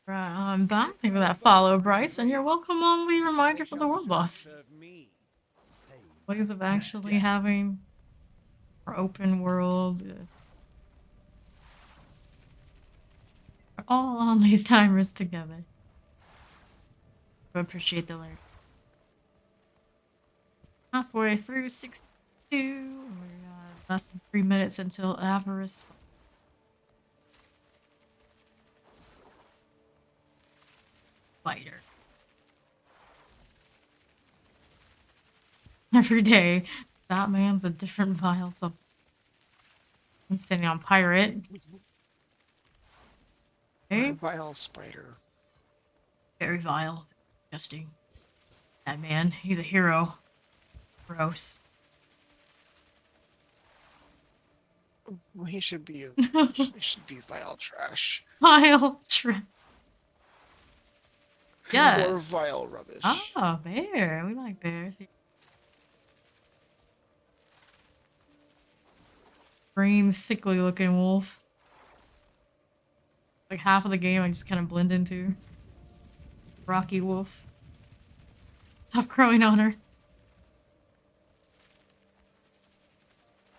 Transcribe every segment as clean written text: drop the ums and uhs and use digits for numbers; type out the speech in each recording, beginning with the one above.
Right, I'm back. Thank you for that follow, Bryce, and you're welcome on the reminder for the world boss. Ways of actually having our open world. All on these timers together. I appreciate the alert. Halfway through 62. We're less than 3 minutes until Avarice. Fighter. Every day, Batman's a different vile something. I'm standing on pirate. Okay. Vile spider. Very vile. Disgusting. Batman, he's a hero. Gross. He should be vile trash. Vile trash. Yes. Or vile rubbish. Oh, bear. We like bears. Green, sickly looking wolf. Like half of the game I just kind of blend into. Rocky wolf. Stop crowing on her.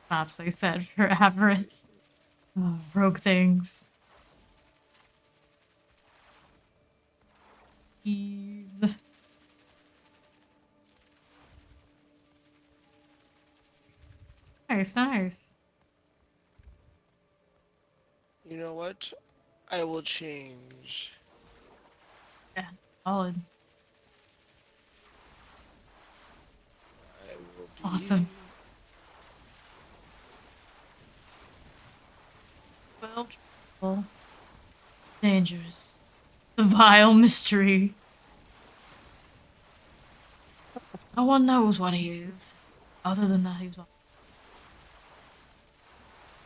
Perhaps they said for avarice. Oh, rogue things. Ease. Nice, nice. You know what? I will change. Yeah, solid. I will be... Awesome. Well, dangerous. The vile mystery. No one knows what he is. Other than that, he's vile.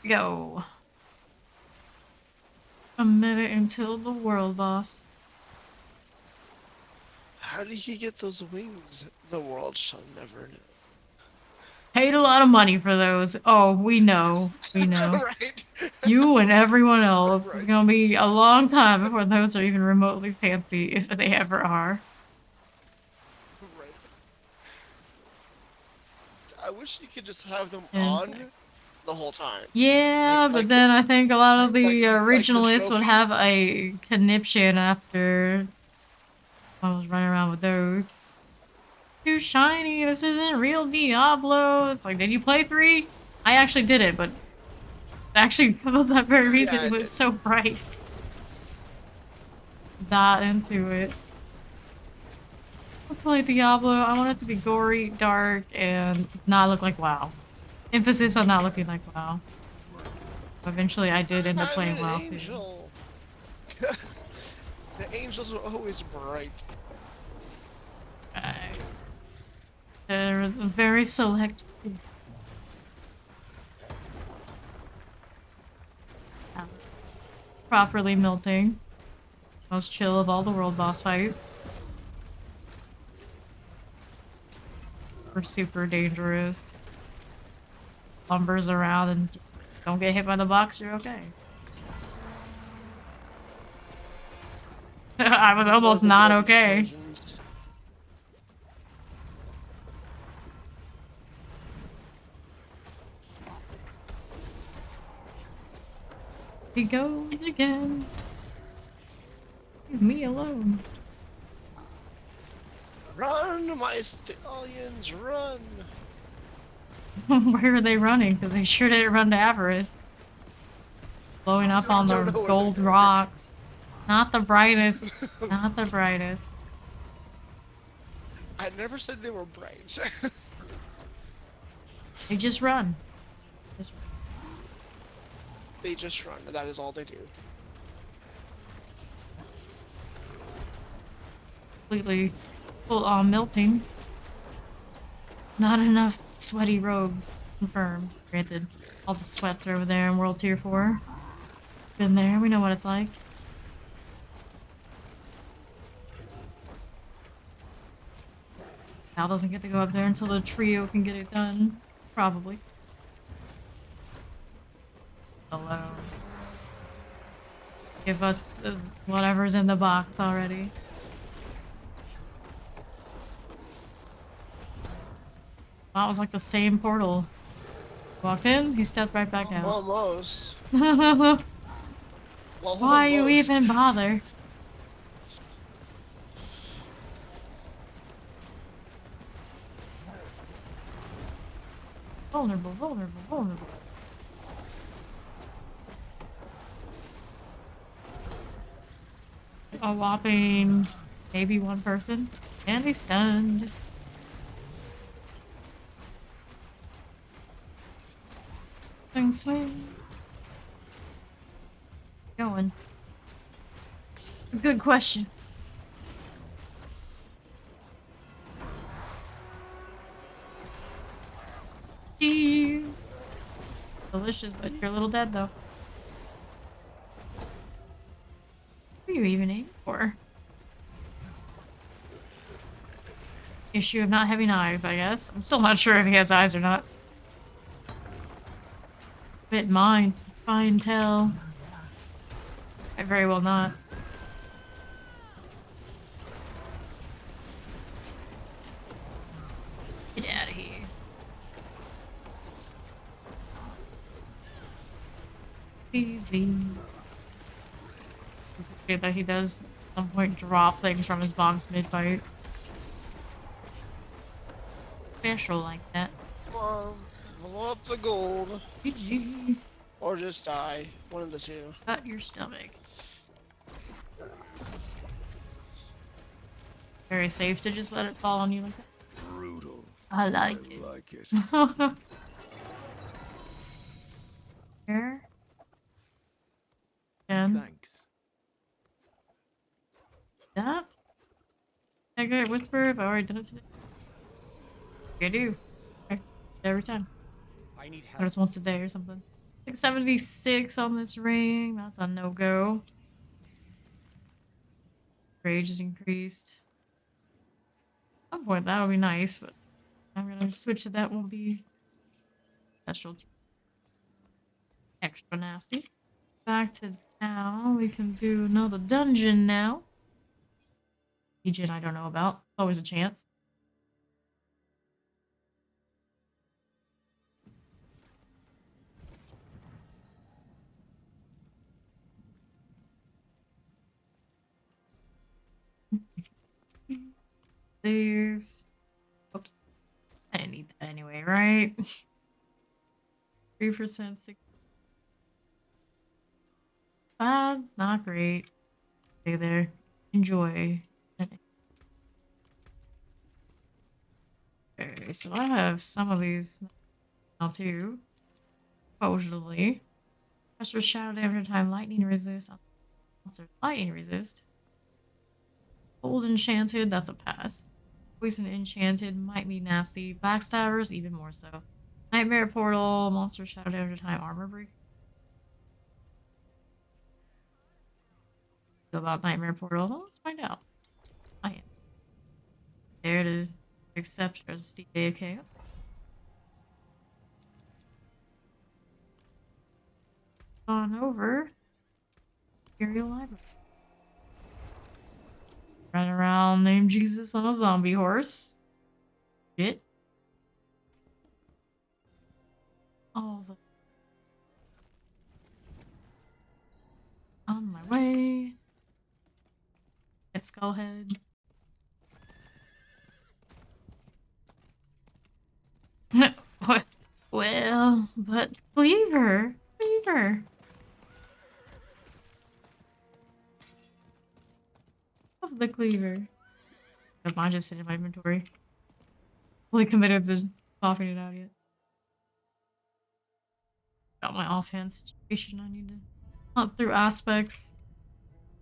Go. A minute until the world boss. How did he get those wings? The world shall never know. Paid a lot of money for those. Oh, we know. We know. Right. You and everyone else. Right. It's gonna be a long time before those are even remotely fancy, if they ever are. Right. I wish you could just have them Insane. on the whole time. Yeah, Like but then I think a lot of the like the originalists would trophy. have a conniption after I was running around with those. Too shiny, this isn't real Diablo. It's like, did you play 3? I actually did it, but actually for that very reason Yeah, it was so bright. Not into it. I play Diablo, I want it to be gory, dark, and not look like WoW. Emphasis on not looking like WoW. Eventually I did end up playing WoW too. The angels are always bright. Right. There is a very select few. Properly melting. Most chill of all the world boss fights. We're super dangerous. Lumbers around and don't get hit by the box, you're okay. I was almost not okay. Explosions. He goes again. Leave me alone. Run, my stallions, run! Where are they running? Because they sure didn't run to Avarice. Blowing up on the gold rocks. Not the brightest. Not the brightest. I never said they were bright. They just run. They just run. That is all they do. Completely full on melting. Not enough sweaty rogues. Confirmed. Granted, all the sweats are over there in World Tier 4. Been there, we know what it's like. Val doesn't get to go up there until the trio can get it done. Probably. Alone. give us whatever's in the box already. That was like the same portal. Walked in, he stepped right back out. Almost. Why Well, you almost. even bother? Vulnerable, vulnerable, vulnerable. A whopping maybe one person. And he's stunned. Swing, swing. Going. Good question. Jeez. Delicious, but you're a little dead though. What are you even aiming for? Issue of not having eyes, I guess. I'm still not sure if he has eyes or not. Bit mine to try and tell. I very well not. Get out of here. Easy. Okay, that he does at some point drop things from his box mid-fight. Special like that. Come on. Blow up the gold. GG. Or just die. One of the two. Cut your stomach. Very safe to just let it fall on you like that. Brutal. I like I it. like it. Here. And Thanks. that. I get whisper if I already done it today. I do. Okay. Every time. I need Or help. just once a day or something. Like 76 on this ring. That's a no-go. Rage is increased. At some point that would be nice, but I'm gonna switch to that won't be special. Extra nasty. Back to town. We can do another dungeon now. Legion I don't know about. Always a chance. These. Oops. I didn't need that anyway, right? 3%, 6. That's not great. Stay there. Enjoy. Okay, so I have some of these now too. Supposedly. Extra shadow damage time, lightning resist. Monster lightning resist. Old enchanted, that's a pass. Poison enchanted might be nasty. Backstabbers, even more so. Nightmare portal, monster shadow damage time, armor break. About nightmare portal. Well, let's find out. I am there to accept as Steve AFK. On over. Imperial Library. Run around named Jesus on a zombie horse. Shit. All the on my way. Get Skullhead. What? Well, but Cleaver. Cleaver. Of the Cleaver. But mine just sit in my inventory. Fully committed to swapping it out yet. Got my offhand situation I need to hunt through aspects.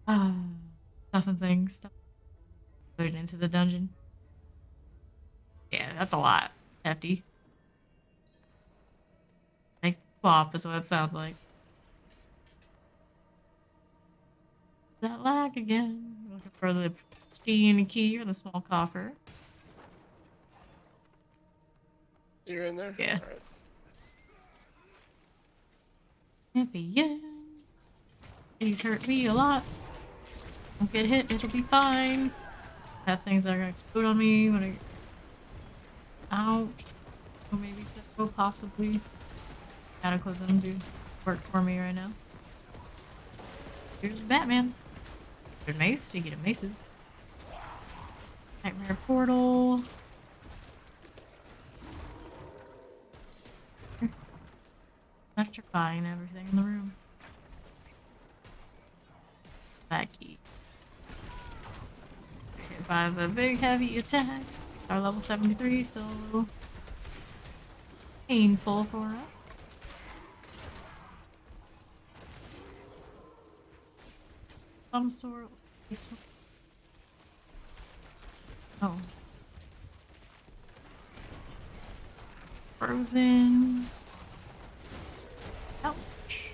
Stuff and things. Stuff. Put it into the dungeon. Yeah, that's a lot. Hefty. Like swap is what it sounds like. That lag again. Looking for the pristine key or the small coffer. You're in there? Yeah. Alright. Happy, yeah. He's hurt me a lot. Don't get hit, it'll be fine. Have things that are gonna explode on me when I... Ouch. Or maybe so, possibly. Cataclysm do work for me right now. Here's Batman. There's mace, speaking of maces. Nightmare portal. Electrifying everything in the room. That key. Hit by the big heavy attack. Our level 73 still a little painful for us. Some sort. Oh. Frozen. Ouch.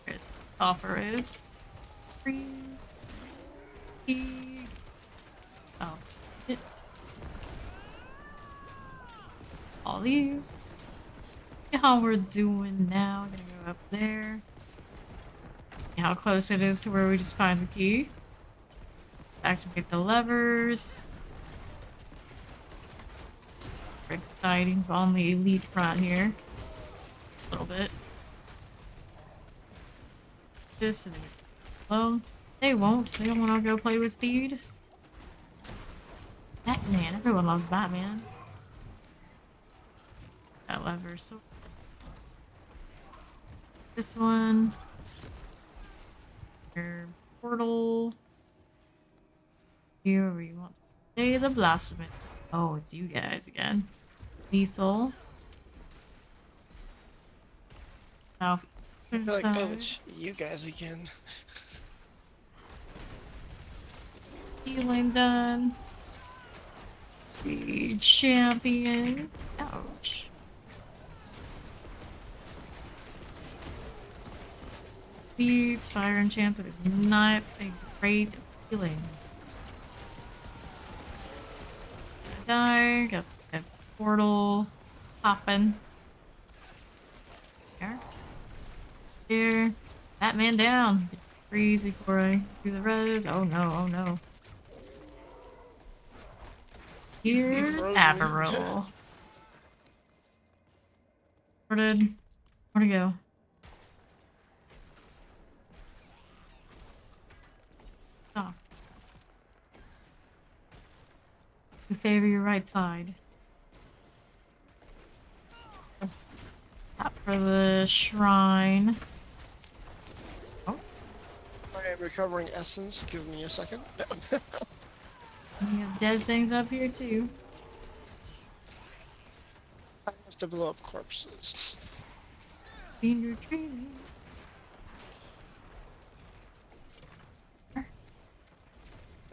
There's the coffer is. Freeze. Key. Oh. Hit. All these. See how we're doing now. Gonna go up there. See how close it is to where we just find the key. Activate the levers. We're exciting on the elite front here. A little bit. This and then well, they won't. They don't want to go play with Steed. Batman. Everyone loves Batman. That lever. So this one. Your portal. Here we want to say the blasphemous. Oh, it's you guys again. Lethal. Now, I feel like, oh, it's you guys again. healing done. The champion. Ouch. Beats, fire enchants with not a great healing. Die, got that portal popping. There. Here. Batman down. Freeze before I do the res. Oh no, oh no. Here's Averil. Where'd he go? Oh. You favor your right side. Tap for the shrine. Oh. I am recovering essence. Give me a second. We have dead things up here too. I have to blow up corpses. In your tree.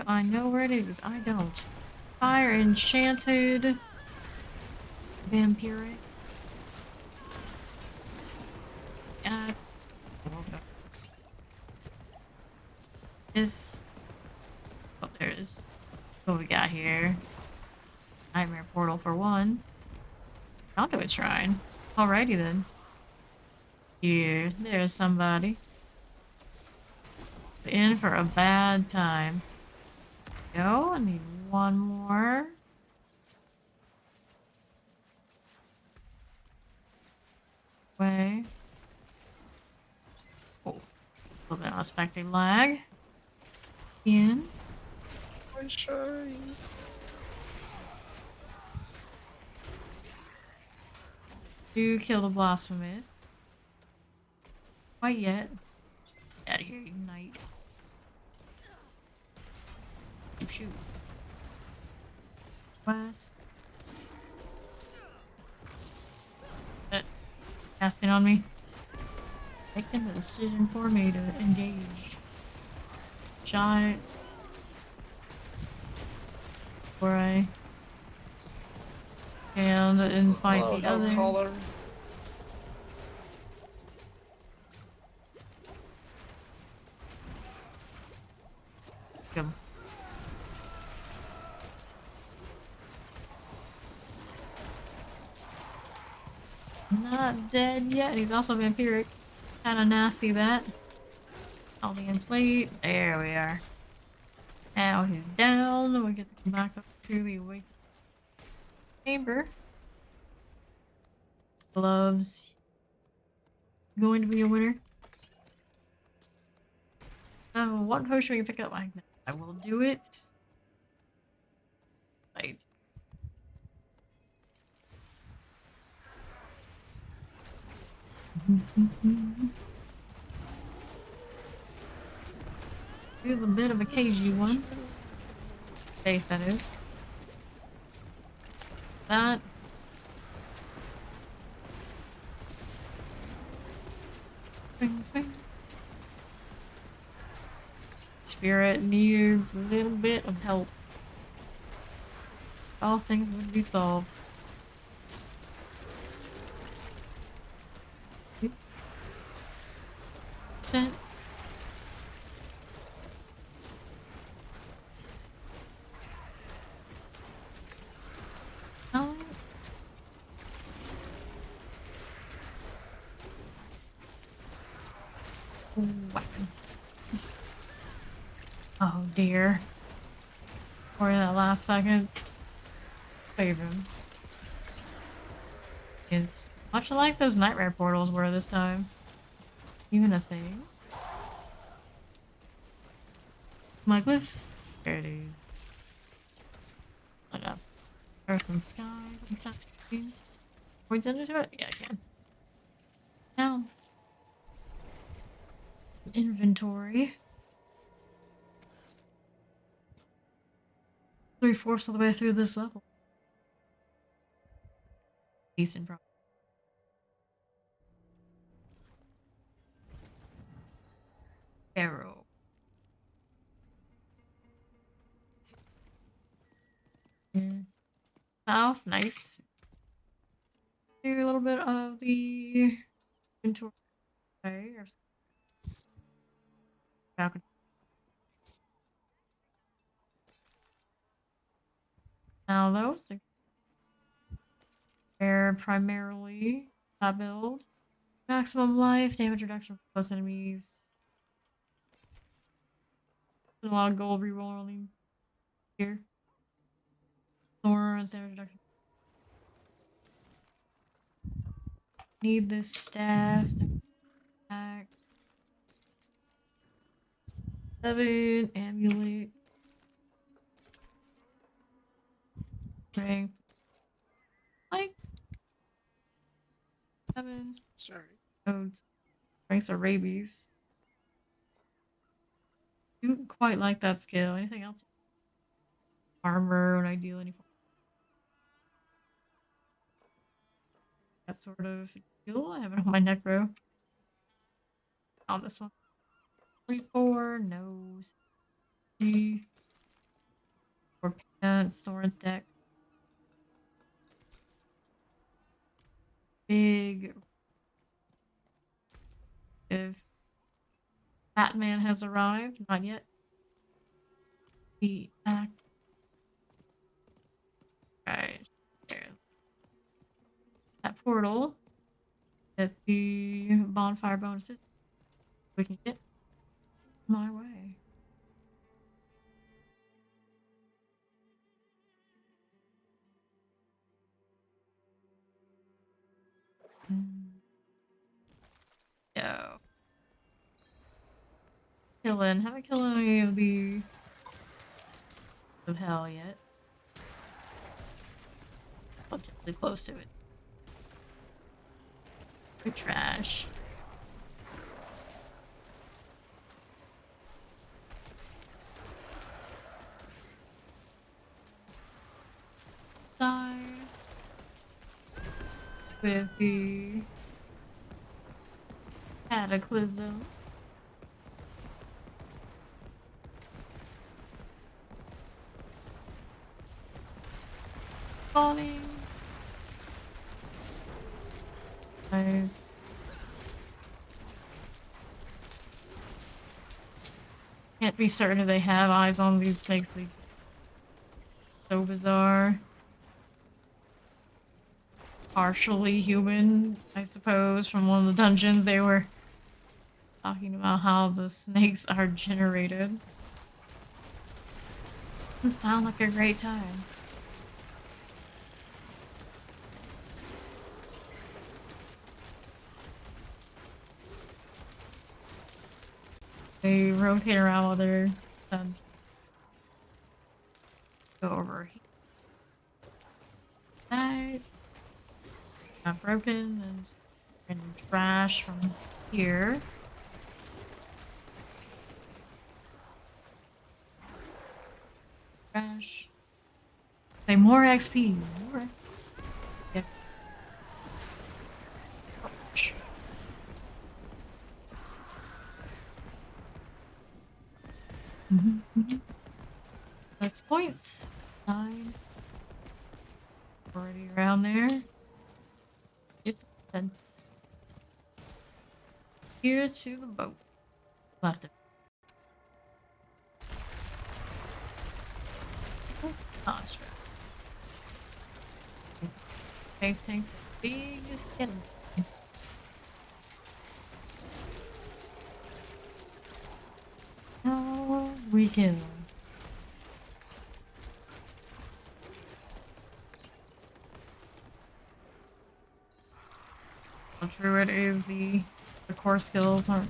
I know where it is. I don't. Fire enchanted. Vampiric. This. Oh, there's. What we got here? Nightmare portal for one. Conduit shrine. Alrighty then. Here, there's somebody. In for a bad time. Go. I need one more. Way. Oh, a little bit unexpected lag. In. I shine. Do kill the blasphemous. Quite yet. Get out of here, ignite. Shoot. West. Casting on me. Making the decision for me to engage. Shot it. Before I and fight the other. Color. Come. Not dead yet. He's also vampiric. Kind of nasty that. Alien plate. There we are. Now he's down. We get to come back up to the awakening chamber. Gloves. Going to be a winner. What potion we can pick up? I will do it. Right. Here's a bit of a cagey one. Base, that is. That. Swing, swing. Spirit needs a little bit of help. All things would be solved. Sense. Oh. Weapon. Oh dear. For that last second. Save him. It's much like those nightmare portals were this time. Even a thing. Myglyph. There it is. Look up. Earth and sky. Points into it? Yeah, I can. Now. Inventory. 3/4 of the way through this level. Decent problem. Arrow. South, nice. Do a little bit of the inventory. Now those are primarily that build. Maximum life, damage reduction for close enemies. A lot of gold rerolling here. Thorns, damage reduction. Need this staff. Attack. 7 amulet. Strength. Like 7. Sorry. Codes. Strengths are rabies. Didn't quite like that skill. Anything else? Armor when I deal any. That sort of deal. I have it on my neck row. On this one. 3/4, nose. 3. 4 pants, Thorns deck. Big. If Batman has arrived, not yet. The axe. Right there. That portal. Get the bonfire bonuses. We can get my way. Yo. Killing. Haven't killed any of the of hell yet. Relatively close to it. Good trash. Die with the cataclysm. Falling. Nice. Can't be certain if they have eyes on these snakes. They're so bizarre. Partially human, I suppose, from one of the dungeons they were talking about how the snakes are generated. Doesn't sound like a great time. They rotate around while their suns go over here. That got broken and random trash from here. Trash. Say more XP. More XP. Ouch. Mhm. 6 points. 9. Already around there. It's done. Here to the boat. Left of it. Construct. Face tank. Big skeleton. Oh, we kill. How true it is the core skills aren't.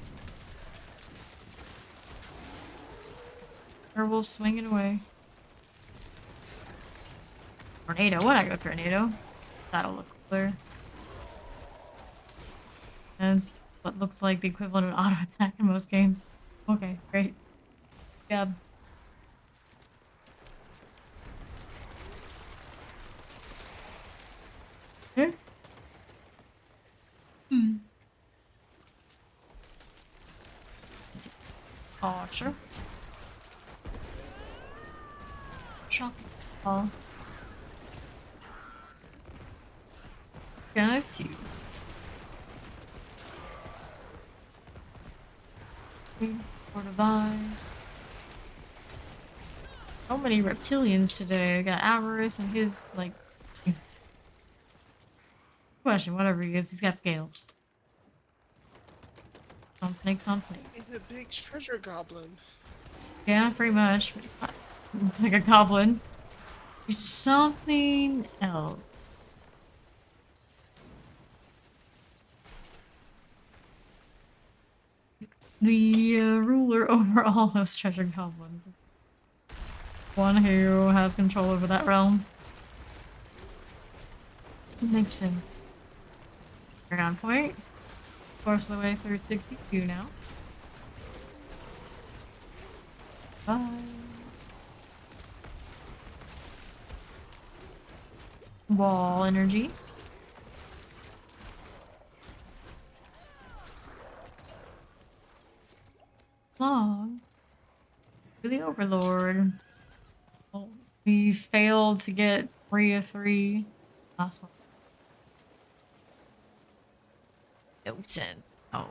Werewolf swinging away. Tornado. Why'd I go tornado? That'll look cooler. And what looks like the equivalent of auto attack in most games. Okay, great. Yeah. Here. Hmm. Oh, sure. Shocking. Oh. Guys, too. Port of Eyes. So many reptilians today. I got Avarice and his, like... Question, whatever he is, he's got scales. On snakes on snakes. He's a big treasure goblin. Yeah, pretty much. Like a goblin. There's something else. The ruler over all those treasure goblins. One who has control over that realm. Makes sense. We're on point. Force the way through 62 now. Bye. Wall energy. Long. To the Overlord. Oh, we failed to get 3 of 3. Last one. Ocean. Oh.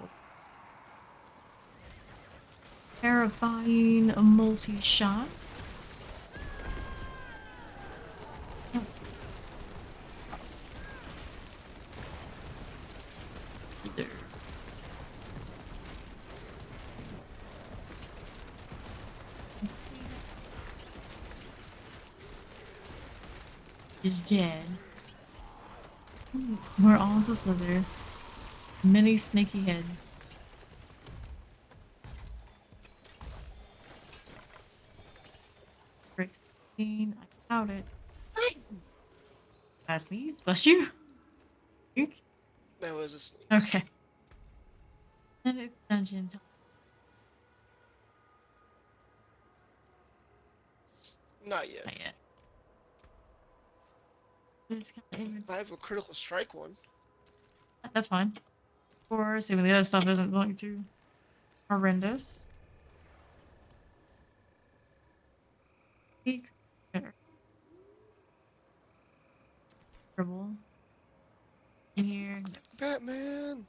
Terrifying multi-shot. There. Let's see. Is dead. We're also slither. Many snaky heads. Break 16. I doubt it. I sneeze. Bless you. That was a sneeze. Okay. And it's dungeon time. Not yet. Not yet. It's kind I have a critical strike one. That's fine. Of course, even the other stuff isn't going too horrendous. Terrible. In here. Batman!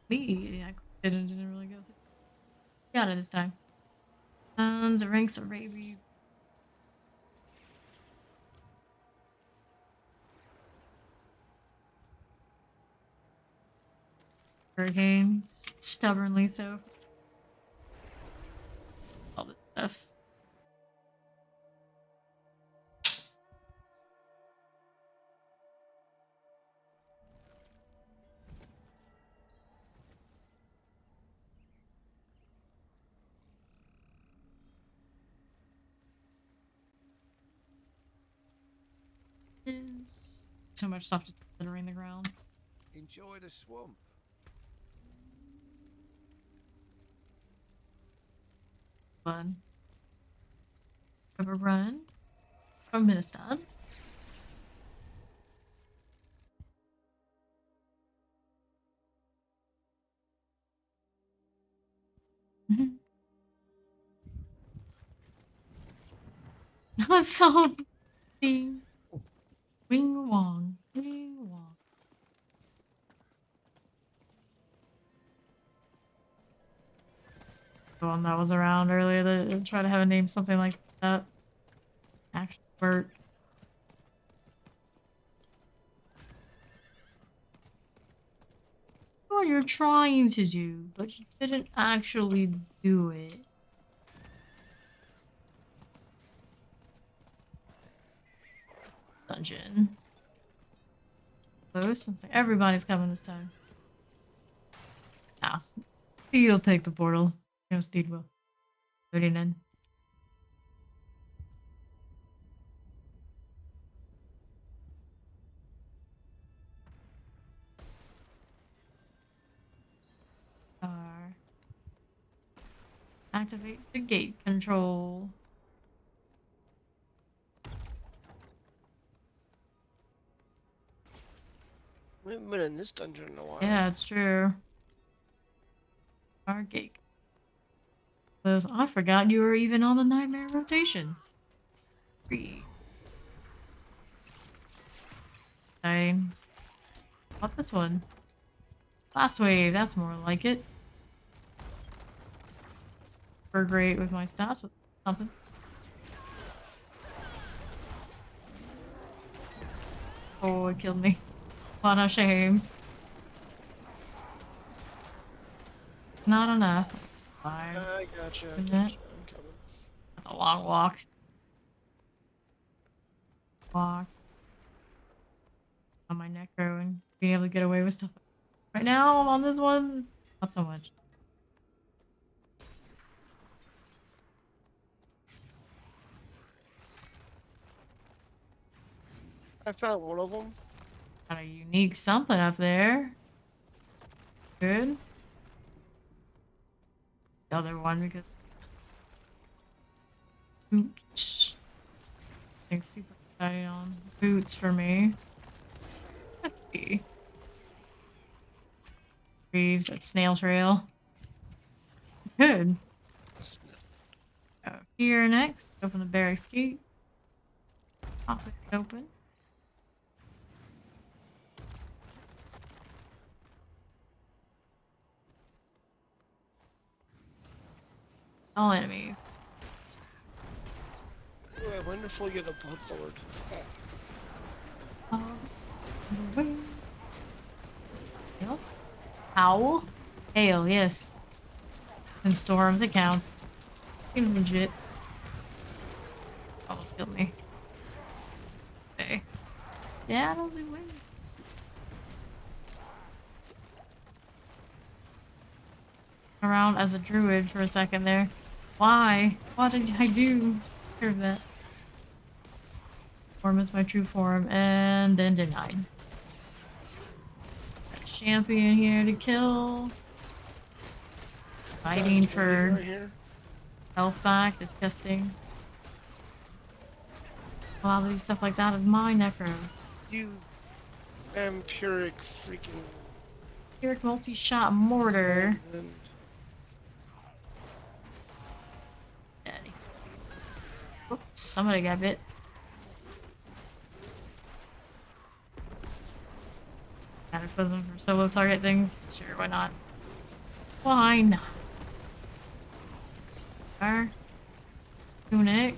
Me, I didn't really go through. Got it this time. The ranks of rabies. hurricanes. Stubbornly so. All this stuff. Is so much stuff just littering the ground. Enjoy the swamp. Fun. Overrun from Ministad. So ding. Wing Wong. Wing Wong. The one that was around earlier that tried to have a name something like that. Actually work. What you're trying to do, but you didn't actually do it. Dungeon. Close. It's like everybody's coming this time. Ah, Steed will take the portal. No, Steed will. Put it in. Activate the gate control. We haven't been in this dungeon in a while. Yeah, it's true. Our gate. Close. I forgot you were even on the nightmare rotation. 3. I bought this one. Last wave, that's more like it. We're great with my stats with something. Oh, it killed me. What a shame. Not enough. I gotcha. I Isn't gotcha. it? I'm coming. That's a long walk. Walk. On my necro and being able to get away with stuff. Right now, on this one, not so much. I found one of them. Got a unique something up there. Good. The other one because boots. Things super exciting on boots for me. Let's see. Reeves, that snail trail. Good. Go here next. Open the barracks gate. Pop it open. All enemies. Ooh, I wonder if we'll get a bloodlord. Hail? Owl? Hail, yes. And storms, it counts. Seems legit. Almost killed me. Okay. Yeah, that'll be win. Around as a druid for a second there. Why? What did I do? Deserve that. Form is my true form, and then denied. Got a champion here to kill. Fighting for right here. health back. Disgusting. I'll do stuff like that as my necro. You vampiric freaking. Pyrrhic multi-shot mortar. And Daddy. Oops, somebody got bit. Cataclysm for solo target things? Sure, why not? Why not? Our tunic.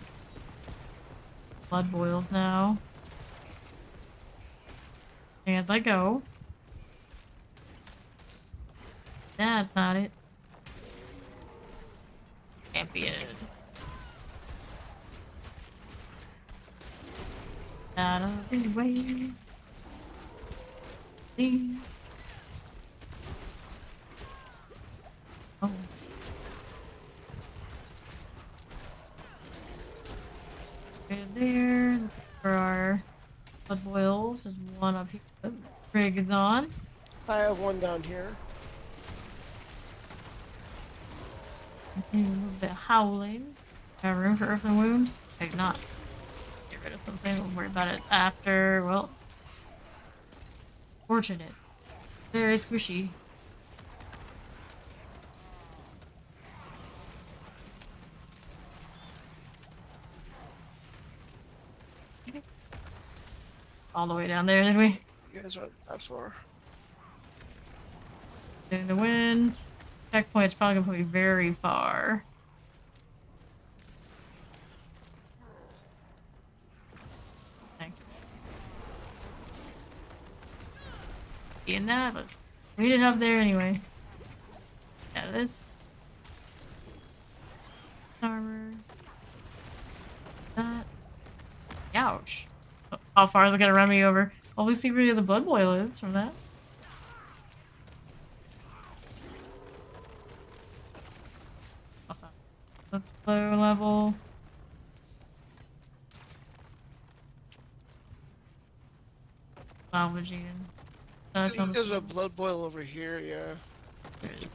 Blood boils now. As I go. That's not it. Can't be it. Out of the way. Please. Oh. Good there. For our blood boils, there's one up here. The rig is on. I have one down here. Continue a little bit of howling. Got room for earthly wounds? Maybe not. Get rid of something. We'll worry about it after. Well, fortunate. Very squishy. All the way down there, did we? You guys aren't that far. In the wind. Checkpoint's probably gonna put me very far. Thank you. In that, but we did up there anyway. Yeah, this armor. That. Ouch. How far is it gonna run me over? Well, we see where the blood boil is from that. Awesome. Let's low level. Salvaging. I think there's a blood boil over here, yeah. There it is.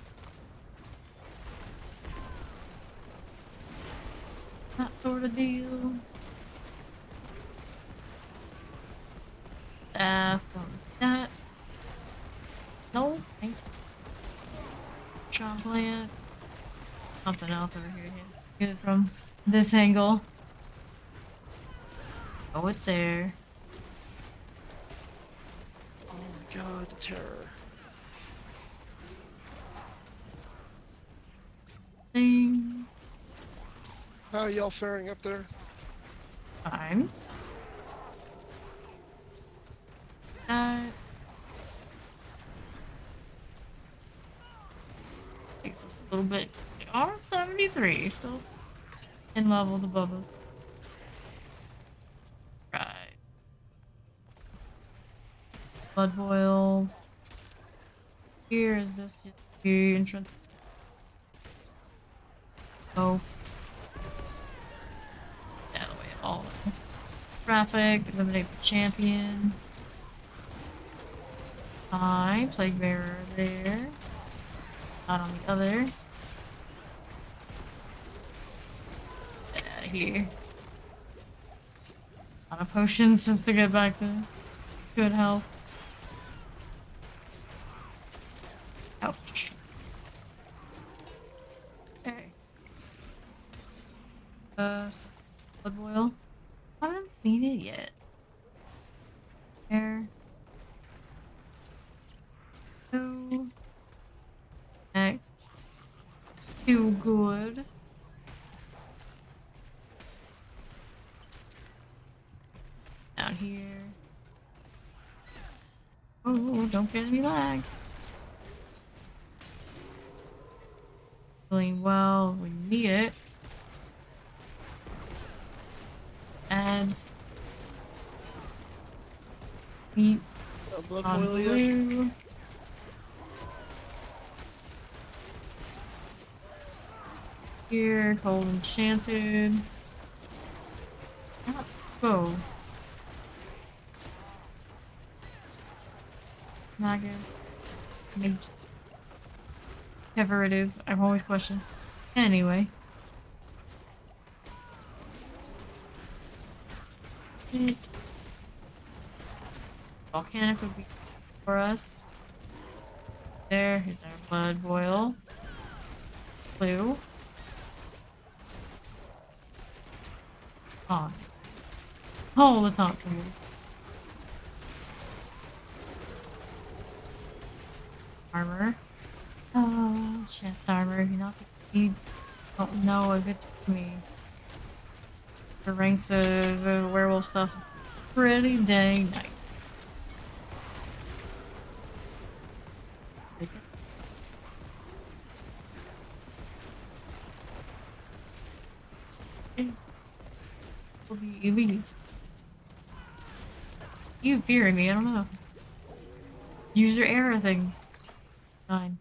That sort of deal. From that. No, thank you. Charm plant. Something else over here. Get it from this angle. Oh, it's there. Oh my god, the terror. Things. How are y'all faring up there? Fine. Takes us a little bit. We are 73, still 10 levels above us. Right. Blood boil. Here is this the entrance. Oh. Get out of the way of all the traffic. Eliminate the champion. Fine. Plague bearer there. Not on the other. Get out of here. A lot of potions just to get back to good health. Ouch. Okay. Blood boil. I haven't seen it yet. There. No. Next. Too good. Down here. Oh, don't get any lag. Feeling well, we need it. Adds. Meat. A blood On boil yet? blue. Here, cold enchanted. Go. Magus. Mage. Whatever it is, I've always questioned. Anyway. It. Volcanic would be for us. There, here's our blood boil. Blue. On. All the taunts are moved. Armor. Oh, chest armor. You don't know if it's for me. The ranks of werewolf stuff pretty dang nice. will be elite. You fearing me? I don't know. Use your arrow things. Fine.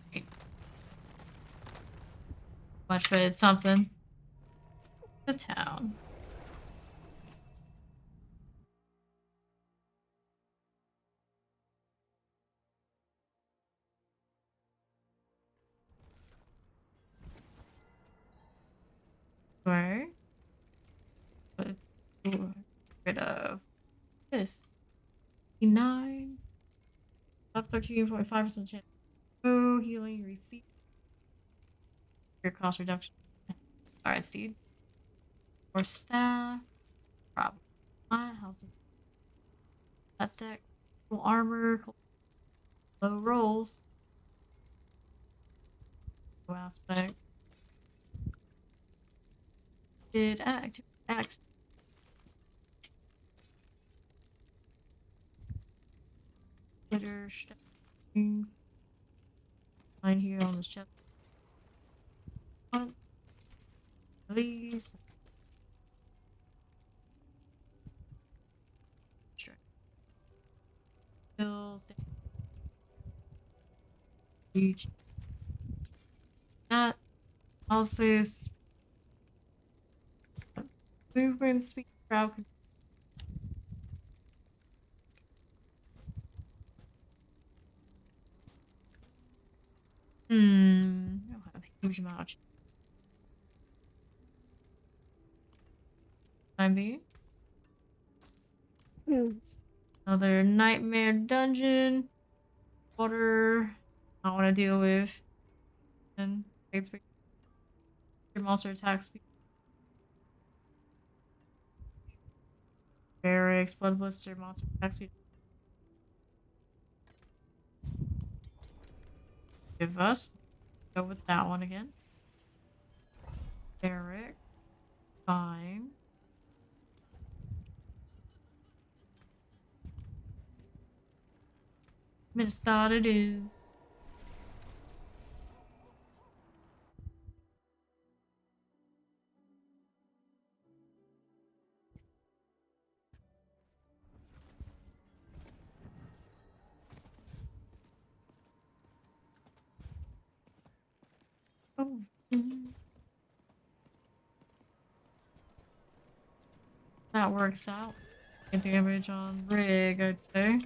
Okay. Much, but it's something. The town. Where? Let's get rid of this. 9. Up 13.5% chance. Oh, healing receipt. Your cost reduction. Alright, Steve. Or staff. Problem. How's this? That stack. Cool armor. Low rolls. Low aspects. Did act. Act. Glitter. Things. Mine here on this chest. One. Release. Skills. Reach. That. How's this? Movement, speed, crowd. I don't have a huge amount of time being. Another nightmare dungeon. Water. I want to deal with. And it's your monster attack speed. Barracks, blood blister, monster attack speed. Give us. Go with that one again. Barrack. Fine. Minstad it is. Oh. That works out. Get damage on Rig, I'd say.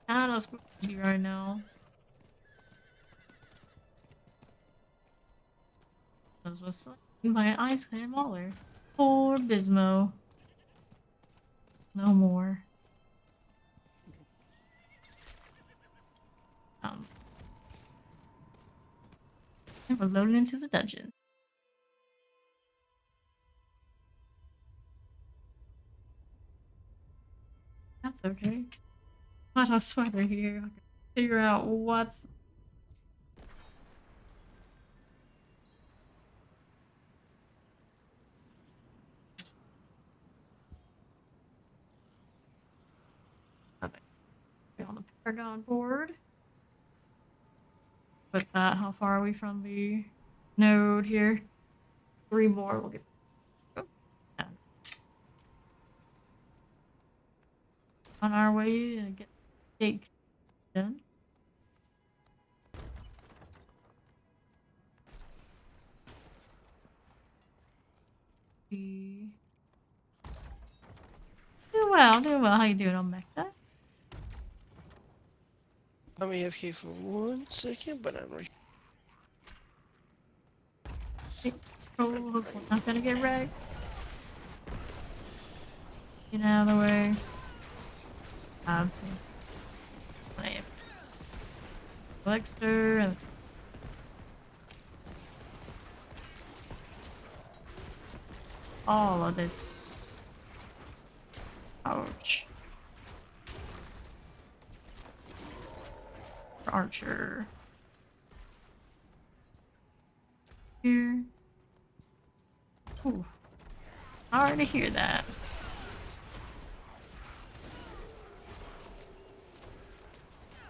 Kinda squishy right now. Those was slain by an ice clan mauler. Poor Bismo. No more. And we're loading into the dungeon. That's okay. Got a sweater here. I can figure out what's. Okay. On the Paragon board. Put that. How far are we from the node here? 3 more. We'll get. Oh. Yeah. On our way to get cake done. Doing well, doing well. How you doing on Mecca? I'm AFK for 1 second, but I'm right. Oh, hopefully not gonna get wrecked. Get out of the way. Nonsense. Elixir. All of this. Ouch. Archer. Here. Ooh. Sorry to hear that.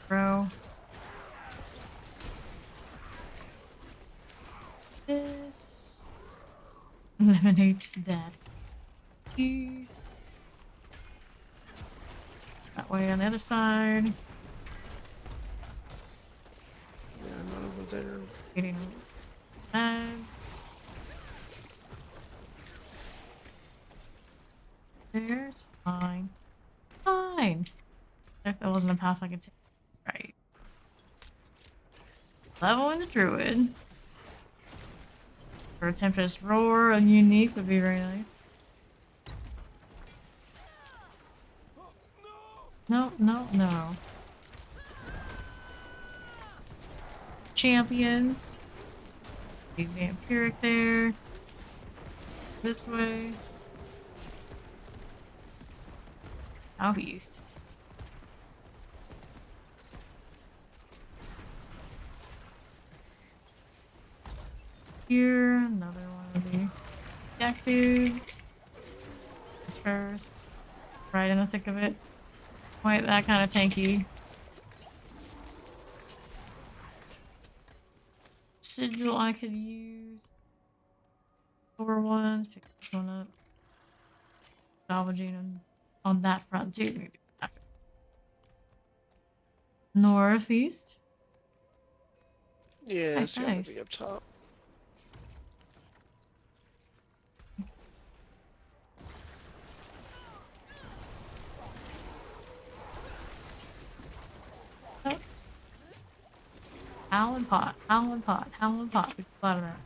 Bro. Eliminate that piece. That way on the other side. Yeah, not over there. Getting that. There's fine. Fine. If there wasn't a path I could take. Right. Leveling the druid. For a Tempest Roar and unique would be very nice. No, no, no. Champions. The vampiric there. This way. Southeast. Here, another one of the objectives. This first. Right in the thick of it. Quite that kind of tanky. Sigil I could use. 4 ones. Pick this one up. Salvaging them on that front too. Northeast. Yeah, Nice, it's gotta nice. be up top. Oh. Howling pot, howling pot, howling pot. We got of that.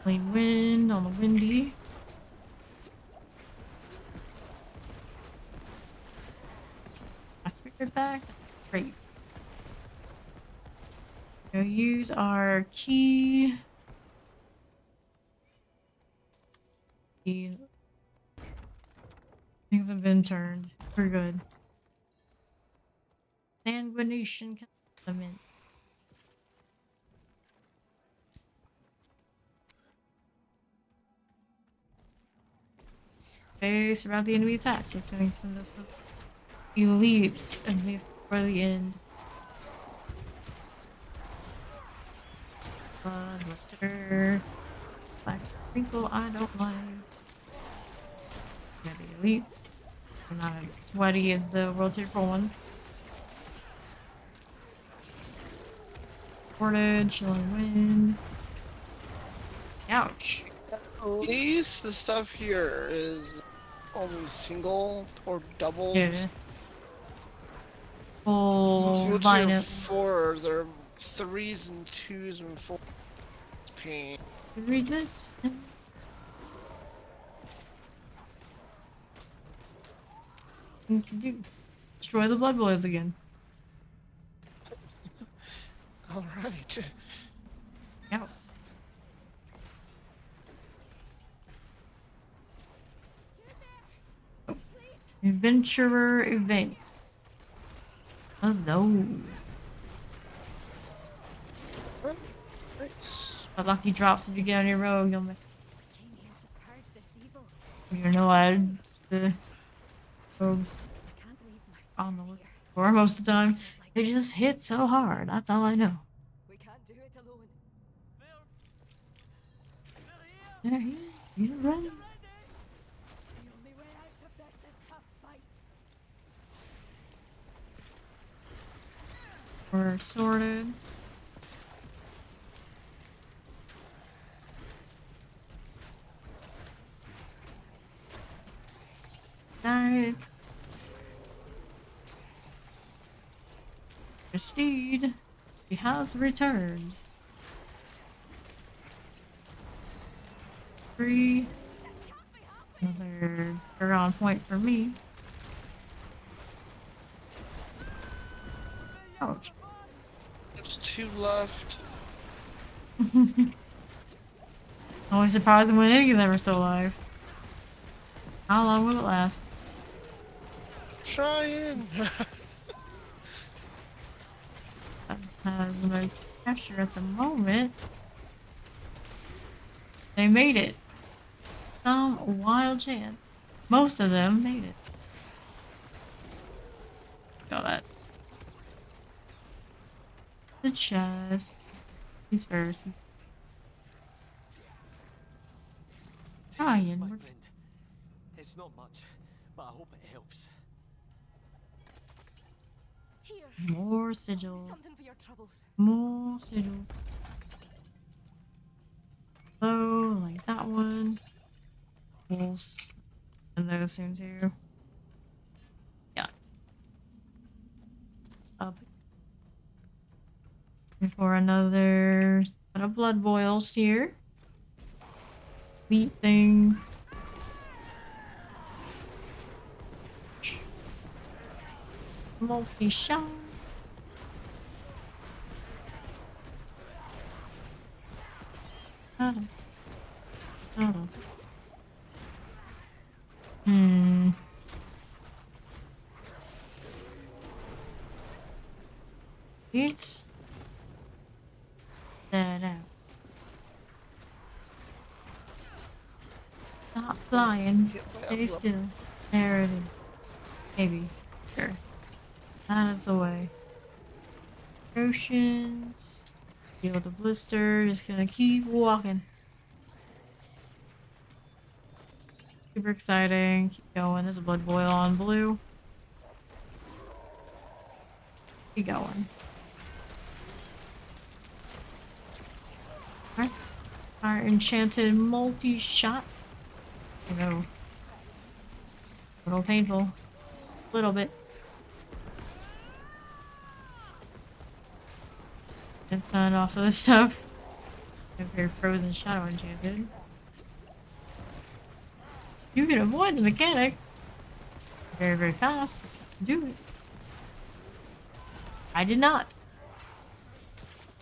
Clean wind on the windy. My spirit back. Great. We'll use our key. Things have been turned. We're good. Sanguination can come in. Okay, surround the enemy attacks. That's going to send us some elites and for the end. Bloodluster. Black sprinkle, I don't like. Yeah, the elite. They're not as sweaty as the World Tier 4 ones. Portage, chilling wind. Ouch. At least the stuff here is only single or double. Yeah. Full Tier lineup. 4, they're 3s and 2s and 4s. Pain. Read this. Things to do. Destroy the blood boys again. Alright. Out. Oh. Adventurer event. Hello. Nice. The lucky drops if you get on your rogue, you'll make Came here to purge this evil. you know the rogues I can't leave my on the friends here. floor most of the time. Like They just hit so hard. That's all I know. we can't do it alone. They're here. You're running. The only way out of this is to fight. We're sorted. Alright. Your steed. He has returned. 3. Another Huron point for me. Ouch. There's 2 left. Always surprising when any of them are still alive. How long will it last? Trying. That has nice pressure at the moment. They made it. Some wild chance. Most of them made it. Got that. The chest. He's first. trying. my We're friend. It's not much, but I hope it helps. Here. more sigils. Something for your troubles. More sigils. Oh, like that one. Wolves. And those soon too. Yeah. Up. For another set of blood boils here. Sweet things. Multi-shot. Oh. Hmm. It's that out. Stop flying. Stay still. There it is. Maybe. Sure. That is the way. Oceans. Feel the blister. Just gonna keep walking. Super exciting. Keep going. There's a blood boil on blue. Keep going. Alright. Our enchanted multi-shot. I know. A little painful. A little bit. It's not off of this stuff. If you're frozen shadow enchanted. You can avoid the mechanic very, very fast. Do it. I did not.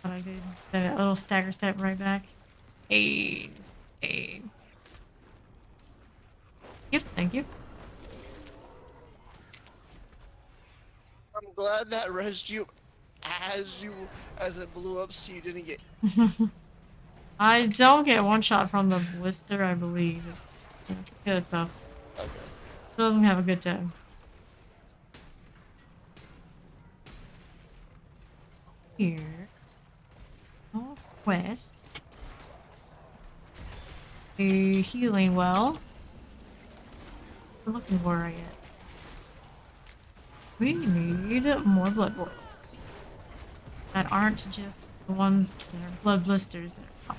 But I did. A little stagger step right back. Hey. Hey. Yep, thank you. I'm glad that resed you as it blew up so you didn't get. I don't get one shot from the blister, I believe. Yeah, it's good stuff. Okay. Doesn't have a good time. Here. Oh, quest. A healing well. We're looking for right yet. We need more blood boils. That aren't just the ones that are blood blisters that are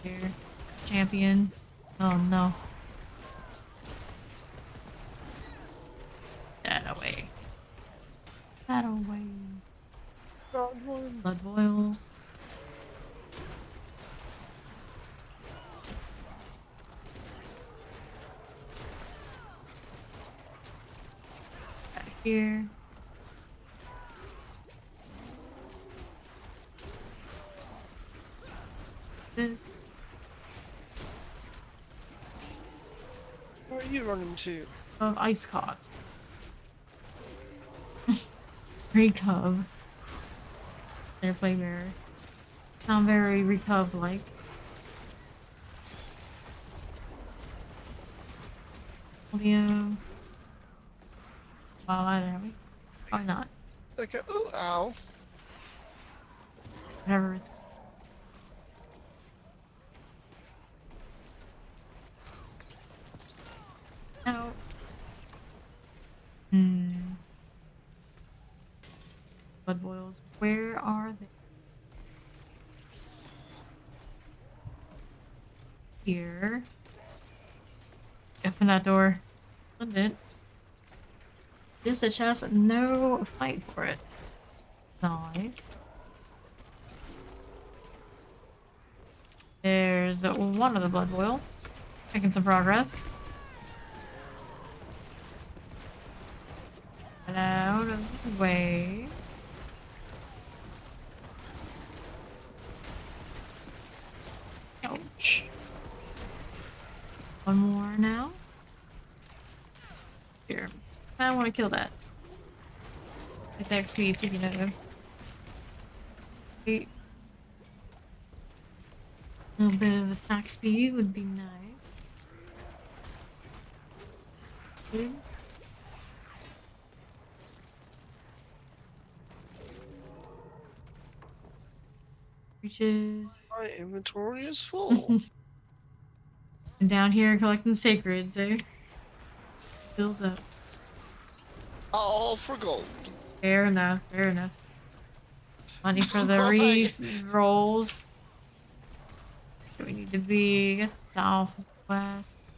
here. Champion. Oh no. That away. That away. Blood boils. Back here. This. Where are you running to? Of ice caught. Recov. Their flavor. Sound very recov like. Leo. Wow, either have we? Probably not. Okay. Ooh, ow. Whatever it's. No. Hmm. Blood boils. Where are they? Here. Open that door. Opened it. Just a chest. No fight for it. Nice. There's one of the blood boils. Making some progress. Get out of the way. Ouch. One more now. Here. I want to kill that. It's XP, speaking of. Wait. A little bit of attack speed would be nice. Good. Reaches. My inventory is full. And down here collecting sacreds, eh? Fills up. All for gold. Fair enough, fair enough. Money for the Oh my god. rolls. We need to be, I guess, southwest.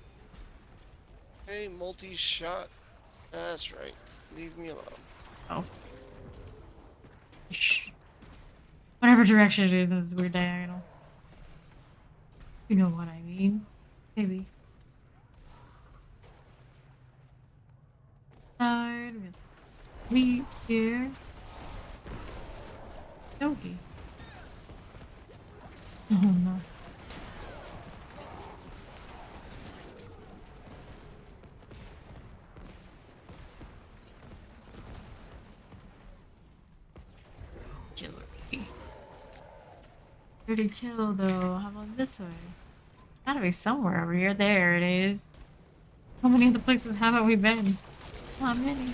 Hey, multi-shot. That's right. Leave me alone. Oh. Shh. Whatever direction it is in this weird diagonal. You know what I mean. Maybe. Side with meat here. Yogi. Oh no. Jewelry. Pretty kill though. How about this way? Gotta be somewhere over here. There it is. How many other places haven't we been? Not many.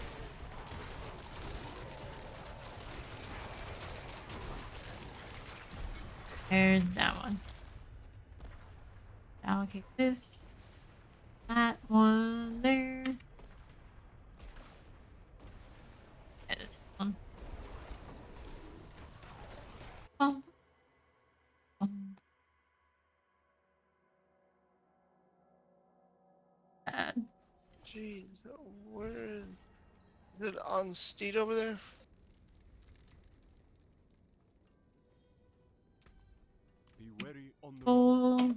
There's that one. Allocate this. That one there. Edit one. Bum, bum. Add. Jeez, where is it on Steed over there? Be wary on the road. Full.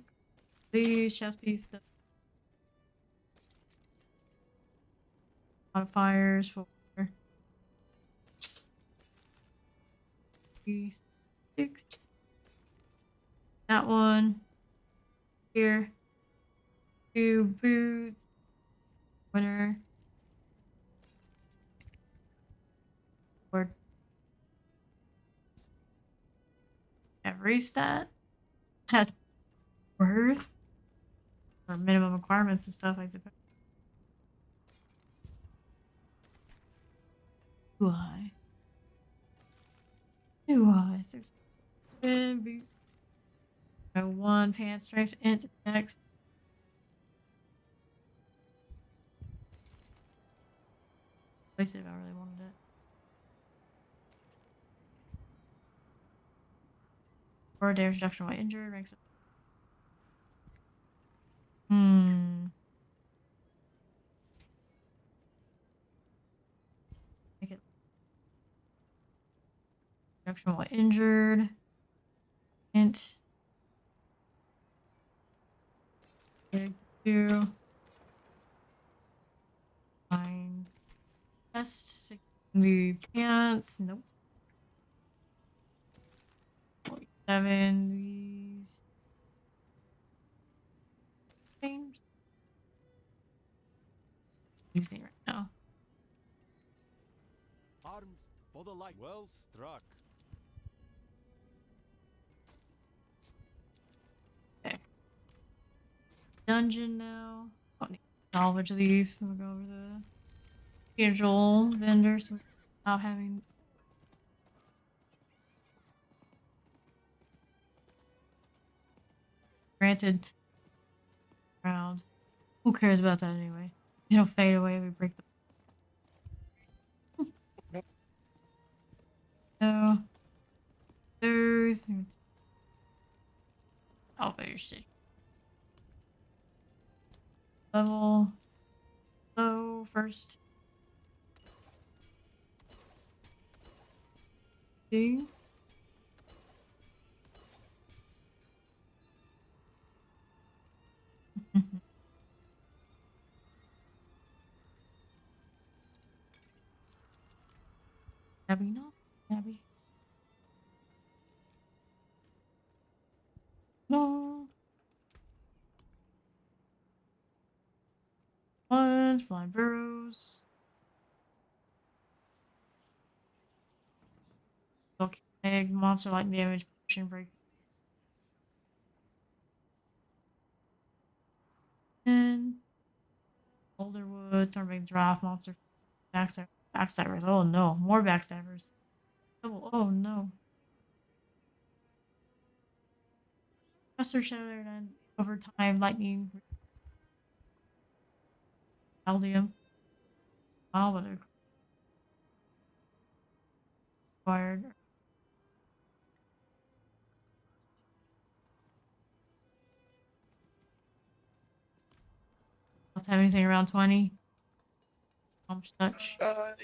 These chest piece modifiers for 6. That one. Here. 2 boots. Winner. Or every stat has worth or minimum requirements and stuff, I suppose. Do I? Do I? 6 boot. No 1 pants striped int next. Place it if I really wanted it. Or damage reduction while injured makes it. Make it reduction while injured. Int. Big 2. Fine. Test 60 pants. Nope. 47. These things. Using right now. Arms for the light. Well struck. Okay. Dungeon now. Oh, need to salvage these. We'll go over the schedule vendors without having. Granted. Round. Who cares about that anyway? It'll fade away if we break the. No. There's. Elevator station. Level. Low first. Thing. Abby, no. Abby. No. What? Blind burrows. Okay. Monster like damage. Potion break. And Boulder wood. Stormbig draft. Monster. Backstabbers. Oh no. More backstabbers. Oh no. Professor shattered and over time lightning Aldium. Wow, but it required. Let's have anything around 20. How much touch? I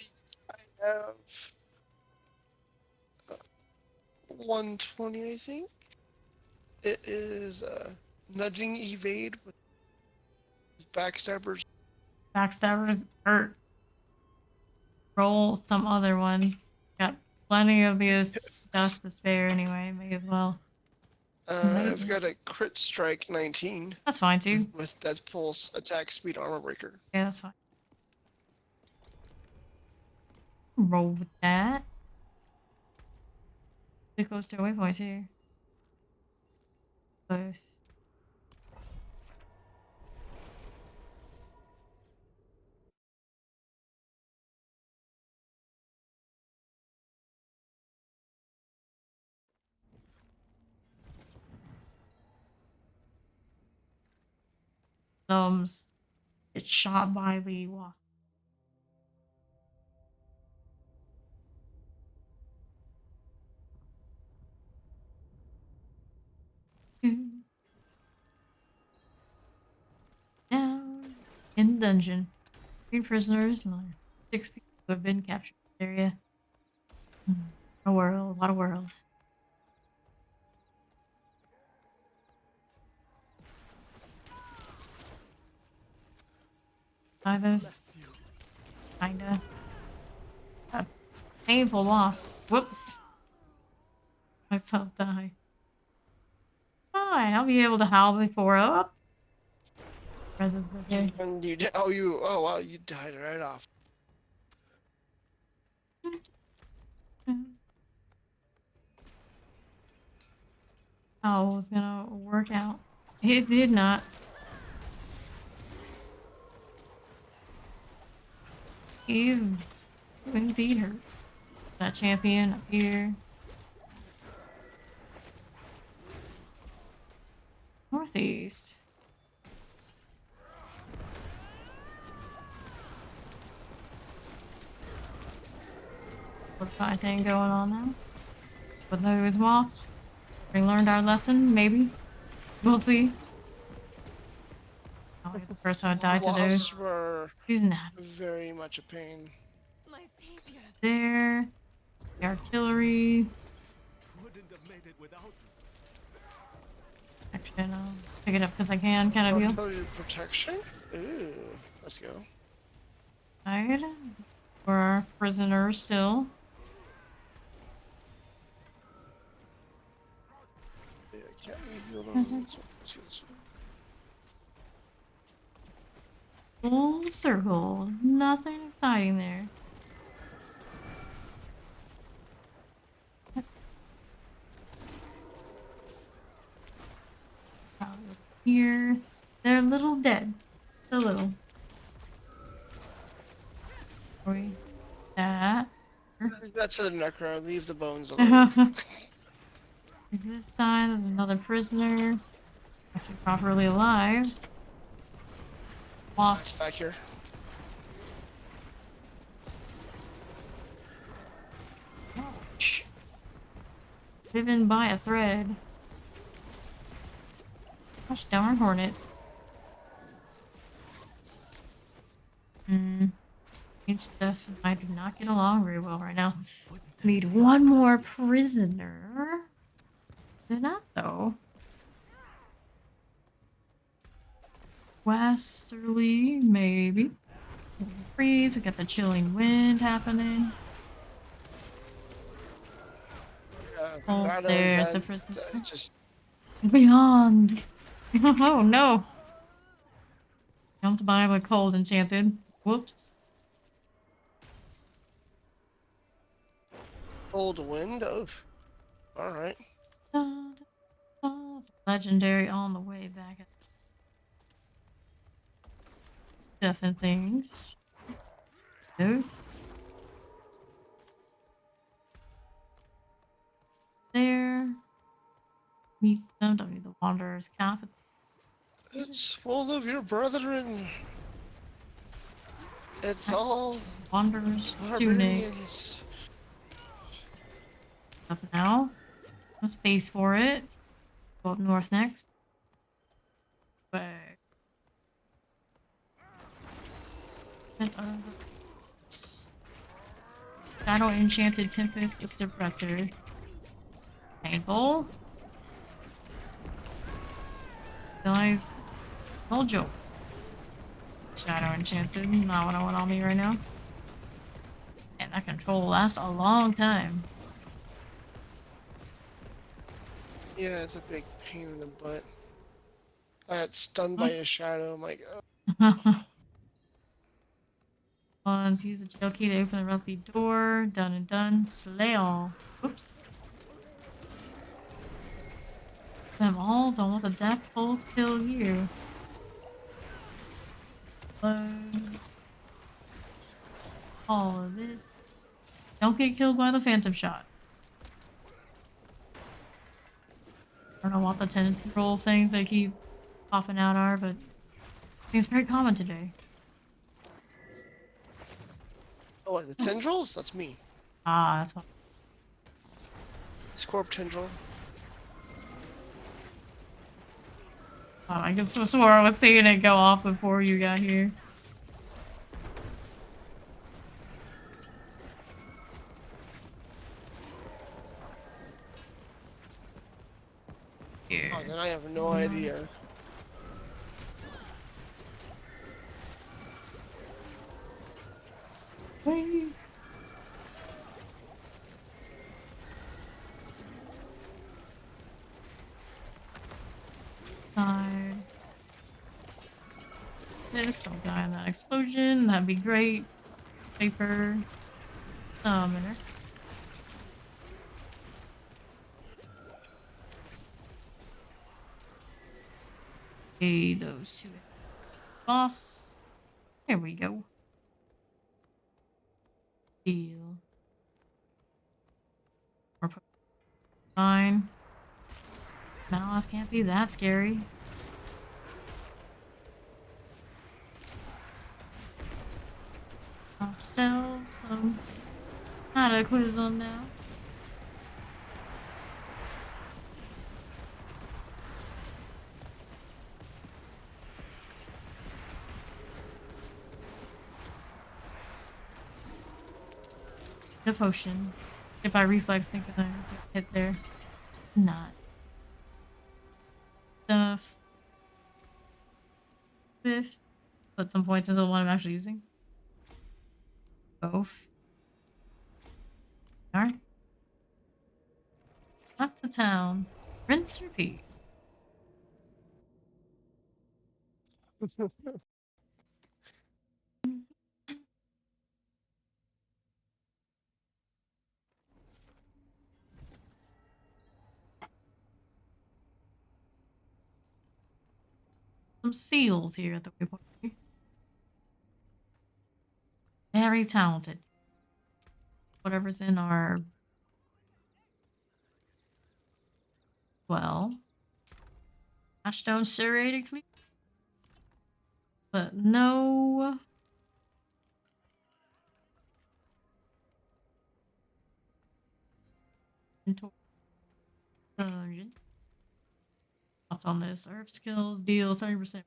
have 120, I think. It is nudging evade with backstabbers. Backstabbers hurt. Roll some other ones. Got plenty of these dust to spare anyway. May as well. I've got a crit strike 19 That's fine too. with Death Pulse, attack speed, armor breaker. Yeah, that's fine. Roll with that. Pretty close to a waypoint here. Close. Thumbs. It's shot by the wasp. Down in the dungeon. 3 prisoners and like 6 people who have been captured in this area. A world, what a world. Try this. Bless you. Kinda. A painful wasp. Whoops. Myself die. Fine, I'll be able to howl before up. Presence okay. And oh wow, you died right off. Oh, it was gonna work out. It did not. He's indeed hurt. That champion up here. Northeast. Fortify thing going on now. With those wasps. We learned our lesson, maybe. We'll see. Oh, it's the first time I died to those. Wasps were Who's not very much a pain. My savior. there? The artillery. Wouldn't have made it without you. Actually, I'll pick it up because I can, kind of deal. Artillery protection? Ooh, let's go. Alright. For our prisoner still. Yeah, I can't leave you alone. Let's see this one. Full circle. Nothing exciting there. Probably here. They're a little dead. A little. Wait. That. That's the necro. Leave the bones alone. This side, there's another prisoner. Actually, properly alive. Lost. Back here. Ouch. Driven by a thread. Gosh darn hornet. Each stuff and I do not get along very well right now. Need one more prisoner. They're not though. Westerly, maybe. Freeze, we got the chilling wind happening. Almost there's the prisoner. Just Beyond. Oh no. Jumped by with cold enchanted. Whoops. cold wind. Oh, all right. Legendary on the way back. Stuff and things. Those. There. Meet them. Don't need the Wanderer's cap. It's full of your brethren. It's all Wanderer's tunic. barbarians. Up now. No space for it. Go up north next. Way. Shadow Enchanted Tempest, a suppressor. Painful. Guys, hold joke. Shadow Enchanted, not what I want on me right now. And that control lasts a long time. Yeah, it's a big pain in the butt. I got stunned by a shadow. I'm like, Let's use the jail key to open the rusty door. Done and done. Slay all. Oops. Them all. Don't let the death pulse kill you. All of this. Don't get killed by the phantom shot. I don't know what the tendril things they keep popping out are, but I think it's very common today. oh, the tendrils? That's me. Ah, that's what. Scorp tendril. I guess I swore I was seeing it go off before you got here. Here. Oh, then I have no idea. Wait. Side. This, don't die in that explosion. That'd be great. Paper. Summoner. Okay, those two. Boss. There we go. Deal. Or put fine. Malice can't be that scary. I'll sell some cataclysm now. The potion. If I reflex synchronize, hit there. Not. Stuff. Fish. Put some points into the one I'm actually using. Both. Alright. Back to town. Rinse, repeat. Some seals here at the waypoint. Very talented. Whatever's in our... Well... Ashstone serrated clean. But no... Dungeon. What's on this? Herb skills deal 70%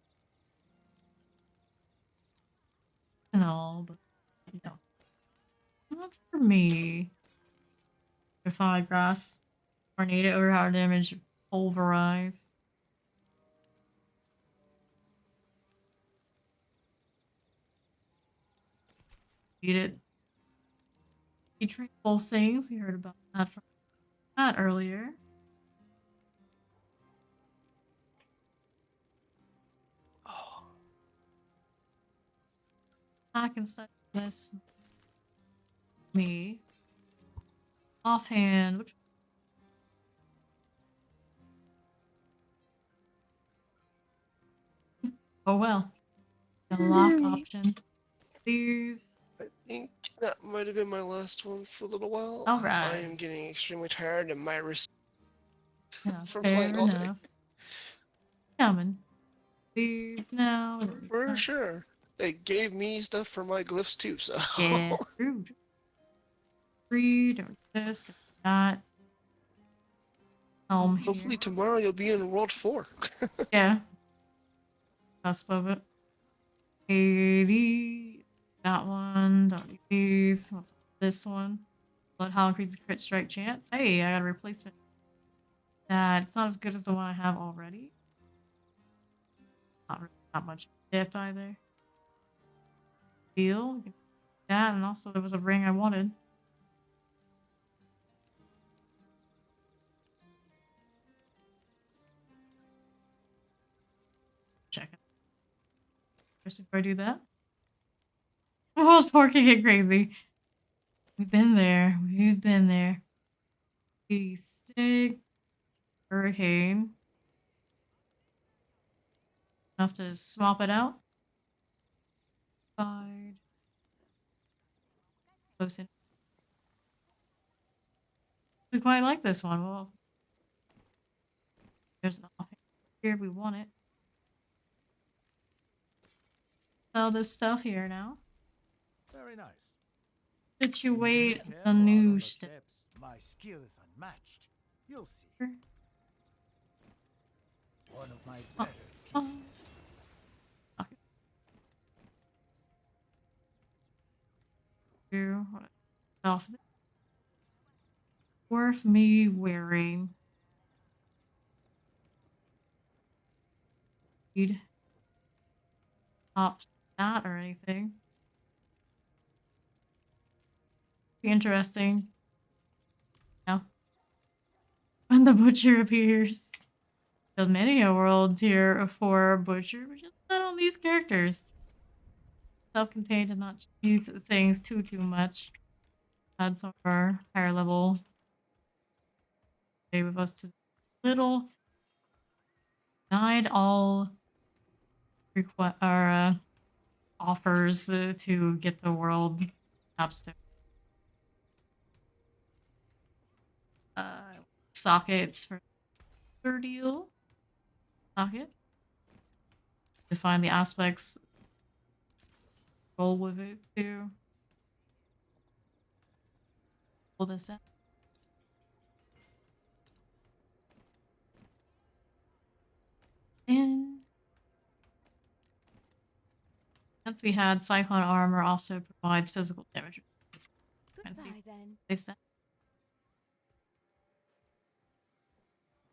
and all, but no. Not for me. Defy grass. Tornado overpower damage. Pulverize. Eat it. You drink both things. We heard about that from that earlier. Oh, I can set this. Me. Offhand. Which... Oh well. The lock option. These. I think that might have been my last one for a little while. Alright. I am getting extremely tired and my wrist Yeah, from playing fair all day. enough. Coming. These now. For sure. They gave me stuff for my glyphs too, so. Yeah, rude. Read or this or that. Hopefully Here. tomorrow you'll be in World 4. Yeah. Cusp of it. 80. That one. Don't need these. What's this one? Blood how increases crit strike chance. Hey, I got a replacement. That it's not as good as the one I have already. Not really that much dip either. Deal. That and also there was a ring I wanted. Check it. First before I do that. Oh, poor kid get crazy. We've been there. We've been there. 86. Hurricane. Enough to swap it out. Side. Close in. We quite like this one. Well, there's nothing here. We want it. Sell this stuff here now. Very nice. Situate Be the careful out new on the stuff. steps. My skill is unmatched. You'll see. One of my better Oh. pieces. Okay. Do what else? Worth me wearing. Need opt that or anything. Be interesting. Yeah. When the butcher appears. The many a world tier for butcher, but just not on these characters. Self-contained and not use things too much. Add some of our higher level. Stay with us to little. Denied all offers to get the world chopstick. Sockets for third deal. Socket. Define the aspects. Roll with it too. Pull this out. And once we had Cyclone armor also provides physical damage. Goodbye then. Place that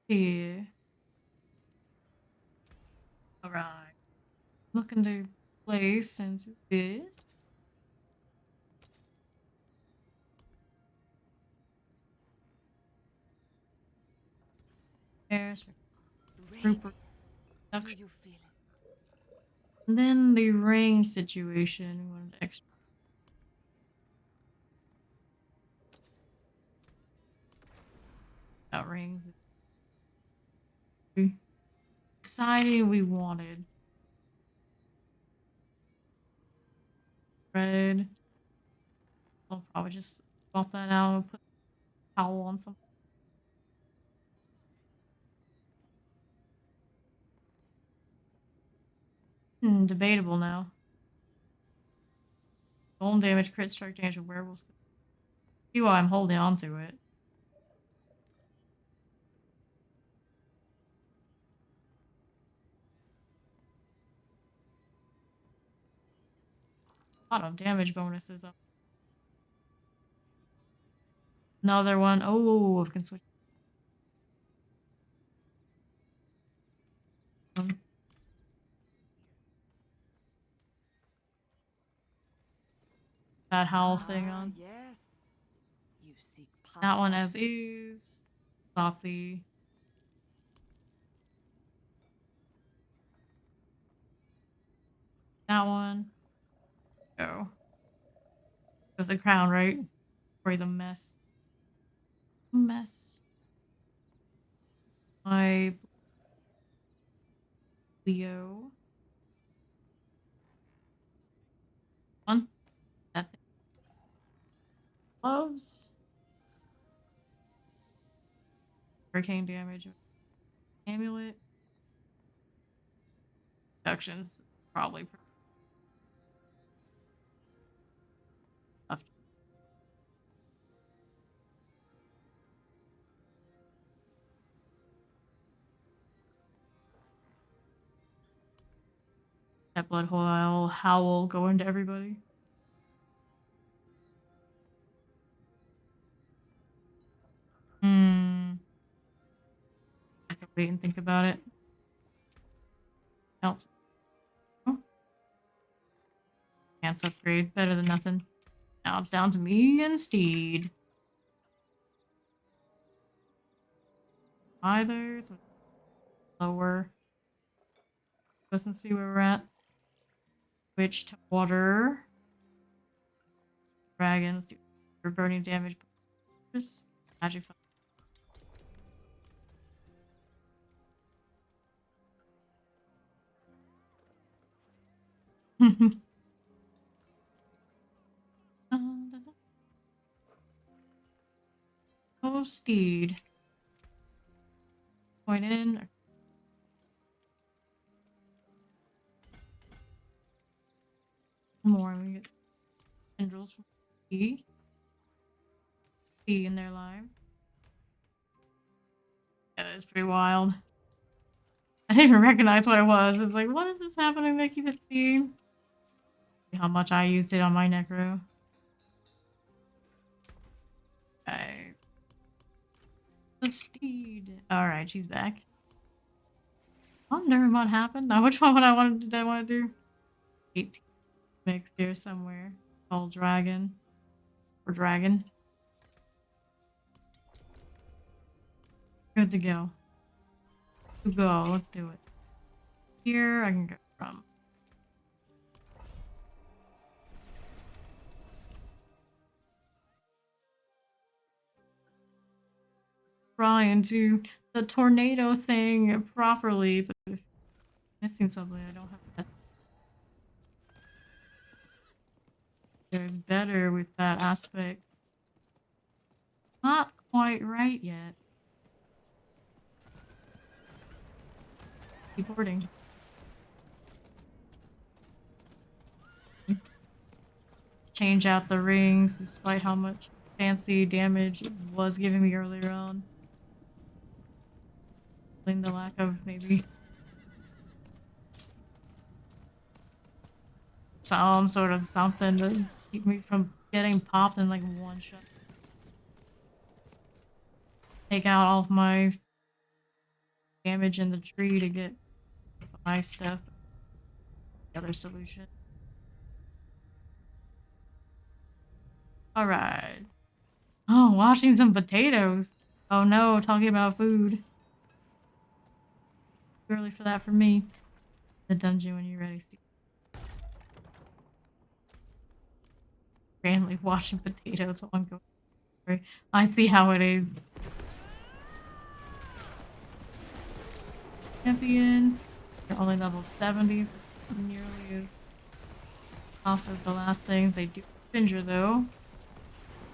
here. Alright. Look into place into this. There's group Ready. Do reduction. you feel it? And then the ring situation. We wanted extra. Got rings. Exciting we wanted. Red. I'll probably just swap that out and put a towel on something. Debatable now. Golden damage, crit strike damage, and werewolves. See why I'm holding on to it. A lot of damage bonuses. Another one. Oh, I can switch. That howl thing on. Yes. You seek power. That one as is. Stop the. That one. Go. With the crown, right? Or he's a mess. Mess. My Leo. One. That thing. Gloves. hurricane damage. Amulet. Reductions probably pretty tough. That blood hole howl go into everybody. I can wait and think about it. Else. Oh. Chance upgrade. Better than nothing. Now it's down to me and Steed. Either. So lower. Let's see where we're at. Switch to water. Dragons do for burning damage. Magic. Oh, Steed. Point in. More. We get tendrils from Steed. In their lives. Yeah, that's pretty wild. I didn't even recognize what it was. It's like, what is this happening? They keep it seeing. See how much I used it on my necro. Okay. The Steed. Alright, she's back. Wonder what happened. Now, which one would I want to do? 18 mix here somewhere. Called Dragon. Or Dragon. Good to go. Let's do it. Here I can go from. Trying to the tornado thing properly, but if I'm missing something, I don't have that. There's better with that aspect. Not quite right yet. Keyboarding. Change out the rings despite how much fancy damage it was giving me earlier on. The lack of maybe some sort of something to keep me from getting popped in like one shot. Take out all of my damage in the tree to get my stuff. The other solution. Alright. Oh, watching some potatoes. Oh no, talking about food. Too early for that for me. The dungeon when you're ready, Steve. Randomly watching potatoes while I'm going. I see how it is. Champion. They're only level 70, so nearly as tough as the last things. They do injure though.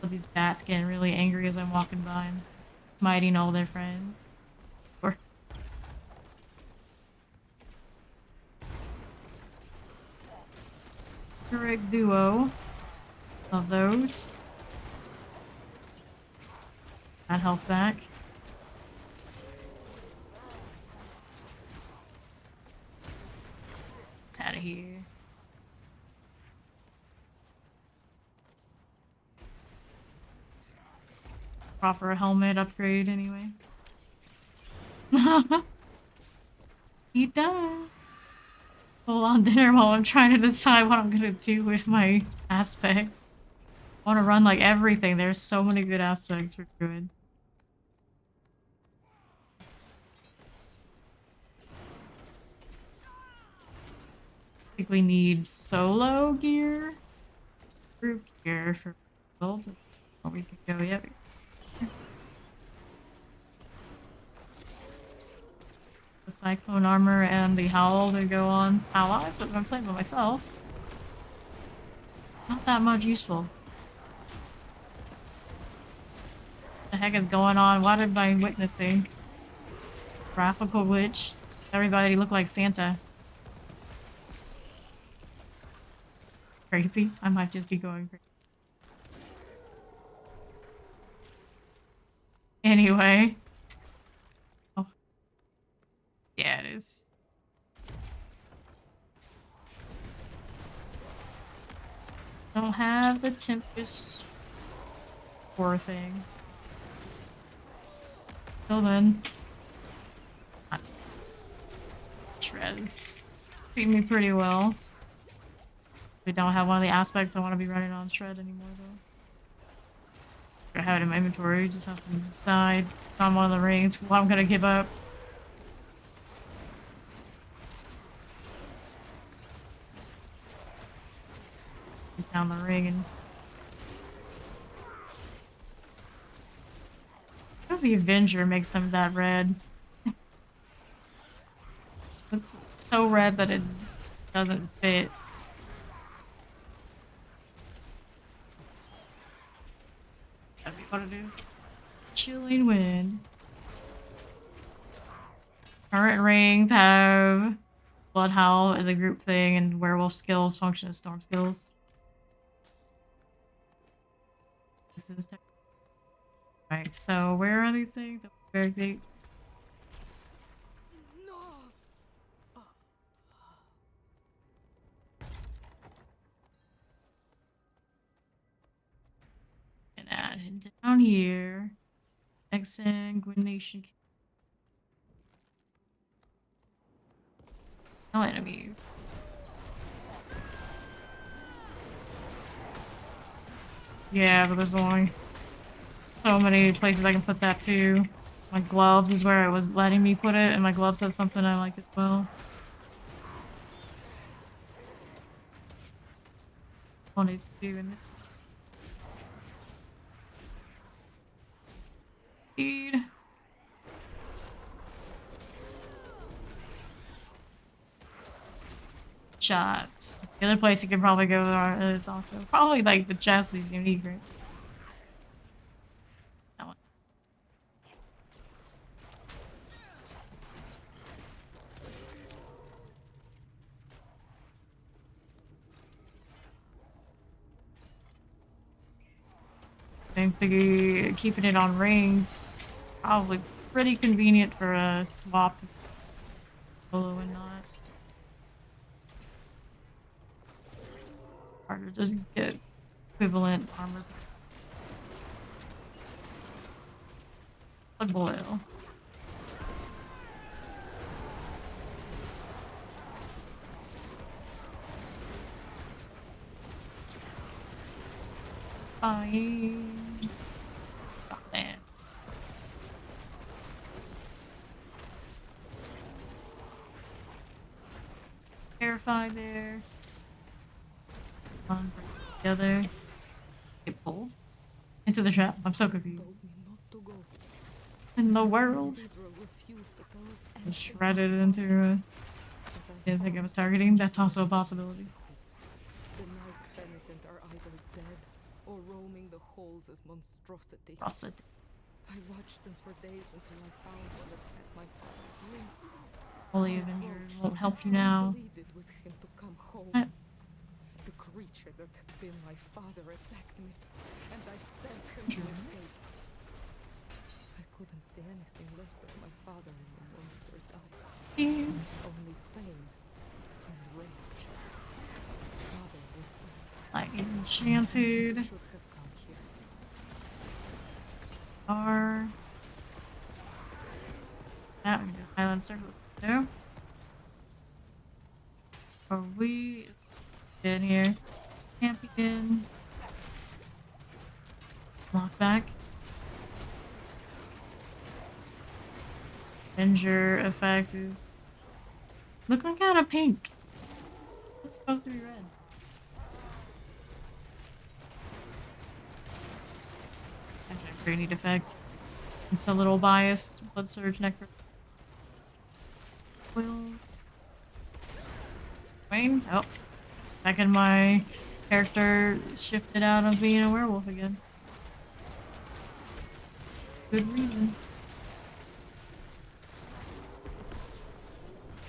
So these bats getting really angry as I'm walking by and smiting all their friends. Or correct duo of those. That health back. Out of here. Proper helmet upgrade anyway. He does. Full on dinner while I'm trying to decide what I'm gonna do with my aspects. I want to run like everything. There's so many good aspects for good. I think we need solo gear, group gear for build. Oh, we can go yet. The cyclone armor and the howl to go on allies, but if I'm playing by myself, not that much useful. What the heck is going on? What am I witnessing? Graphical glitch. Everybody look like Santa. Crazy. I might just be going crazy. Anyway. Oh. Yeah, it is. Don't have the Tempest War thing. Till then. Shreds treat me pretty well. We don't have one of the aspects I want to be running on Shred anymore, though. I have it in my inventory, just have to decide on one of the rings what I'm gonna give up. Put down the ring and. Because the Avenger makes them that red. It's so red that it doesn't fit. That'd be what it is. Chilling wind. Current rings have Blood Howl as a group thing, and werewolf skills function as storm skills. This is right. So where are these things? Very big. And add it down here. Exsanguination. No enemy. Yeah, but there's only so many places I can put that too. My gloves is where it was letting me put it, and my gloves have something I like as well. All needs to do in this. Speed. Shots. The other place you could probably go is also probably like the chest is unique, right? That one. I think keeping it on rings probably pretty convenient for a swap solo and not. Harder to get equivalent armor. A boil. Fine. Fuck that. Terrified there. One break together. Get pulled into the trap. I'm so confused. In the world. And shredded into didn't think I was targeting. That's also a possibility. The knights penitent are either dead or roaming the halls as monstrosities. I watched them for days until I found one that had my father's ring. Holy Avenger won't help you now. Pleaded with him to come home. What? The creature that had been my father attacked me, and I stabbed him to escape. I couldn't see anything left of my father in the monster's eyes. Please. Only pain and rage. Father whispered. Like enchanted. Should have come here. Are that we can do Highland Circle too. Are we in here? Champion. Lock back. Avenger effect is looking kind of pink. It's supposed to be red. Actually, a pretty neat effect. I'm still a little biased. Blood surge, necro. Quills. Wayne? Oh. Second, my character shifted out of being a werewolf again. Good reason.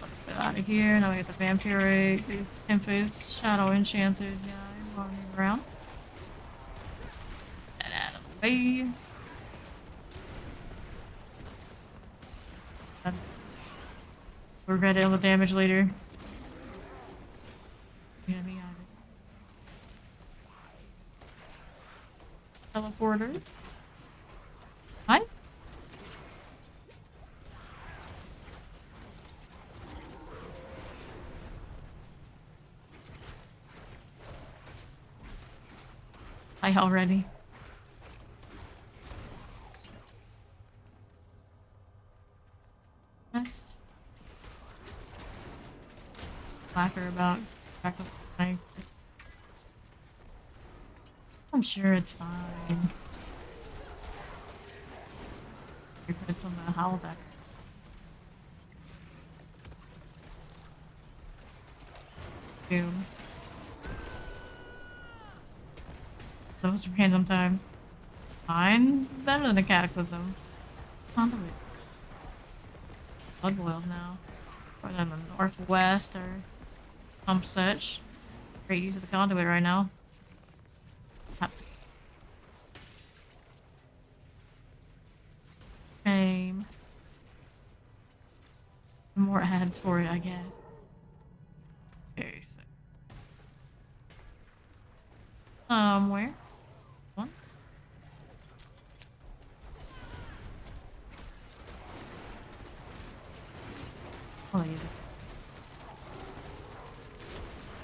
Let's get out of here. Now we get the Vampirate, the Tempest, Shadow Enchanted. Yeah, I'm running around. Get out of the way. That's regret it on the damage later. Get me out of it. Teleporter. Hi. Hi already. Yes. Slacker about back up my. I'm sure it's fine. We put some howls at. Doom. Those are random times. Mine's better than a cataclysm. Conduit. Blood boils now. Or than the northwest or some such. Great use of the conduit right now. Shame. More ads for it, I guess. Okay, so. Where? One? Oh, yeah.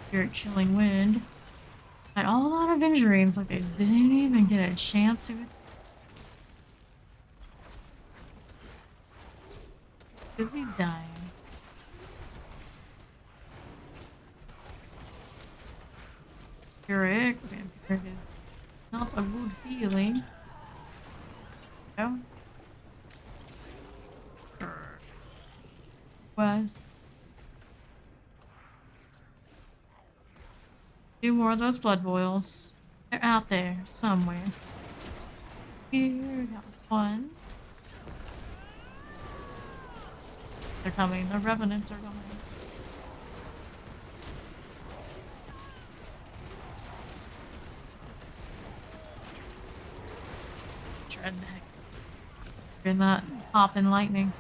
Spirit chilling wind. Had a lot of injuries, like they didn't even get a chance to. Is he dying? Vampiric is not a good feeling. No. West. Do more of those blood boils. They're out there somewhere. Here, got one. They're coming. The revenants are coming. Dreadneck. You're not popping lightning.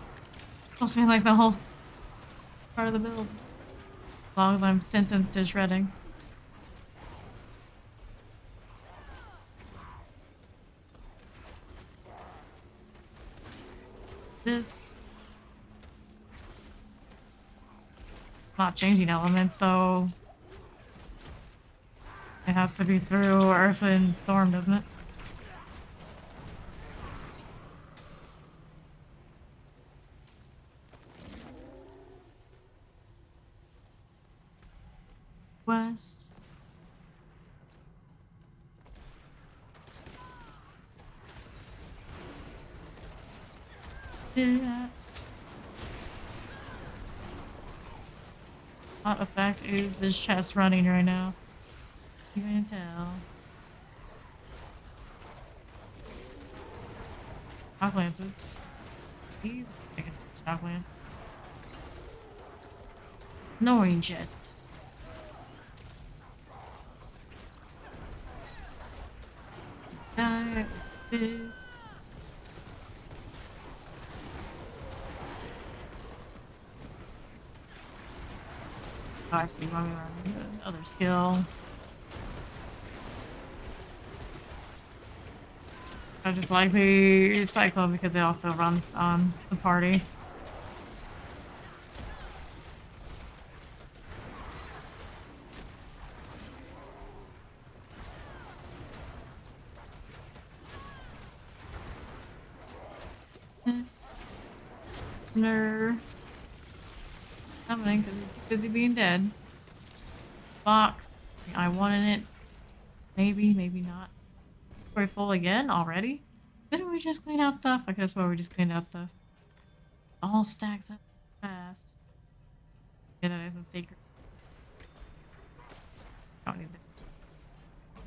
Supposed to be like the whole part of the build. As long as I'm sentenced to shredding. This not changing elements, so it has to be through Earth and Storm, doesn't it? West. Yeah. Hot effect is this chest running right now. You can tell. Shock lances. These biggest shock lance. Snoring chests. Die with this. Oh, I see. Let me run the other skill. I just like the cyclone because it also runs on the party. This nerd coming because he's too busy being dead. Box. I wanted it. Maybe, maybe not. We're full again already? Didn't we just clean out stuff? I guess we just cleaned out stuff. All stacks up fast. Yeah, that isn't secret. Don't need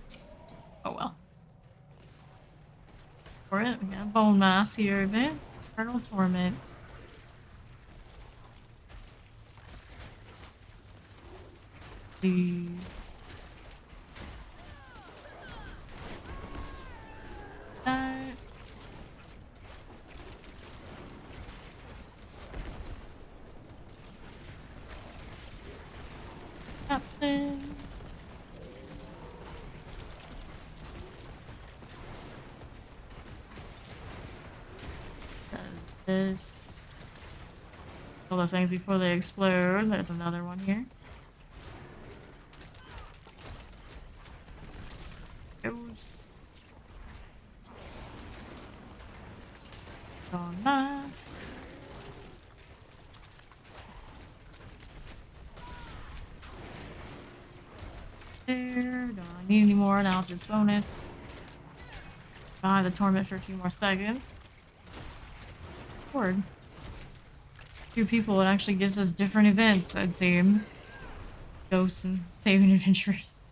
that. Oh well. for it. We got Bone Mass here event. Eternal Torment. The that. Captain. This. All the things before they explode. There's another one here. Goes. Oh, nice. There. Don't need any more. Now it's just bonus. Buy the torment for a few more seconds. Lord. Two people, it actually gives us different events, it seems. Ghosts and saving adventurers.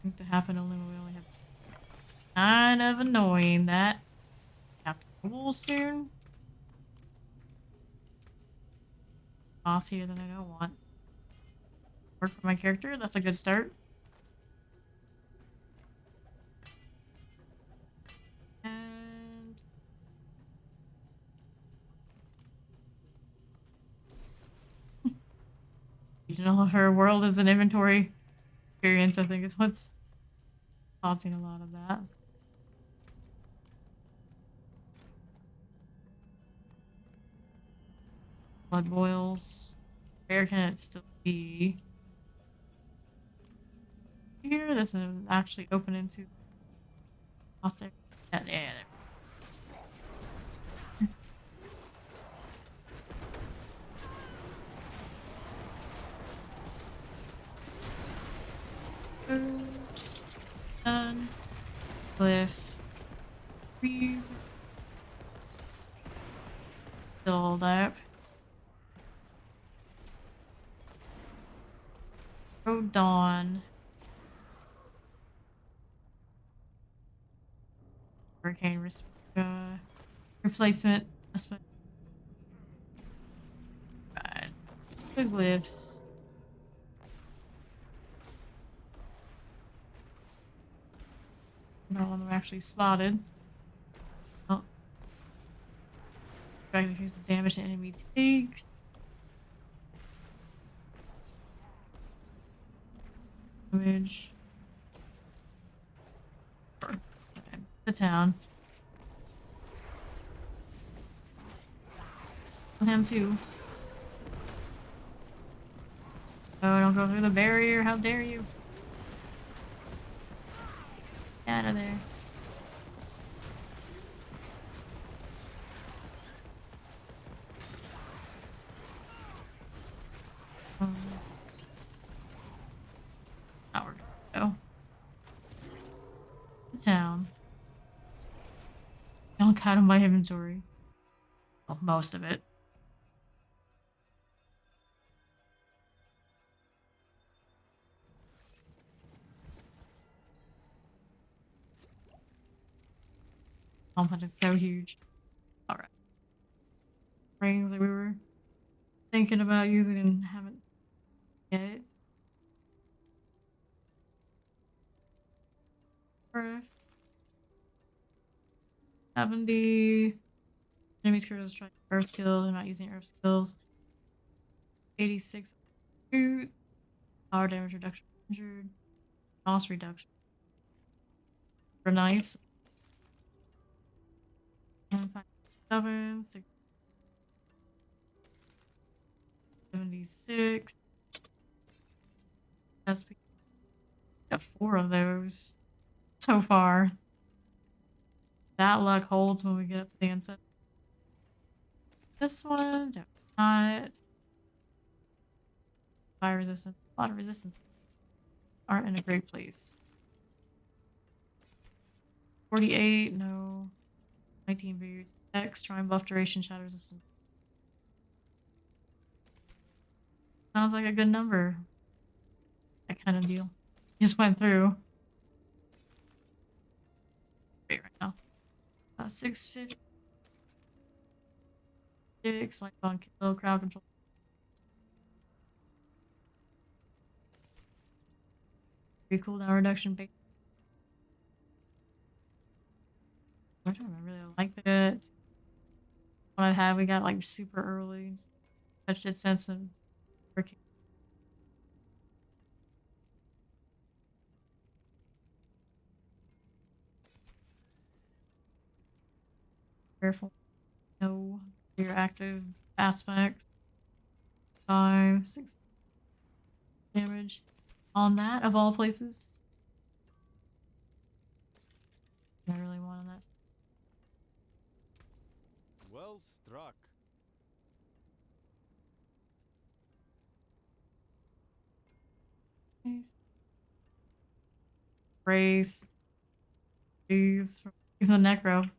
Seems to happen only when we only have. Kind of annoying that. Have to roll soon. Boss here that I don't want. Work for my character, that's a good start. And regional of her world is an inventory experience, I think is what's causing a lot of that. Blood boils. Where can it still be? Here, this is actually open into. I'll say, yeah, there. Goes. Done. Cliff. Freeze. Build up. Dawn. Hurricane replacement. Right. The glyphs. None of them actually slotted. Oh. Here's the damage the enemy takes. Damage. Okay. The town. Him too. Oh, don't go through the barrier. How dare you? Get out of there. Not working. Oh. The town. Don't out of my inventory. Well, most of it. Compound is so huge. Alright. Rings that we were thinking about using and haven't yet. First. 70. Enemies creatures try earth skills. They're not using earth skills. 86. Food. Power damage reduction. Injured. Loss reduction. For nice. And 7. 6. 76. SP. Got 4 of those so far. That luck holds when we get up to the inset. This one, do not. Fire resistance. A lot of resistance. Aren't in a great place. 48, no. 19 boots. X, try and buff duration, shadow resistance. Sounds like a good number. That kind of deal. Just went through. Great right now. 650. Like on kill, crowd control. Cooldown reduction. I don't really like it. What I had, we got like super early. Touched it since and working. Careful. No. Your active aspects. 5, 6 damage on that of all places. I really wanted that. Well struck. Nice. Brace. These. Even the necro.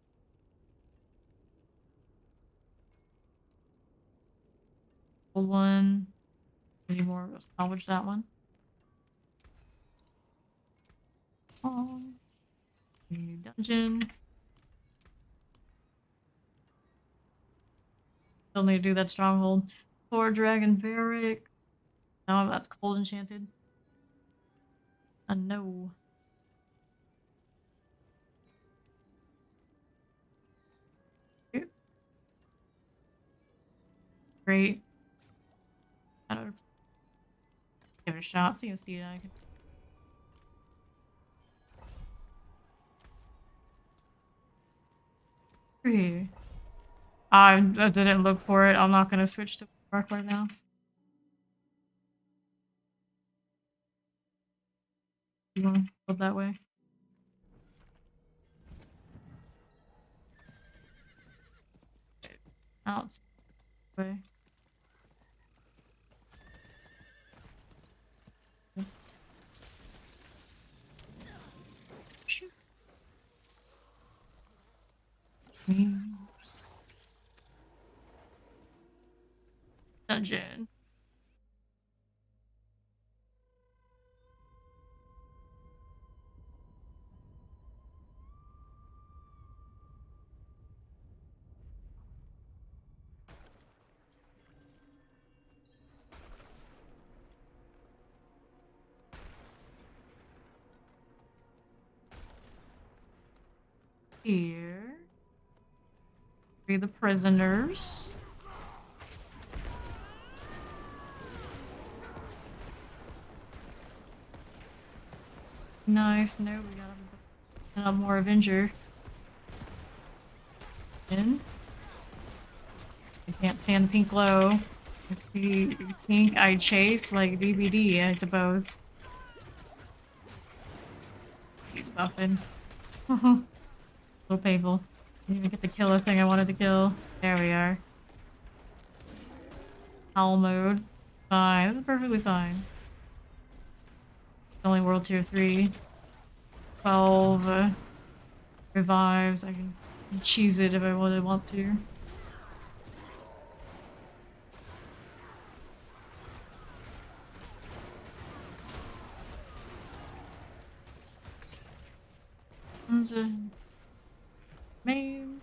Old one. Any more? We'll salvage that one. Oh. New dungeon. Still need to do that stronghold. Thor Dragon Barrack. No, that's cold enchanted. No. Great. Gotta give it a shot. See if I can. Here. I didn't look for it. I'm not gonna switch to Mark right now. You wanna go that way? Out. Way. Shoot. Dungeon. Here. Free the prisoners. Nice. No, we got a more Avenger. In. I can't stand the pink glow. The pink I chase like DVD, I suppose. Keep stuffing. A little painful. Didn't even get the killer thing I wanted to kill. There we are. Howl mode. Fine. This is perfectly fine. Only world tier 3. 12 revives. I can cheese it if I really want to. And main.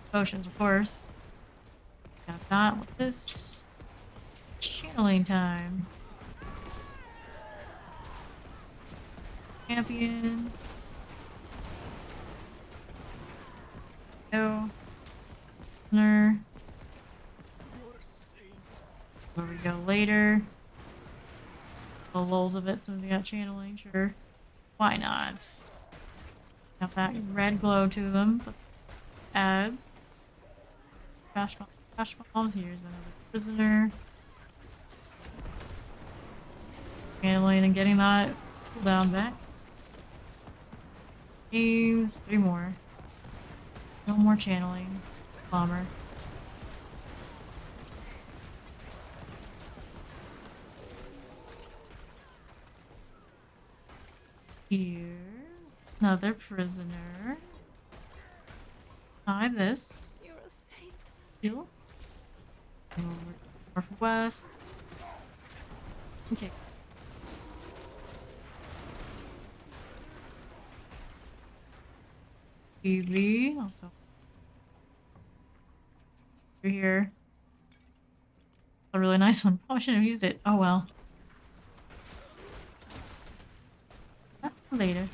Potions, of course. Got that. What's this? Channeling time. Champion. Go. Where we go later. The lulls of it since we got channeling, sure. Why not? Got that red glow to them. Add. Cash bombs. Here's another prisoner. Channeling and getting that cooldown back. Games. 3 more. No more channeling. Bomber. Here. Another prisoner. Try this. You're a saint. Heal. Northwest. Okay. TV. Also. Over here. A really nice one. Probably shouldn't have used it. Oh well. Later.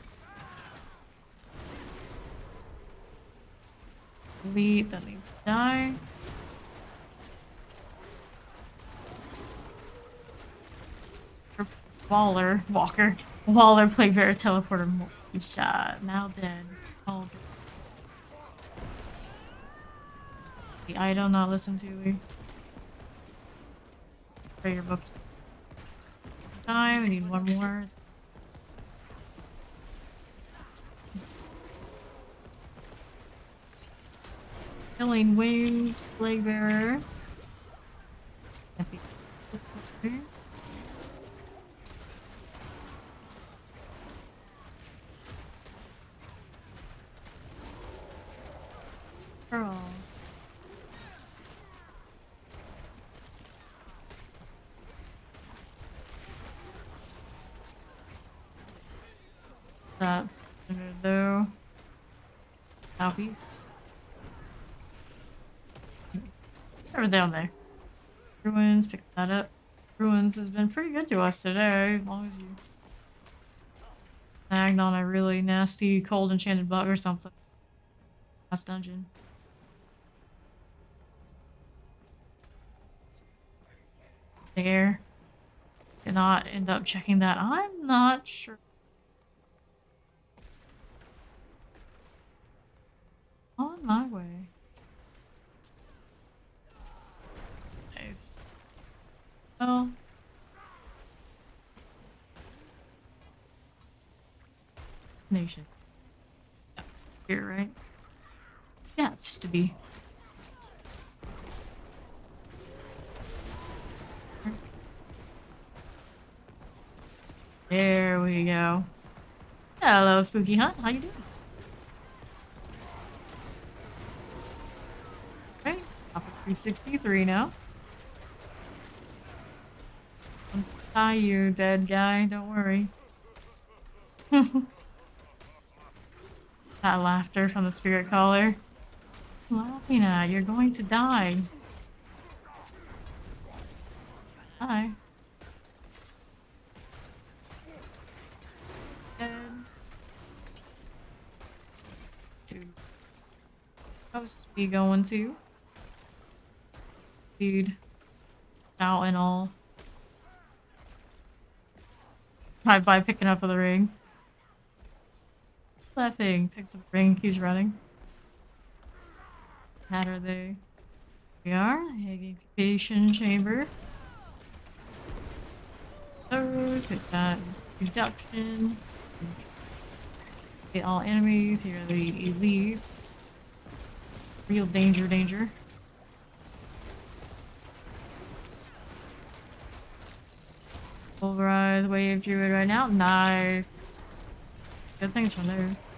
Elite that needs to die. Walker. Waller, Plague Bearer, Teleporter, shot. Now dead. All dead. The item not listen to me. Pray your book. Time. We need one more. Killing Wings, Plague Bearer. Can't be this way. Girl. That though. Southeast. Or down there. Ruins, pick that up. Ruins has been pretty good to us today, as long as you snagged on a really nasty cold enchanted bug or something. Last dungeon. There. Did not end up checking that. I'm not sure. On my way. Nice. Well. Nation. Here, right? Yeah, it's to be. There we go. Hello, Spooky Hunt. How you doing? Okay, top of 363 now. Hi, you dead guy. Don't worry. That laughter from the spirit caller. Laughing at, you're going to die. Hi. Dead. Supposed to be going to. Dude. Out and all. By picking up with the ring. That thing picks up the ring, keeps running. That are they? We are. Incubation chamber. Those, get that reduction. Get all enemies. Here are the elite. Real danger. Pulverize wave druid right now. Nice. Good things from those.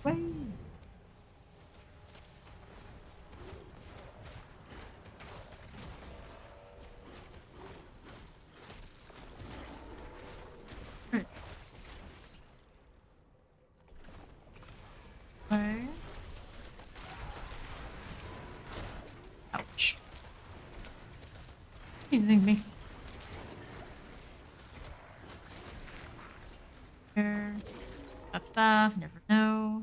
Wait. Okay. Ouch. You think me? Here. Got stuff, never know.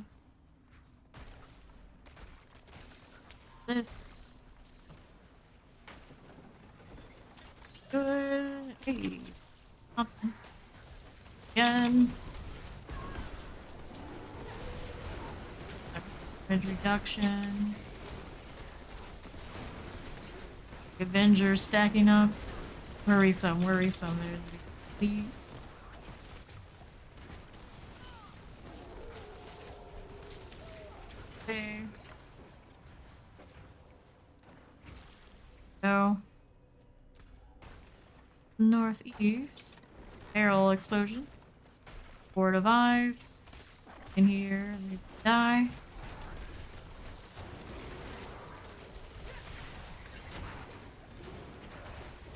This. Good. Hey. Something. Again. Damage reduction. Avengers stacking up. Worrisome. There's the elite. Okay. Go. Northeast. Barrel explosion. Board of eyes. In here needs to die.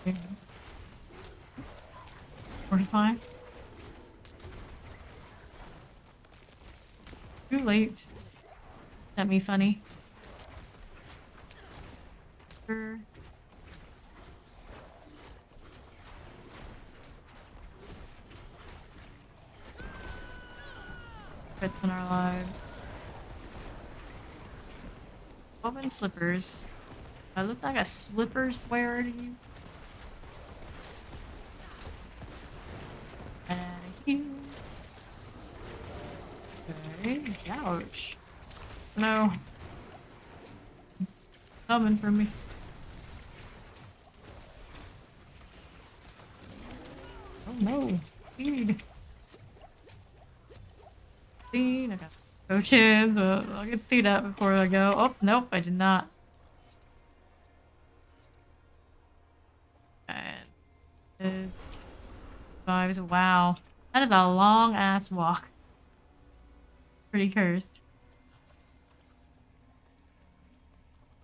Okay. Fortify. Too late. That me funny. Sure. Fits in our lives. Woven slippers. I look like a slippers wearer to you. And you. Okay, ouch. No. Coming for me. Oh no. Speed. Speed. I got potions. Well, I'll get speed up before I go. Oh, nope, I did not. And is vibes. Wow. That is a long ass walk. Pretty cursed.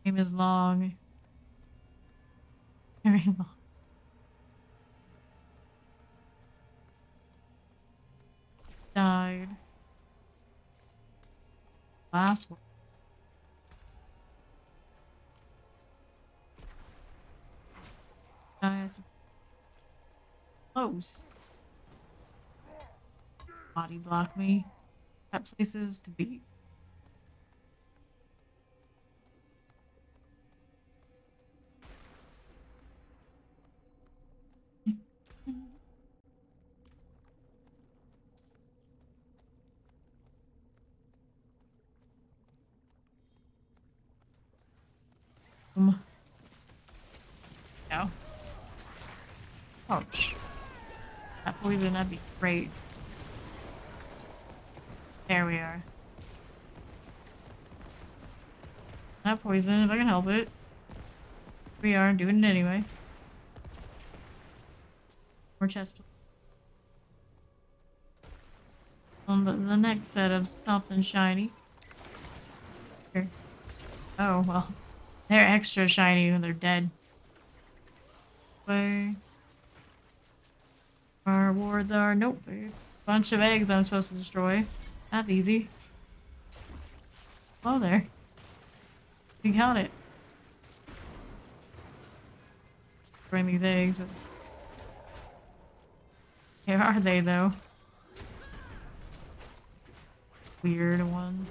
Game is long. Very long. Died. Last one. Guys. Close. Body block me. Got places to be. No. Ouch. Not believing that'd be great. There we are. Not poison if I can help it. We are doing it anyway. More chest. On the next set of something shiny. Here. Oh well. They're extra shiny when they're dead. Where our rewards are. Nope. A bunch of eggs I'm supposed to destroy. That's easy. Hello there. We got it. Destroying these eggs. But... where are they though? Weird one.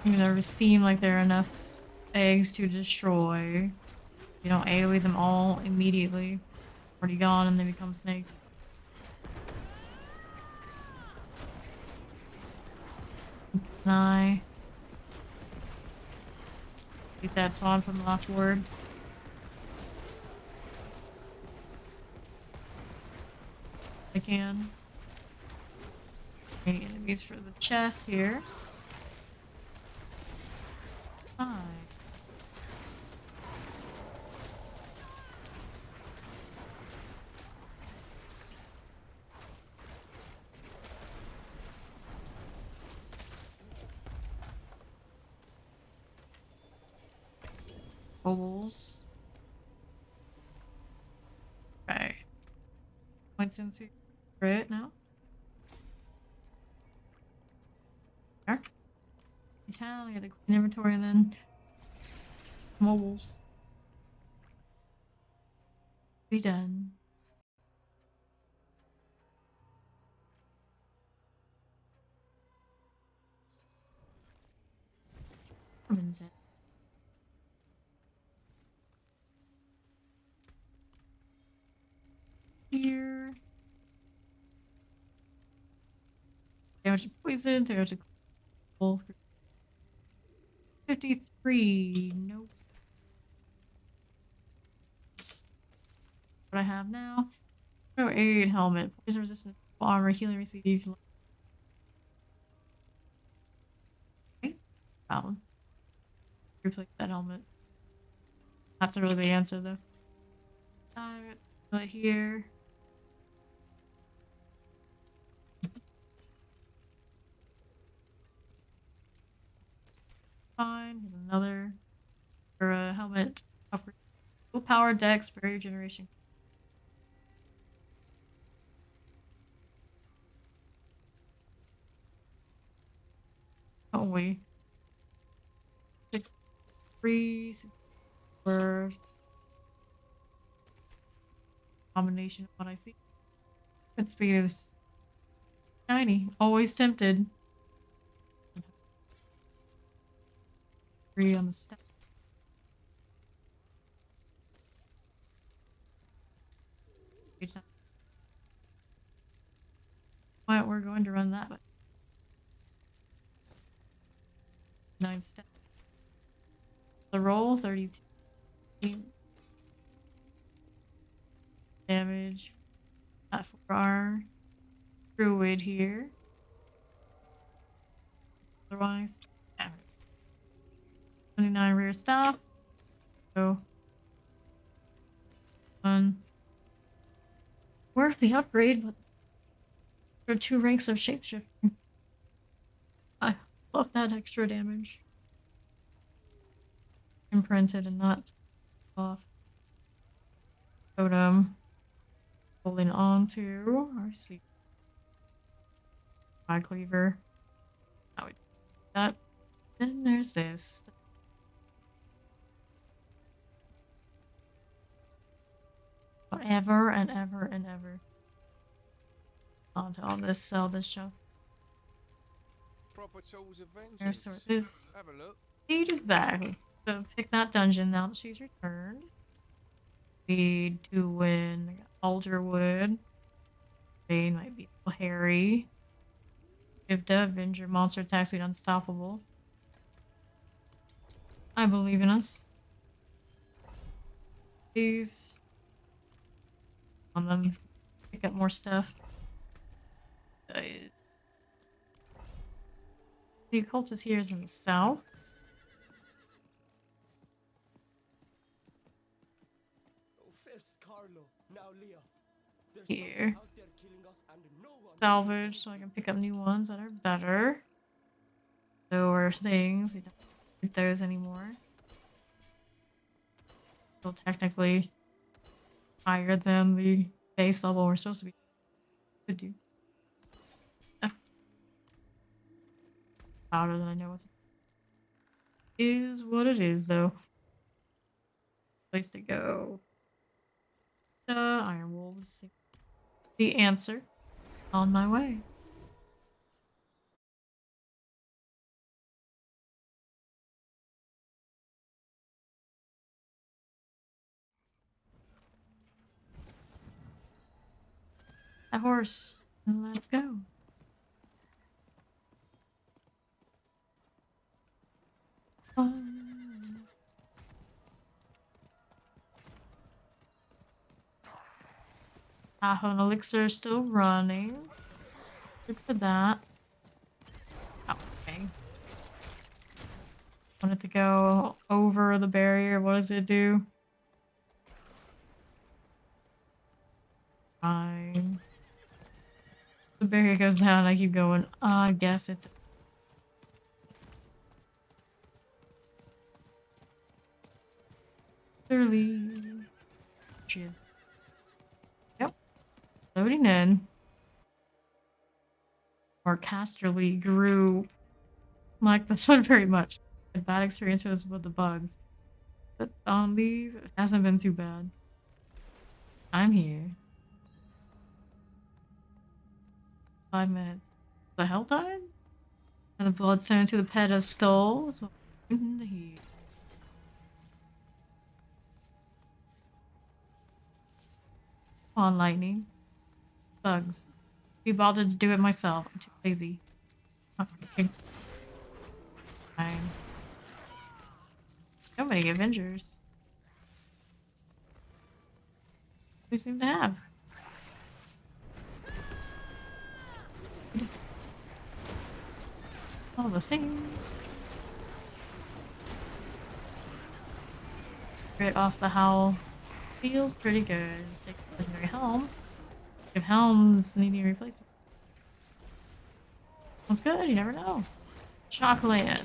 Even though it seem like there are enough eggs to destroy. You don't AoE them all immediately. Already gone and they become snakes. Can I get that spawn from the last word? I can. Okay, enemies for the chest here. Hi. Bubbles. Okay. Points into it now. There. Town, get a clean inventory and then mobiles. Be done. Comes in. Here. Damage to poison, damage to cold. 53. Nope. What I have now. No aid helmet. Poison resistance armor. Healing received. Okay. Problem. Replace that helmet. That's really the answer though. But here. Fine. Here's another. For a helmet. Low power dex, barrier generation. Oh wait. 6-3, 6-4. Combination of what I see. Good speed is shiny. Always tempted. 3 on the stack. Why we're going to run that, but 9 steps. The roll 32 damage. At 4 our druid here. Otherwise, 29 rear staff. So, worth the upgrade, but there are 2 ranks of shapeshifting. I love that extra damage. Imprinted and not off. Totem. Holding on to our seat. Cleaver. Now we do that. Then there's this. Forever and ever and ever. Onto all this, sell this stuff. Proper tools of There, vengeance. so it is. Have a look. Siege is back. Let's go pick that dungeon now that she's returned. Need to win Alderwood. They might be a little hairy. Give the Avenger monster attacks with unstoppable. I believe in us. These on them. Pick up more stuff. The occult is here is in the south. First Carlo, now Leah. There's Here. something out there killing us and no one. Salvage so I can pick up new ones that are better. Lower things. We don't need those anymore. Still technically higher than the base level we're supposed to be. Could do. Louder than I know what to do. Is what it is though. Place to go. Iron Wolves. The answer. On my way. A horse. Let's go. Half an elixir still running. Good for that. Oh, okay. Want it to go over the barrier. What does it do? Fine. The barrier goes down. I keep going. I guess it's. Clearly. Yep. Loading in. Our casterly grew. Like this one very much. A bad experience was with the bugs. But on these, it hasn't been too bad. I'm here. 5 minutes. The hell died? And the bloodstone to the pedestal is what we're here. Come on, lightning. Bugs. Be bothered to do it myself. I'm too lazy. Okay. Fine. So many Avengers. We seem to have. All the things. Get off the howl. Feels pretty good. Six legendary helm. If helms need a replacement. Sounds good, you never know. Chocolate.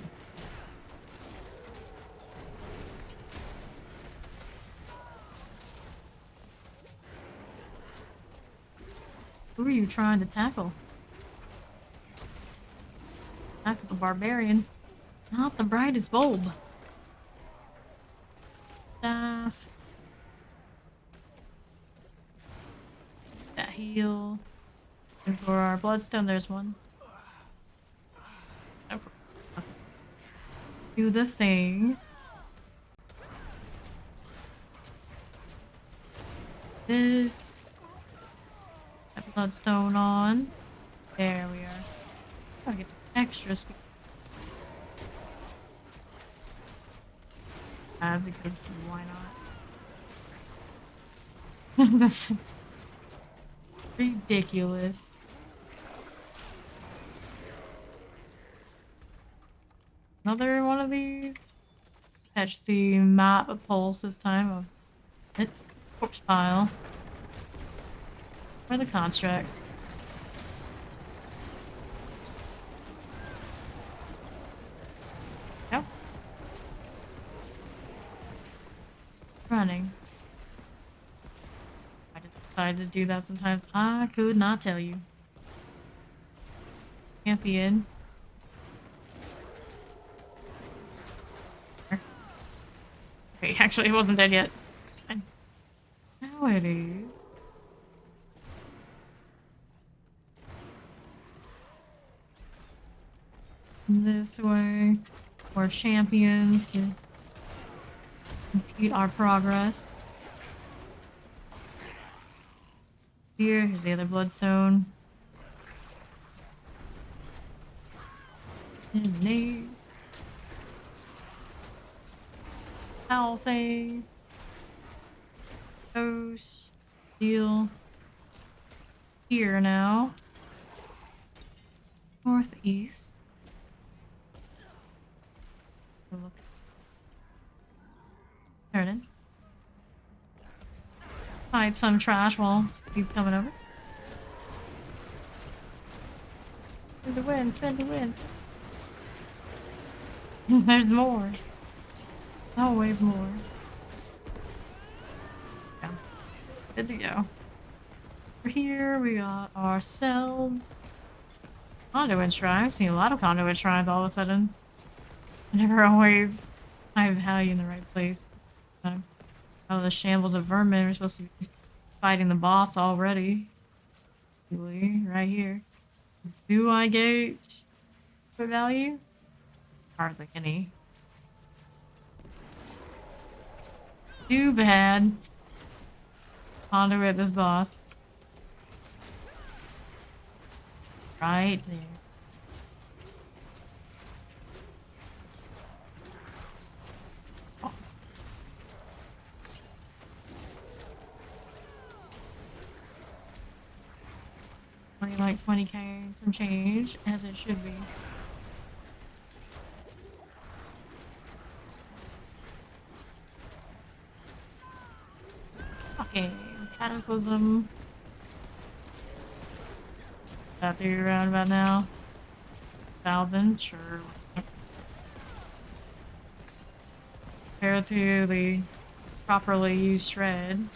Who are you trying to tackle? Tackle the barbarian. Not the brightest bulb. Staff. That heal. And for our bloodstone, there's one. Oh, do the thing. This. That bloodstone on. There we are. Gotta get some extra speed. That's because why not? That's ridiculous. Another one of these. Catch the map of pulse this time of it. Corpse pile. Or the construct. Yep. Running. I just decided to do that sometimes. I could not tell you. Champion. Wait, actually, it wasn't dead yet. Now it is. This way. More champions to impede our progress. Here's the other bloodstone. Eliminate. Owl thing. Ghost. Deal. Here now. Northeast. Look. Turn hide some trash while Steve's coming over. Spin the wind, spin the wind. There's more. Always more. Yeah. Good to go. Over here we got ourselves conduit shrine. I've seen a lot of conduit shrines all of a sudden. I never always find value in the right place. Oh, the shambles of vermin. We're supposed to be fighting the boss already. Right here. Do I get good value? Hardly any. Too bad. Conduit this boss. Right there. Oh. Only like 20k and some change, as it should be. Okay, Cataclysm. That through around about now. 1,000, sure. Compared to the properly used shred.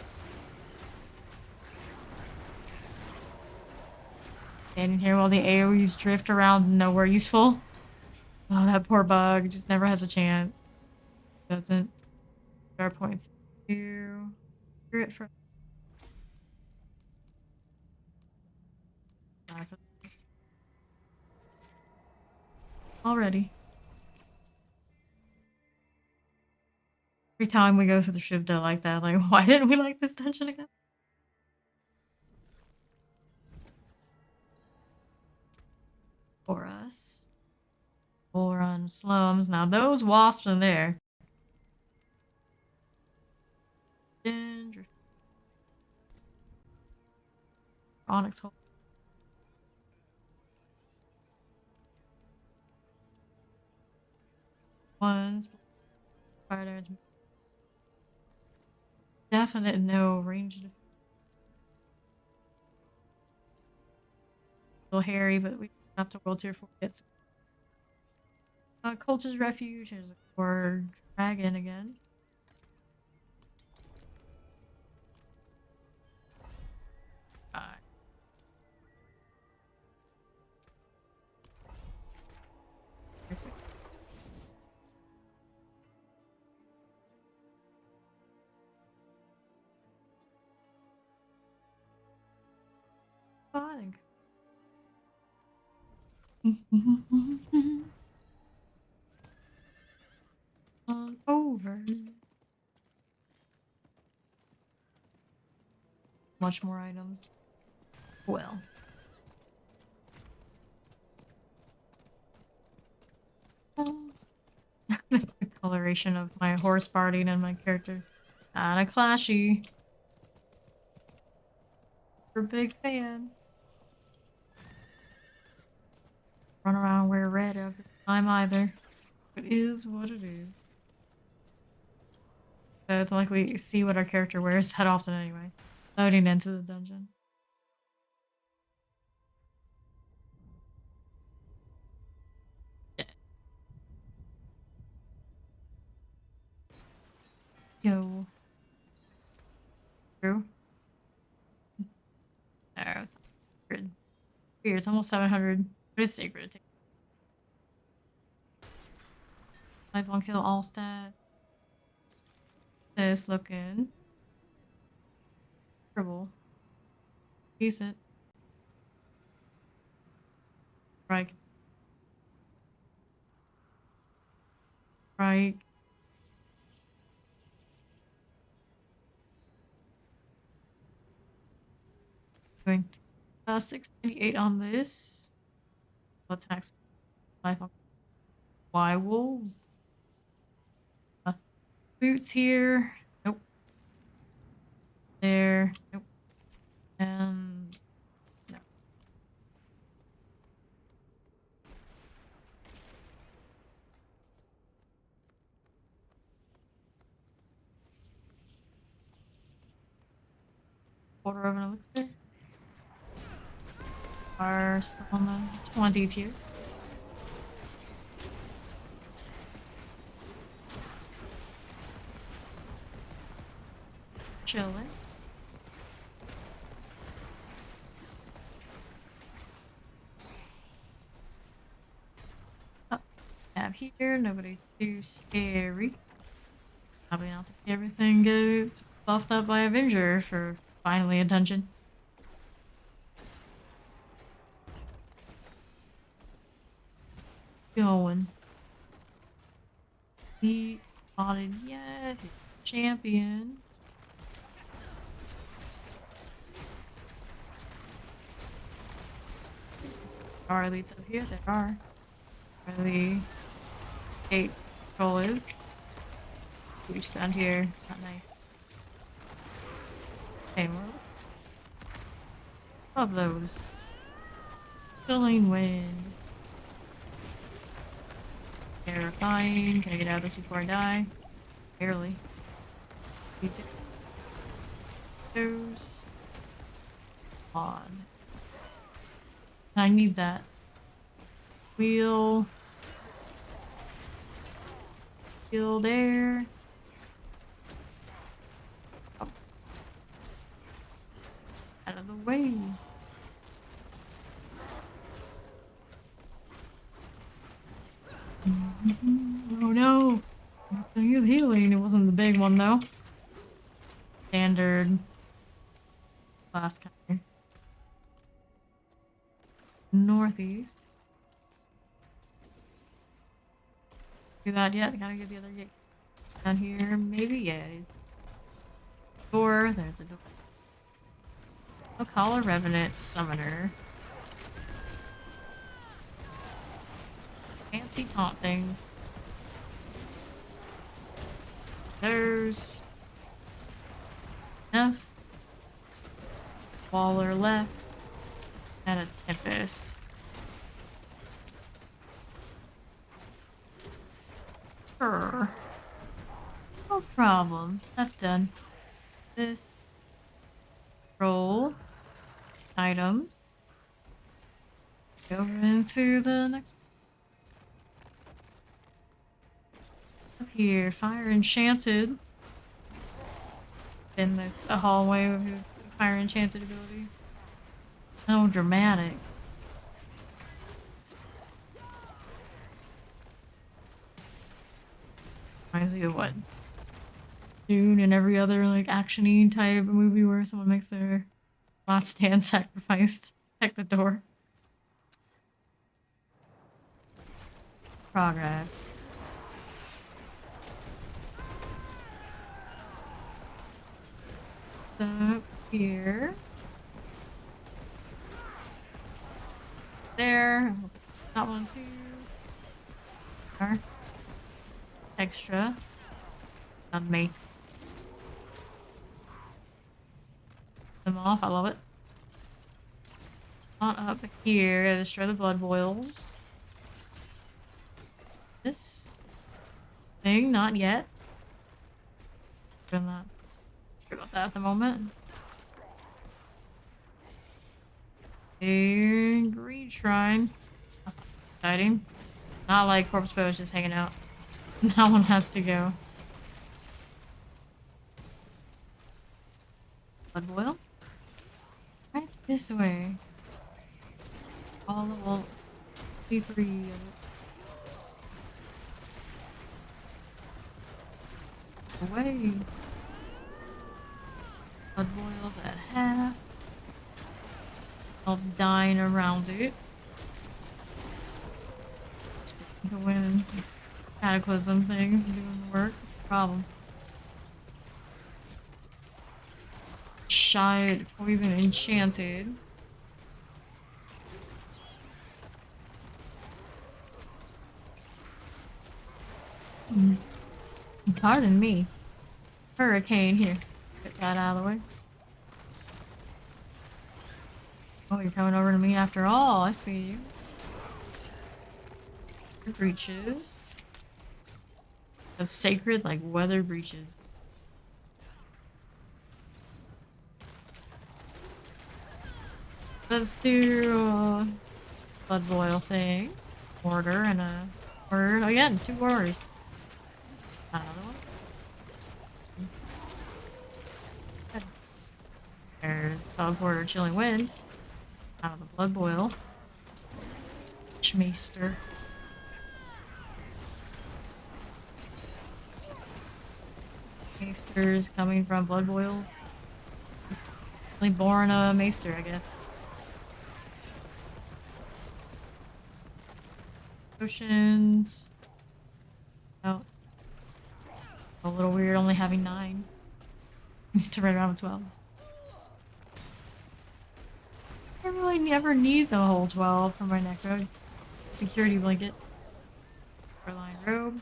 Standing here while the AoEs drift around nowhere useful. Oh, that poor bug just never has a chance. Doesn't. There are points. To it for already. Every time we go through the Shivda like that, like, why didn't we like this dungeon again? For us. Bull run slums. Now those wasps in there. Ginger. Onyx hole. Ones. Spiders. definite no ranged. A little hairy, but we got to World Tier 4 yet. So. Cult's Refuge. Here's a core dragon again. This way. Oh, I think. Over. Much more items. Well. The coloration of my horse party and my character. Kinda clashy. We're a big fan. Run around and wear red every time either. It is what it is. So it's not like we see what our character wears that often anyway. Loading into the dungeon. Yo. True. Oh, it's 100. Weird, it's almost 700. But it's sacred. Life on kill all stat. This looking. Terrible. Decent. Right. Right. Doing 698 on this. Attacks. Life on Why wolves? Boots here. Nope. There. Nope. And no. Quarter of an elixir. Are still on the 20 tier. Chilling. Oh, tab here, nobody too scary. Probably not think everything gets buffed up by Avenger for finally a dungeon. Going. Heat spotted yet. Champion. Are elites up here? There are. Where the gate control is. Reach down here. Not nice. Okay, well. Love those. Chilling wind. Terrifying. Can I get out of this before I die? Barely. Those. On. I need that. Wheel. Wheel there. Oh. Out of the way. Oh no! He was healing. It wasn't the big one though. Standard. Class counter. Northeast. Do that yet? Gotta get the other gate. Down here, maybe? Yes. Door. There's a door. I'll call a Revenant Summoner. Fancy taunt things. There's enough. Waller left. And a Tempest. Sure. No problem. That's done. This. Roll. Items. Go into the next one. Up here, fire enchanted. In this a hallway with his fire enchanted ability. So dramatic. Reminds me of what? Dune and every other like action-y type movie where someone makes their last stand sacrifice to protect the door. Progress. Up here. There. That one too. There. Extra. On me. Them off. I love it. On up here. Destroy the blood boils. This thing, not yet. I'm not sure about that at the moment. A green shrine. That's exciting. Not like corpse bows just hanging out. That one has to go. Blood boil? Right this way. All will be free of it. Away. Blood boils at half. All dying around it. The wind. Cataclysm things doing the work. Problem. Shite, poison, enchanted. Pardon me. Hurricane here. Get that out of the way. Oh, you're coming over to me after all. I see you. Breaches. A sacred, like, weather breaches. Let's do a blood boil thing. Order and a order. Again, 2 orders. Another one. There's teleporter chilling wind. Out of the blood boil. Schmeister. Maesters coming from blood boils. He's really born a maester, I guess. Potions. Oh. A little weird only having 9. Used to run around with 12. I really never need the whole 12 for my necro. It's a security blanket. Line robe.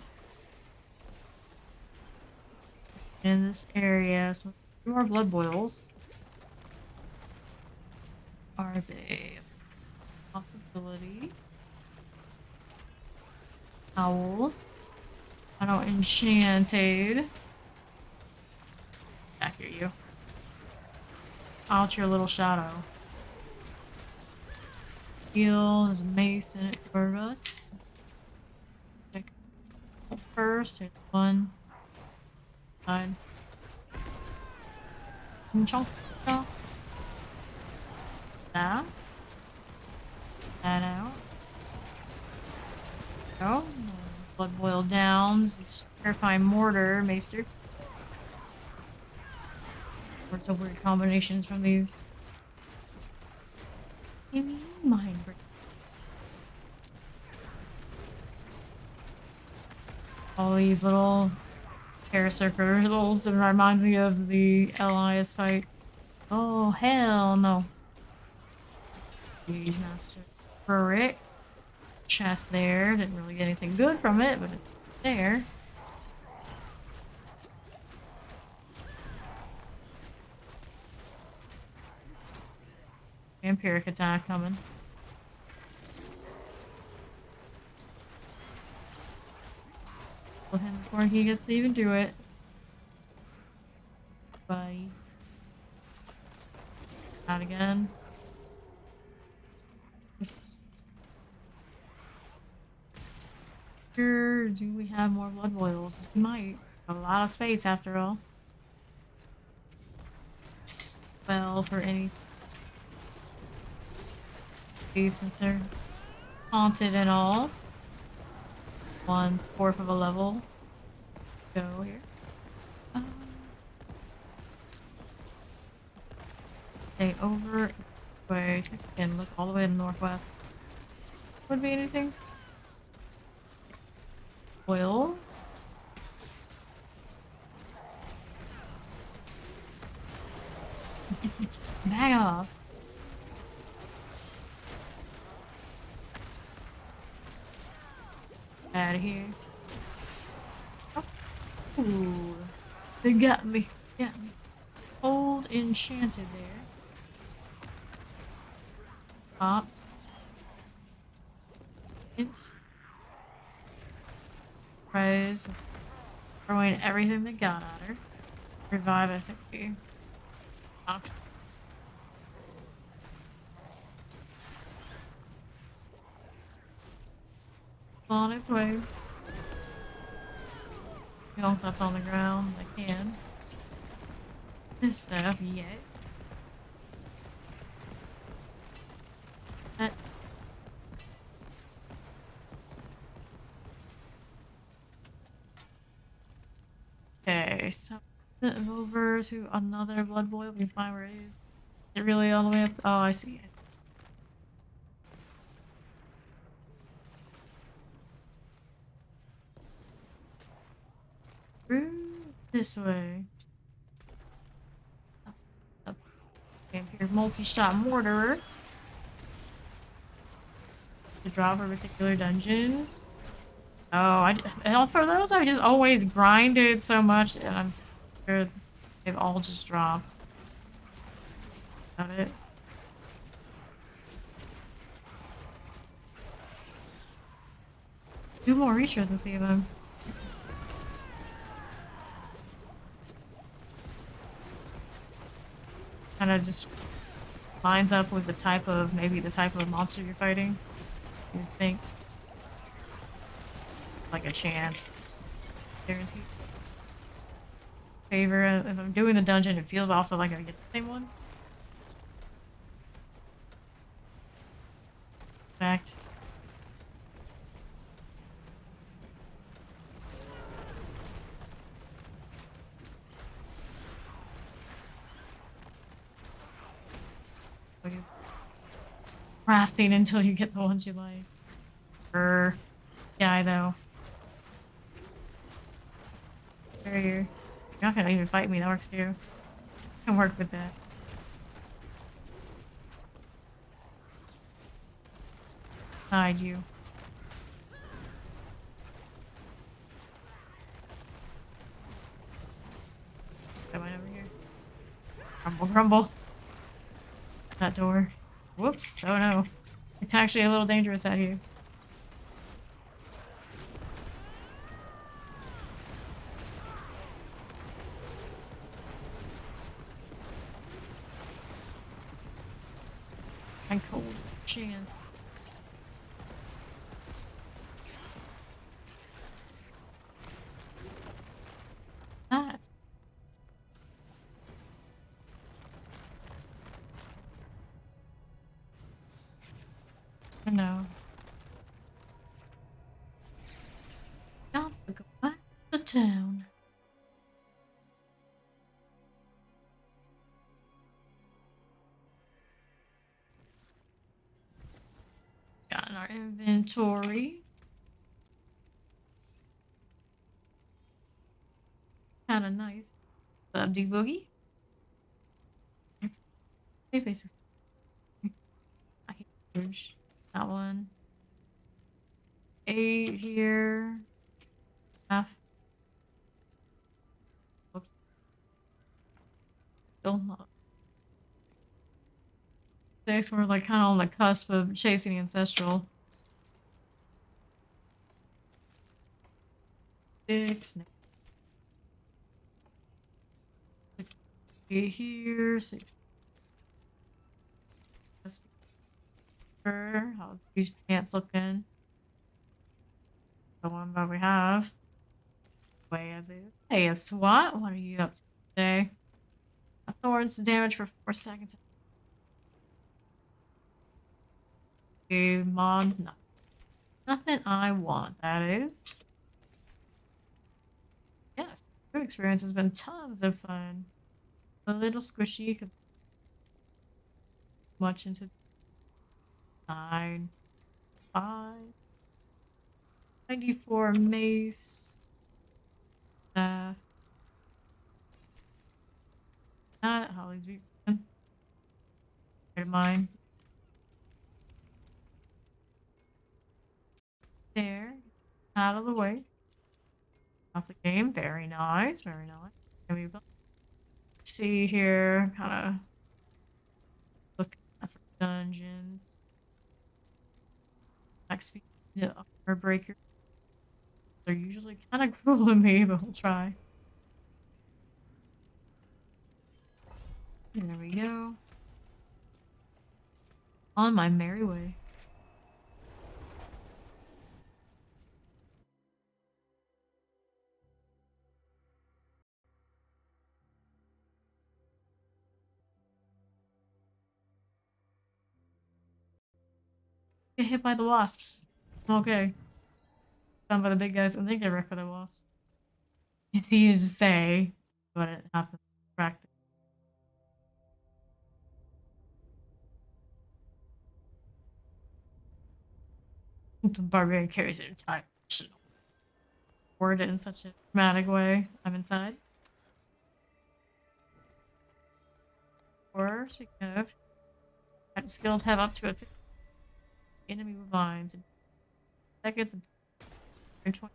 In this area, some more blood boils. Are they a possibility? Owl. I don't enchanted. Back here, you. Out your little shadow. Heal. There's a mace in it for us. Check first. Here's one. Side. Chunk. That. That out. Go. Blood boil downs. Terrifying mortar, maester. Sorts of weird combinations from these. Give me mind break. All these little hair circles that reminds me of the Elias fight. Oh hell no. Siege master. Brick. Chest there. Didn't really get anything good from it, but it's there. Vampiric attack coming. Kill him before he gets to even do it. Buddy. Out again. Yes. Here, do we have more blood boils? We might. A lot of space after all. Well, for any since they're haunted and all. 1/4 of a level. Go here. Stay over way and look all the way to the northwest. Would be anything? Oil. Bag off. Out of here. Oh. Ooh. They got me. Got me. Old enchanted there. Pop. It's praise. Throwing everything they got at her. Revive, I think we stopped. On its way. You know, that's on the ground. I can. This stuff yet. That. Okay, so over to another blood boil. We can find where it is. Is it really all the way up? Oh, I see it. Through this way. That's up. Okay, here's multi-shot mortar. To draw for particular dungeons. Oh, for those I just always grinded so much, and I'm sure they've all just dropped. Got it. Do more research and see if I'm. Kind of just lines up with the type of monster you're fighting. You think like a chance, guaranteed. Favor. If I'm doing the dungeon, it feels also like I get the same one. Fact. Like it's crafting until you get the ones you like. Yeah, though. You're not gonna even fight me, that works too. I can work with that. Hide you. Come on over here. Grumble, grumble. That door. Whoops. Oh no. It's actually a little dangerous out here. And cold chance. That's no. Got to go back to town. Got in our inventory. Kind of nice. What's up, D-Boogie? Hey, faces. I hate huge. That one. 8 here. Half. Whoops. Still not. 6, we're like kind of on the cusp of chasing the ancestral. 6. 6 here. 6. How's these pants looking? The one that we have. Way as is. Hey, a SWAT? What are you up to today? A thorns damage for 4 seconds. Okay, mom. No. Nothing I want, that is. Yes, your experience has been tons of fun. A little squishy because much into 9, 5, 94 mace. Not Holly's boots. Mine. There. Out of the way. Off the game. Very nice. Very nice. And we see here, kind of looking for dungeons. XP armor breaker. They're usually kind of cruel to me, but we'll try. There we go. On my merry way. Get hit by the wasps. Okay. Done by the big guys. I think they're wrecked by the wasps. You see, you just say, but it happens in practice. The barbarian carries it entire arsenal. Word it in such a dramatic way. I'm inside. Or, speaking of, skills have up to a 50 enemy lines in seconds and 20.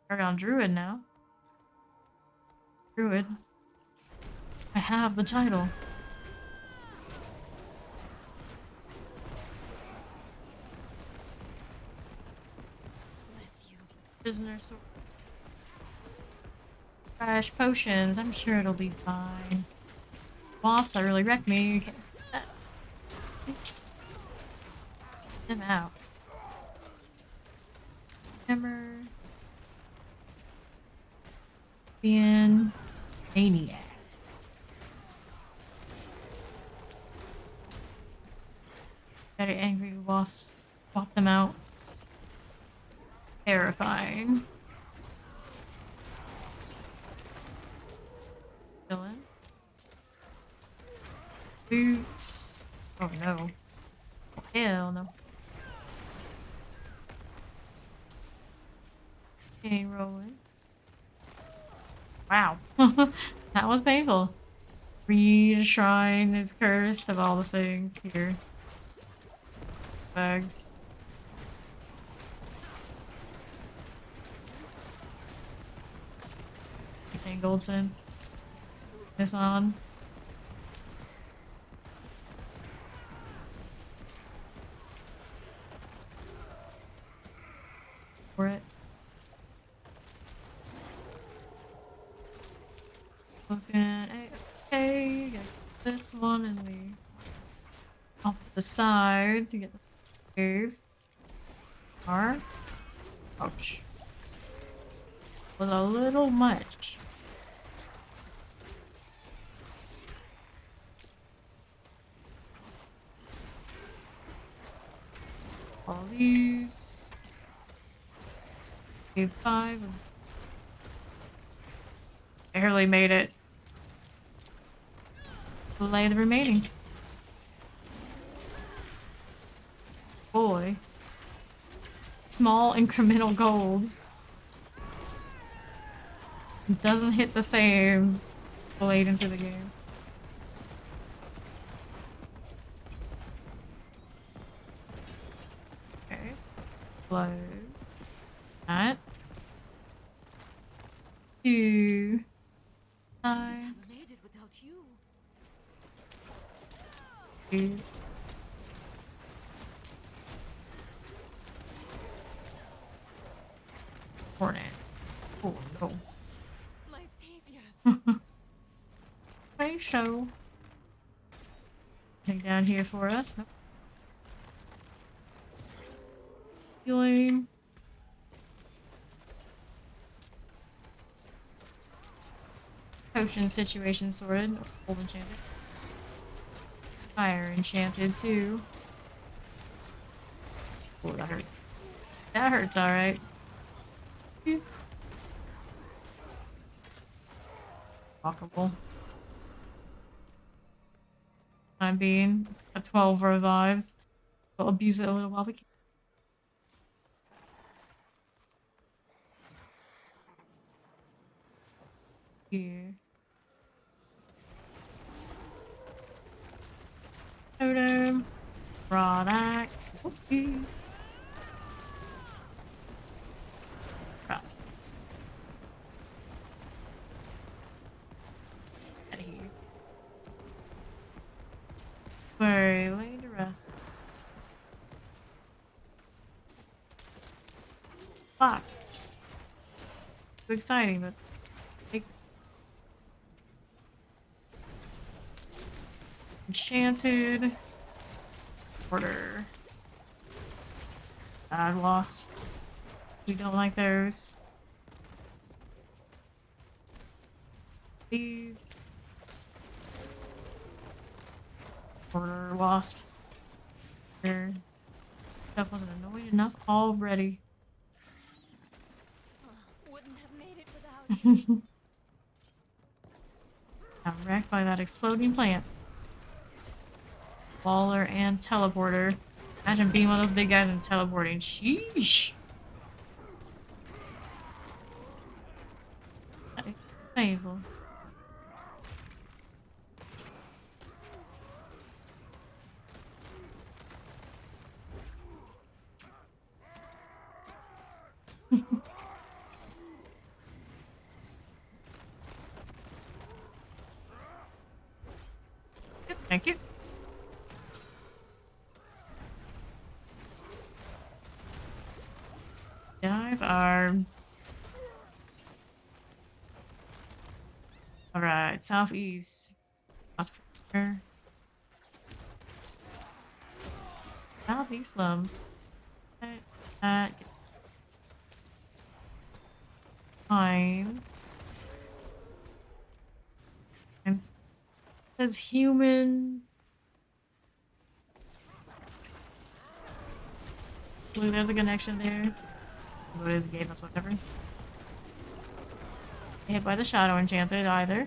Paragon Druid now. Druid. I have the title. Prisoner sword. Trash potions. I'm sure it'll be fine. Boss, that really wrecked me. You can't do that. Please. Get him out. Hammer. Being maniac. Very angry wasp. Swap them out. Terrifying. Villain. Boots. Oh no. Hell no. Okay, rolling. Wow. That was painful. Reed Shrine is cursed of all the things here. Bugs. Tangled sense. This on. For it. Looking at okay, get this one and we off to the side to get the cave. Ouch. Was a little much. All these. Cave 5. Barely made it. Lay the remaining. Boy. Small incremental gold. It doesn't hit the same late into the game. Okay. Blow. That. 2. 9. Made it without you. Please. Hornet. Oh no. My savior. show. Anything down here for us? Nope. Healing. Potion situation sorted. Gold enchanted. Fire enchanted too. Oh, that hurts. That hurts, alright. Jeez. Walkable. Time being, it's got 12 revives. We'll abuse it a little while we can. Here. Totem. Product. Whoopsies. Crap. Out of here. Where laying to rest. Box. Too exciting, but take enchanted. Order. Bad wasps. We don't like those. These. Order wasp. There. That wasn't annoying enough already. Wouldn't have made it without you. I'm wrecked by that exploding plant. Baller and teleporter. Imagine being one of those big guys and teleporting. Sheesh. That is painful. Yep, thank you. Guys are alright, southeast. Hospital. Southeast slums. Mines. And says human. Blue, there's a connection there. What is gave us whatever. Hit by the shadow enchanted either.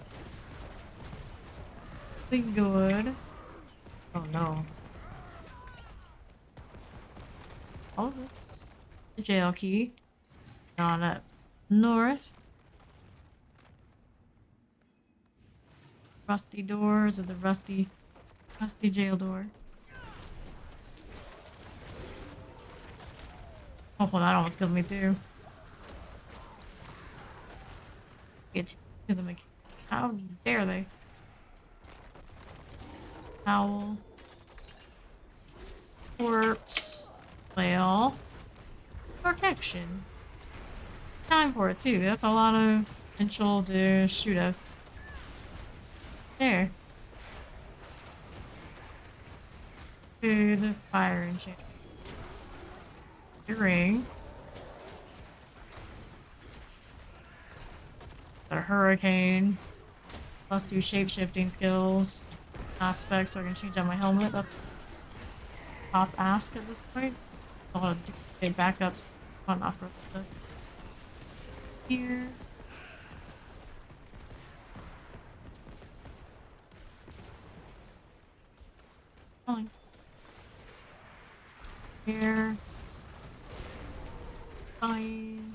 Be good. Oh no. Oh, this the jail key. On up north. Rusty doors or the rusty jail door. Oh, well, that almost killed me too. Get to the mechanic. How dare they? Owl. Corpse. Flail. Protection. Time for it too. That's a lot of potential to shoot us. There. To the fire enchant. The ring. A hurricane. Plus 2 shape-shifting skills. Aspects, so I can change out my helmet. That's top ask at this point. A lot of big backups on off-road stuff. Here. Calling. Here. Fine.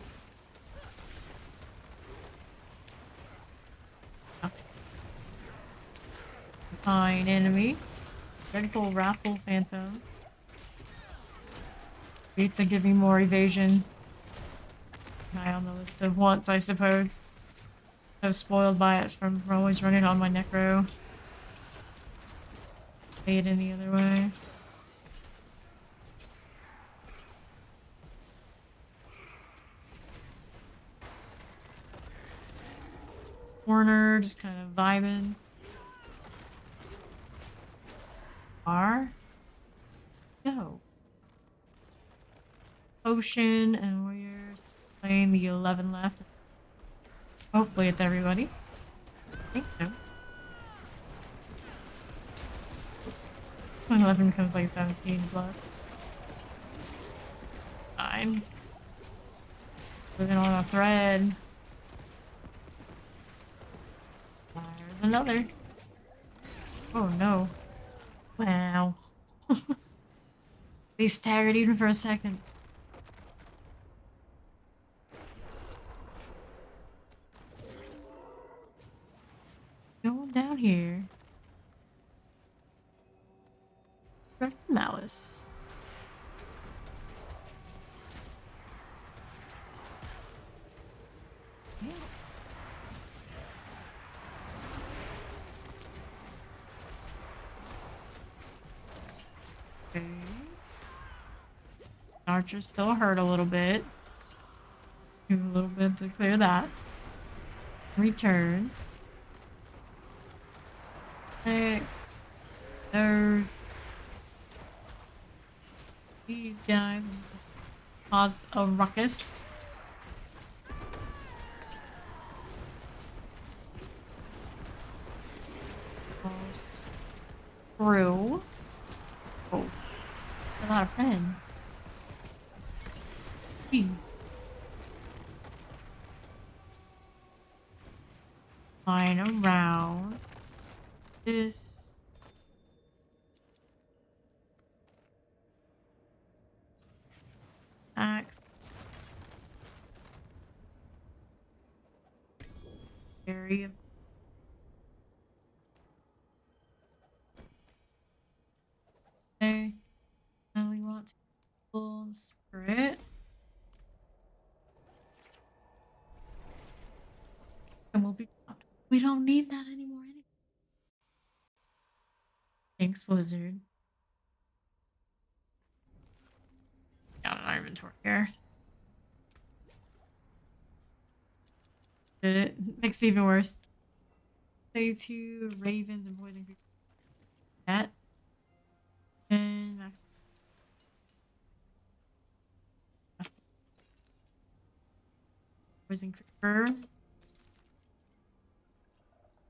Okay. Fine enemy. Dreadful, wrathful phantom. Need to give me more evasion. High on the list of wants, I suppose. I was spoiled by it from always running on my necro. Play it any other way. Corner, just kind of vibing. are. Go. Ocean and Warriors playing the 11 left. Hopefully it's everybody. I think so. 11 becomes like 17 plus. Fine. Moving on a thread. There's another. Oh no. Wow. They staggered even for a second. Going down here. Back to Malice. Yeah. Okay. Archer still hurt a little bit. Do a little bit to clear that. Return. Okay. There's these guys. Just cause a ruckus. Almost through. Oh, a lot of pen. Flying around this. Axe. Area. Okay. Now we want to pull the spirit. And we'll be out. We don't need that anymore. Thanks, Blizzard. Down in our inventory here. Did it? Makes it even worse. Say two ravens and poison creatures. That. And poison creeper.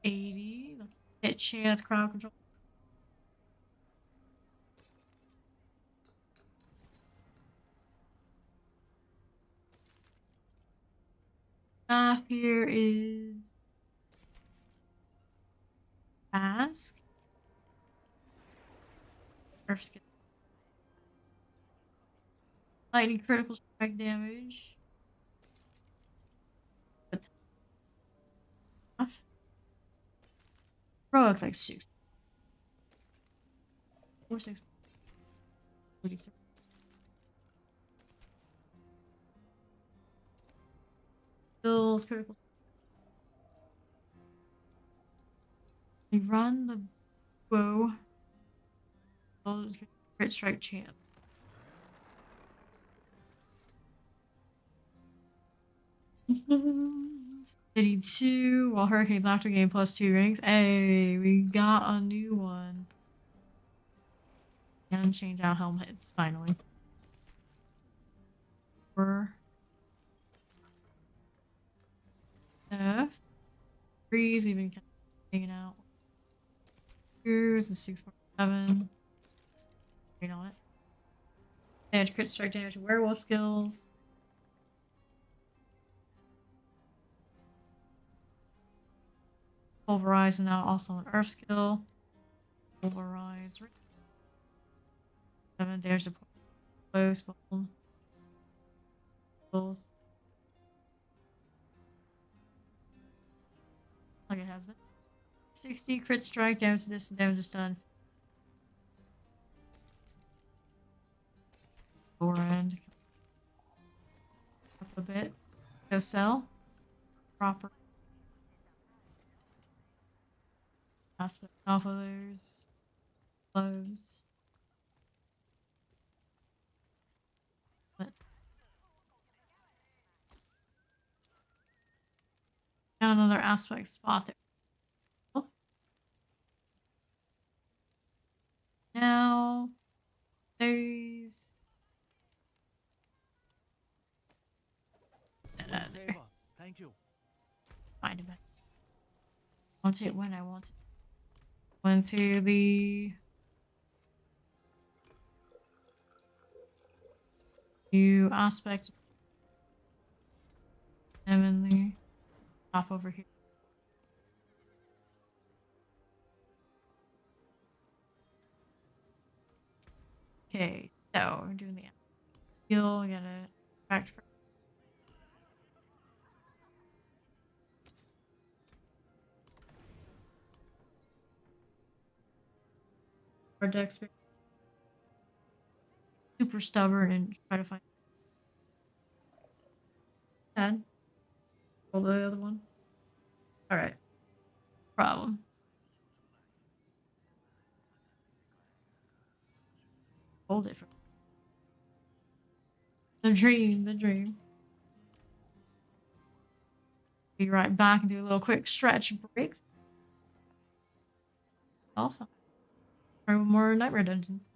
80. Hit chance, crowd control. Staff here is Ask. Earth skill. Lightning critical strike damage. Heroic like 6. 4, 6. 43. Skills critical. They run the bow. Crit strike chance. City 2. While Hurricanes after game +2 ranks. Hey, we got a new one. And change out helmets finally. For F. Freeze, we've been hanging out. Here's a 6.7. Wait on it. Damage, crit strike damage, werewolf skills. Pulverize now also an earth skill. Pulverize. 7 damage to close. Skills. Like it has been. 60 crit strike, damage to this, damage to stun. Lower end. Up a bit. Go sell. Proper. Aspect off of those. Close. But now another aspect spot there. Now you. Find it. Want it when I want it. Went to the new aspect. I'm in the top over here. Okay, so we're doing the heal. Gotta back for our dex. Super stubborn and try to find. Bad. Roll the other one. All right. Problem. Hold it. The dream. The dream. Be right back and do a little quick stretch break. Off. Or more nightmare dungeons.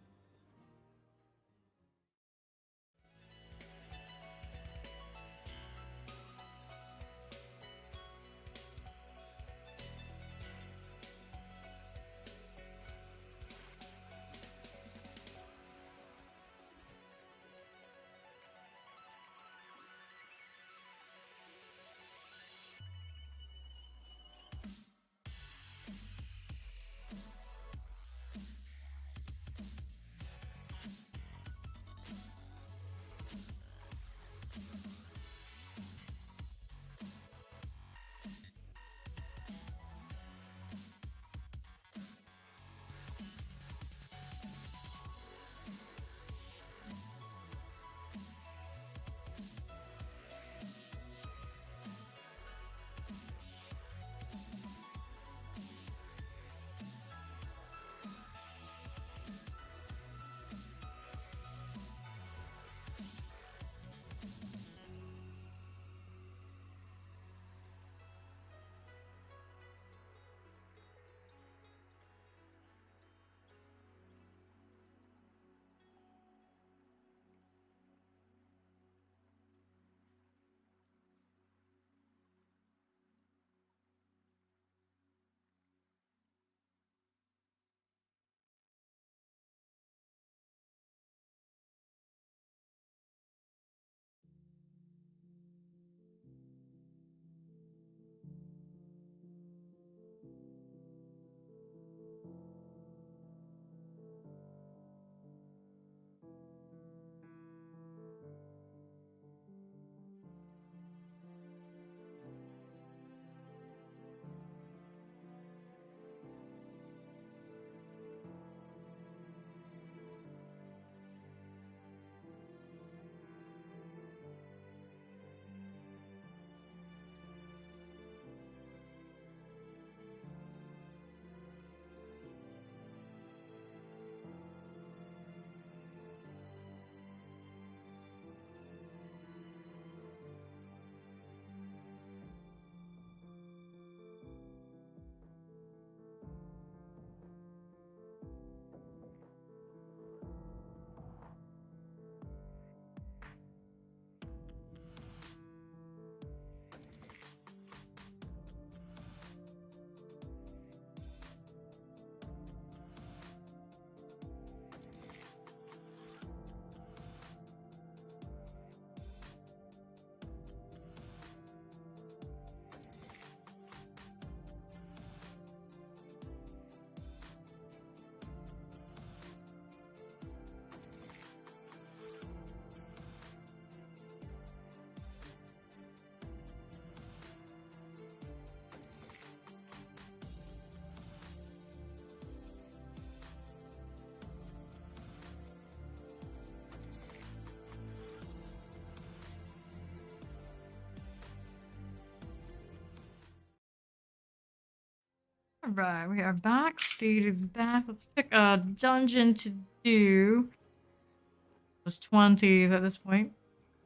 Alright, we are back. State is back. Let's pick a dungeon to do. It was 20s at this point.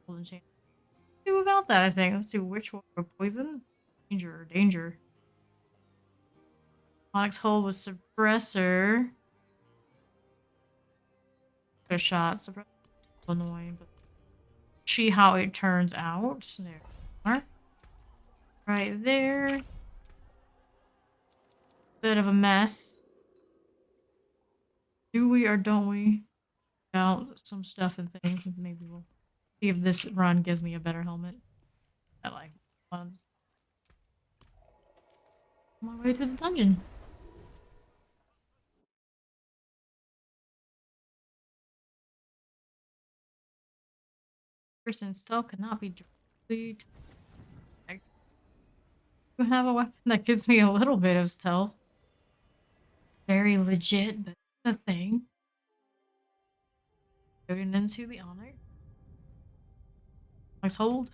Golden chain. Do about that, I think. Let's do which one? Poison? Danger. Danger. Onyx Hold was suppressor. A shot. Suppressor. Annoying, but see how it turns out. There we are. right there. Bit of a mess. Do we or don't we? Out some stuff and things. Maybe we'll see if this run gives me a better helmet. I like ones. On my way to the dungeon. Person still cannot be directly attacked. I have a weapon that gives me a little bit of stealth. Very legit, but it's a thing. Going into the honor. Next hold.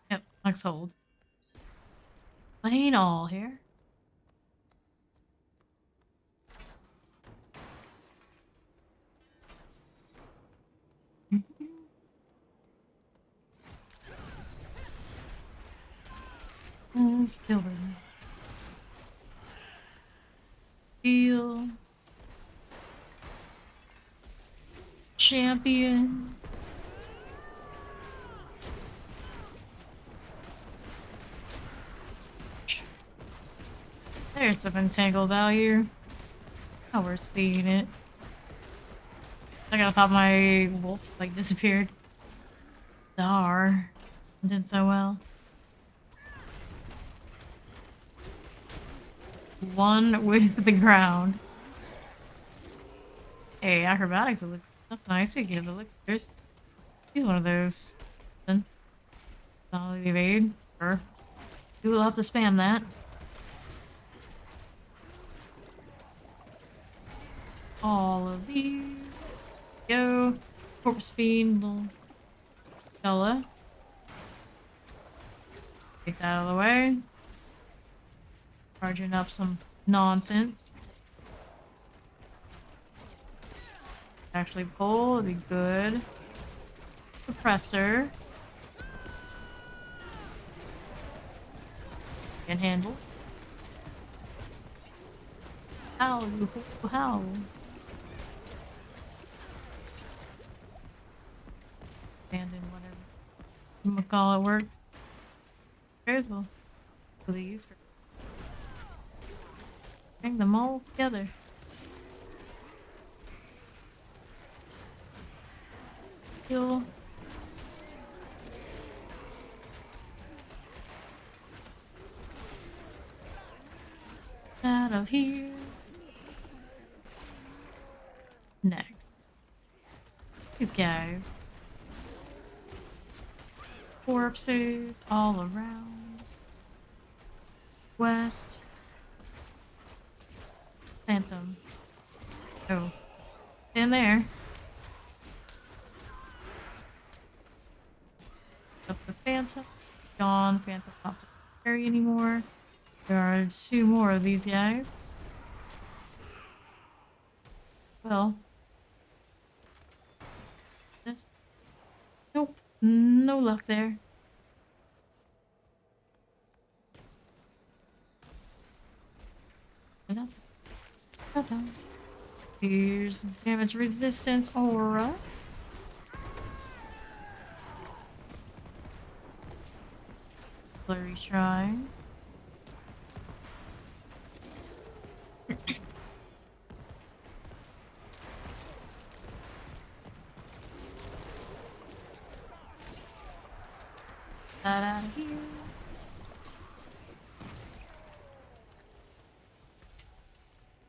Yep, next hold. Plain all here. Still burning. Steel. Champion. There's some entangle value. Oh, we're seeing it. I thought my wolf like disappeared. Dar. Did so well. One with the ground. Hey, acrobatics elixir. That's nice. We give elixirs. Use one of those. Then. Solid evade. Sure. We will have to spam that. All of these. Go. Corpse Fiend. Little fella. Take that out of the way. Charging up some nonsense. Actually pull would be good. Suppressor. Can handle. How you how? Abandon whatever. I'm gonna call it works. There's well. Please. Bring them all together. Heal. Out of here. Next. These guys. Corpses all around. West. Phantom. Oh. In there. Up the Phantom. Gone. Phantom not so scary anymore. There are 2 more of these guys. Well. This. Nope. No luck there. Here's damage resistance aura. Blurry Shrine. That out of here.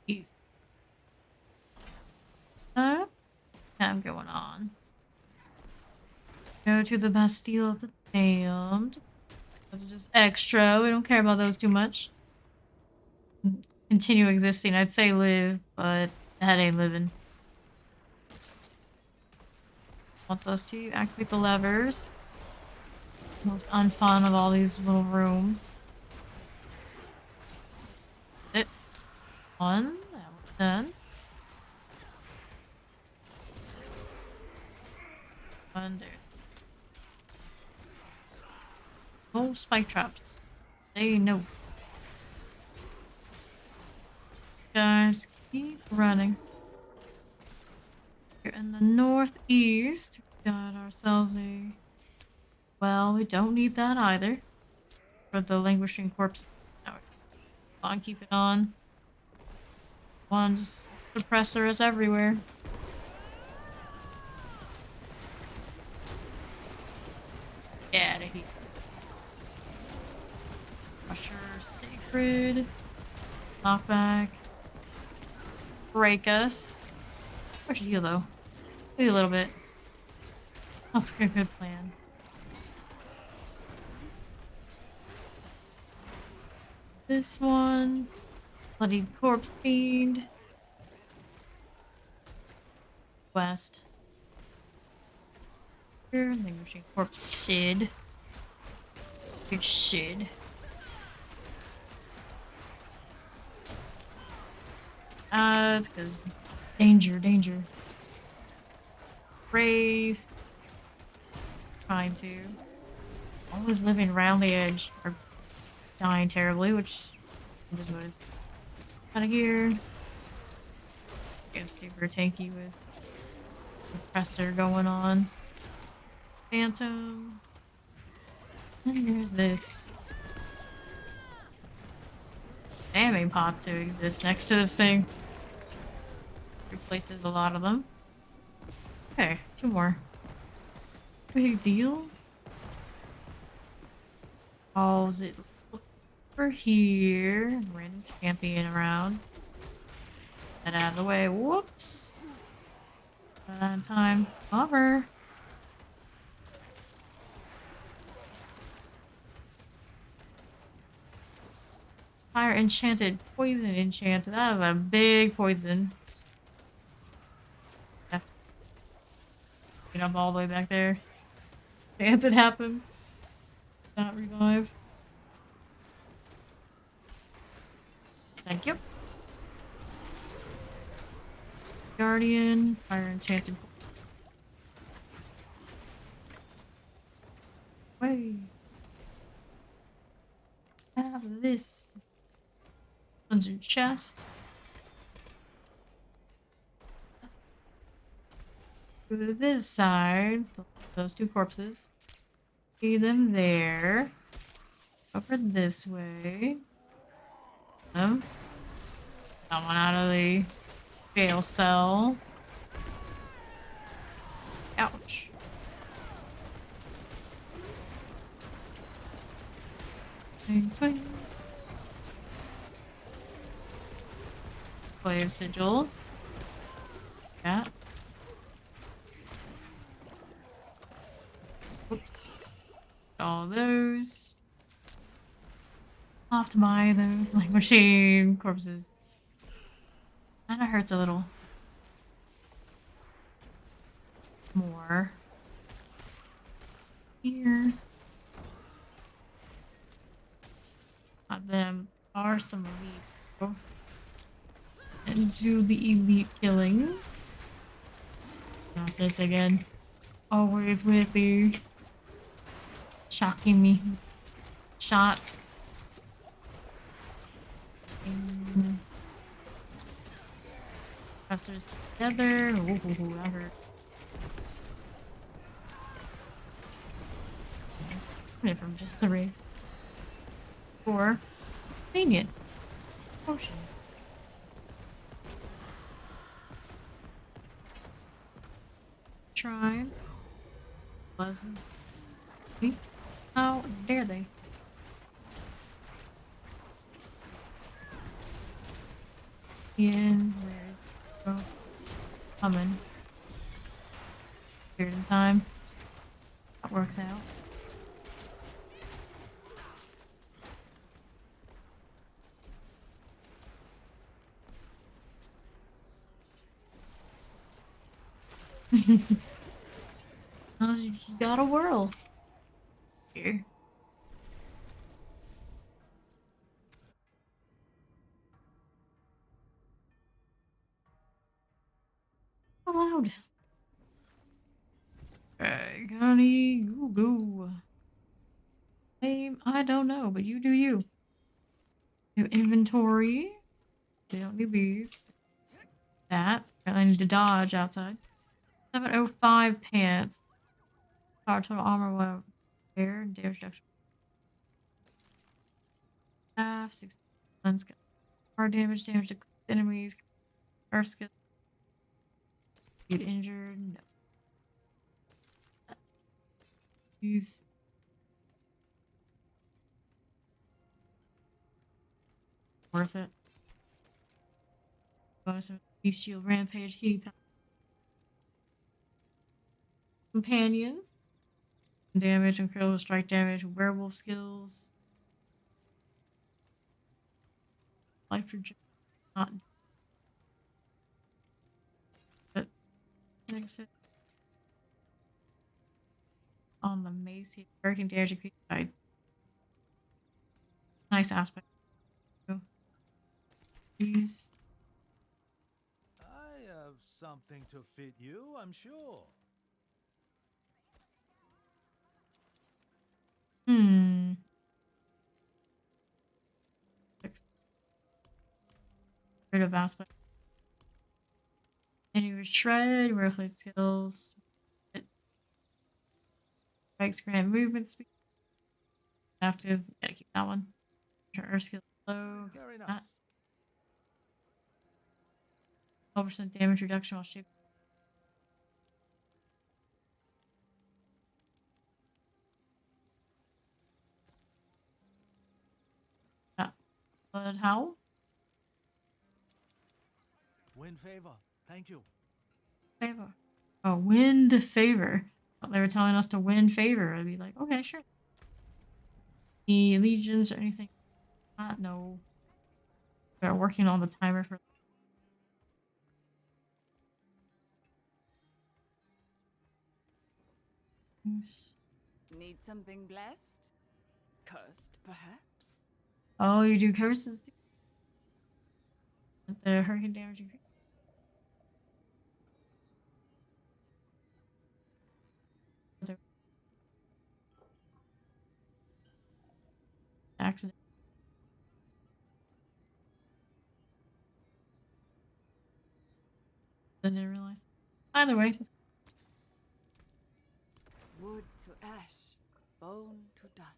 Easy. I'm going on. Go to the Bastille of the Damned. Those are just extra. We don't care about those too much. Continue existing. I'd say live, but that ain't living. Wants us to activate the levers. Most unfun of all these little rooms. It. One. That was done. One there. Oh, spike traps. They know. Guys, keep running. Here in the northeast, we got ourselves a Well, we don't need that either. For the languishing corpse. No, on, keep it on. One, just suppressor is everywhere. Get out of here. Crusher, sacred. Knockback. Break us. Where's you though? Maybe a little bit. That's a good plan. This one. Bloody corpse fiend. West. Here, languishing corpse Sid. Good Sid. It's because danger, danger. Brave. Trying to. Always living around the edge. Or dying terribly, which just was out of here. Get super tanky with suppressor going on. Phantom. And there's this. Damning pots who exist next to this thing. Replaces a lot of them. Okay, 2 more. Big deal. Pause it over here. Random champion around. Get out of the way. Whoops. Time. Cover. Fire enchanted. Poison enchanted. That was a big poison. Yeah. Get up all the way back there. Chance it happens. Not revive. Thank you. Guardian. Fire enchanted. Way. Have this. Dungeon chest. Go to this side. So those 2 corpses. See them there. Over this way. That one out of the jail cell. Ouch. Swing, swing. Slave sigil. Yeah. Oops. All those. Off to buy those like machine corpses. Kinda hurts a little. More. Here. Not them. Are some elite. And do the elite killing. Not this again. Always with me. Shocking me. Shots. Pressers together. Ooh, that hurt. It's from just the race. 4. Convenient. Potions. Try. Buzz. How dare they? Ian, where's coming? Here in time. That works out. Oh, you got a whirl. Here. Allowed. Gunny goo goo. Name, I don't know, but you do you. New inventory. They don't need these. That. Apparently I need to dodge outside. 705 pants. Power total armor. What? Air and damage reduction. Half 60. Let's go. Hard damage, damage to enemies. Earth skill. Get injured. No. Use worth it. Bonus of Beast Shield, Rampage, Keep Companions. Damage, incredible strike damage, werewolf skills. Life projection, not. But next hit on the mace, hurricane damage increased by nice aspect. These I have something to fit you, I'm sure. hmm. Rid of aspect. Any shred, reflect skills. Strikes grant movement speed. Active. Gotta keep that one. Earth skill low. Very That. nice. 12% damage reduction while shape. Blood howl. Win favor. Thank you. Favor. Oh, wind favor. Thought they were telling us to win favor. I'd be like, okay, sure. Any legions or anything? No. We're working on the timer for. Need something blessed? Cursed, perhaps? Oh, you do curses too. The hurricane damage increase. Accident. I didn't realize. Either way, Wood to ash, bone to dust.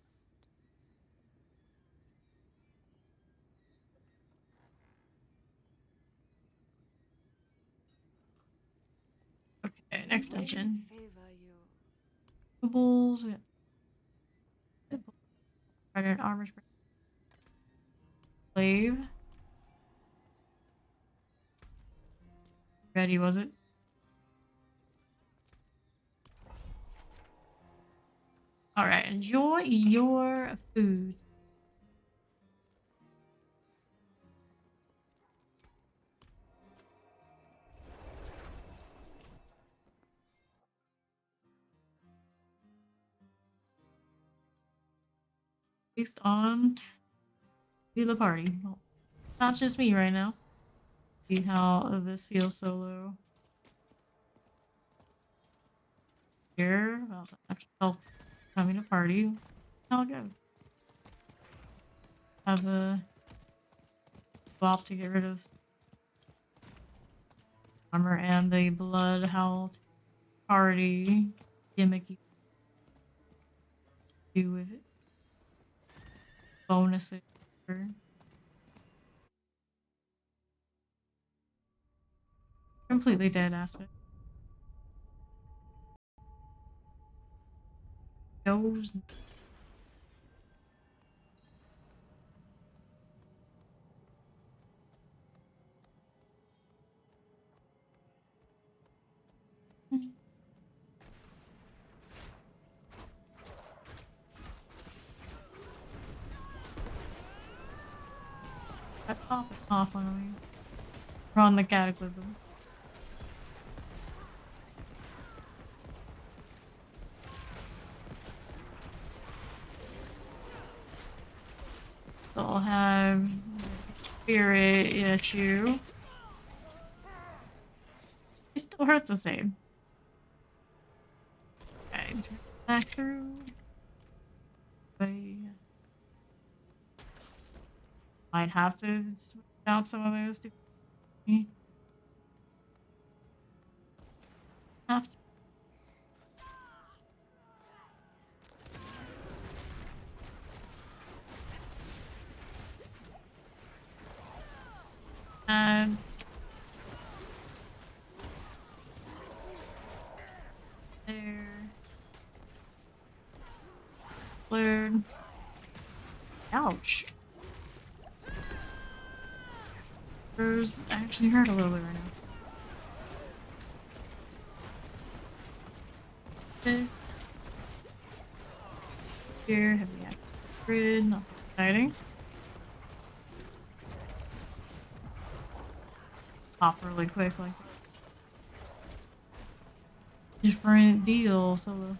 okay. Next dungeon. Favor you. Bulls. Rider and armor. Slave. Ready, was it? Alright, enjoy your food. Based on the party. Well, it's not just me right now. See how this feels solo. Here, well, actually help having a party. How it goes. Have a swap to get rid of armor and the blood howl party gimmicky do with it. Bonuses. Completely dead aspect. Goes. That's off on me. We're on the cataclysm. So I'll have spirit issue. They still hurt the same. Okay, back through. Might have to switch out some of those to have to. Ads. There. Cleared. Ouch. Hers actually hurt a little bit right now. This. Here, heavy active grid, not exciting. Pop really quick like different deal. So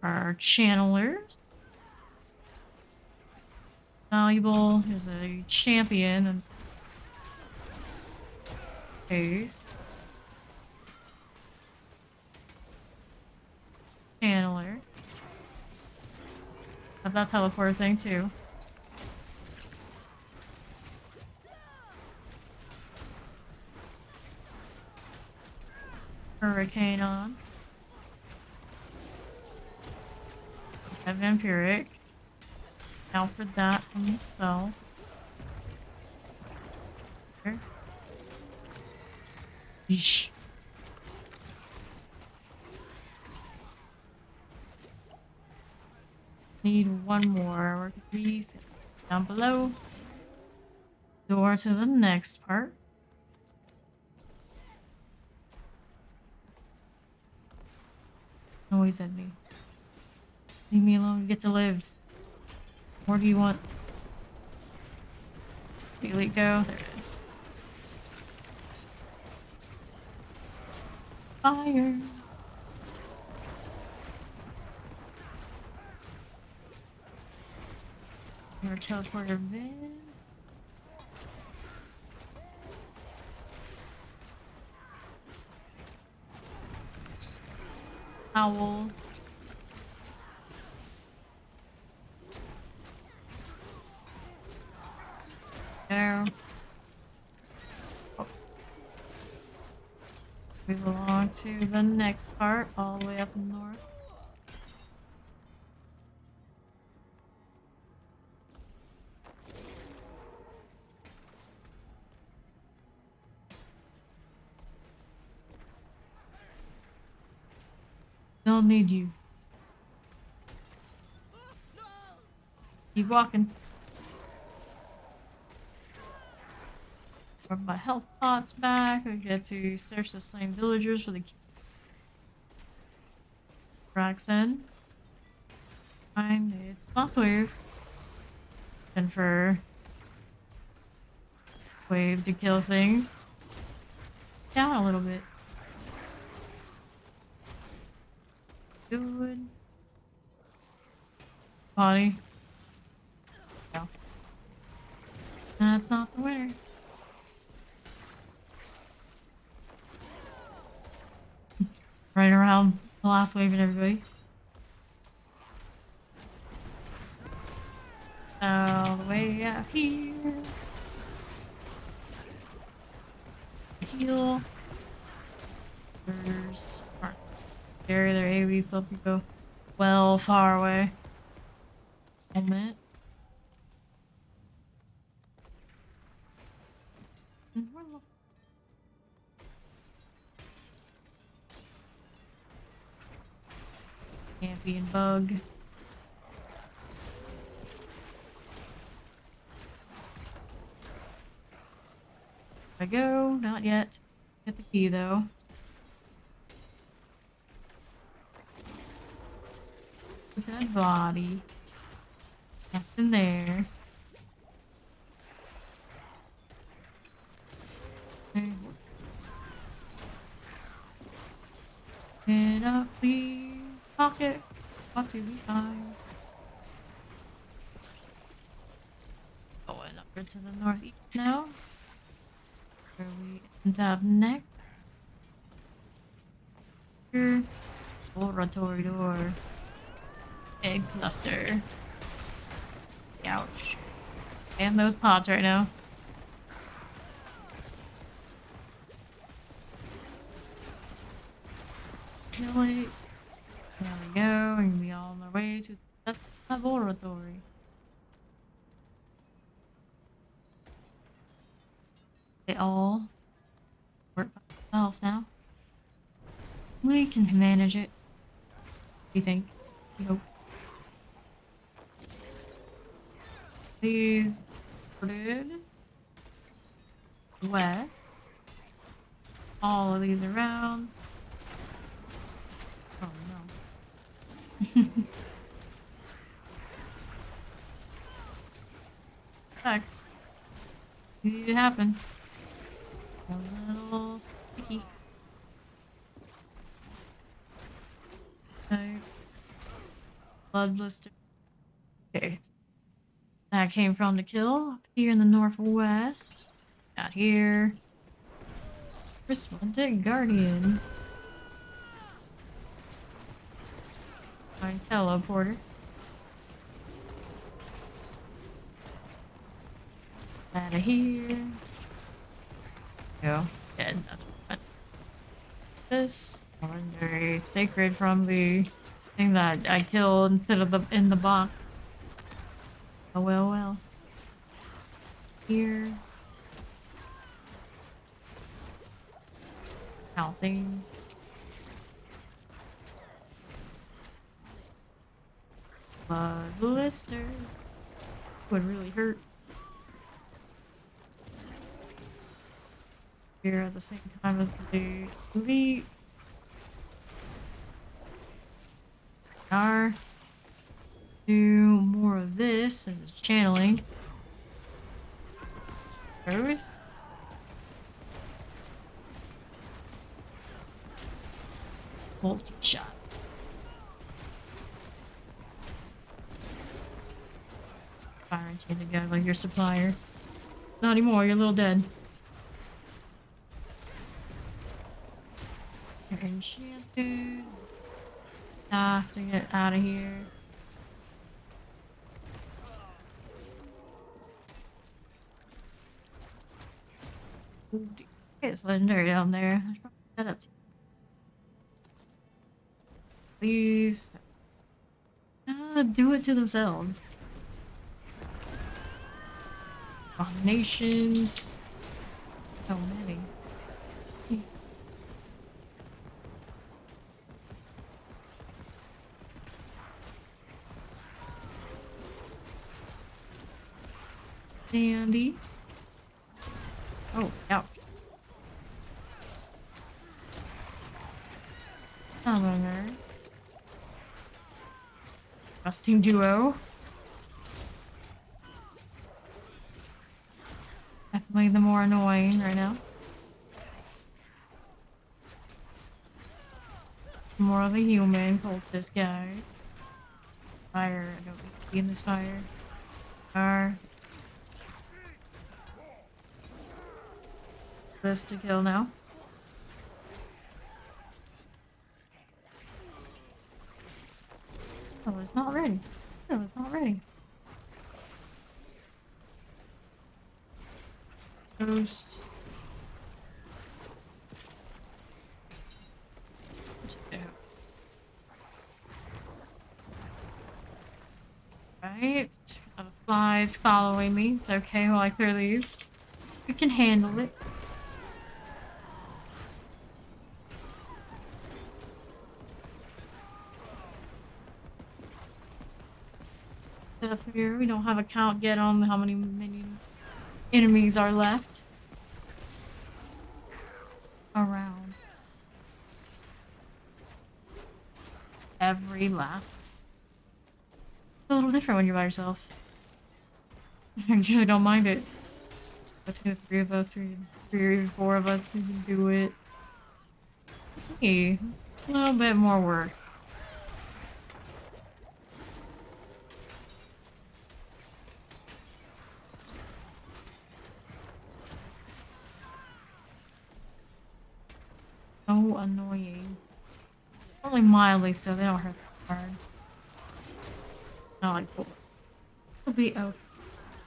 our channelers. Valuable. Here's a champion and case. Channeler. Have that teleporter thing too. Hurricane on. Have vampiric. Now for that from himself. Here. Yeesh. Need one more. Work these down below. Door to the next part. Always at me. Leave me alone. You get to live. Where do you want? Elite go. There it is. Fire. Your teleporter bin. Owl. There. Oh. Move along to the next part, all the way up north. Don't need you. Keep walking. Grab my health pots back. I get to search the slain villagers for the Braxton. Find it. Last wave. And for wave to kill things. Down a little bit. Good. Body. No. That's not the winner. Right around the last wave and everybody. All the way up here. Heal. There's carry their AoE so you go well far away. Moment. Champion bug. I go, not yet. Get the key though. Put that body. Kept in there. Okay. Get up, please. Pocket. Ought to be fine. Going up to the northeast now. Where we end up next. Here. Laboratory door. Egg cluster. Ouch. And those pots right now. Kill it. There we go. We're gonna be all on our way to the laboratory. They all work by themselves now. We can manage it. What do you think? We hope. These sorted. West. All of these around. Oh no. Heck. Easy to happen. A little sticky. Okay. Blood blister. Okay. That came from the kill. Up here in the northwest. Out here. Resplendent Guardian. My teleporter. Out of here. Go. Dead. That's what. This legendary sacred from the thing that I killed instead of the in the box. Oh well, well. Here. How things. Blister would really hurt. Here at the same time as the elite. Are do more of this as it's channeling. Those. Multi-shot. Fire enchanted gun like your supplier. Not anymore, you're a little dead. You're enchanted. I have to get out of here. Ooh, it's legendary down there. I should probably set up. Please. Do it to themselves. Nations. So many. Dandy. Oh, ouch. Summoner. Rusting duo. Definitely the more annoying right now. More of a human cultist, guys. Fire. I don't need to be in this fire. Fire. This to kill now. Oh, it's not ready. No, it's not ready. Ghost. Right. Flies following me. It's okay while I clear these. We can handle it. Up here, we don't have a count yet on how many minions enemies are left around. Every last. It's a little different when you're by yourself. I usually don't mind it. Between the three of us, or three or four of us, we can do it. It's me. A little bit more work. So annoying. Only mildly so, they don't hurt that hard. Not like four. It'll be okay.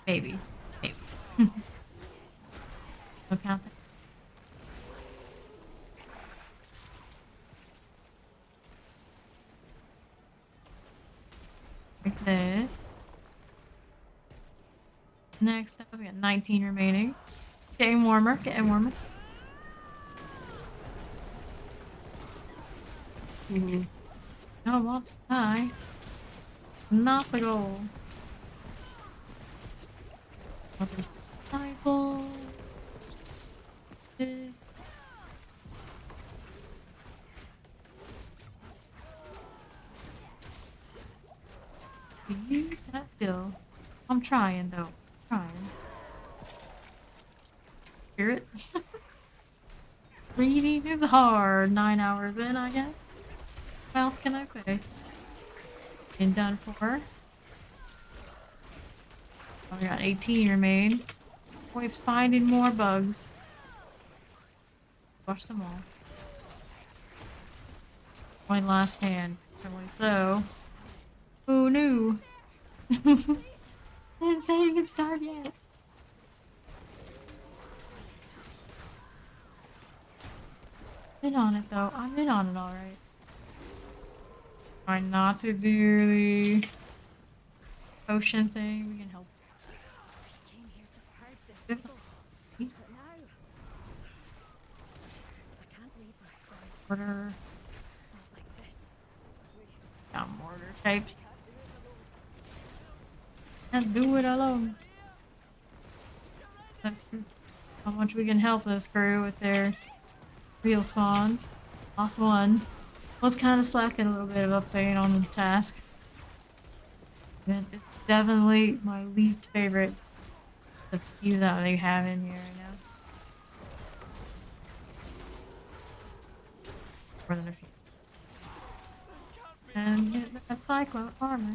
Maybe. Maybe. No count that. Like this. Next up, we got 19 remaining. Getting warmer, getting warmer. I want to die. Not the goal. Oh, there's the Bible. This. Use that skill. I'm trying though. Trying. Spirit. Reading is hard. 9 hours in, I guess. What else can I say? Been done for. Only got 18 remain. Always finding more bugs. Watch them all. My last stand. Probably so. Who knew? Didn't say you could start yet. Been on it though. I'm in on it alright. Try not to do the potion thing. We can help. I came here to purge this evil, but now I can't leave my friends. Mortar. Not like this. Got mortar types. Can't do it alone. Can't do it alone. That's how much we can help this crew with their real spawns. Last one. Was kind of slacking a little bit about staying on the task. It's definitely my least favorite. The few that they have in here right now. More than a few. And get that cyclone armor.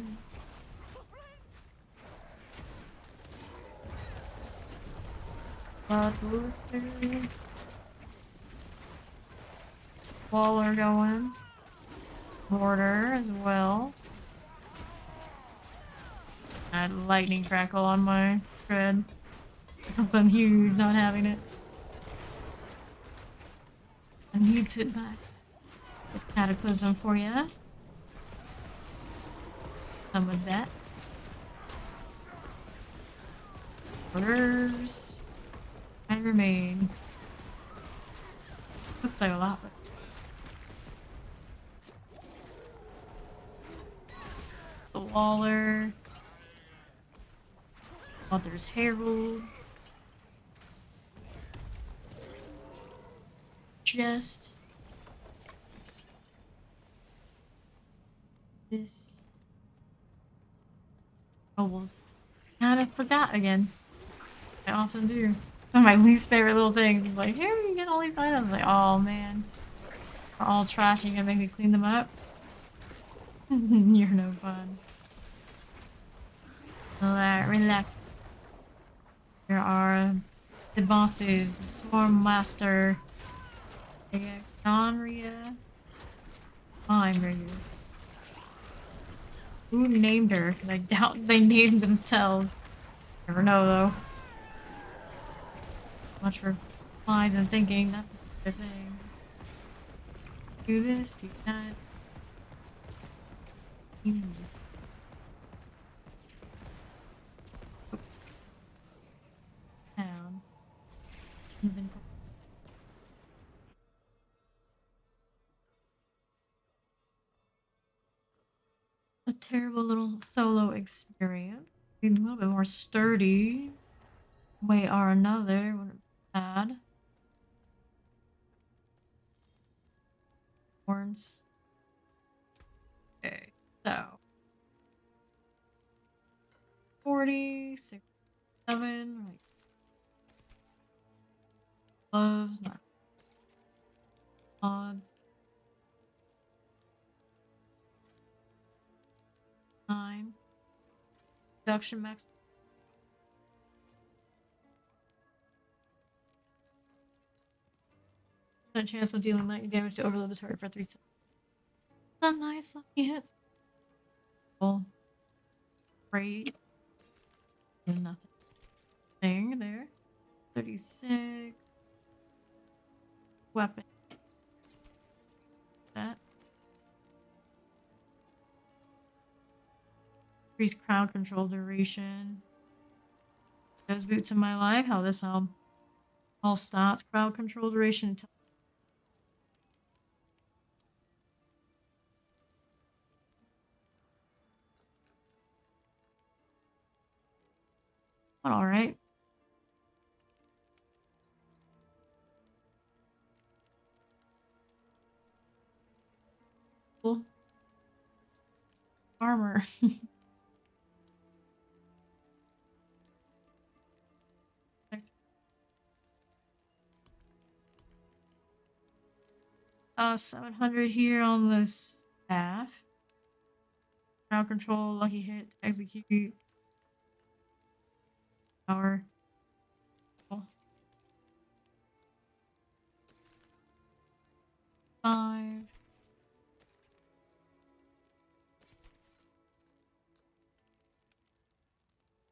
Blood booster. Waller going. Mortar as well. I had lightning crackle on my tread. Something huge not having it. I need to back. There's cataclysm for ya. Some of that. Orders. And remain. Looks like a lot, but the Waller. Oh, there's Herald. Just this. Almost kind of forgot again. I often do. One of my least favorite little things. Like, here you get all these items. Like, oh man. They're all trash. You gonna make me clean them up? You're no fun. Alright, relax. There are the bosses, the Swarm Master, Donria. I'm ready. Who named her? 'Cause I doubt they named themselves. Never know though. Much for flies and thinking, that's the thing. Do this, do that. Even just down. Inventory. A terrible little solo experience. Be a little bit more sturdy. Way or another. Wouldn't be bad. Horns. Okay, so 40, 67, right. Gloves, not odds. 9. Production max. No chance of dealing lightning damage to overload the target for 3 seconds. That's a nice lucky hits. Well, great. And nothing. Thing there. 36. Weapon. That. Increase crowd control duration. Those boots in my life. How this help? All stats, crowd control duration. All right. Cool. Armor. Perfect. 700 here on the staff. Crowd control, lucky hit, execute, power. Cool. 5.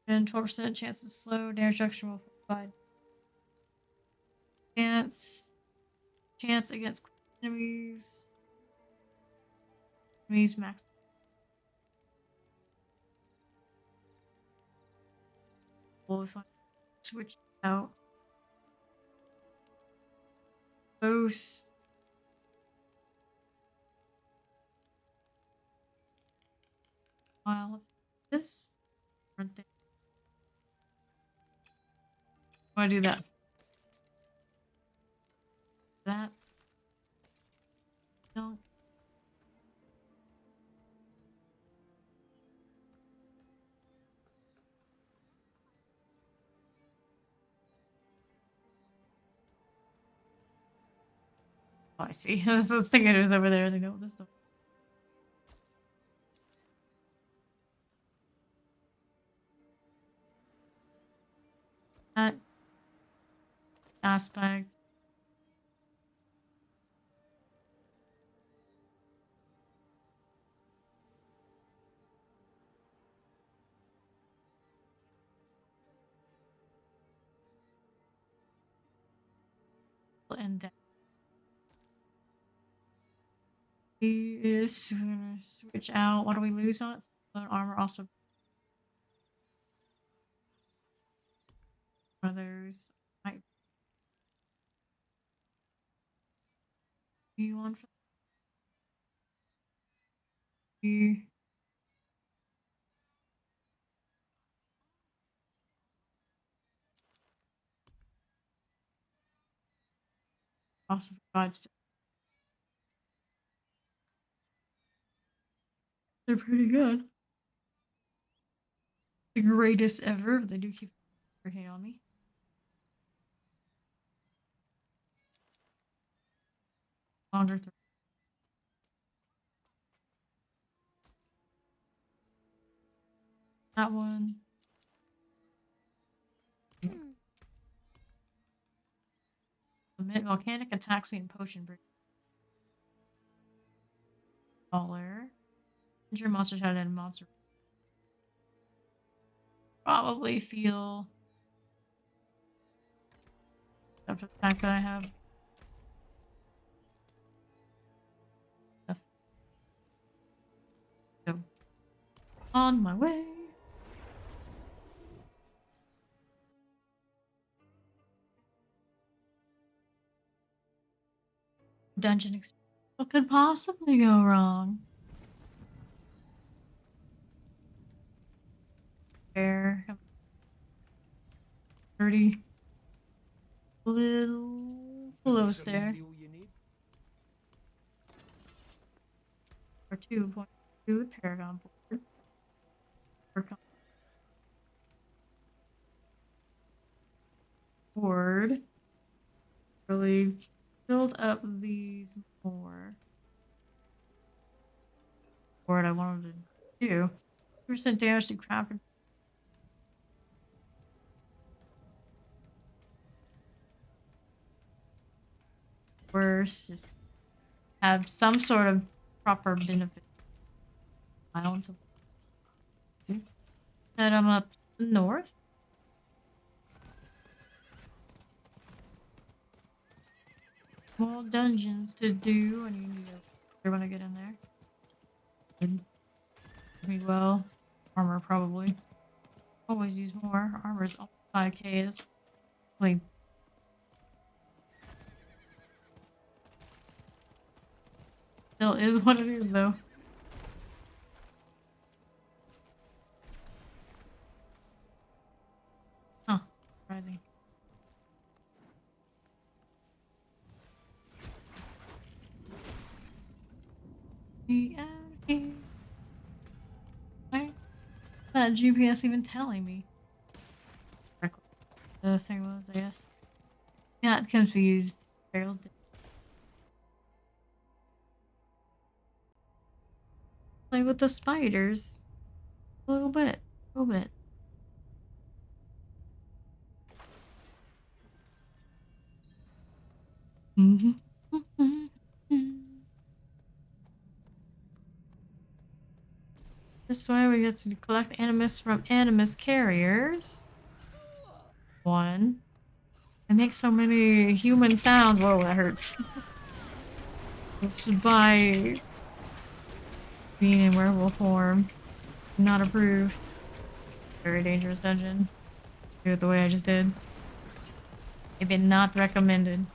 And 12% chance to slow, damage reduction will provide. Chance against enemies. Enemies max. Well, if I switch out. Close. Let's do this. Wednesday. I want to do that. That. No. Oh, I see. I was thinking it was over there. They know this stuff. That aspect. And that is we're gonna switch out. What do we lose on it? Armor also. One of those might be one for you. Also provides. They're pretty good. The greatest ever. They do keep working on me. Longer. That one. Emit volcanic attacks me and potion break. Caller. Enter monsters had a monster. Probably feel up to the fact that I have stuff. So on my way. Dungeon experience. What could possibly go wrong? Fair. 30. Little close there. Steel you need? Or 2.2 Paragon board. Board. Really build up these more. What I wanted to do. 2% damage to craft. Worse, just have some sort of proper benefit. Islands of. Set them up north. More dungeons to do, and you need to want to get in there. And me well. Armor probably. Always use more. Armor is 5k. That's like Still is what it is, though. Huh. Surprising. Be out here. Why is that GPS even telling me? The thing was, I guess. Yeah, confused. Barrels did. Play with the spiders. A little bit. A little bit. This way we get to collect animus from animus carriers. 1. I make so many human sounds. Whoa, that hurts. It's by being in werewolf form. Not approved. Very dangerous dungeon. Do it the way I just did. Maybe not recommended.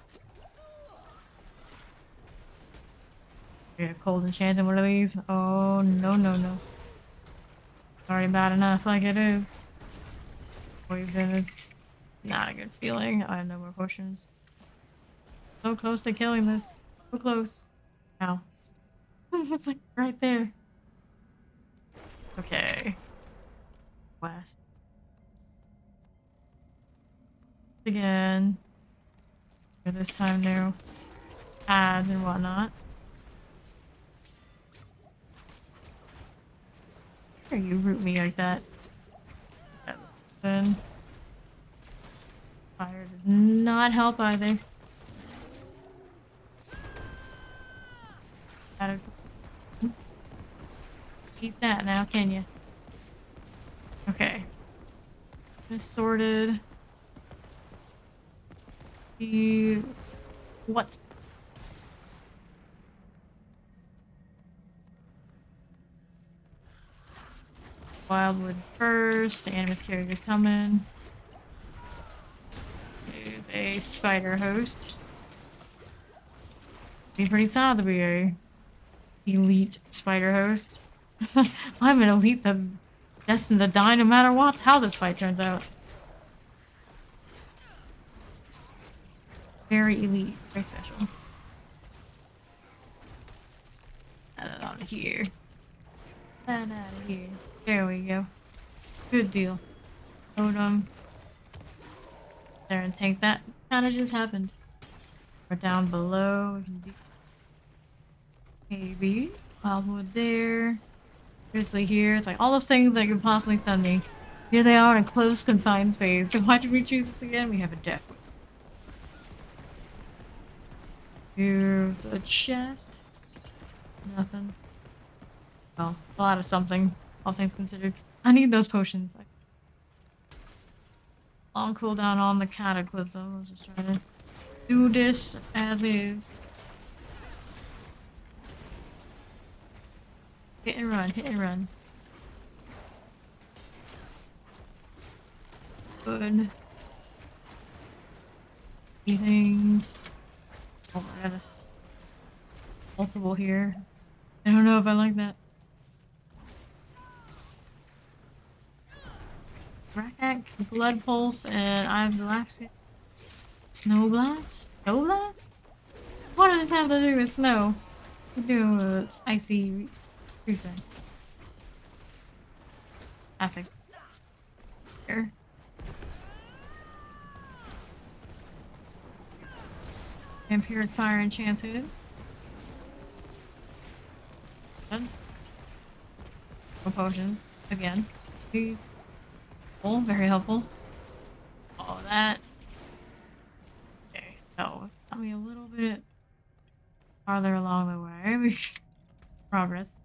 Get a cold enchant in one of these. Oh, no, no, no. Already bad enough like it is. Poison is not a good feeling. I have no more potions. So close to killing this. So close. Ow. It's like right there. Okay. West. Again. This time new ads and whatnot. Why you root me like that? Then fire does not help either. Gotta eat that now, can you? Okay. This sorted. What? Wildwood first. The animus carrier's coming. There's a spider host. Be pretty sad to be a elite spider host. I'm an elite that's destined to die no matter what. How this fight turns out. Very elite. Very special. Get that out of here. Get that out of here. There we go. Good deal. Totem. There and tank that. Kinda just happened. We're down below. We can be maybe. Wildwood there. Seriously here. It's like all the things that could possibly stun me. Here they are in a close confined space. So why did we choose this again? We have a death. Here's the chest. Nothing. Well, a lot of something, all things considered. I need those potions. Long cooldown on the cataclysm. I was just trying to do this as is. Hit and run, hit and run. Good. Things. Oh my goodness. Multiple here. I don't know if I like that. Rack, blood pulse, and I've relaxed it. Snow blast? Snow blast? What does this have to do with snow? We do icy thing. Affix. Here. Vampiric fire enchanted. Done. No potions. Again. Please. Oh, very helpful. All of that. Okay, so got me a little bit farther along the way. Progress.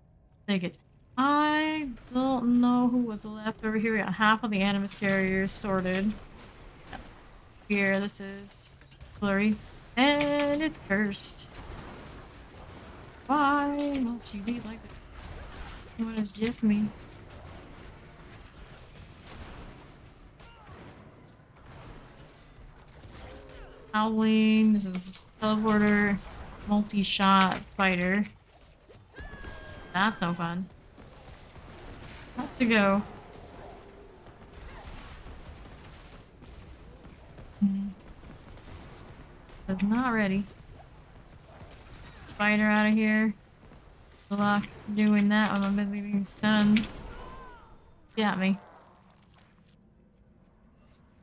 Take it. I don't know who was left over here. We got half of the animus carriers sorted. Here, this is blurry. And it's cursed. Why must you be like this? When it's just me. Howling. This is teleporter. Multi-shot spider. That's no fun. Got to go. Was not ready. Spider out of here. Good luck doing that when I'm busy being stunned. Got me.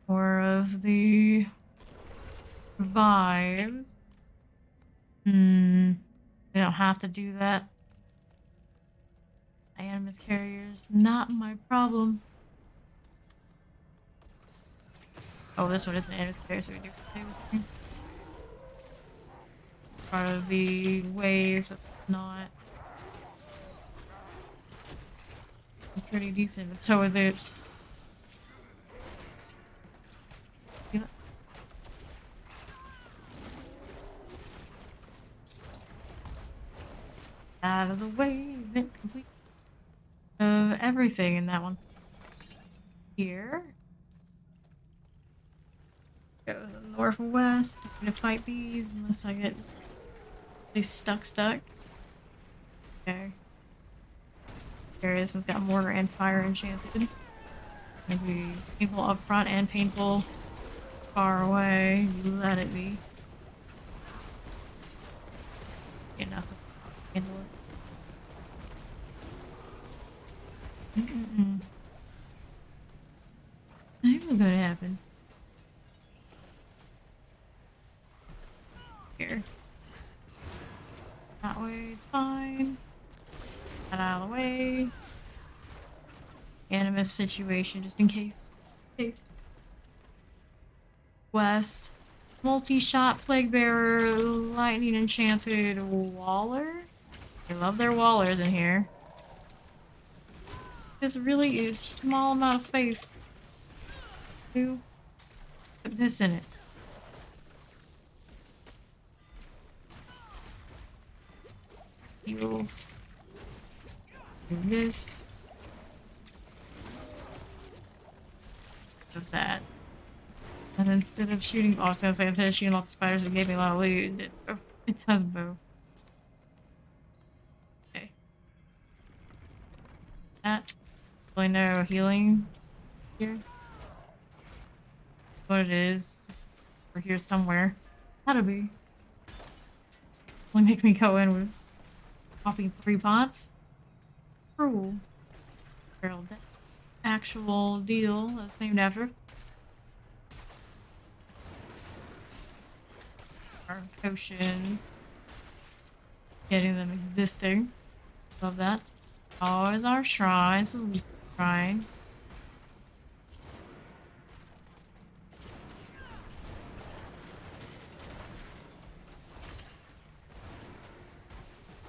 More of the vibes. They don't have to do that. Animus carriers, not my problem. Oh, this one isn't animus carrier, so we do stay with me. Part of the waves, but not. It's pretty decent, but so is it. Yeah. Out of the way, event complete. Of everything in that one. Here. Go to the northwest. I'm gonna fight these unless I get they stuck. Okay. There it is, it's got mortar and fire enchanted. Maybe painful up front and painful far away. You let it be. Enough. Handle it. Nothing's gonna happen. Here. That way, it's fine. Get out of the way. Animus situation, just in case. West. Multi-shot Plague Bearer, Lightning Enchanted Waller. They love their Wallers in here. This really is small amount of space. Put this in it. Heals. Do this. Of that. And instead of shooting, oh, I was gonna say instead of shooting lots of spiders, it gave me a lot of loot. It does both. Okay. That. Really no healing here. What it is. We're here somewhere. Gotta be. Only make me go in with popping 3 pots. Cruel. Barrel death. Actual deal that's named after. Our potions. Getting them existing. Love that. Always our shrines. Shrine.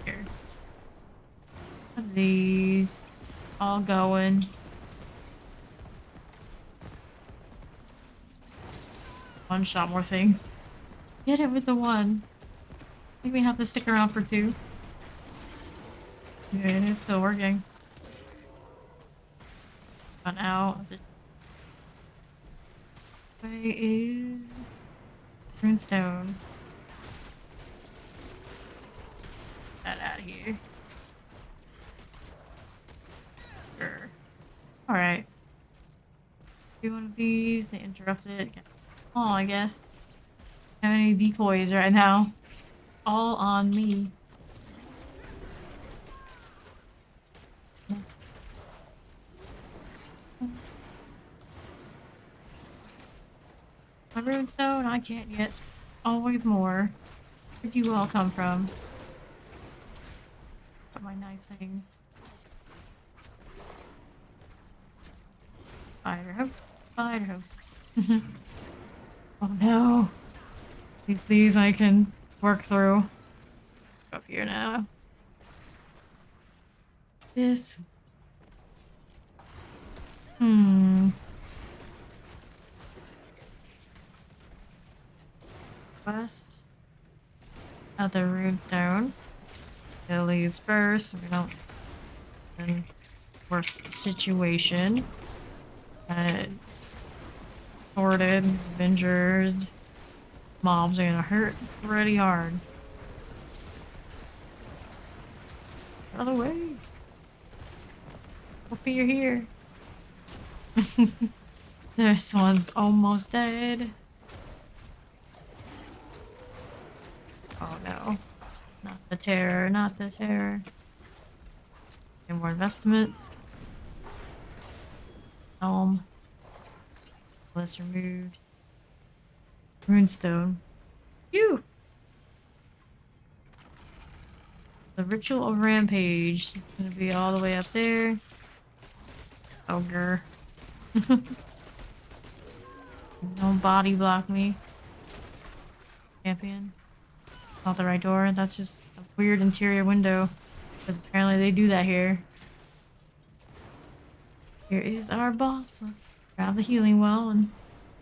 Here. These all going. One shot more things. Get it with the one. I think we have to stick around for 2. Yeah, it is still working. Run out. Way is Runestone. That out of here. Sure. Alright. Do one of these, they interrupted it. Oh, I guess. Have any decoys right now? All on me. My runestone, I can't get. Always more. Where'd you all come from? Got my nice things. Spider host. Spider host. Oh no. These I can work through. Up here now. This. West. Other runestone. Lilies first. So we don't. In worst situation. Sorted. He's injured. Mobs are gonna hurt pretty hard. Out of the way. Hopefully you're here. This one's almost dead. Oh no. Not the terror, not the terror. Any more investment? Helm. List removed. Runestone. Phew! The Ritual of Rampage. It's gonna be all the way up there. Ogre. Don't body block me. Champion. Not the right door. That's just a weird interior window. Because apparently they do that here. Here is our boss. Let's grab the healing well and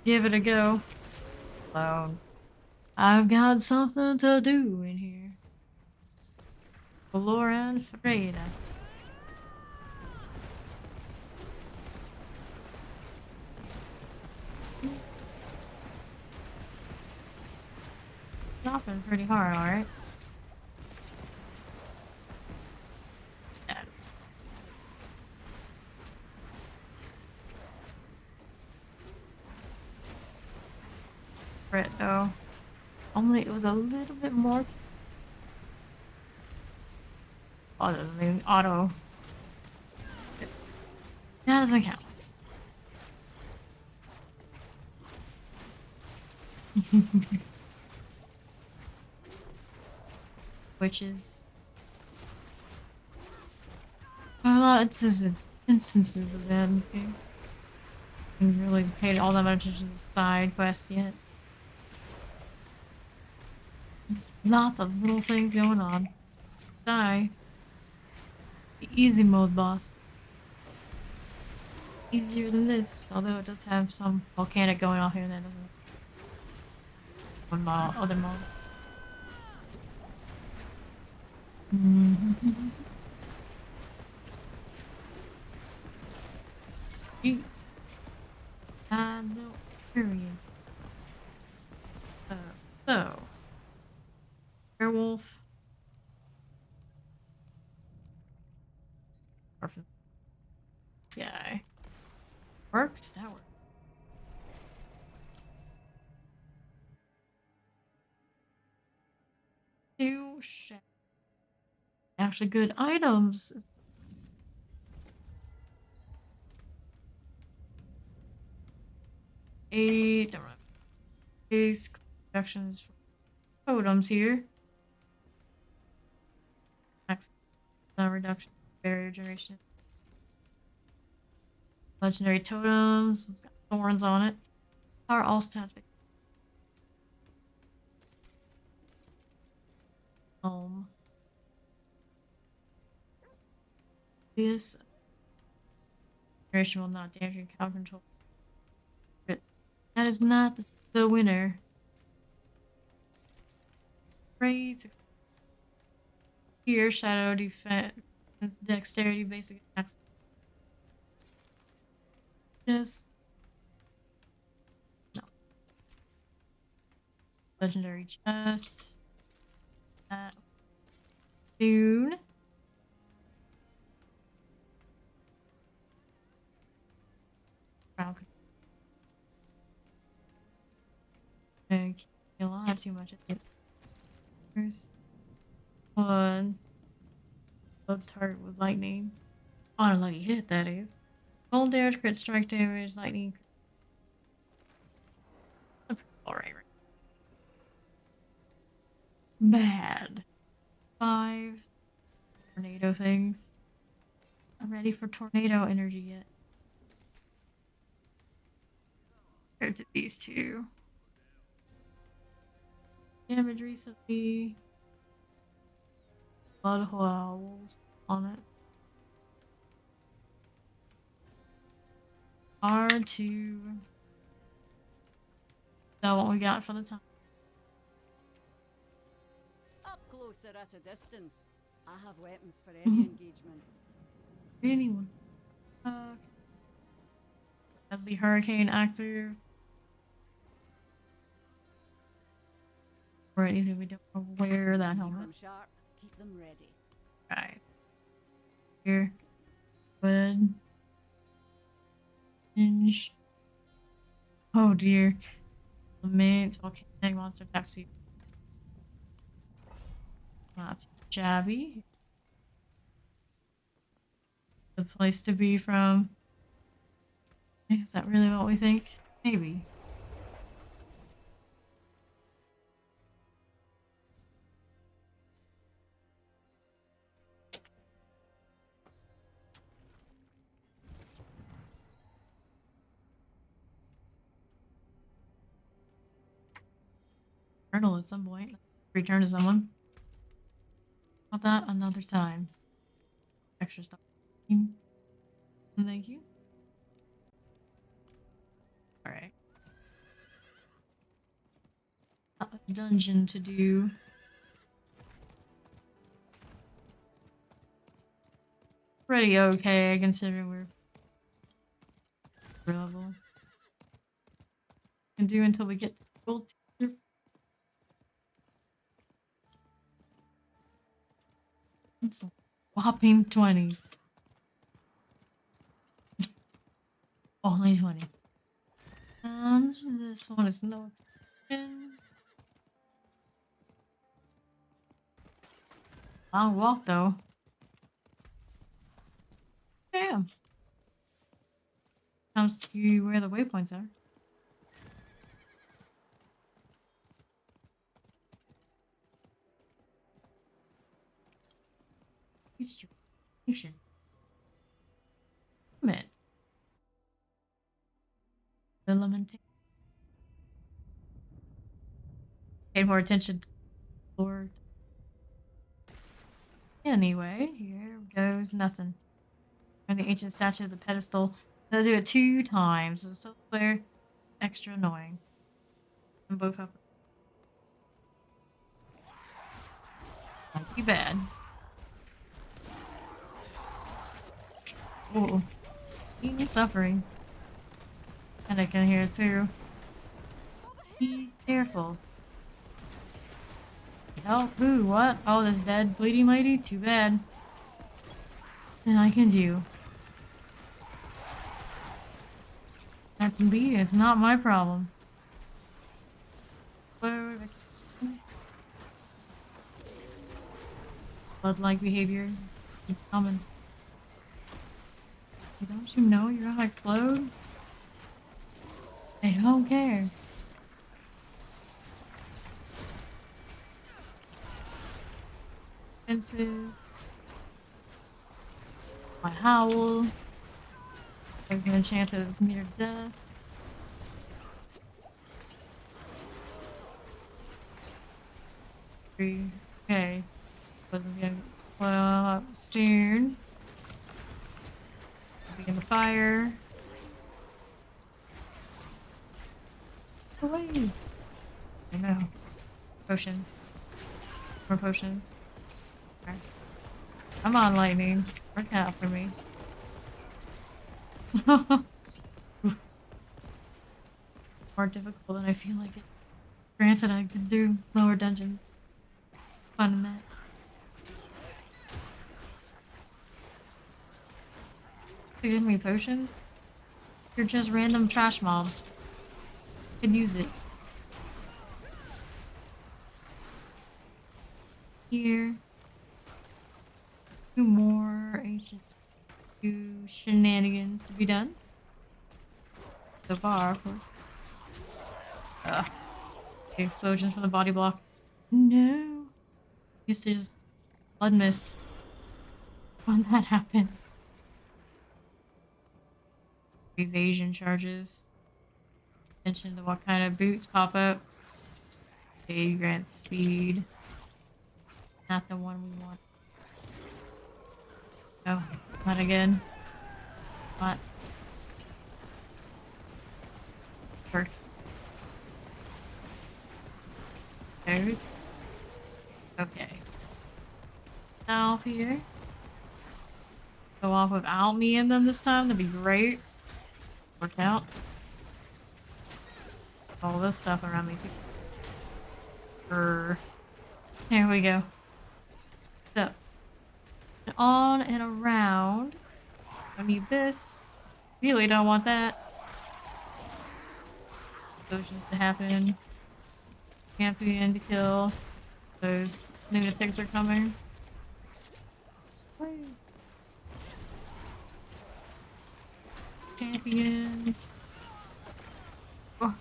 give it a go. Alone. I've got something to do in here. Valor and Freda. Dropping pretty hard, alright? Yeah. Crit though. Only it was a little bit more. Other than the auto. That doesn't count. Witches. A lot of instances of that in this game. I haven't really paid all that much attention to the side quests yet. There's lots of little things going on. Die. The easy mode boss. Easier than this, although it does have some volcanic going on here that doesn't. One mod, other mod. You. No, curious. So. Werewolf. Orphan. Yeah. Works? That works. Two shit. Actually good items. Don't know. Base productions for totems here. Max reduction, barrier generation. Legendary totems. It's got thorns on it. Power all stats. This generation will not damage your counter control. But that is not the winner. Great. Here, shadow defense, dexterity, basic attacks. Just no. Legendary chest. Soon. Crown. Okay, you'll not have too much at the end. There's one. Love tart with lightning. On a lucky hit, that is. Cold damage, crit strike damage, lightning. Alright. Bad. 5 tornado things. I'm ready for tornado energy yet. Compared to these two. Damage recently. Blood holes on it. Hard to tell what we got for the time. Up closer at a distance. I have weapons for any engagement. Anyone. As the hurricane active. Or anything we don't know where that Keep helmet. them sharp, keep them ready. Right. here. Wood. Hinge. Oh dear. Lament. Volcanic monster taxi. Not shabby. The place to be from. Is that really what we think? Maybe. Journal at some point. Return to someone. About that another time. Extra stuff. Thank you. Alright. A dungeon to do. Pretty okay considering we're level. Can do until we get gold tier. It's a whopping 20s. Only 20. And this one is no exception. Long walk though. Damn. Comes to where the waypoints are. Distribution. Limit. Limitation. Pay more attention to the Lord. Anyway, here goes nothing. And the ancient statue of the pedestal. They'll do it 2 times. It's so clear. Extra annoying. And both up. Not too bad. Oh. Even suffering. And I can hear it too. Be careful. Oh, ooh, what? Oh, this dead bleeding lady? Too bad. And I can do. Captain B, it's not my problem. Blood-like behavior. Keep coming. Don't you know you're gonna explode? I don't care. Expensive. My howl. There's an enchanted that's near death. Okay. Wasn't gonna blow up soon. Be in the fire. Away. I know. Potions. More potions. Okay. Come on, lightning. Work out for me. More difficult than I feel like it. Granted, I could do lower dungeons. Fun in that. To give me potions? You're just random trash mobs. You can use it. Here. 2 more ancient 2 shenanigans to be done. So far, of course. The explosions from the body block. No. Used to just blood mist when that happened. Evasion charges. Attention to what kind of boots pop up. They grant speed. Not the one we want. No, not again. What? Works. There's. Okay. Now here. Go off without me in them this time. That'd be great. Work out. All this stuff around me. Here we go. So. on and around. I need this. Really don't want that. Explosions to happen. Champion to kill. Those lunatics are coming. Champions. Oh,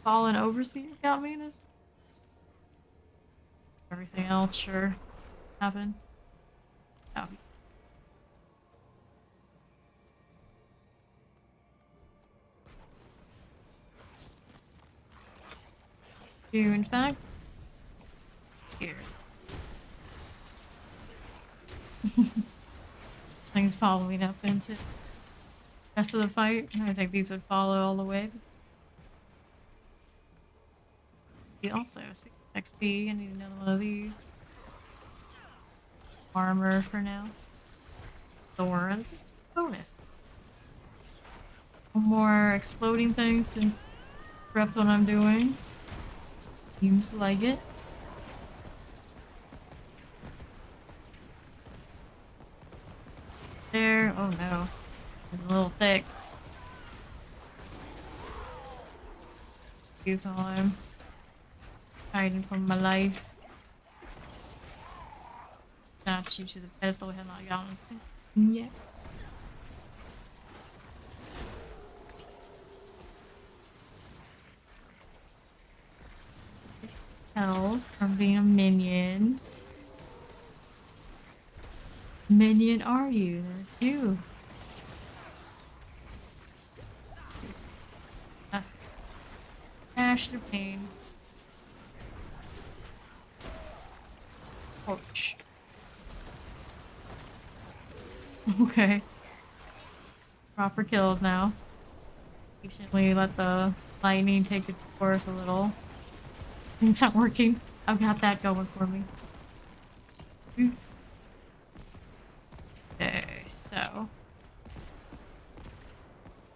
fallen overseer got me this. Everything else sure happened. Oh. Do in fact here. Things following up into the rest of the fight. I think these would follow all the way. Also, speaking of XP, I need another one of these. Armor for now. Thorns. Bonus. One more exploding things to rep what I'm doing. Seems like it. There. Oh no. It's a little thick. Use all I'm hiding from my life. Got you to the pedestal, we have not gotten a single yet. Hell from being a minion. Minion are you? There's you. Ash the pain. Ouch. Okay. Proper kills now. Patiently let the lightning take its course a little. It's not working. I've got that going for me. Oops. Okay, so.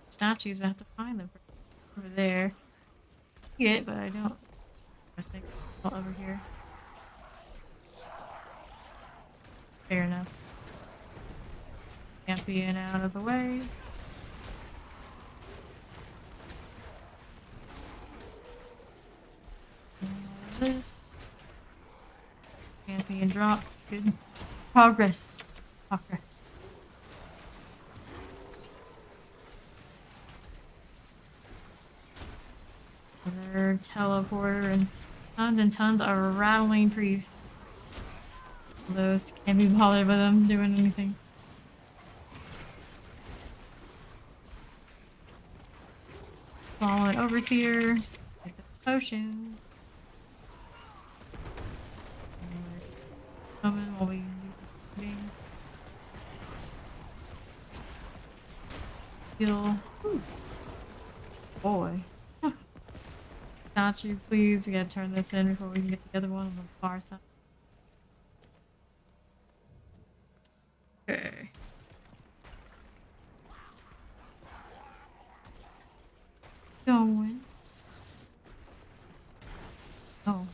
Statues, we have to find them over there. See it, but I don't. I think over here. Fair enough. Champion out of the way. This. Champion dropped. Good. Progress. Progress. Another teleporter and tons of rattling priests. Those can't be bothered by them doing anything. Fallen overseer. Get the potions. Coming while we do some shooting. Heal. Whew. Boy. Got you, please. We gotta turn this in before we can get the other one on the far side. Okay. Going. Oh.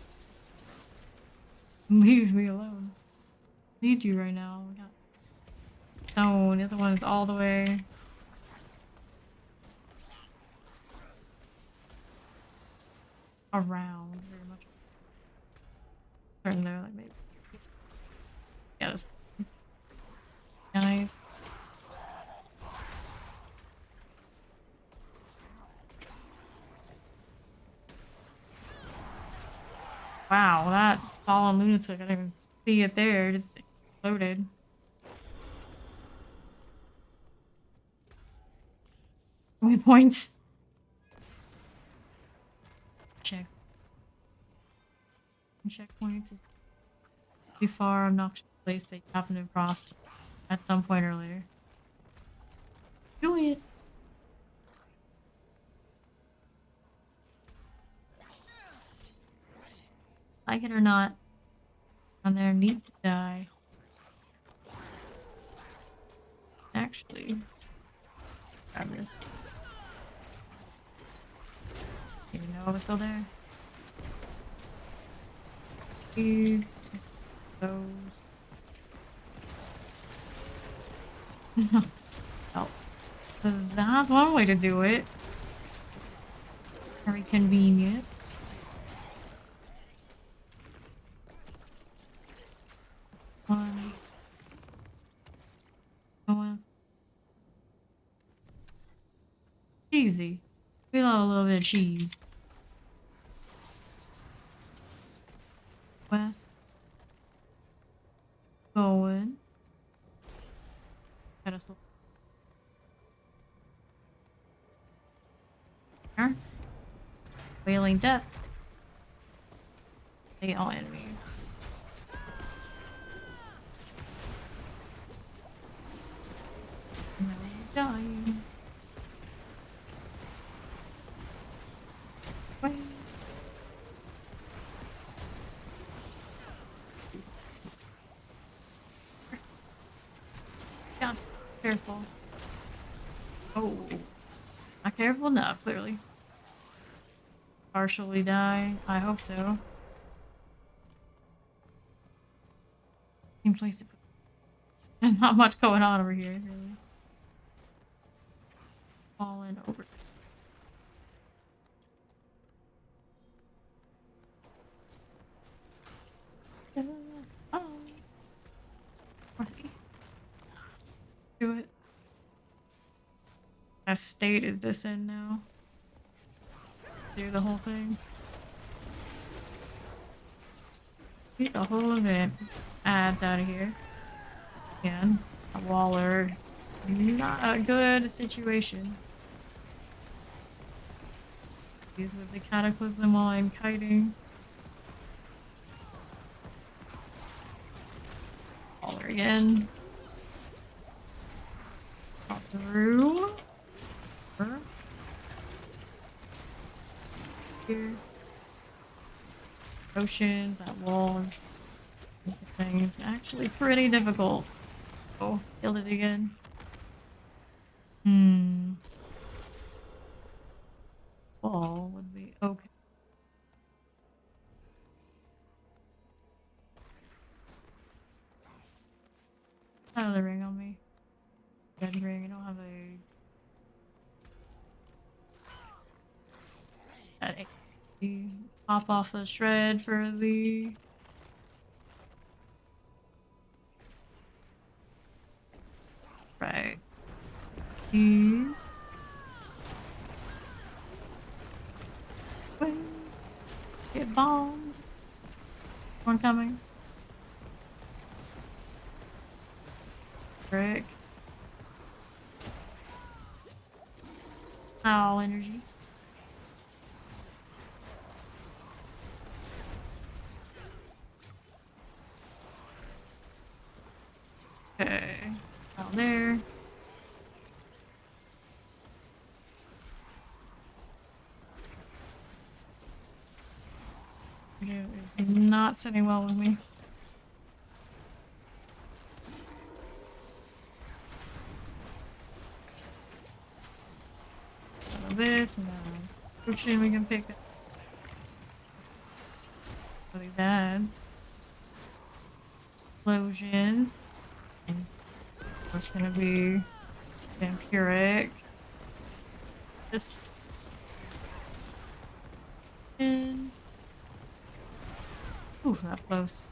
Leave me alone. Need you right now. We got stone. The other one is all the way. Around very much. Turn there, like maybe. Yeah, that's nice. Wow, that fallen lunatic, I didn't even see it there, it just exploded. Waypoints. Check. Checkpoints is too far, obnoxious place that you happen to cross at some point earlier. Do it. Like it or not, on there need to die. Actually, grab this. Didn't know I was still there. These, those. Oh, that's one way to do it. Very convenient. One. One. Cheesy. We love a little bit of cheese. West. Going. Pedestal. There. Wailing death. They all enemies. No dying. Wait. God, careful. Oh, not careful enough, clearly. Partially die. I hope so. Same place to put. There's not much going on over here, really. Fallen over. Oh. Northeast. Do it. What state is this in now? Do the whole thing. Get the whole event. Ads out of here. Again, a Waller. Not a good situation. Use with the cataclysm while I'm kiting. Waller again. Got through. Here. Oceans, that walls. Things actually pretty difficult. Oh, killed it again. Wall would be okay. I have the ring on me. Red ring, I don't have a... Pop off the shred for the... Right. These. Wait. Get bombed. One coming. Frick. Owl energy. Okay. Out there. It is not sitting well with me. Some of this, no. Potion we can pick up. So these ads. Explosions. And it's gonna be vampiric. This. And. Ooh, that close.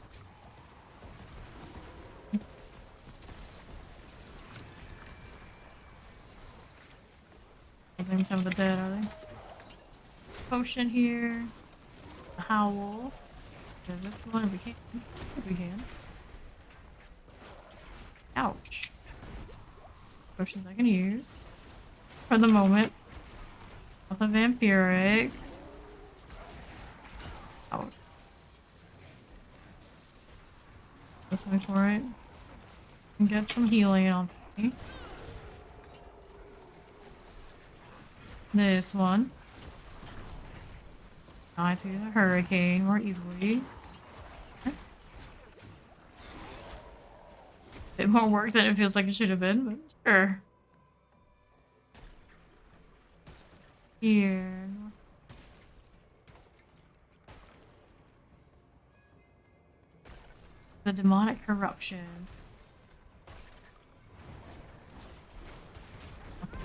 I think some of the dead, are they? Potion here. A howl. Yeah, this one if we can. If we can. Ouch. Potions I can use. For the moment. Of the vampiric. Ouch. Something for it. And get some healing on me. This one. Die to the hurricane more easily. Bit more work than it feels like it should have been, but sure. Here. The demonic corruption.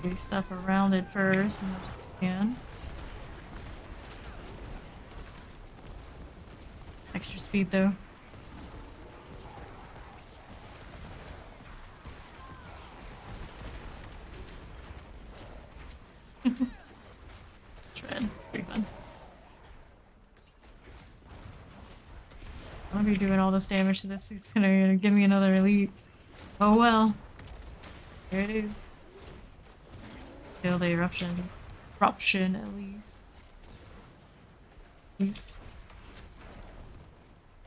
Do stuff around it first, and then extra speed though. Tread, pretty fun. I'm gonna be doing all this damage to this. It's gonna give me another elite. Oh well. There it is. Kill the eruption. Eruption at least. At least.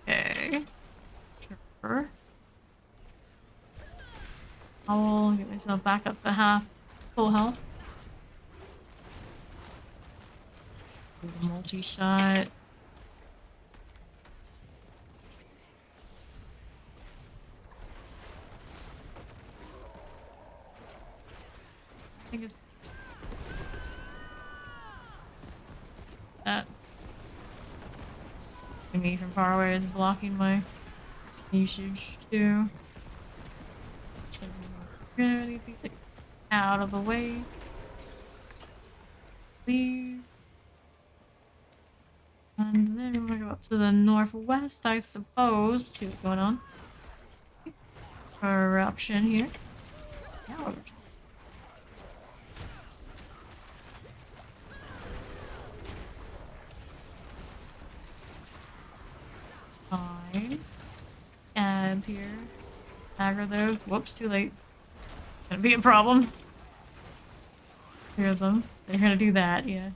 Okay. Sure. I'll get myself back up to half full health. Do the multi-shot. I think it's that me from far away is blocking my usage too. So really easy to get out of the way. Please. And then we're gonna go up to the northwest, I suppose. See what's going on. Eruption here. Now fine. Ads here. Aggro those. Whoops, too late. Gonna be a problem. Hear them. They're gonna do that, yeah.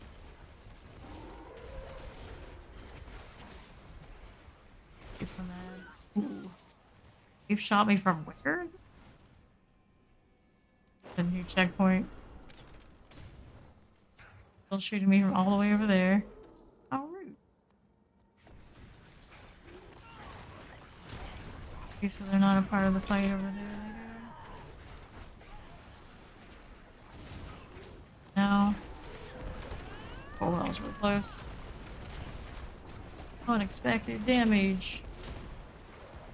Give some ads. Ooh. They've shot me from where? The new checkpoint. Still shooting me from all the way over there. How rude. Okay, so they're not a part of the fight over there. No. Oh, that was real close. Unexpected damage.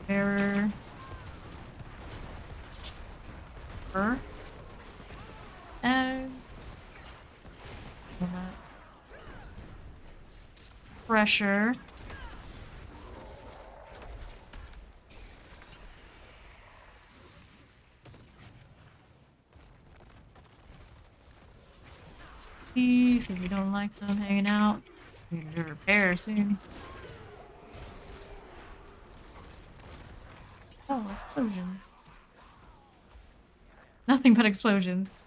Error. Her. And pressure. If you don't like them hanging out, you need to repair soon. Oh, explosions. Nothing but explosions.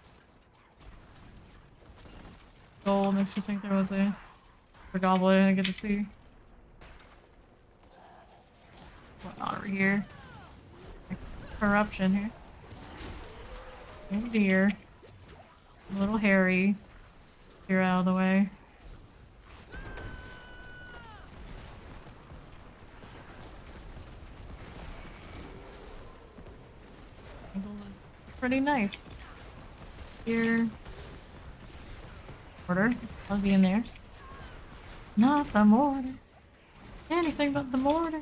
Gold makes you think there was a goblin I didn't get to see. What's on over here? Next corruption here. Oh dear. A little hairy. You're out of the way. Pretty nice. Here. Mortar. I'll be in there. Not the mortar. Anything but the mortar.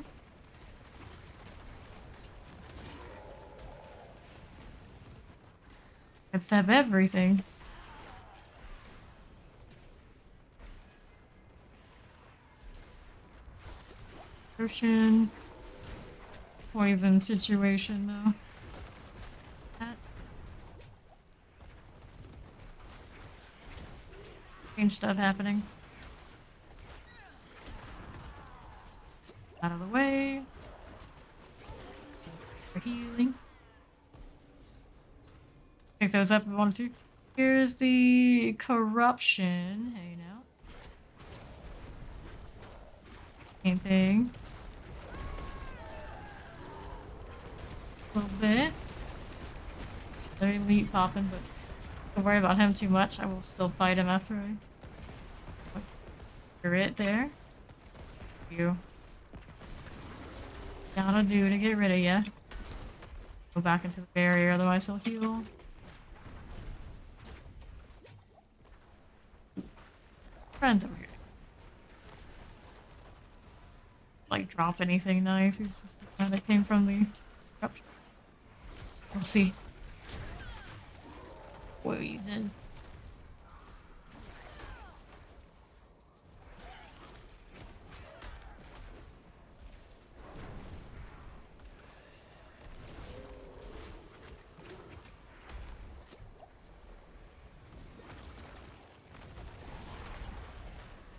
Let's have everything. Ocean. Poison situation though. That. Strange stuff happening. Out of the way. For healing. Pick those up if we wanted to. Here's the corruption hanging out. Same thing. A little bit. Very elite popping, but don't worry about him too much. I will still fight him after I clear it there. You gotta do to get rid of ya. Go back into the barrier, otherwise he'll heal. Friends over here. Like drop anything nice. He's just the guy that came from the corruption. We'll see. Poison.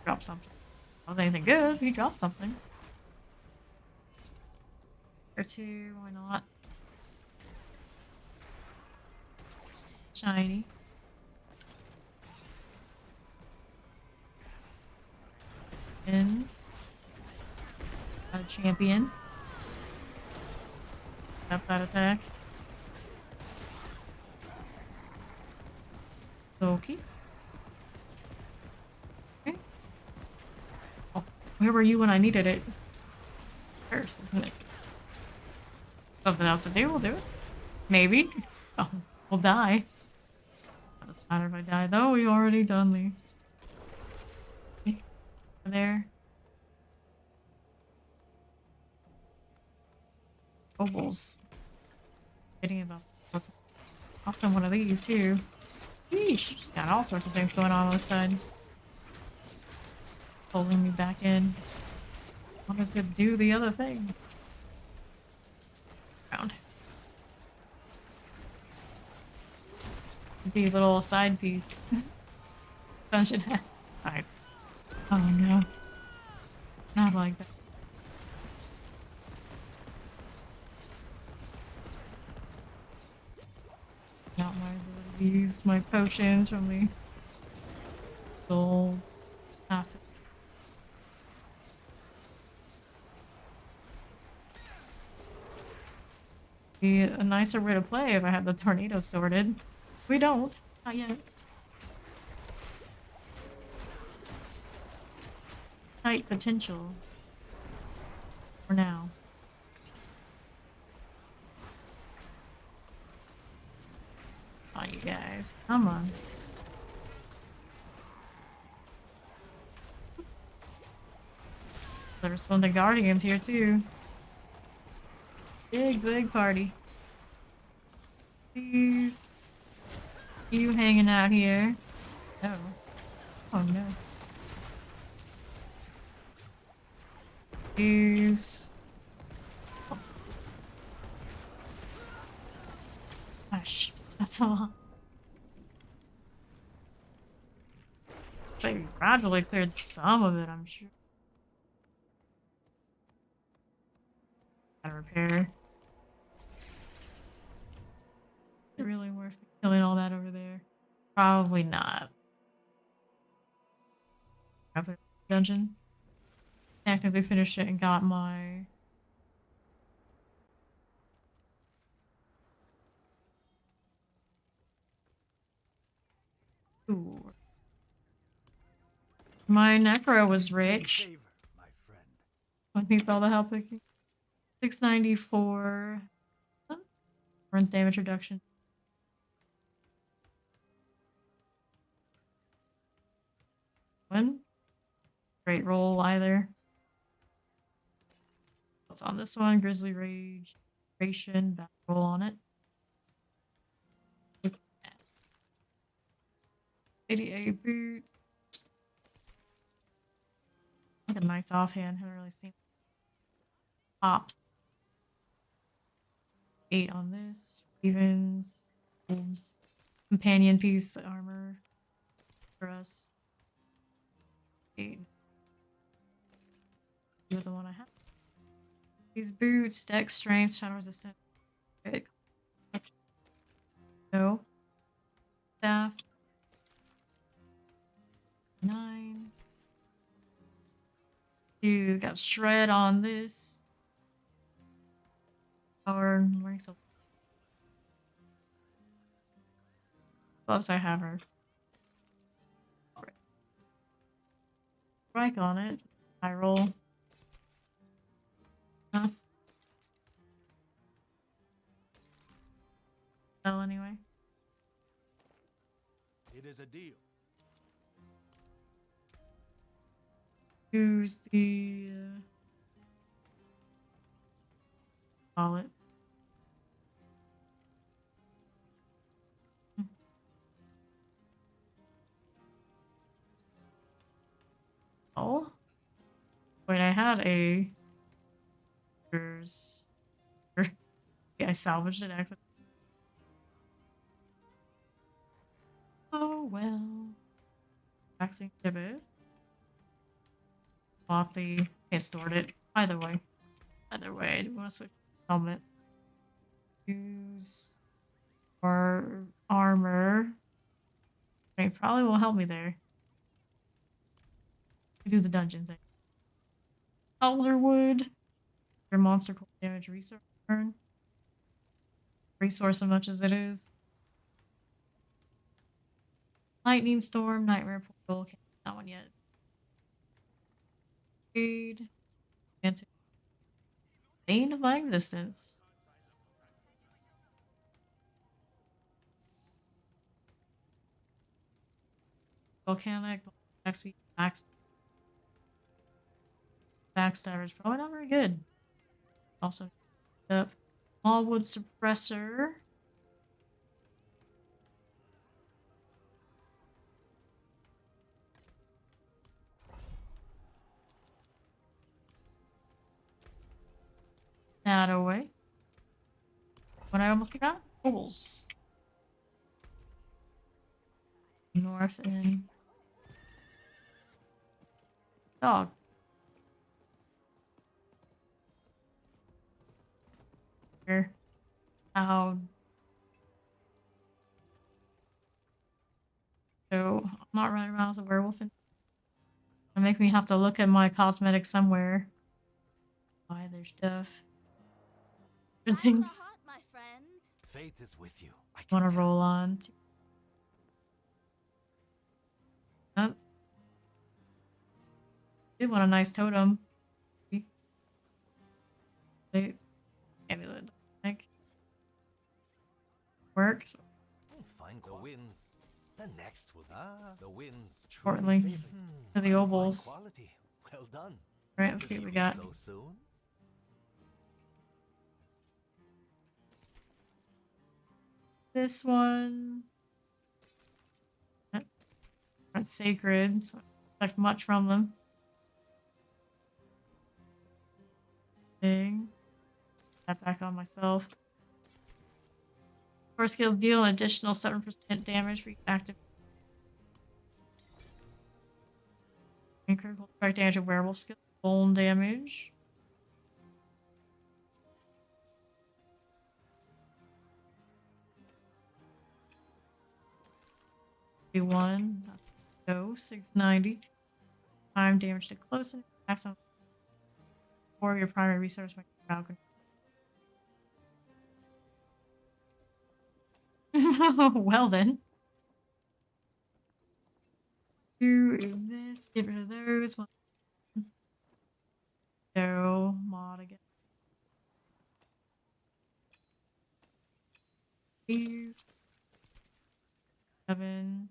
Drop something. Not anything good. He dropped something. Or two. Why not? Shiny. Ins. Got a champion. Up that attack. Okay. Okay. Oh, where were you when I needed it? First, isn't it? Something else to do, we'll do it. Maybe. Oh, we'll die. Doesn't matter if I die though, we already done the. Okay. There. Opals. Getting about also one of these too. Sheesh, she's got all sorts of things going on this side. Pulling me back in. Wanted to do the other thing. Round. Be a little side piece. Dungeon hat. Alright. Oh no. Not like that. Not my ability to use my potions from the souls. Half. Be a nicer way to play if I had the tornado sorted. We don't. Not yet. Tight potential. For now. Oh, you guys. Come on. There's one of the Guardians here, too. Big party. Please. You hanging out here. Oh. Oh, no. Please. Oh. Gosh. That's a lot. They gradually cleared some of it, I'm sure. Gotta repair. Is it really worth killing all that over there? Probably not. Dungeon. Technically finished it and got my. Ooh. My necro was rich. Favor, my friend. I think all the help I can. 694. Huh? Runs damage reduction. One. Great roll either. What's on this one? Grizzly Rage. Ration. Back roll on it. 88 boot. Like a nice offhand. Haven't really seen pops. 8 on this. Evens. Wolves. Companion piece armor for us. 8. You're the one I have. These boots, dex strength, shadow resistant. Good. No. Staff. 9. Dude, got shred on this. Power, wearing so. Gloves, I have her. Strike on it. I roll. Huh? Well, anyway. It is a deal. Who's the call it? Wait, I had a. Yeah, I salvaged it accidentally. Oh well. Vaccine gibbous. Bought the. I stored it. Either way. Either way, I do want to switch helmet. Use or armor. Okay, probably will help me there. Do the dungeon thing. Elderwood. Your monster cold damage resource burn. Resource as much as it is. Lightning storm, nightmare portal. Can't do that one yet. Aid. Answer. Bane of my existence. Volcanic, XP, backstabber's probably not very good. Also, up. Smallwood suppressor. That away. What I almost forgot? Bubbles. North and dog. Here. Ow. So I'm not running around as a werewolf and make me have to look at my cosmetics somewhere. Buy their stuff. Good Thanks a things lot, my friend. Fate is with you. I want can to tell. roll on. That's. Did want a nice totem. Amulet. Like worked. Find the winds. The next will be. The winds Importantly, truly favor. to the Fine ovals. quality. Well done. Right, let's see what we got. So soon. This one. That's sacred, so I don't expect much from them. Thing. That back on myself. Core skills deal an additional 7% damage for each active. And critical strike damage of werewolf skill. Bone damage. One. Go 690. Time damage to close and maximum. Or your primary resource. Falcon. Well then. Do this. Get rid of those. One. Go mod again. These. 7.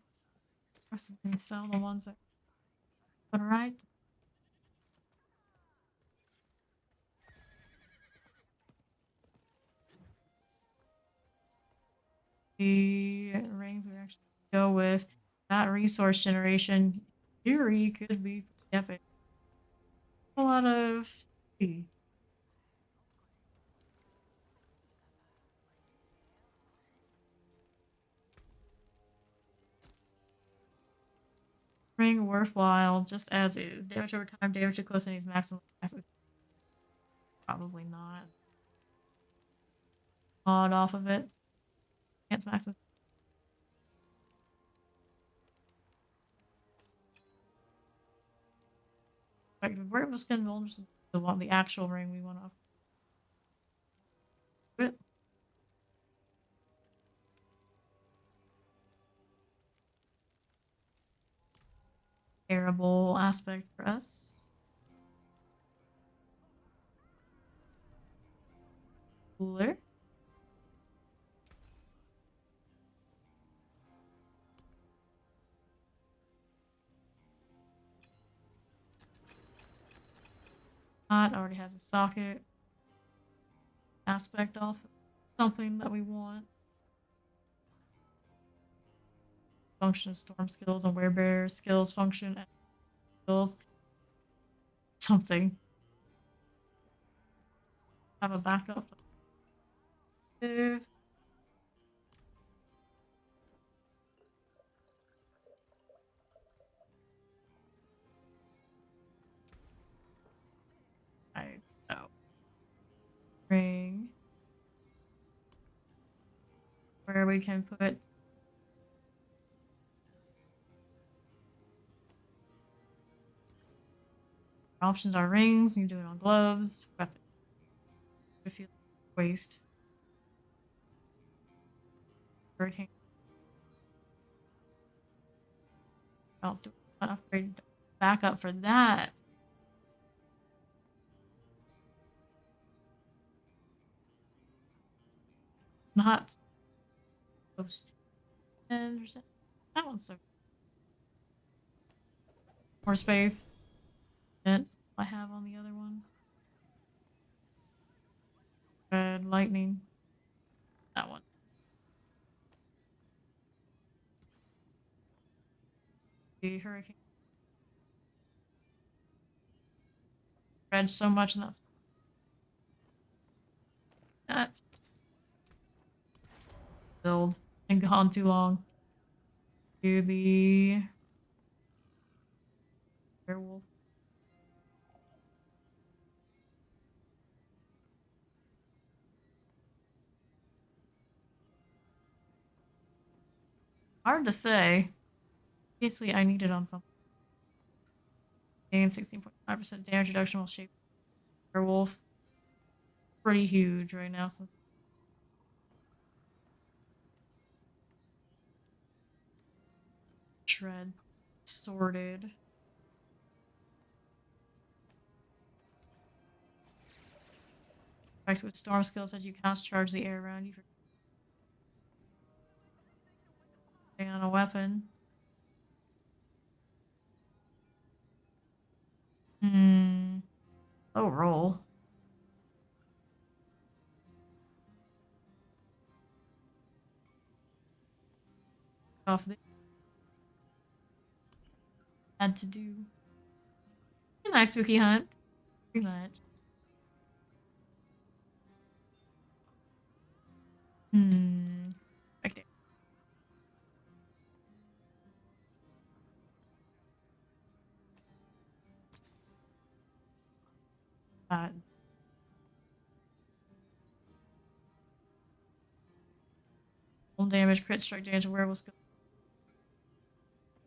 And sell the ones that put right. The rings we actually go with that resource generation theory could be epic. A lot of ring worthwhile just as is. Damage over time, damage to close enemies maximum access. Probably not. Mod off of it. Can't maximum. Like we're just gonna the one the actual ring we want off. But terrible aspect for us. Cooler. Already has a socket aspect off something that we want. Function of storm skills and werebearer skills function skills. something. Have a backup. Move. I know. Ring. Where we can put options are rings, you do it on gloves, weapon. If you waste. Hurricane. Else do an upgrade backup for that. Not close to 10%. That one's so more space than I have on the other ones. Red lightning. That one. The hurricane. Red so much, and that's that. Build and gone too long. Do the werewolf. Hard to say. Basically, I need it on something. Gain 16.5% damage reduction while shape werewolf. Pretty huge right now. Since shred sorted. Fact with storm skills that you cast charge the air around you for staying on a weapon. Oh, roll. Off the had to do. Good night, Spooky Hunt. Good night. Okay. Uh, Full damage, crit strike damage, werewolf skill.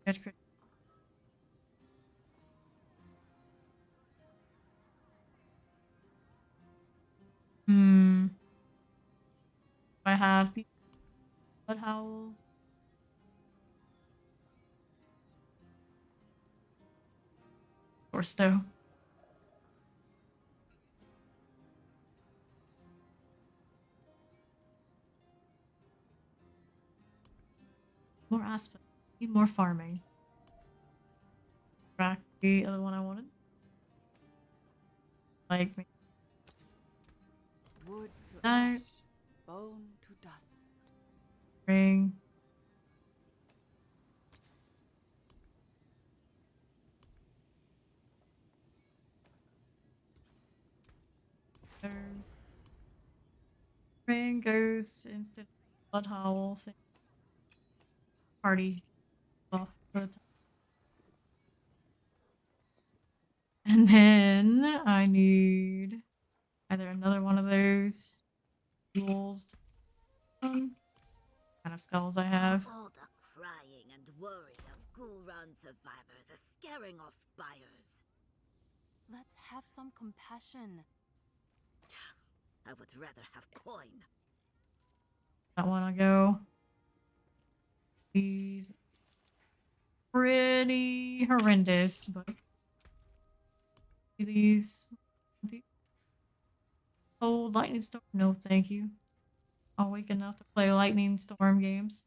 Damage crit. I have the blood howl. Of course, though. More aspect. Need more farming. Track the other one I wanted. Like me. Wood to Night. ash, bone to dust. Ring. There's ring goes instant blood howl thing. Party off for the time. And then I need either another one of those jewels. Kind of skulls I have. All the crying and worry of Ghoul Run survivors is scaring off buyers. Let's have some compassion. I would rather have coin. That one I go. These pretty horrendous, but these old lightning storm. No, thank you. Awake enough to play lightning storm games.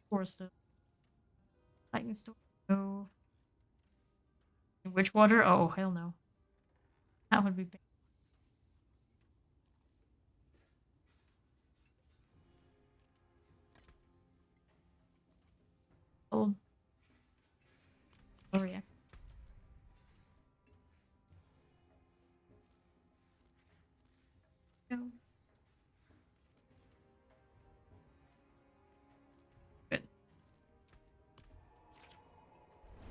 Of course, the lightning storm. No. In which water? Oh, hell no. That would be bad.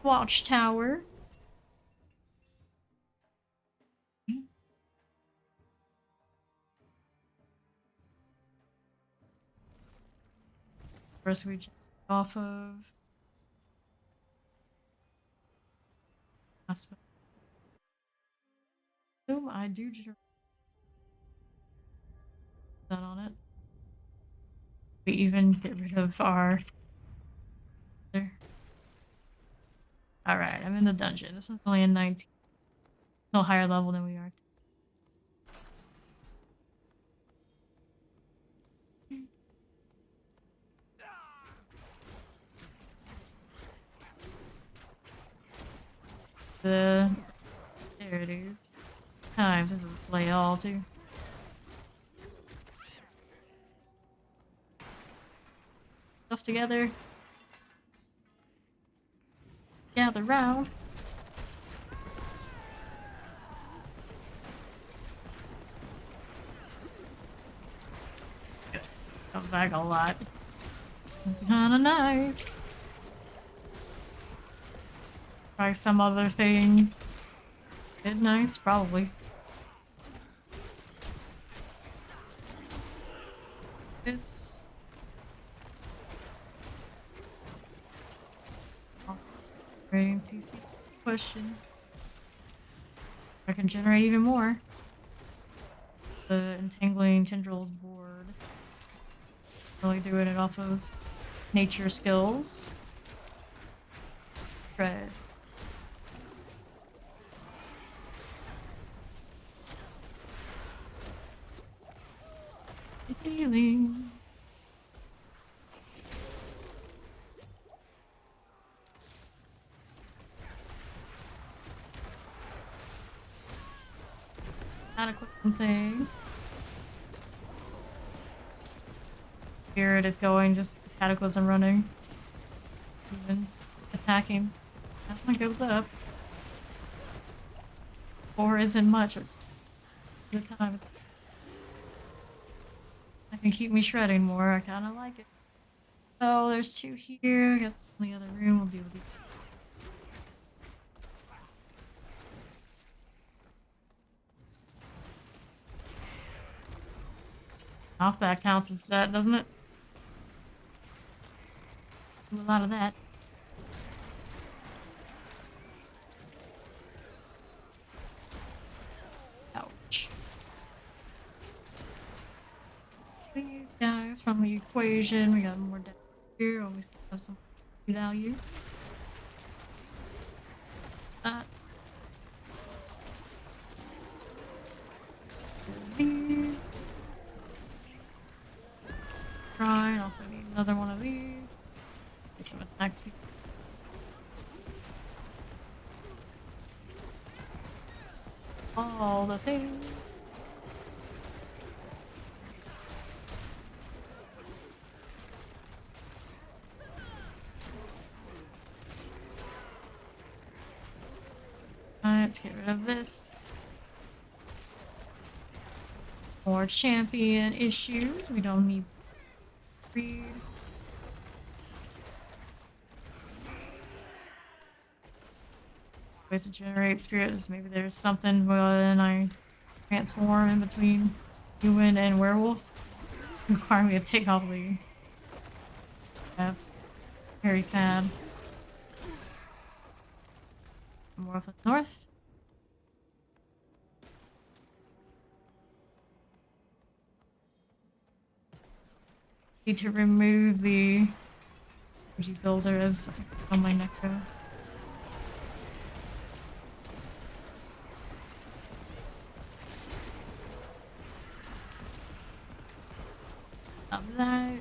watchtower. First we jump off of boom, I do that on it. We even get rid of our alright, I'm in the dungeon. This is only a 19. Still higher level than we are. There it is. Times this is slay all too. Stuff together. Gather round. Comes back a lot. It's kinda nice. Try some other thing. Good nice, probably. This. Generating CC. Question. I can generate even more. The entangling tendrils board. Really doing it off of nature skills. Right. Healing. Adequate thing. Spirit is going, just the cataclysm running. Even attacking. That one goes up. 4 isn't much. At the time, it's that can keep me shredding more. I kind of like it. Oh, there's 2 here. I got some in the other room. We'll deal with these. Knockback counts as that, doesn't it? Do a lot of that. Ouch. These guys from the equation. We got more down here. Oh, we still have some value. These. Try. Also need another one of these. Get some attack speed. All the things. Let's get rid of this. More champion issues. We don't need greed. Ways to generate spirits. Maybe there's something when I transform in between human and werewolf. Require me to take off the. Yeah. Very sad. More of the north. Need to remove the energy builder as on my necro. Of that.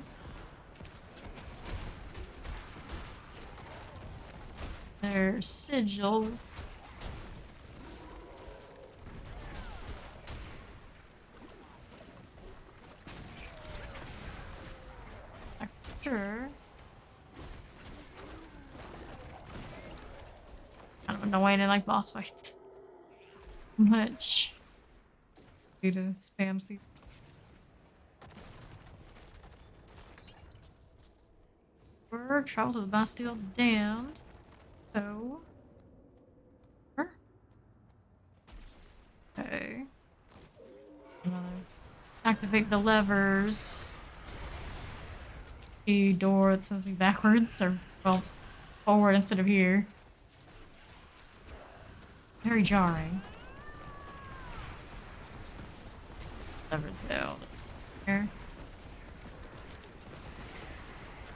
There's sigil. Sure. Kind of annoying in like boss fights. Much. Due to spam seed. Travel to the Bastille Damned. So. Okay. Another. Activate the levers. The door that sends me backwards, or, well, forward instead of here. Very jarring. Levers go there.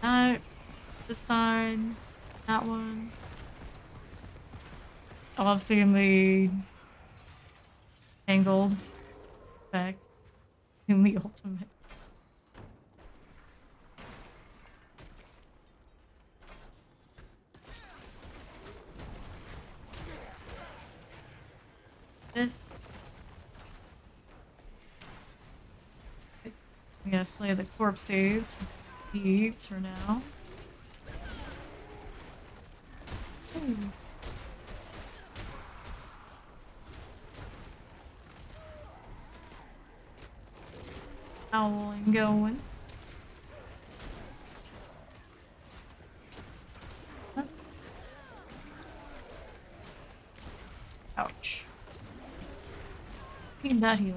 That, this side, that one. I love seeing the angled effect in the ultimate. This. I'm gonna slay the corpses. Thieves for now. Ooh. Howling going. Huh? Ouch. Need that heal.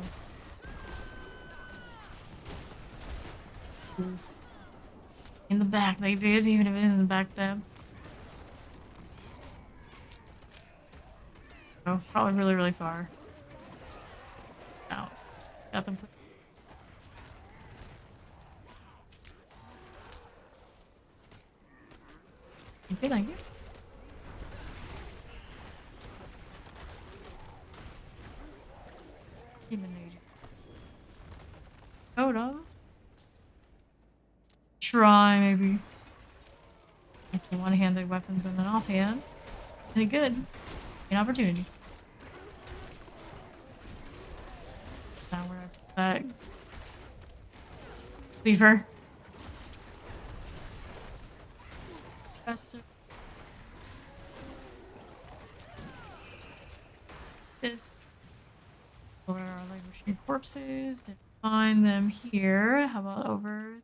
Oof. In the back, they did, even if it isn't backstab. Oh, probably really, really far. Out. Got them. Okay, thank you. Eliminated. Photo. Try, maybe. Actually, one-handed weapons and then offhand. Any good? An opportunity. Now we're back. Beaver. Professor. This. Where are languishing corpses? Didn't find them here. How about over?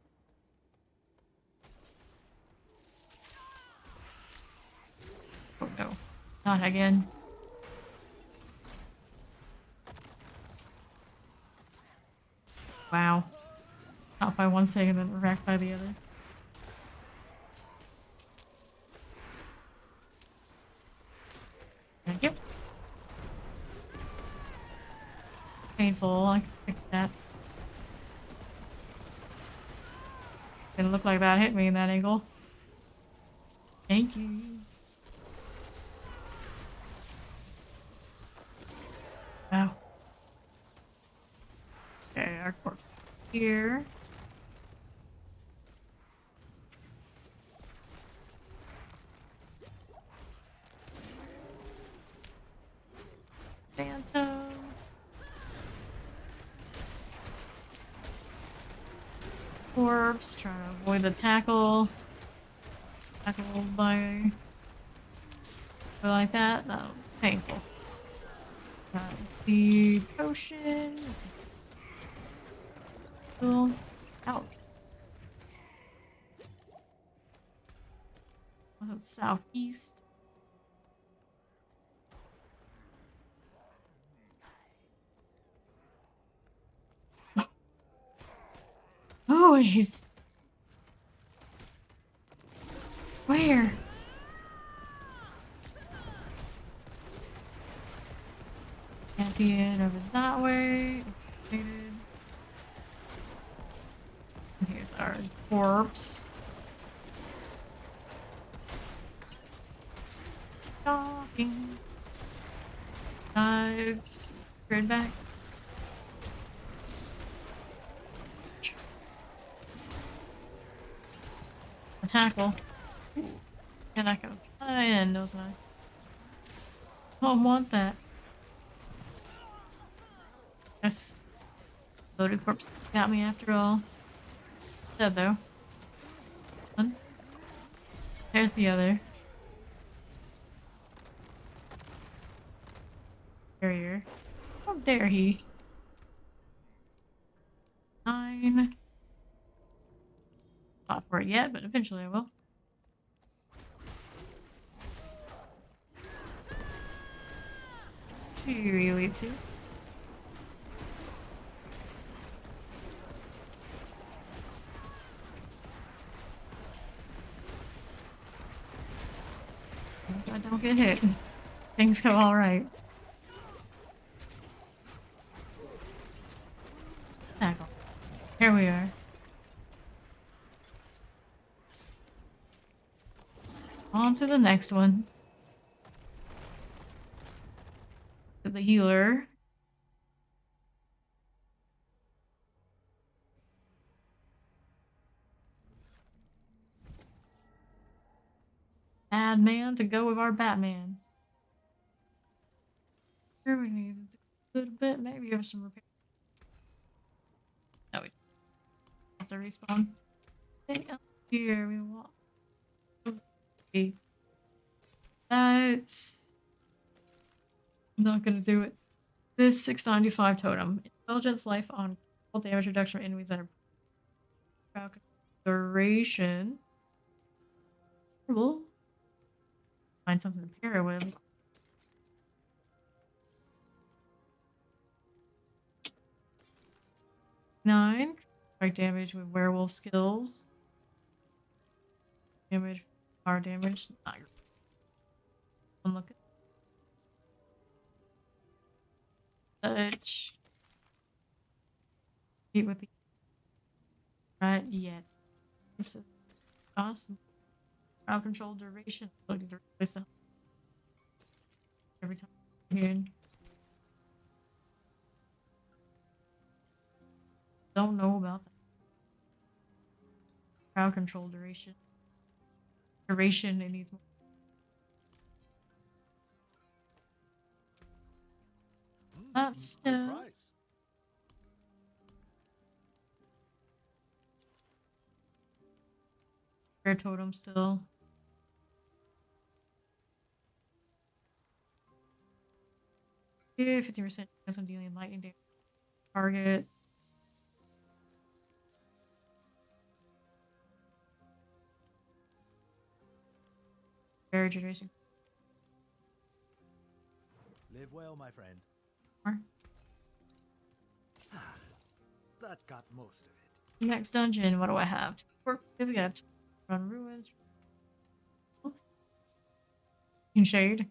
Oh no. Not again. Wow. Not by one second, then wrecked by the other. Thank you. Painful. I can fix that. Didn't look like that hit me in that angle. Thank you. Wow. Okay, our corpse here. Phantom. Corpse, trying to avoid the tackle. Tackled by. Like that? No, painful. Got the potion. Cool. Ouch. Southeast. Oh, he's. Where? Champion over that way. And here's our corpse. Talking. It's grid back. A tackle. And that goes kinda in, doesn't I? Don't want that. Yes. Loaded corpse got me after all. Dead though. One. There's the other. Barrier. How dare he? 9. Not for it yet, but eventually I will. Really too. So I don't get hit. Things go alright. Tackle. Here we are. On to the next one. To the healer. Bad man to go with our Batman. Here we need a little bit, maybe have some repair. No, we have to respawn. Okay, up here we want. Okay. That's not gonna do it. This 695 totem. Intelligence life on all damage reduction from enemies that are duration. We'll find something to pair it with. 9. Strike damage with werewolf skills. Damage, fire damage. Not your. I'm looking. Touch. Hit with the. Right yet. This is awesome. Crowd control duration. Looking to replace the. Every time. Here. Don't know about that. Crowd control duration. Duration in these. That's Good still. price. Rare totem still. Yeah, 50% chance of dealing lightning damage. Target. Rare generation. Live well, my friend. More. That got most of it. Next dungeon, what do I have? Work. We got run ruins. In shade.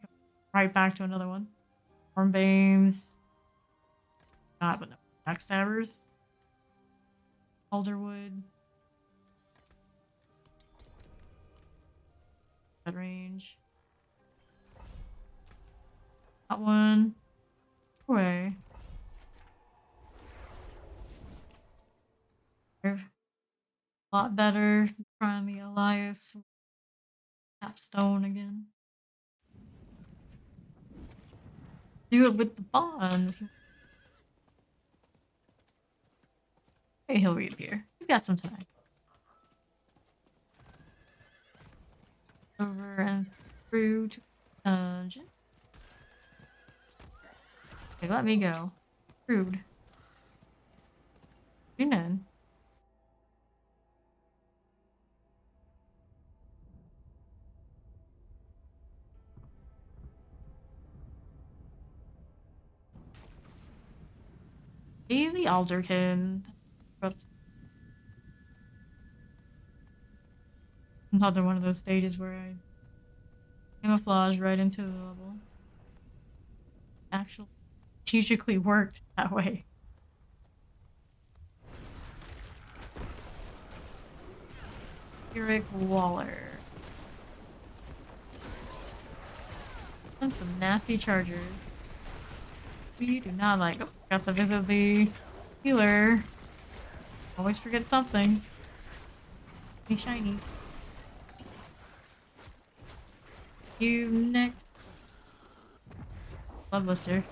Right back to another one. Stormbanes. God, but no. Backstabbers. Alderwood. That range. That one. Away. A lot better. Trying the Elias capstone again. Do it with the bond. Hey, he'll reappear. He's got some time. Over and through to the dungeon. Okay, let me go. Rude. You none. Hey, the Alderkin. Another one of those stages where I camouflage right into the level. Actually, strategically worked that way. Eric Waller. And some nasty chargers. We do not like. Oh, got to visit the healer. Always forget something. Any shinies. You next. Bloodluster.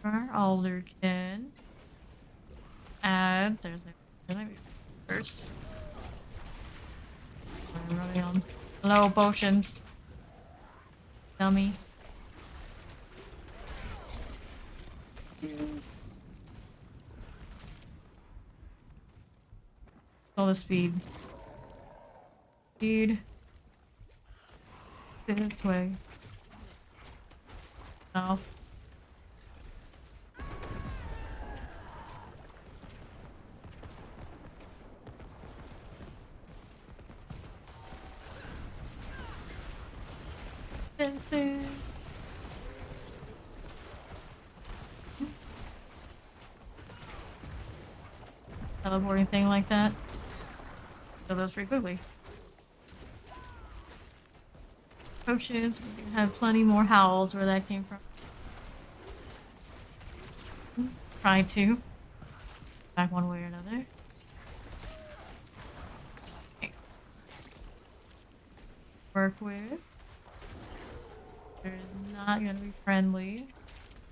Our Alderkin. Ads. There's no. First. I'm running on low potions. Dummy. Yes. All the speed. Speed. This way. South. Fences. Teleporting thing like that. So those pretty quickly. Potions. We can have plenty more howls where that came from. Try to. Back one way or another. Thanks. Work with. There's not gonna be friendly.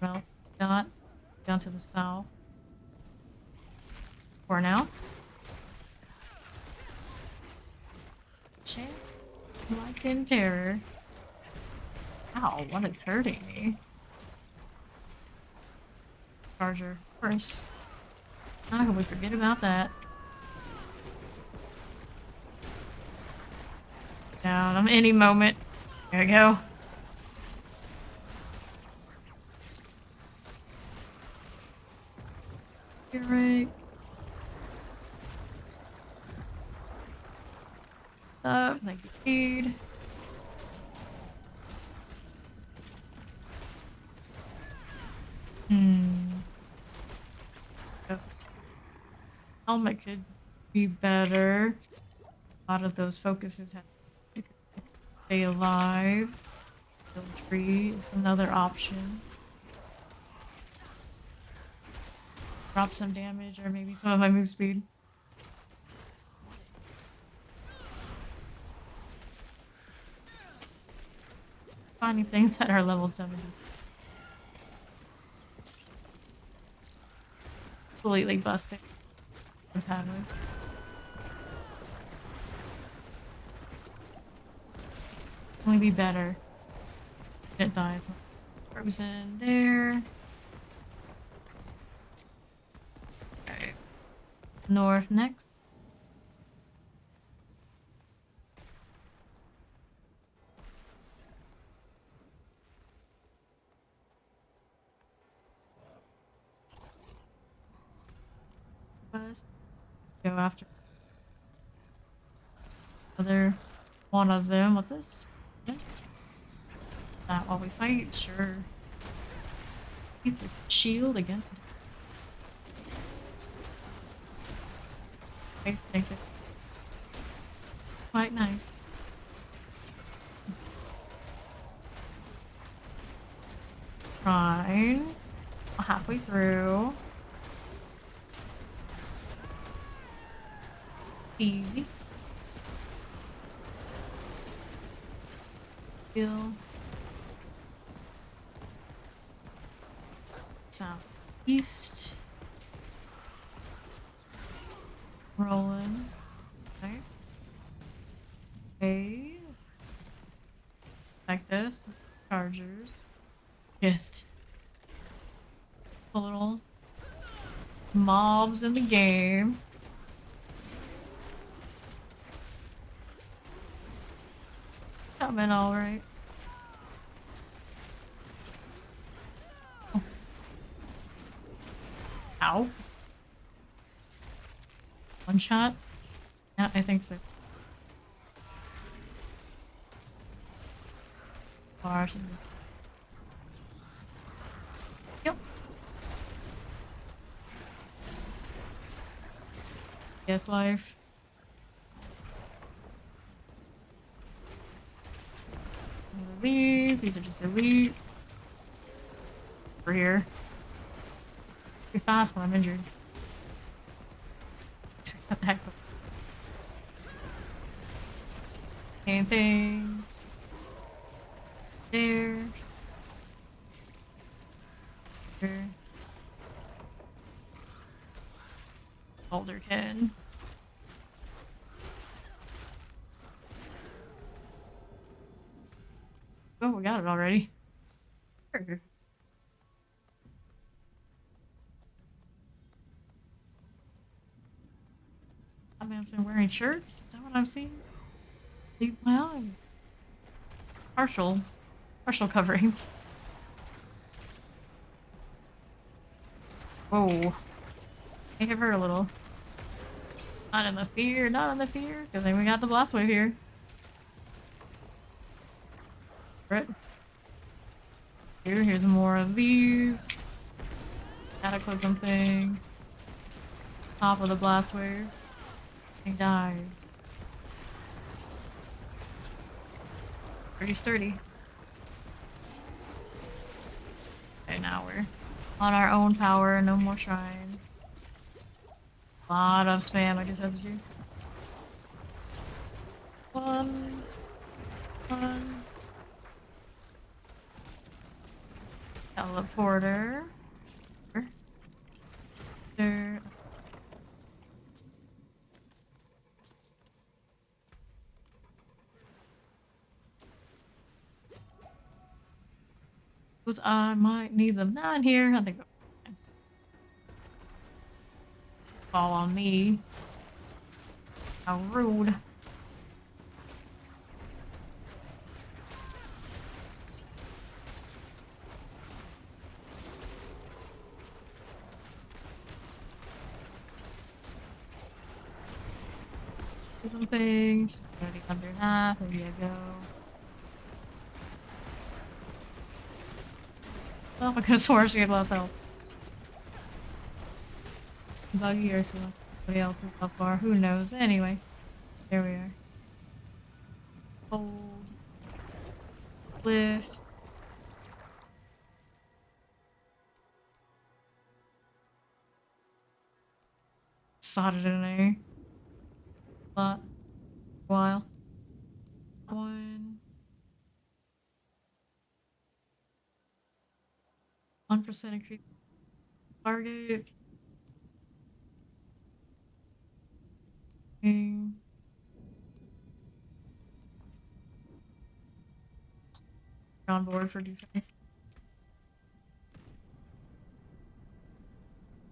What else? Got down to the south. For now. Check. Like in terror. Ow, what is hurting me? Charger first. How can we forget about that? Down any moment. There we go. Right. Up, thank you, feed. Oh. Helmet could be better. A lot of those focuses have to stay alive. Kill tree is another option. Drop some damage or maybe some of my move speed. Finding things that are level 70. Completely busted. Pattern. Only be better. It dies. Frozen there. Okay. North next. West. Go after other one of them. What's this? Yeah. That while we fight, sure. It's a shield against it. Nice, take it. Quite nice. Fine. Halfway through. Easy. Heal. Southeast. Rolling. Nice. Okay. Like this. Chargers. Just the little mobs in the game. Coming alright. Oh. Ow. One shot? Yeah, I think so. Far. Yep. Yes, life. Leave. These are just elite. Over here. Too fast when I'm injured. What the heck? Same thing. There. There. Boulder 10. Oh, we got it already. Sure. That man's been wearing shirts? Is that what I'm seeing? Leave my eyes. Partial coverings. Whoa. I hit her a little. Not in the fear, not in the fear. Because then we got the blast wave here. Right. Here's more of these. Cataclysm thing. Top of the blast wave. He dies. Pretty sturdy. Okay, now we're on our own power, no more shrine. A lot of spam I just have to do. One. Teleporter. There. I might need them down here. I think fall on me. How rude. Some things. Already under half. There you go. Oh, I could have sworn she had lost health. Buggy or somebody else is so far. Who knows? Anyway, there we are. Hold. Lift. Sodded in there. A while. 1% increase targets. On board for defense.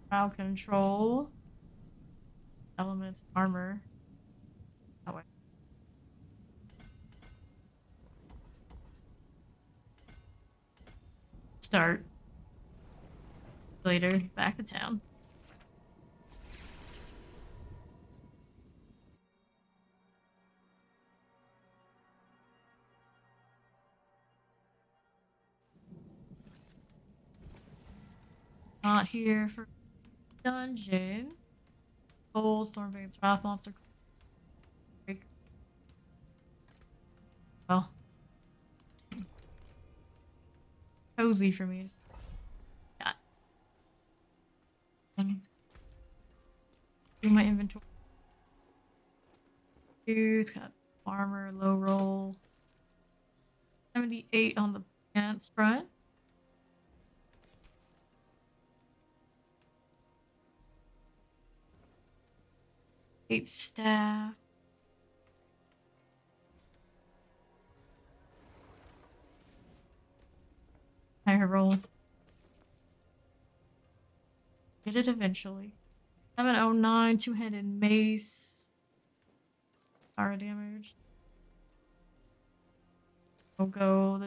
Crowd control. Elements, armor. That way. Start. Later, back to town. Not here for dungeon. Gold, Stormbane's Wrath Monster. Well. Cozy for me. Got. Do my inventory. It's got armor, low roll. 78 on the pants front. Eight staff. Higher roll. Get it eventually. 709, two-handed mace. Fire damage. We'll go the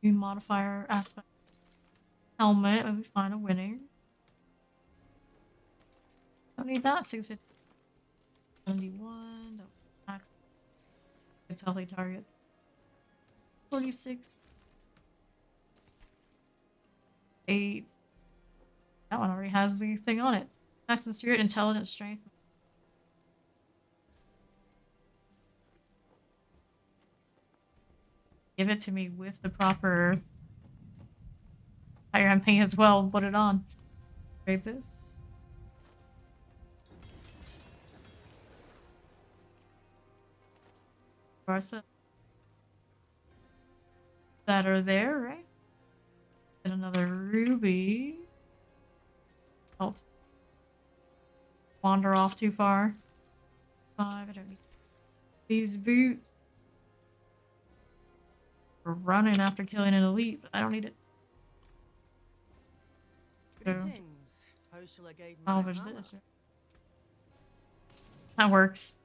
new modifier aspect. Helmet, and we find a winning. Don't need that. 650. 71. Don't max. It's healthy targets. 46. 8. That one already has the thing on it. Maximum spirit, intelligence, strength. Give it to me with the proper fire and paint as well. Put it on. Grade this. Barca. That are there, right? And another ruby. Don't wander off too far. 5. I don't need these boots. We're running after killing an elite, but I don't need it. Greetings. How shall I guide my Salvage hammer? this. That works.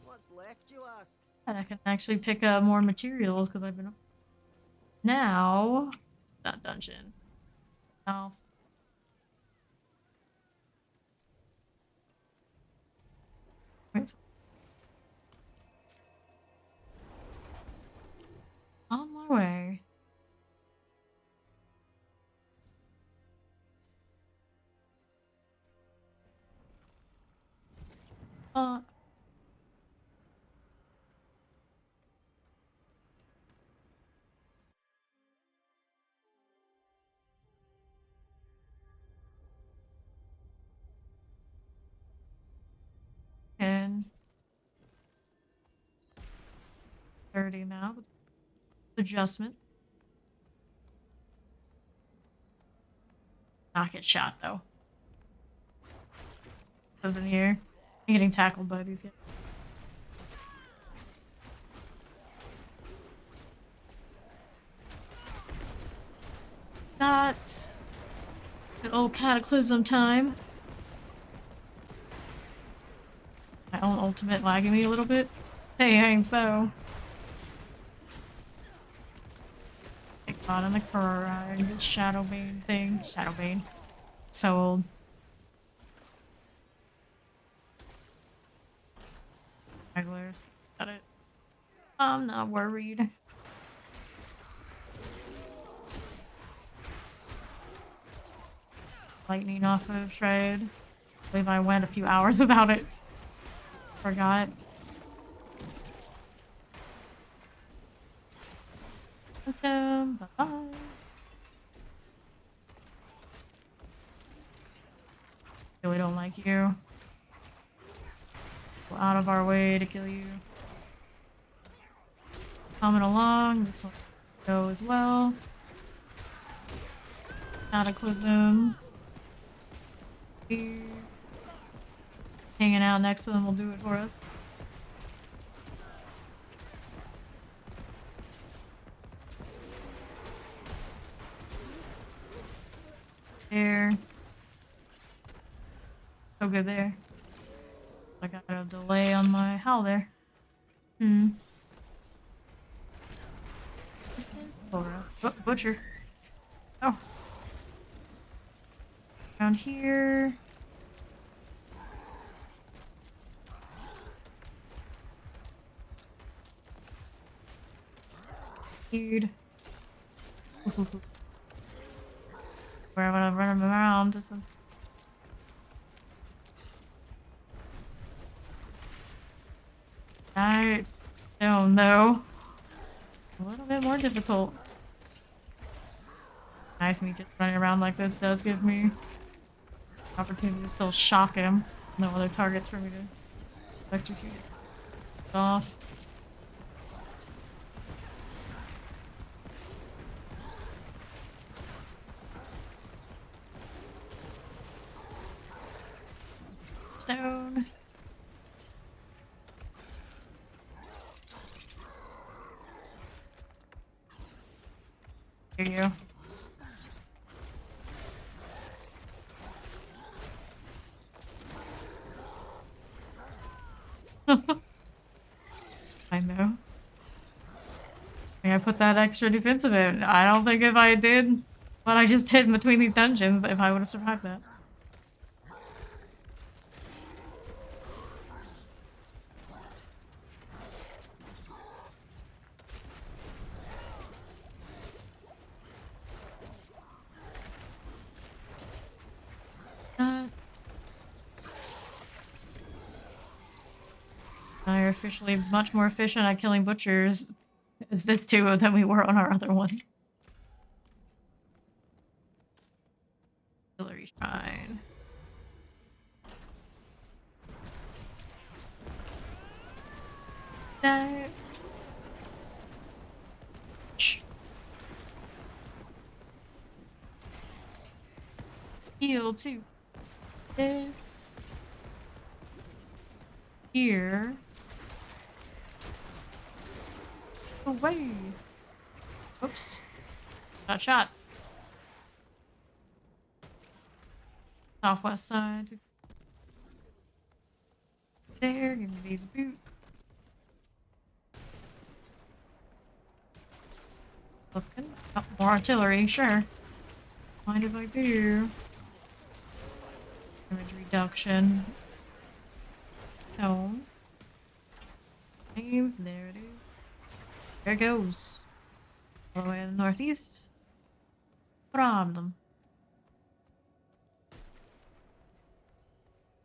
What's left, you ask? And I can actually pick up more materials because I've been. Now, that dungeon. Now, wait, on my way. Uh, and 30 now. Adjustment. Not get shot though. Doesn't here. I'm getting tackled by these guys. That's good old cataclysm time. My own ultimate lagging me a little bit. Hey, ain't so. Get caught in the car and the Shadowbane thing. Shadowbane. So old. Regulars. Got it. I'm not worried. Lightning off of Shred. I believe I went a few hours without it. Forgot. Bye bye. Really don't like you. Go out of our way to kill you. Coming along. This one go as well. Cataclysm. Please. Hanging out next to them will do it for us. There. So good there. I got a delay on my howl there. Distance Bora. Butcher. Oh. Around here. Dude. Where I'm gonna run him around. Doesn't. I don't know. A little bit more difficult. Nice, me just running around like this does give me opportunity to still shock him. No other targets for me to electrocute his off. Stone. Here you go. I know. I put that extra defensive in. I don't think if I did what I just did in between these dungeons, if I would have survived that. We're officially much more efficient at killing butchers as this duo than we were on our other one. Artillery Shrine. That. Heal too. This. Here. Away. Oops. Shot. Southwest side. There, give me these boots. Looking. Oh, more artillery, sure. Mind if I do? Damage reduction. Stone. Flames, there it is. There it goes. All the way to the northeast. Problem.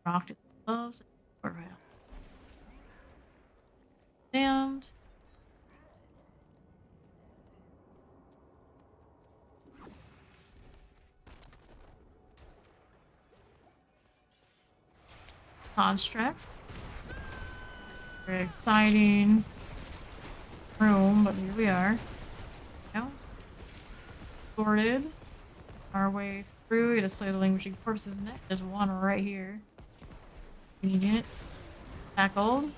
Rocked gloves. Damned. Construct. Very exciting room, but here we are. Now, sorted our way through. We gotta slay the languishing corpses next. There's one right here. Convenient. Tackled.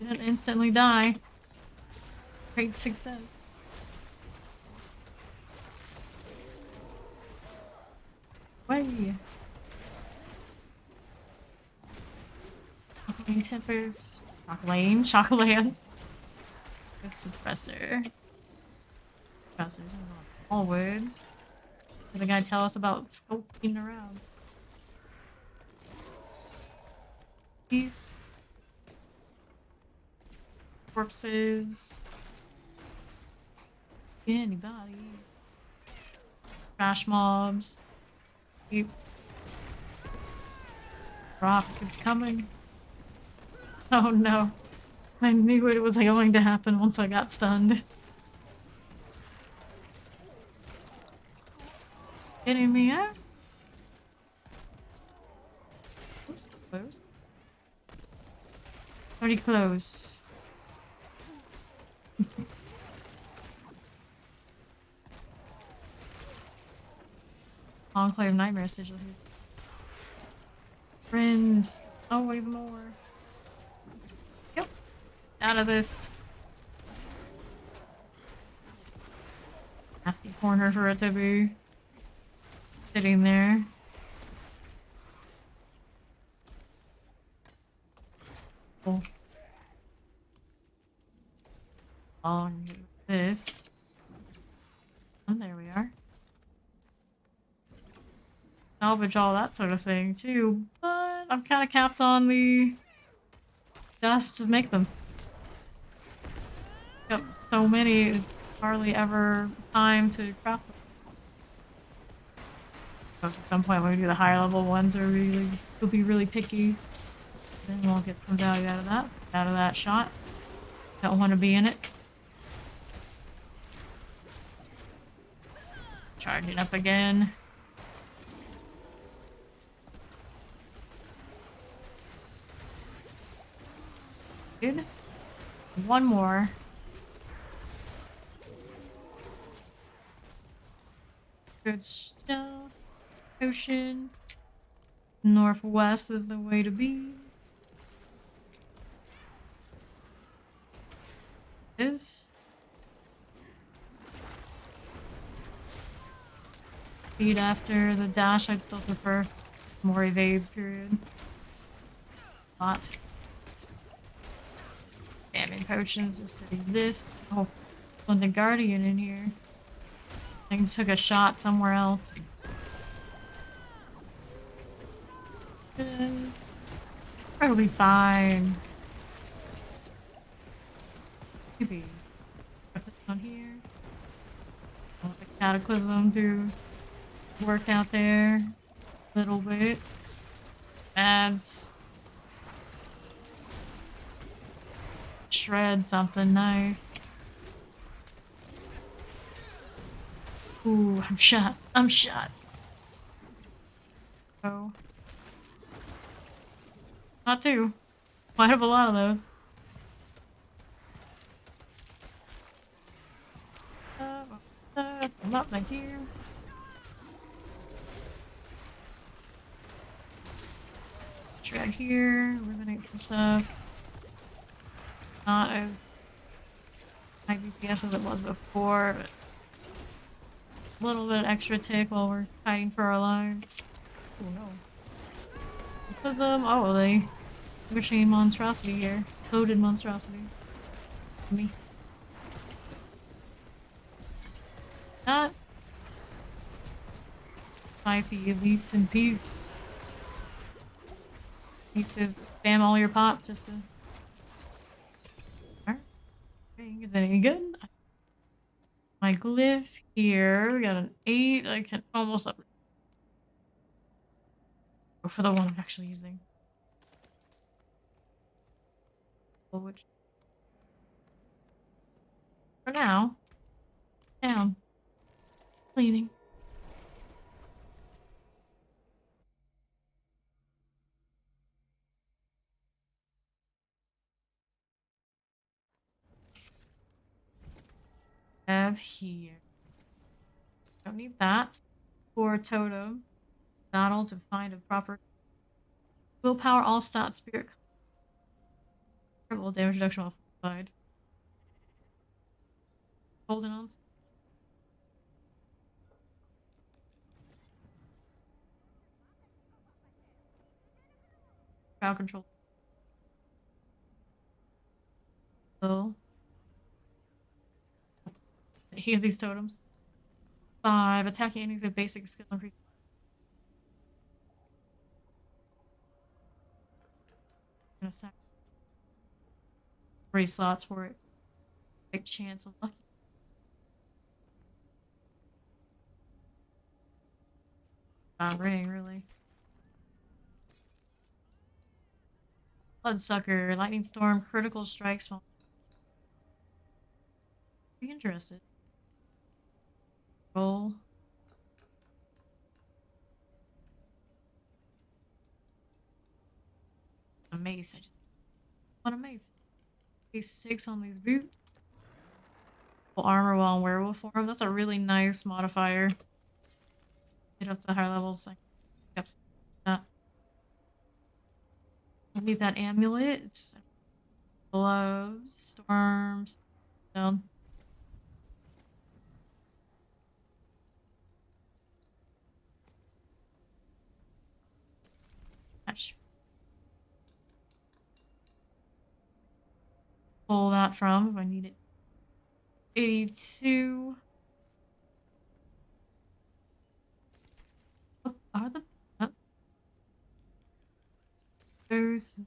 Didn't instantly die. Great success. Way. Chocolate tempers. Chocolate. The suppressor. Suppressors in all wood. Did the guy tell us about scoping around? Peace. Corpses. Anybody. Trash mobs. Keep. Rock, it's coming. Oh no. I knew it was going to happen once I got stunned. Getting me out? Oops, close. Pretty close. Enclave Nightmare Sigil hits. Friends, always more. Yep. Out of this. Nasty corner for it to be sitting there. Cool. On this. And there we are. Salvage all that sort of thing too, but I'm kind of capped on the dust to make them. Got so many, hardly ever time to craft them. Because at some point when we do the higher level ones, we'll be really picky. Then we'll get some value out of that shot. Don't want to be in it. Charging up again. Good. One more. Good stuff. Ocean. Northwest is the way to be. Speed after the dash, I'd still prefer more evades, period. Not. Spamming potions just to do this. Oh, the Guardian in here. I took a shot somewhere else. It'll be fine. Maybe put this on here. I want the Cataclysm to work out there a little bit. Adds. Shred something nice. Ooh, I'm shot. I'm shot. Oh. Not two. Might have a lot of those. I'm up, thank you. Drag here, eliminate some stuff. not as high DPS as it was before, but a little bit extra tick while we're fighting for our lives. Oh no. Because, oh, they pushing monstrosity here. Loaded monstrosity. Me. That. Fight the elites in peace. He says, spam all your pots just to... Alright. Is that any good? My glyph here. We got an 8. I can almost up. Go for the one I'm actually using. Which for now, down. Cleaning. Have here. Don't need that. For totem. Battle to find a proper willpower, all stats, spirit. Critical damage reduction off the side. Holding on. Crowd control. So. Here these totems. 5. Attacking enemies with basic skill increase. Gonna sack 3 slots for it. Big chance of lucky. Ring, really. Bloodsucker, lightning storm, critical strike, small. Be interested. Roll. A mace. I just want a mace. Base 6 on these boots. Full armor while in werewolf form. That's a really nice modifier. Get up to higher levels. I kept that. I need that amulet. Gloves. Storms. Down. Catch. Pull that from if I need it. 82. What are the those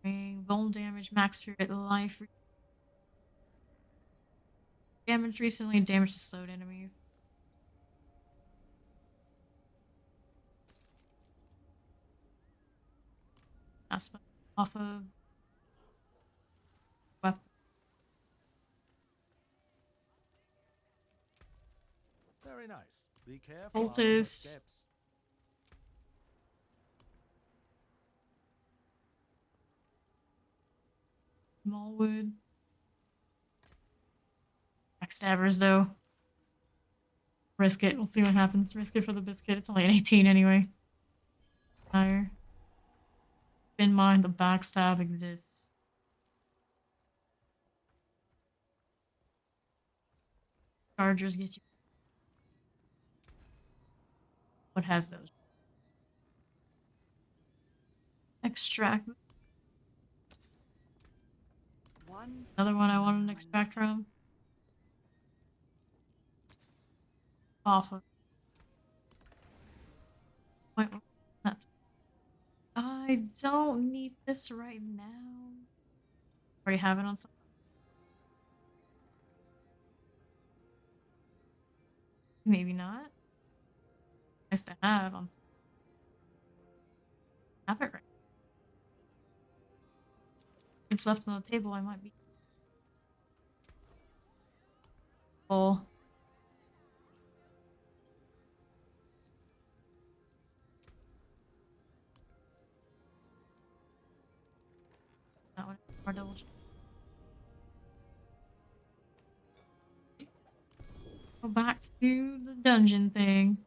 bone damage, max spirit, life damage recently, damage to slowed enemies. That's off of weapon. Very nice. Be careful out on the Cultist. steps. Smallwood. Backstabbers, though. Risk it. We'll see what happens. Risk it for the biscuit. It's only an 18 anyway. Higher. Keep in mind the backstab exists. Chargers get you. What has those? Extract. Another one I want an extract from. Off of. Wait, that's. I don't need this right now. Already have it on some. Maybe not. Nice to have on. Have it right. If left on the table, I might be full. That one more double check. Go back to the dungeon thing.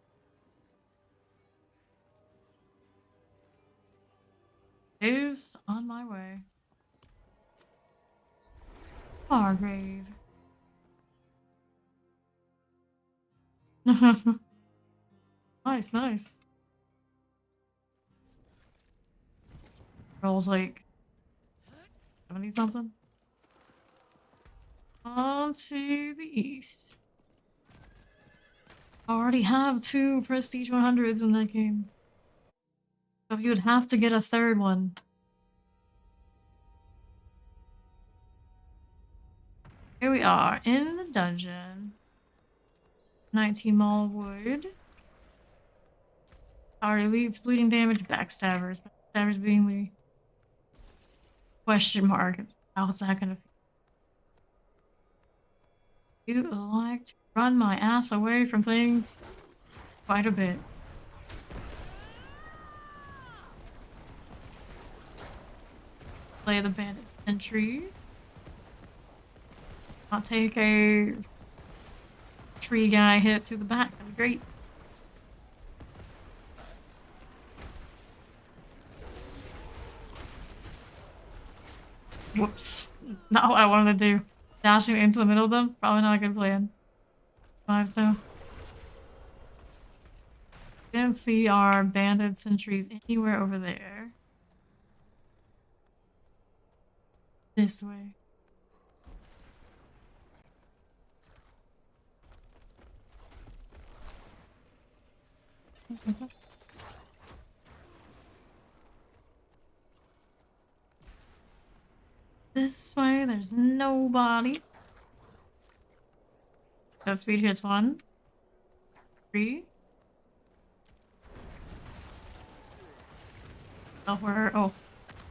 Is on my way. Margrave. Nice, nice. Rolls like 70 something. On to the east. I already have 2 prestige 100s in that game. So you would have to get a third one. Here we are in the dungeon. 19 mall wood. Power elites, bleeding damage, backstabbers. Backstabbers being the question mark. How's that gonna feel? You like to run my ass away from things quite a bit. Play the bandit sentries. I'll take a tree guy hit to the back. That'd be great. Whoops. Not what I wanted to do. Dashing into the middle of them? Probably not a good plan. 5 though. Didn't see our banded sentries anywhere over there. This way. This way, there's nobody. So speed here's 1. 3. Oh, we're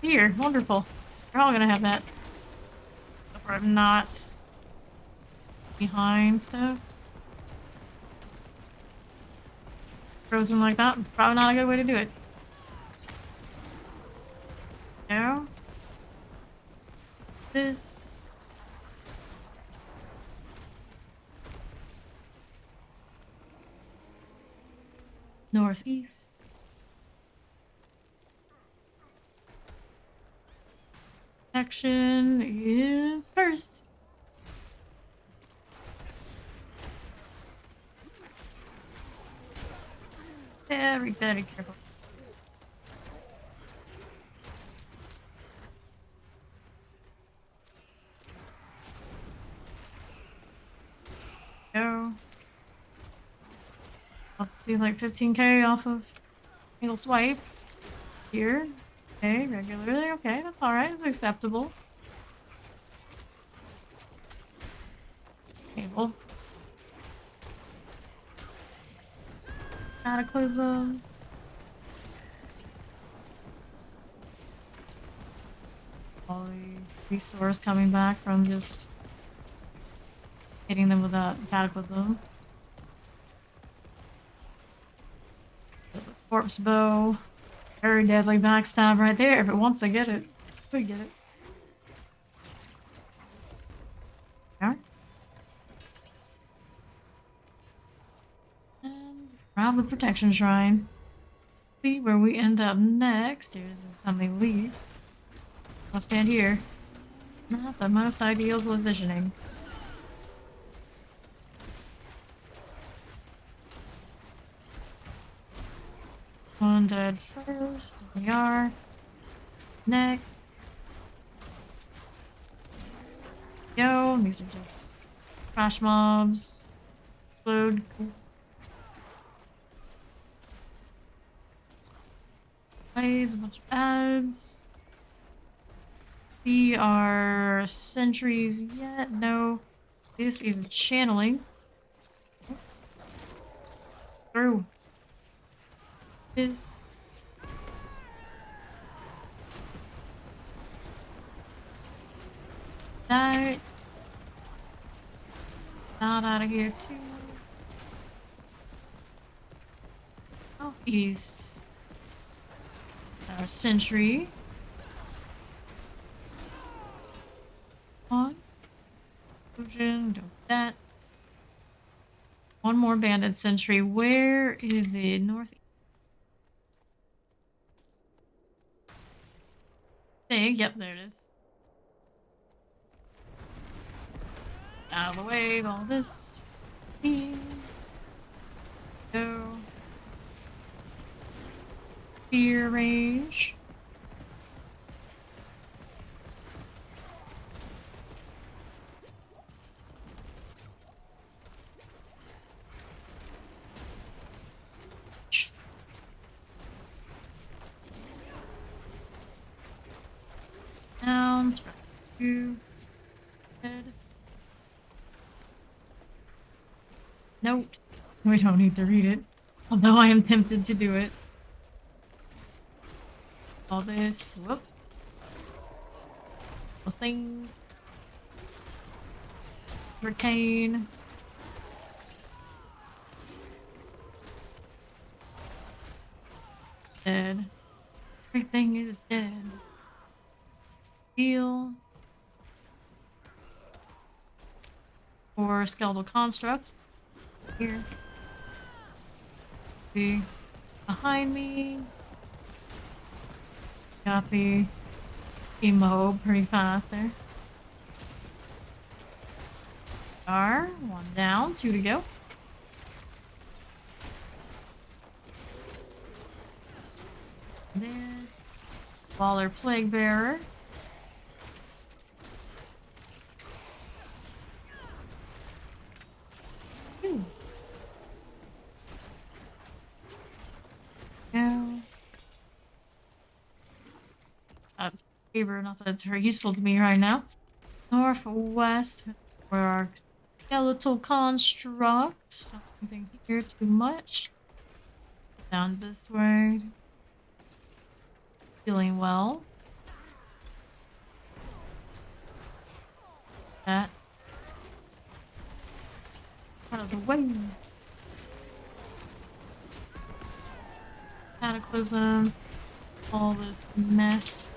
here. Wonderful. We're all gonna have that. So I'm not behind stuff. Frozen like that, probably not a good way to do it. No. This. Northeast. Action is first. Very careful. Go. Let's see, like 15k off of single swipe. Here. Okay, regularly. Okay, that's alright. It's acceptable. Cable. Cataclysm. All the resource coming back from just hitting them with that cataclysm. Corpse bow. Very deadly backstab right there. If it wants to get it, we get it. Yeah. And grab the protection shrine. See where we end up next. Here's something leave. I'll stand here. Not the most ideal positioning. One dead first. Here we are. Neck. Yo, these are just crash mobs. Explode. Waves, a bunch of ads. See our sentries yet? No. This is channeling. Through. This. That. Not out of here too. Southeast. It's our sentry. On. Fusion, do that. One more banded sentry. Where is it? North. think. Yep, there it is. Out of the way of all this. Go. Fear range. Down, spread two, head. Note. We don't need to read it. Although I am tempted to do it. All this. Whoops. Little things. Hurricane. Dead. Everything is dead. Heal. Or skeletal constructs. Here. See. Behind me. Copy. Emo pretty fast there. One down, 2 to go. There. Waller Plague Bearer. Ooh. Go. That's favor, not that it's very useful to me right now. Northwest, where our skeletal construct. Nothing here too much. Down this way. Feeling well. That. Out of the way. Cataclysm. All this mess.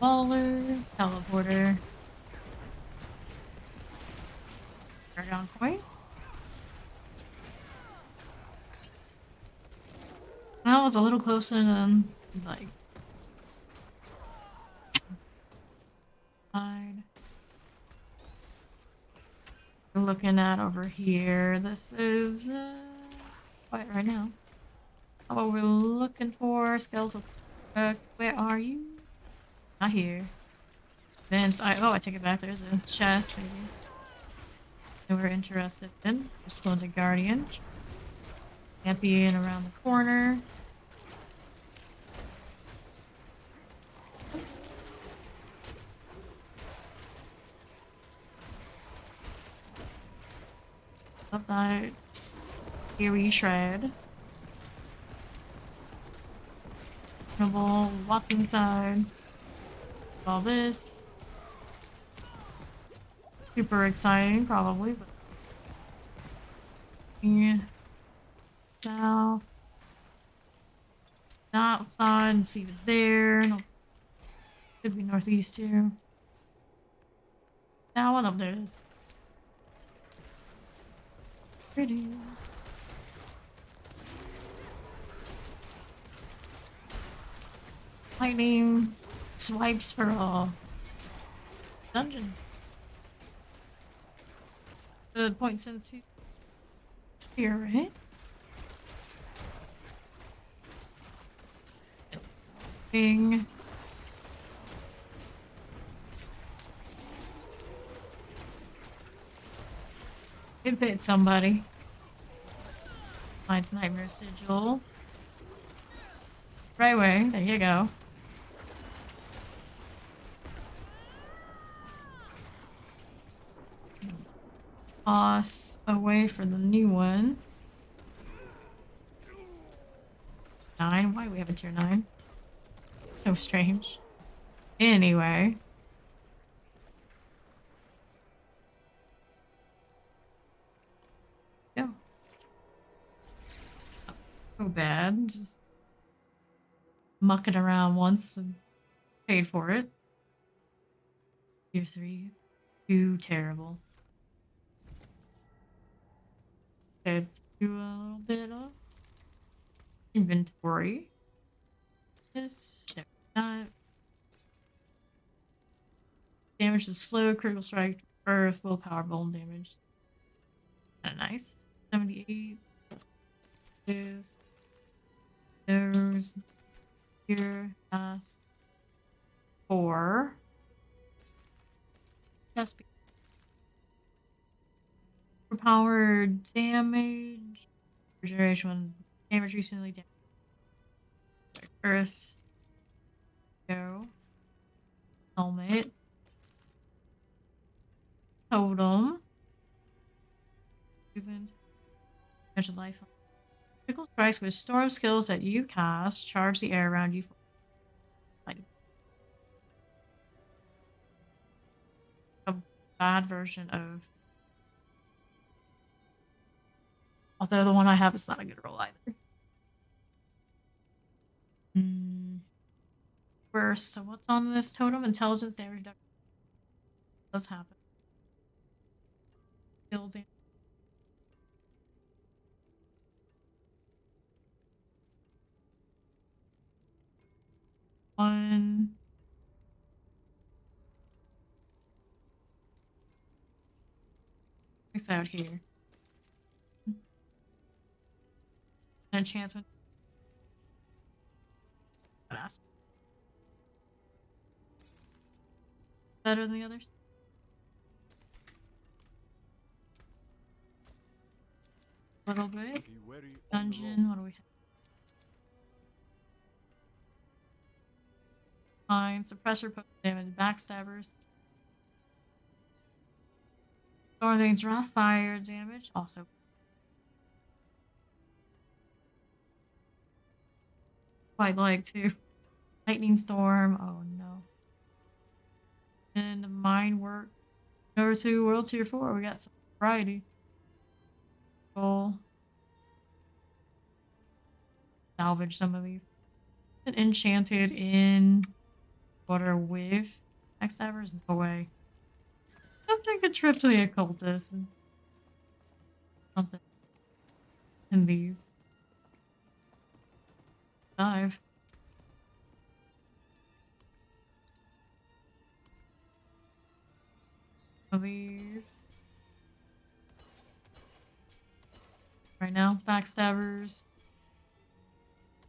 Baller. Teleporter. Paragon Point. That was a little closer than, like, we're looking at over here. This is quiet right now. What we're looking for, skeletal. Where are you? Not here. Vents. I take it back. There's a chest. Maybe. That we're interested in. Splendid Guardian. Champion around the corner. Love that. Here we shred. What's inside? All this. Super exciting, probably, but yeah. South. Outside and see what's there. No. Could be northeast too. Now what up there is. Here it is. Lightning swipes for all. Dungeon. The point since here, right? Bing. It bit somebody. Mine's Nightmare Sigil. Right way. There you go. Toss away for the new one. 9? Why do we have a tier 9? So strange. Anyway. Go. So bad. Just mucking around once and paid for it. Tier 3. Too terrible. Let's do a little bit of inventory. This, that. Damage is slow, critical strike, earth, willpower, bone damage. Kinda nice. 78 is those here as 4. That's power damage. Regeneration when damage recently damaged. Earth. Go. Helmet. Totem. Isn't damage of life. Critical strikes with storm skills that you cast charge the air around you for like a bad version of. Although the one I have is not a good roll either. First, so what's on this totem? Intelligence damage reduction. Does happen. Building. One. It's out here. Enchantment. Better than the others. A little bit. Be wary on the road. Dungeon. What do we have? Fine. Suppressor, poke damage, backstabbers. Thornthing's wrath, fire damage. Also. Quite like too. Lightning storm. Oh no. And mine work. Number 2, world tier 4. We got some variety. Cool. Salvage some of these. Enchanted in water with backstabbers? No way. I'm take a trip to the occultist and something in these. Dive. Of these. Right now, backstabbers.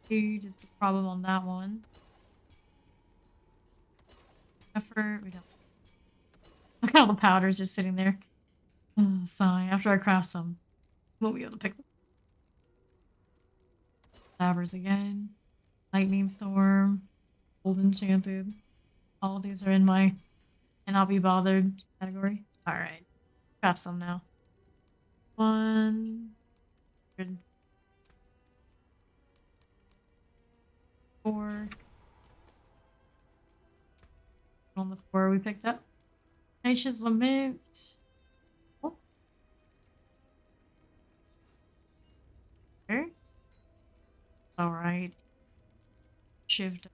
Just the problem on that one. Effort, we don't. Look at all the powders just sitting there. Oh, sigh. After I craft some, we'll be able to pick them. Stabbers again. Lightning storm. Old enchanted. All of these are in my cannot be bothered category. Alright. Craft some now. 1. 4. On the 4 we picked up. Nature's Lament. Oh. Okay. Alright. Shift.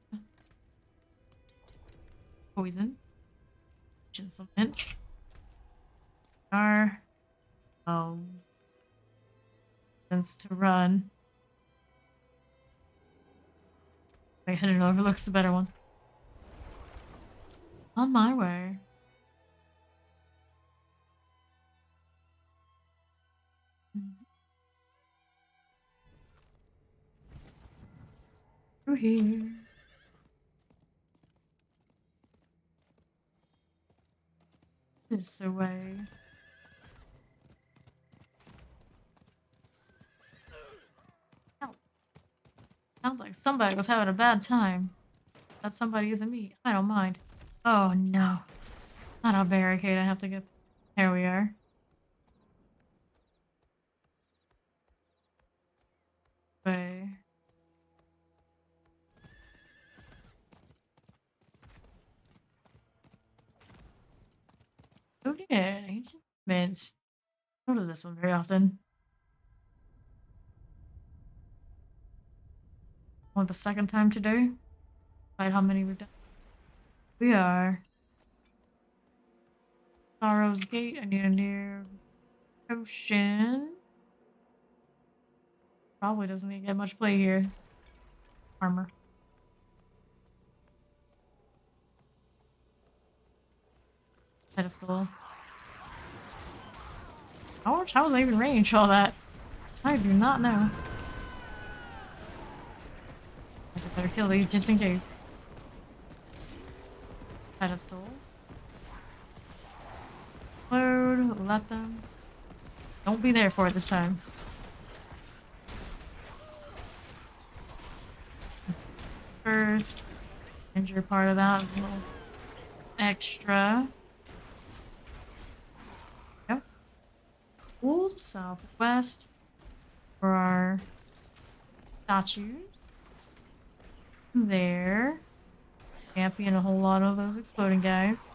Poison. Nature's Lament. Sense to run. Wait, I don't know if it looks the better one. On my way. Through here. This way. Ow. Sounds like somebody was having a bad time. That somebody isn't me. I don't mind. Oh no. Not a barricade I have to get. Here we are. Way. Oh yeah, ancient mints. I go to this one very often. Only the second time today. Despite how many we've done. We are. Sorrow's Gate. I need a new potion. Probably doesn't need to get much play here. armor. Pedestal. How was I even range all that? I do not know. I better kill these just in case. Pedestals. Load, let them. Don't be there for it this time. First, injure part of that little extra. Yep. Old southwest for our statues. There. Champion a whole lot of those exploding guys.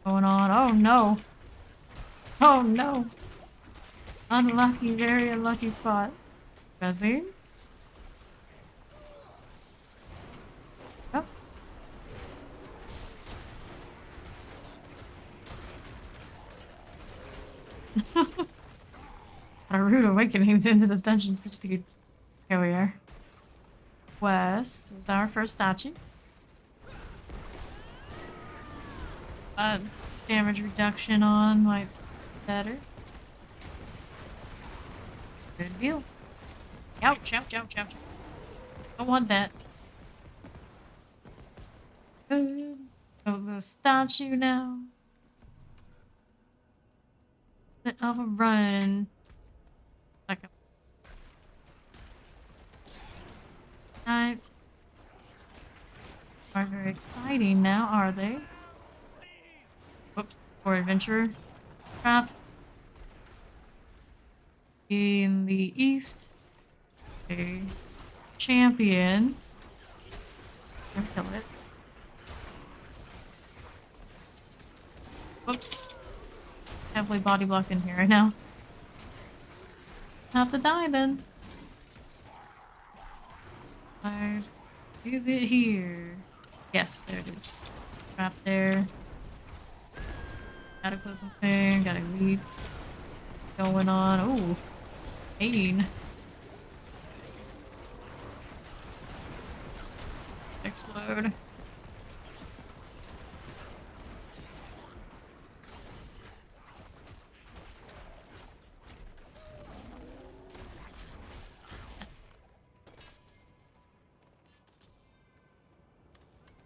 Going on. Oh no. Oh no. Unlucky, very unlucky spot. Fuzzy. Yep. Our rude awakenings into this dungeon prestige. Here we are. West is our first statue. Damage reduction on might be better. Good deal. Ouch, ouch, ouch, ouch. Don't want that. Good. So the statue now. Bit of a run. Second. Nights aren't very exciting now, are they? Whoops. Or adventurer. Trap. In the east. A champion. I'll kill it. Whoops. Heavily body blocked in here right now. Have to die then. Right. Is it here? Yes, there it is. Trap there. Cataclysm thing, got elites going on. Ooh. Pain. Explode.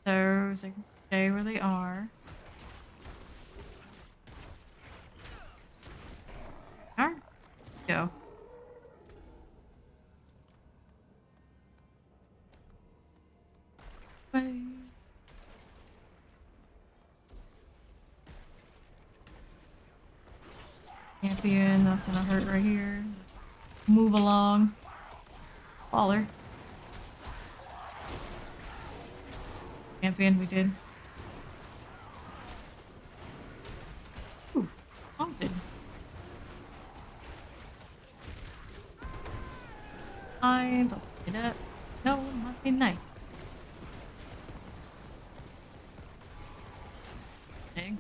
Those they can stay where they are. Alright. Go. Way. Champion, that's gonna hurt right here. Move along. Baller. Champion, we did. Ooh, haunted. Lines, I'll pick it up. No, it might be nice. Okay.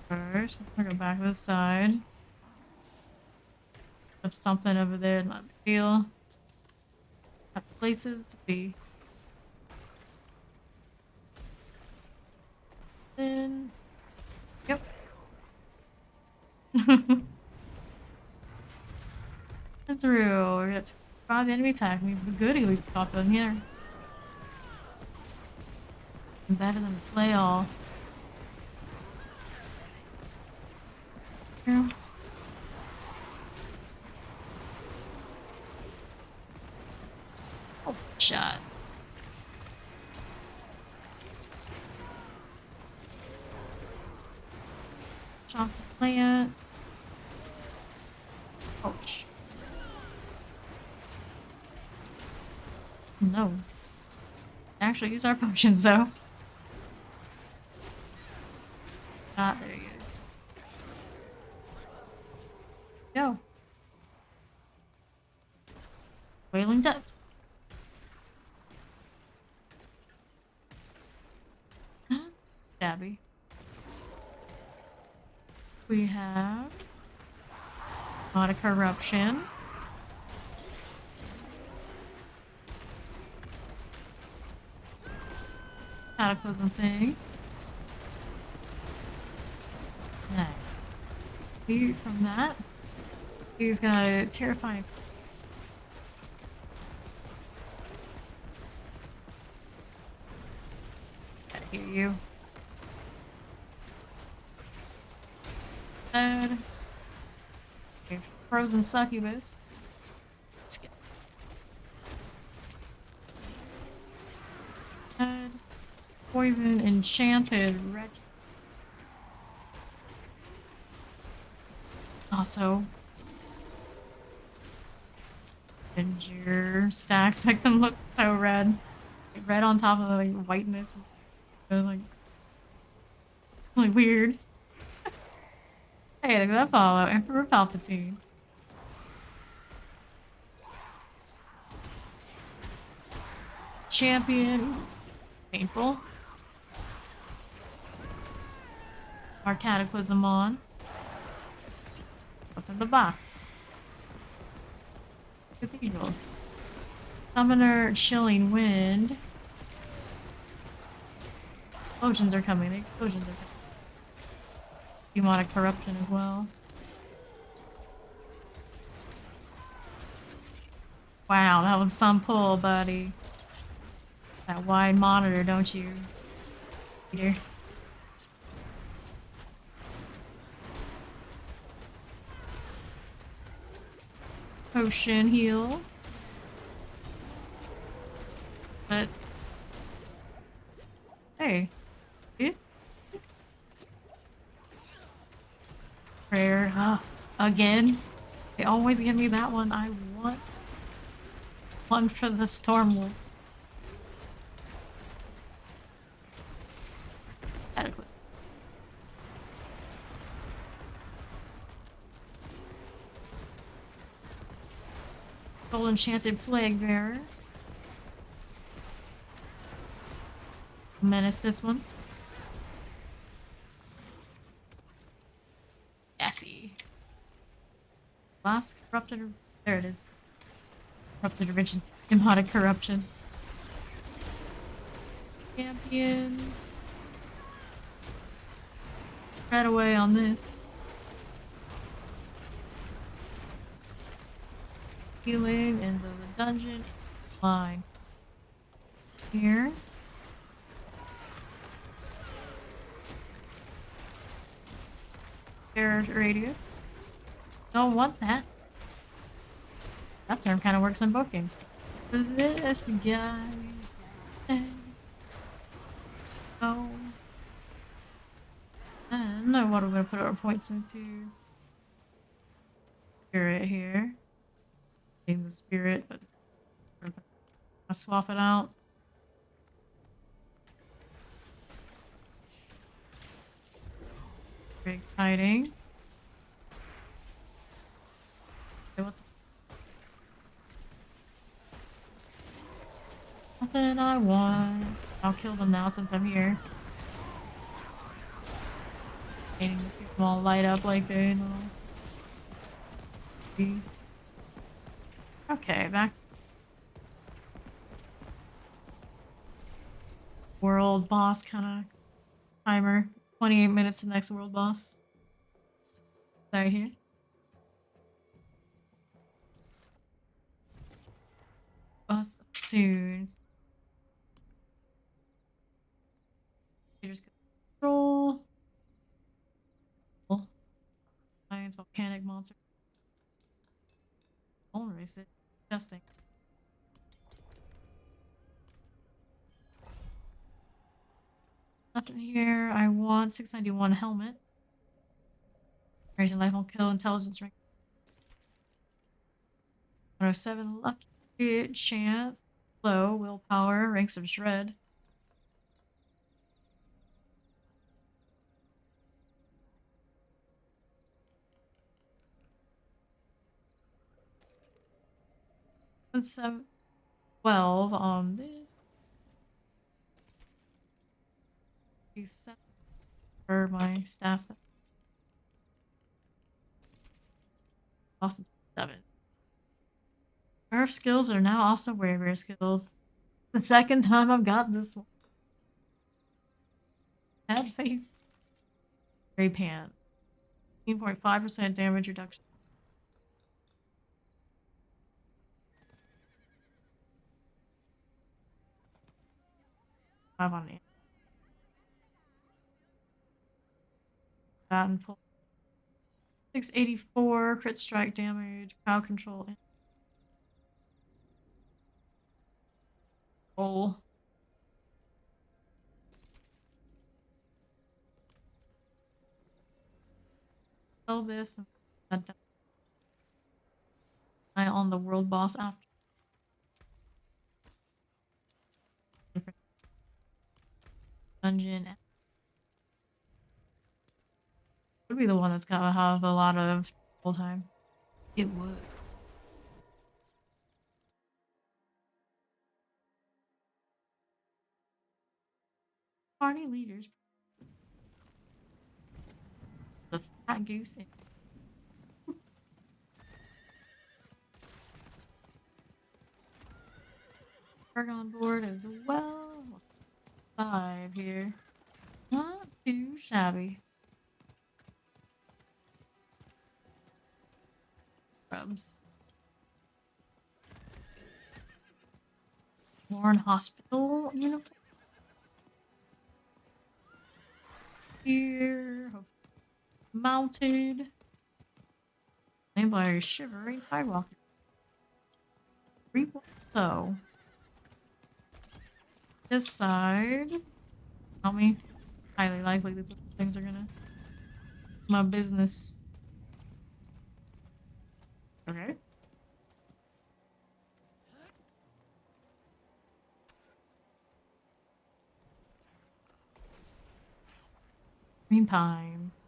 First, we'll go back to the side. Put something over there, not a big deal. Have places to be. Then, yep. And through. We got 5 enemy attack. We have a goodie we popped in here. Better than the slay all. Yeah. Oh, shot. Chop the plant. Ouch. No. Actually, use our potions though. Ah, there you go. Go. Wailing depth. Dabby. We have A lot of corruption. Cataclysm thing. Nice. Feed from that. He's got terrifying. Gotta hear you. Dead. Okay, frozen succubus. Skip. Dead. Poison enchanted wretch. Also, and your stacks make them look so red. Like red on top of like whiteness. Like weird. Hey, look at that follow. Emperor Palpatine. Champion. Painful. Our cataclysm on. What's in the box? Cathedral. Summoner chilling wind. Explosions are coming. The explosions are coming. Demonic corruption as well. Wow, that was some pull, buddy. That wide monitor, don't you? Peter. Potion heal. But hey. Prayer. Again. They always give me that one. I want one for the Stormwolf. Adequate. Gold enchanted plague bearer. Menace this one. Gassy. Last corrupted. There it is. Corrupted origin. Demonic corruption. Champion. Right away on this. Healing into the dungeon. Fine. Here. Charge radius. Don't want that. That term kind of works in both games. This guy. Oh. I don't know what we're gonna put our points into. Spirit here. Name the spirit, but I'll swap it out. Very exciting. Okay, what's nothing I want. I'll kill them now since I'm here. Waiting to see them all light up like they know. Okay, back to world boss kind of timer. 28 minutes to next world boss. Sorry here. Boss soon. Here's control. Science volcanic monster. Race it. Testing. Nothing here. I want 691 helmet. Generation life will kill intelligence rank. 107 lucky chance. Low willpower. Ranks of shred. Let's 12 on this. Except for my staff. Awesome 7. Earth skills are now also rare skills. The second time I've got this one. Sad face. Gray pants. 15.5% damage reduction. 5 on it. That and pull. 684 crit strike damage, crowd control, and roll. Sell this and that down. I on the world boss after. Dungeon. Would be the one that's gotta have a lot of full time. It would. Party leaders. The fat goose. Berg on board as well. 5 here. Not too shabby. Scrubs. Warren Hospital uniform. Here. Mounted. Named by a shivering sidewalker. 3 so. This side. Tell me. Highly likely these things are gonna. My business. Okay. Green Pines.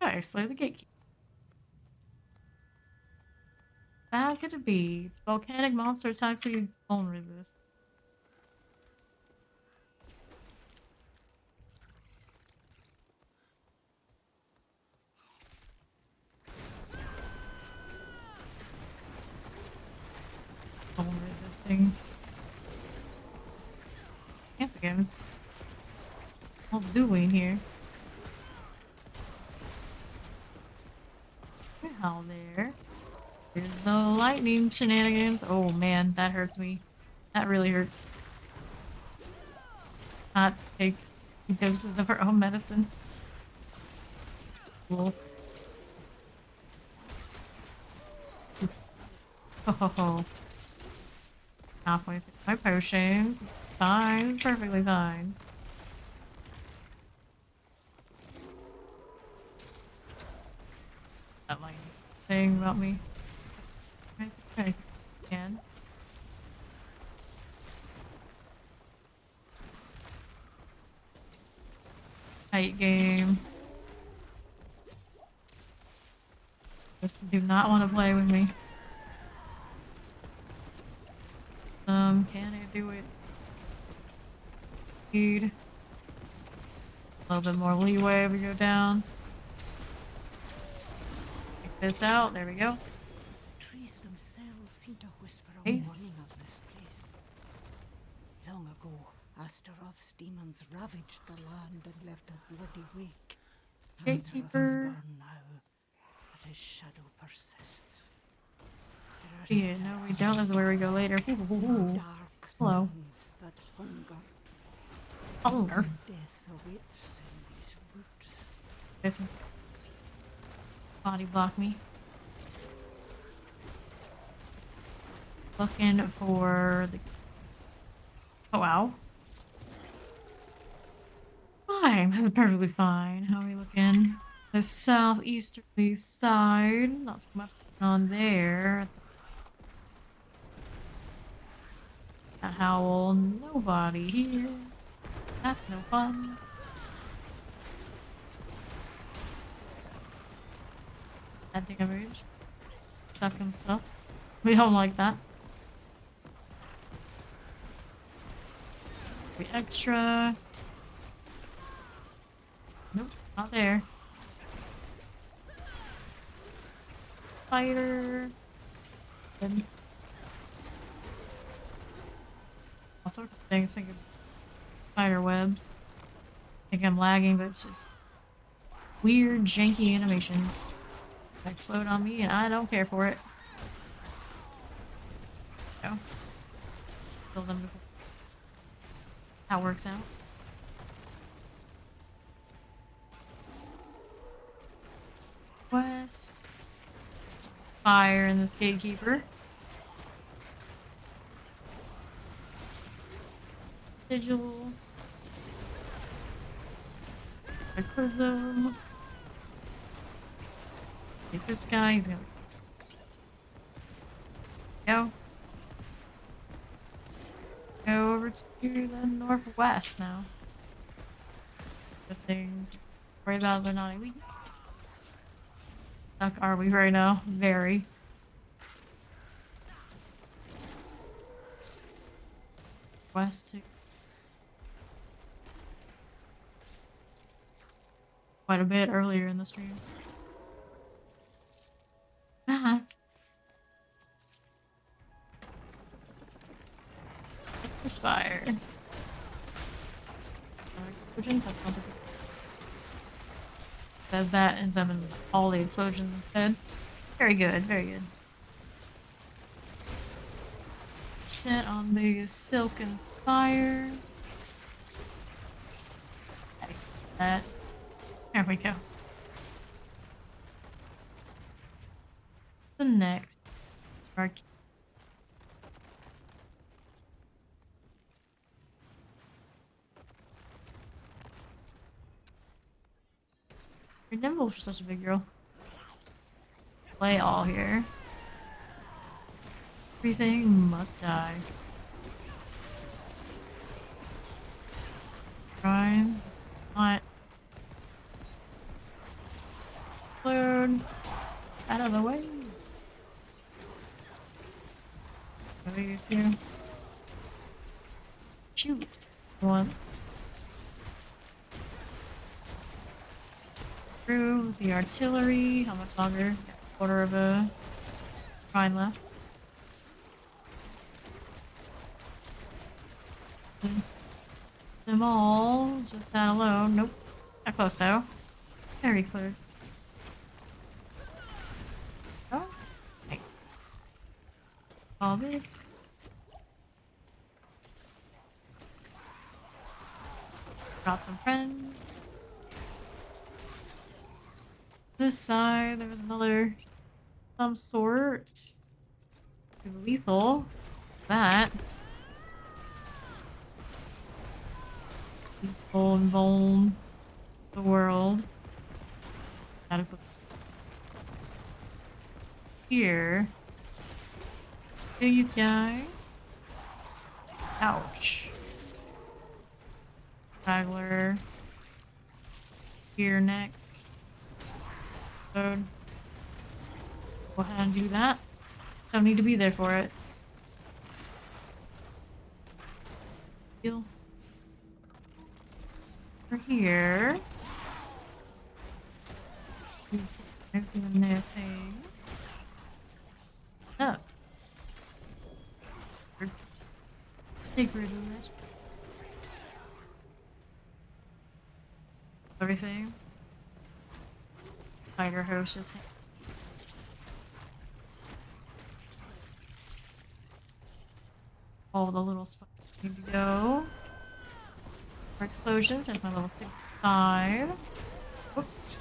Okay, slay the gatekeeper. Bad could it be? It's volcanic monster attacks you bone resist. Bone resistings. Champions. What are we doing here? How there? There's the lightning shenanigans. Oh man, that hurts me. That really hurts. Not take doses of her own medicine. Cool. Oh, halfway through my potion. Fine, perfectly fine. That lightning thing about me. Okay, again. Tight game. Just do not want to play with me. Can I do it? Need a little bit more leeway if we go down. Take this out. There we go. Trees themselves seem to whisper a Ace. warning of this place. Long ago, Astaroth's demons ravaged the land and left a bloody wake. Gatekeeper. Astaroth is gone now, but his shadow persists. Yeah, no, we don't. This is where we go later. Ooh. Dark Hello. things that hunger. Hunger. Death awaits in these woods. This is body block me. Looking for the. Oh wow. Fine, this is perfectly fine. How are we looking? The southeasterly side. Not too much going on there. That howl. Nobody here. That's no fun. That damage. Stuff and stuff. We don't like that. Extra. Nope, not there. Spider. Good. All sorts of things. I think it's spider webs. I think I'm lagging, but it's just weird, janky animations that explode on me, and I don't care for it. So, kill them before that works out. Quest. Fire in this gatekeeper. Sigil. Cataclysm. Get this guy, he's gonna go. Go over to the northwest now. The things worry about they're not elite. Stuck are we right now? Very. West. Quite a bit earlier in the stream. Back. This fire. Explosion? That sounds like it. Says that ends up in all the explosions instead. Very good, very good. Set on the silken spire. That. There we go. The next. You're nimble for such a big girl. Play all here. Everything must die. Trying. Not. Explode. Out of the way. These here. Shoot. One. Through the artillery. How much longer? Got a quarter of a prime left. Them all. Just that alone. Nope. Not close though. Very close. Oh, nice. All this. Got some friends. This side, there was another some sort. Is lethal. That. Lethal and vuln the world. Gotta put here. These guy. Ouch. Straggler. Here next. Go ahead and do that. Don't need to be there for it. Heal. Over here. These guys doing their thing. Oh. Take rid of it. Everything. Spider host just all the little spiders need to go. For explosions, there's my level 65. Whoops.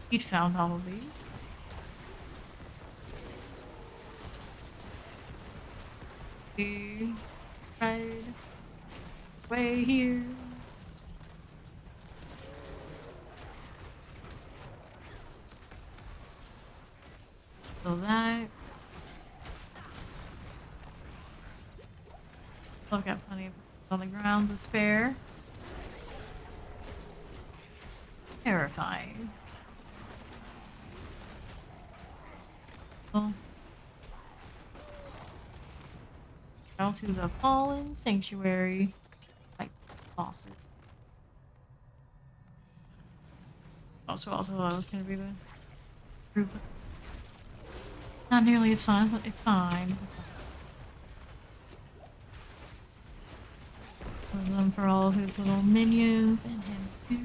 He found all of these. Right way here. So that. I've got plenty of on the ground to spare. Terrifying. Well, Down to the Fallen Sanctuary. Like bosses. Also, that was gonna be the group. Not nearly as fun, but it's fine. It's fine. There's them for all of his little minions and him too.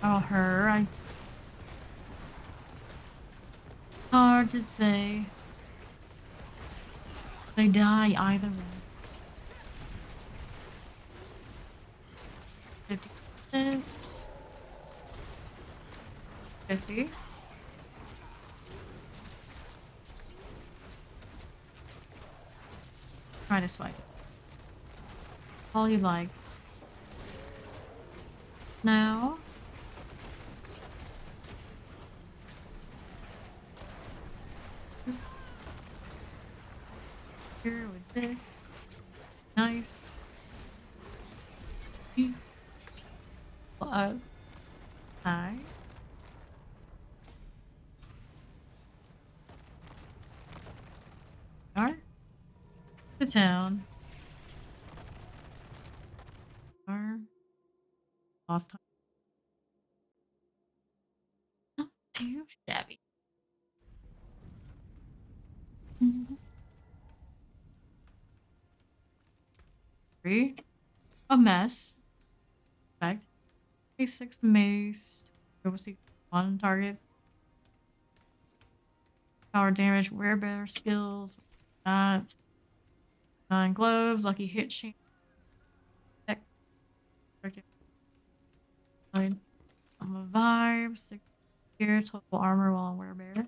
Oh, her. Hard to say. They die either way. 50%. 50. Try to swipe. All you like. Now. This. Here with this. Nice. Hi. Are the town. Are lost time. Not too shabby. Three. A mess. Perfect. A6 mace. Oversee one targets. Power damage, werebearer skills. That. 9 gloves, lucky hit chain. I'm a vibe, 6 here, total armor while on werebearer.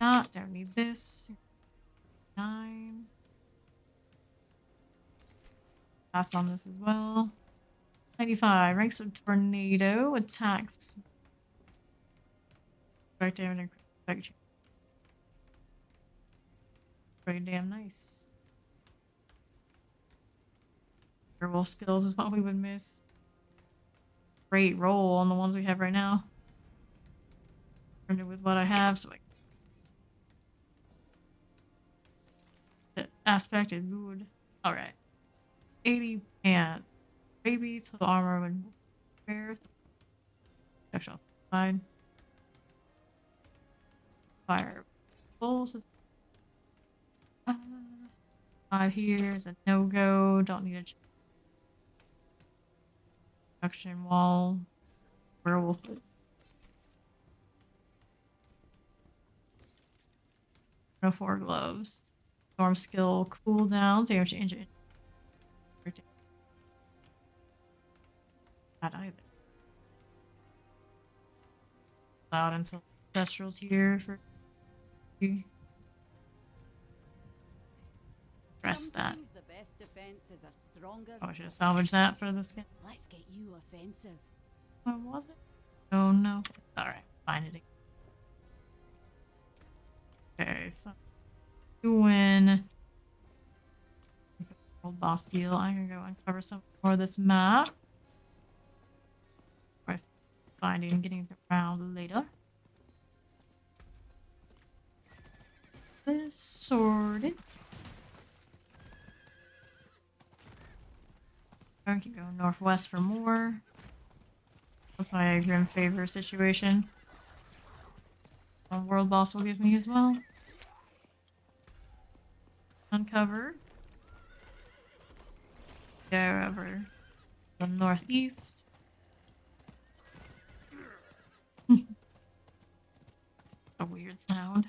Don't need this. 9. Pass on this as well. 95, ranks of tornado, attacks. Direct damage and effect. Pretty damn nice. Werewolf skills is what we would miss. Great roll on the ones we have right now. Turned it with what I have, so the aspect is good. Alright. 80 pants. Baby, total armor when fair. Special. Fine. Fire. Full. 5 here is a no-go. Don't need a production wall. Werewolf. No 4 gloves. Storm skill cooldown. Damage engine. Not either. Loud until ancestral tier for press that. Sometimes the best defense is a stronger. Oh, I should have salvaged that for the skin. Let's get you offensive. What was it? Oh no. Alright, find it again. Okay, so to win world boss deal, I'm gonna go uncover some more of this map. Or finding getting around later. This sorted. I'm gonna keep going northwest for more. That's my grim favor situation. One world boss will give me as well. Uncover. Go over the northeast. A weird sound.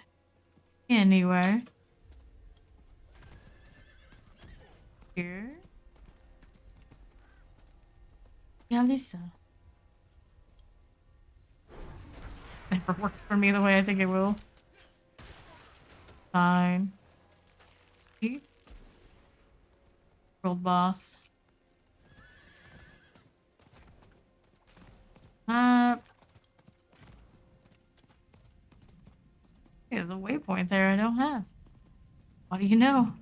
Anyway. Here. Yalisa. Never worked for me the way I think it will. Fine. World boss. Map. There's a waypoint there I don't have. What do you know?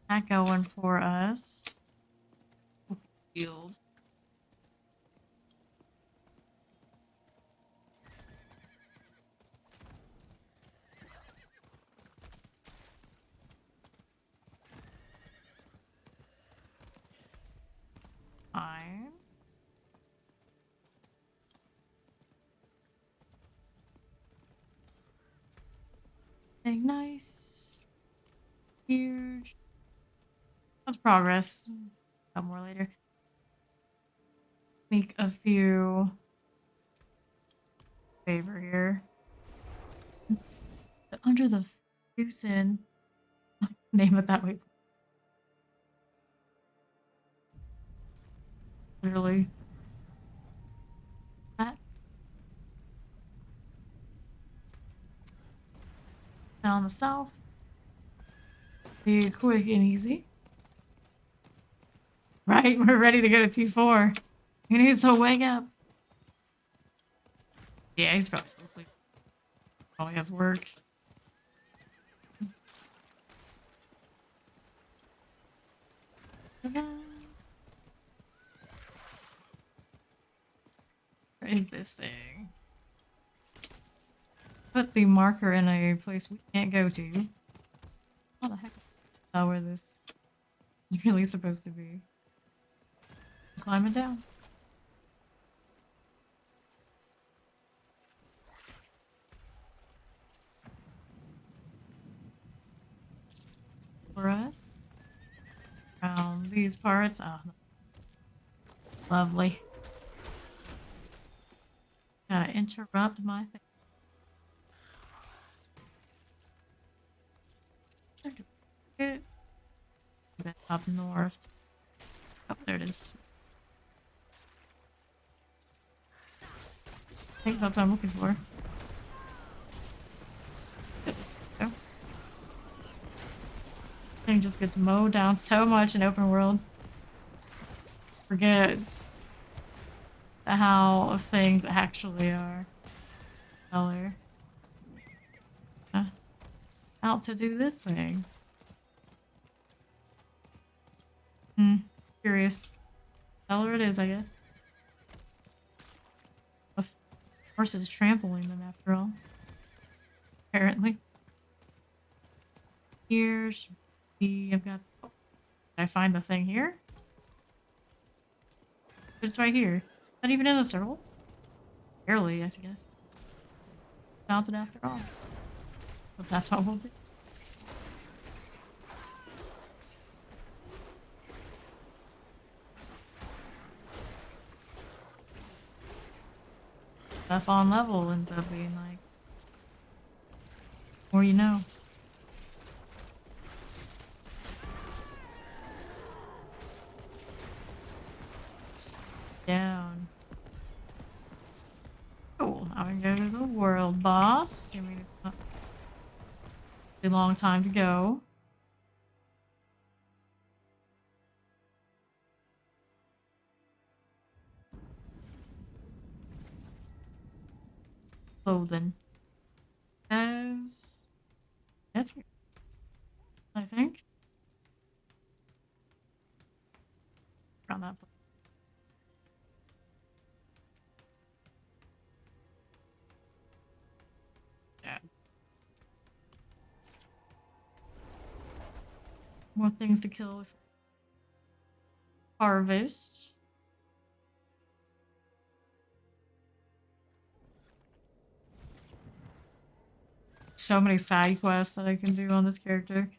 Not going for us. Field. Anything nice? Huge. That's progress. Couple more later. Make a few favor here. Under the Fusin. Name it that way. Literally. That. Down the south. Be quick and easy. Right, we're ready to go to T4. He needs to wake up. Yeah, he's probably still sleeping. Probably has work. Where is this thing? Put the marker in a place we can't go to. How the heck? Oh, where this is really supposed to be. Climb it down. For us. Around these parts. Oh, lovely. Gotta interrupt my thing. Up north. Oh, there it is. I think that's what I'm looking for. Go. Thing just gets mowed down so much in open world. Forgets how things actually are. Color. Out to do this thing. Curious. Color it is, I guess. Of course, it's trampling them after all. Apparently. Here should be. I've got. Oh, did I find the thing here? It's right here. Not even in the circle. Barely, I guess. Found it after all. But that's what we'll do. Stuff on level ends up being like, more you know. Down. Cool. I'm gonna go to the world boss. I mean, it's not a long time to go. Clothing. As that's here, I think. Around that place. Yeah. More things to kill. Harvest. So many side quests that I can do on this character.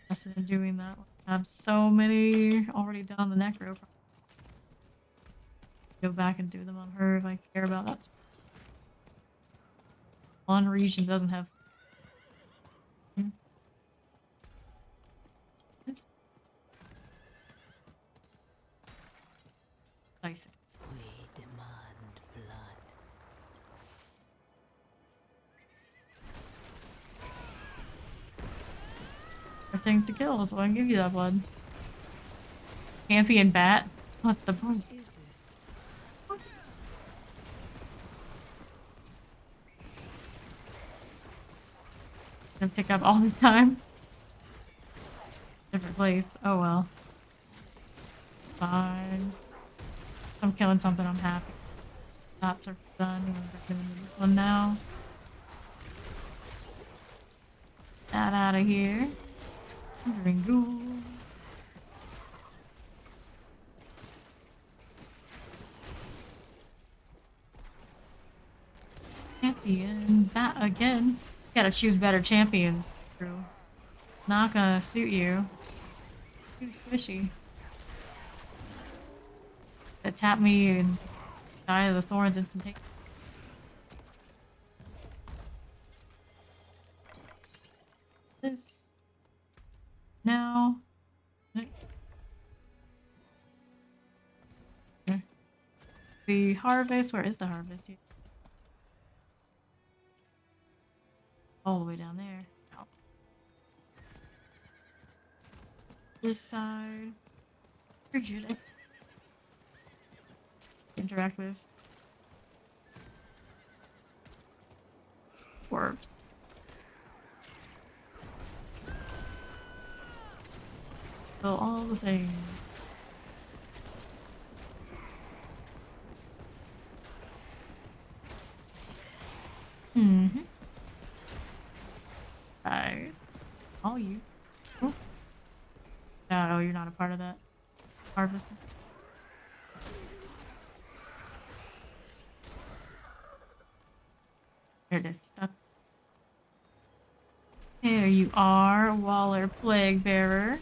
Interested in doing that. I have so many already done on the Necro. Go back and do them on her if I care about that. One region doesn't have. Siphon. We demand blood. There are things to kill, so I can give you that blood. Champion bat? What's the point? What is this? Gonna pick up all this time. Different place. Oh well. Fine. I'm killing something, I'm happy. Dots are done. I'm gonna do this one now. That out of here. Wandering ghoul. Champion bat again. gotta choose better champions, Drew. Not gonna suit you. Too squishy. Tap me and die to the thorns instantaneously. This. Now. The harvest. Where is the harvest? All the way down there. Oh. This side. Where'd you interact with? Worked. So all the things. Mm-hmm. Right. All you. Oh. No, you're not a part of that. Harvest. There it is. That's. There you are, Waller Plague Bearer.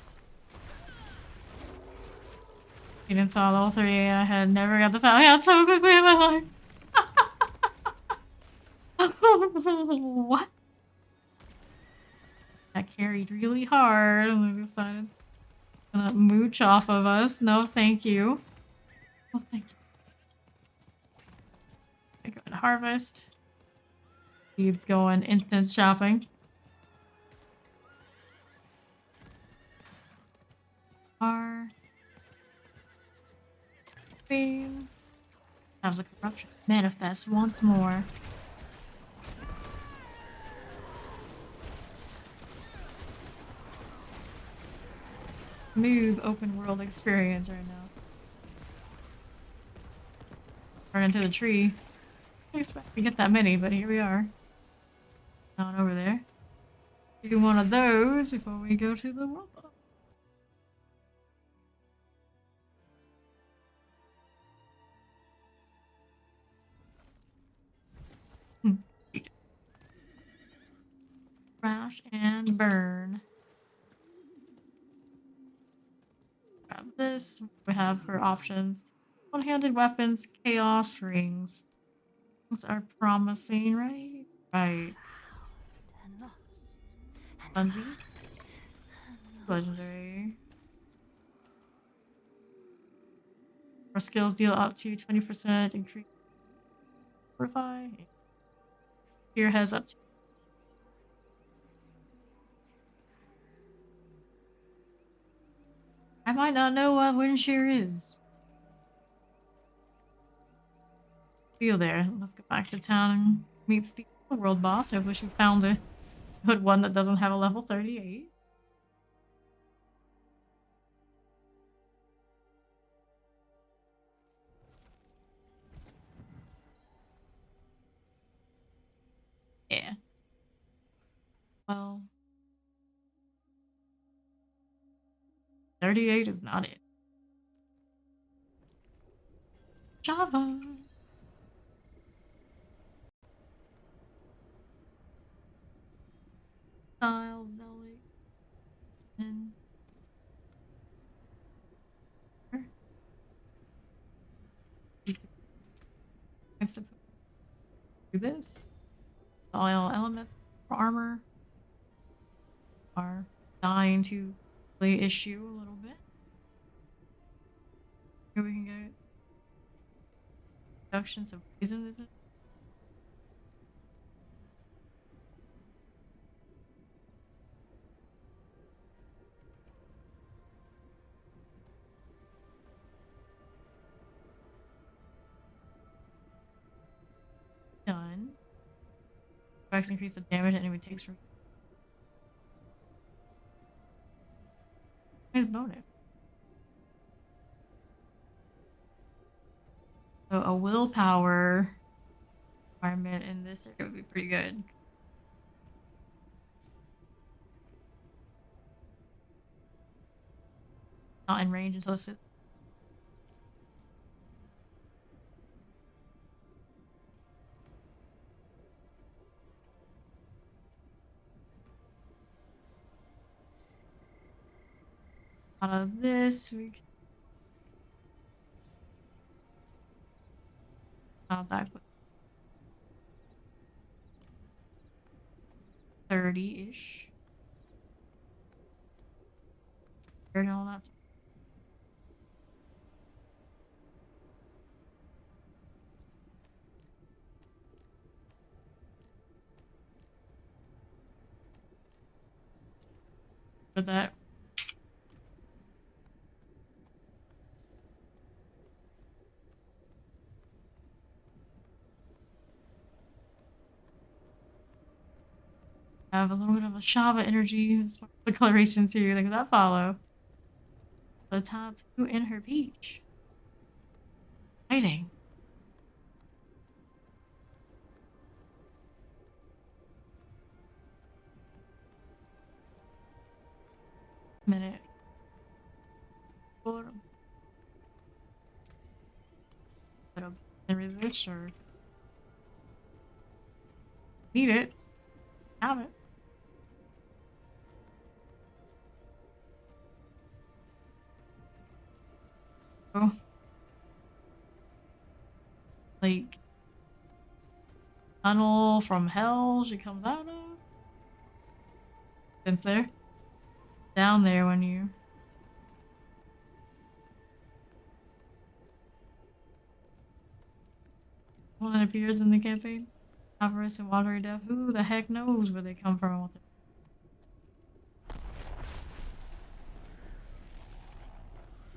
You didn't saw level 3. I had never got the Falcon out so quickly in my life. What? That carried really hard, and I decided to mooch off of us. No, thank you. Oh, thank you. I go and harvest. He's going instant shopping. R. That was a corruption. Manifest once more. Smooth open world experience right now. Run into the tree. I didn't expect to get that many, but here we are. On over there. Do one of those before we go to the world. Crash and burn. Grab this. We have for options. One-handed weapons, chaos rings. Those are promising, right? Right. Funsies. Legendary. Our skills deal up to 20% increase. Fortify. Here has up to. I might not know what wind shear is. Feel there. Let's go back to town and meet the world boss. I wish we found a good one that doesn't have a level 38. Yeah. Well, 38 is not it. Java. Styles, Zelly. And I suppose do this. All elements for armor are dying to play issue a little bit. Here we can get reductions of poison, is it? Done. Effects increase the damage enemy takes from his bonus. So a willpower requirement in this area would be pretty good. Not in range until it's Out of this, we can out that 30-ish. No, that's for that. Have a little bit of a Shava energy as far as the coloration too. Like that follow. The tattoo in her beach. Fighting. Minute. Put a resist or need it. Have it. Oh. Like tunnel from hell she comes out of. Since there. Down there when you one that appears in the campaign. Avarice and watery death. Who the heck knows where they come from and what they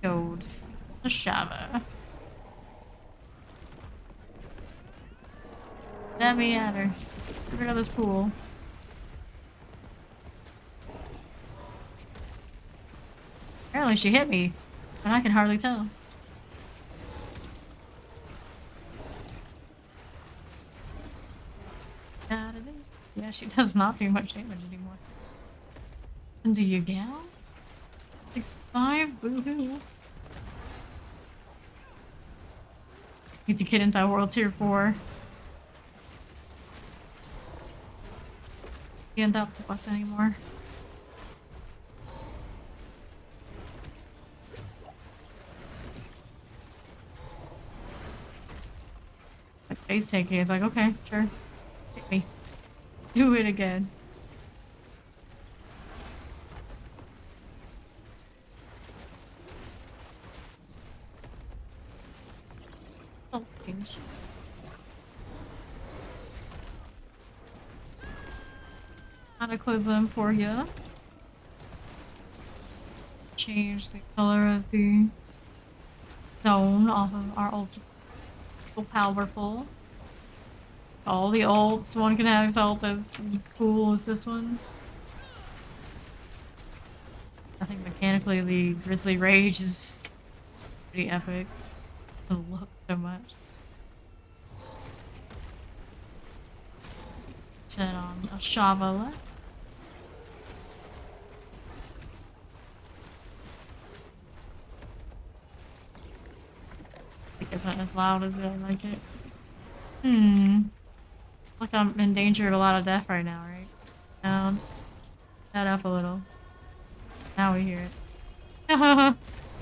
Gold. A Shava. Let me at her. Get rid of this pool. Apparently she hit me, but I can hardly tell. That it is. Yeah, she does not do much damage anymore. And do you gal? 6'5"? Boo-hoo. Need to get into World Tier 4. Can't up to us anymore. Like face taking, it's like, okay, sure. Hit me. Do it again. Oh, things. Cataclysm for you. Change the color of the zone off of our ultimate. So powerful. All the ults one can have felt as cool as this one. I think mechanically the Grizzly Rage is pretty epic. I love it so much. Set on a Shava left. It's not as loud as I like it. Like I'm in danger of a lot of death right now, right? Down. That up a little. Now we hear it.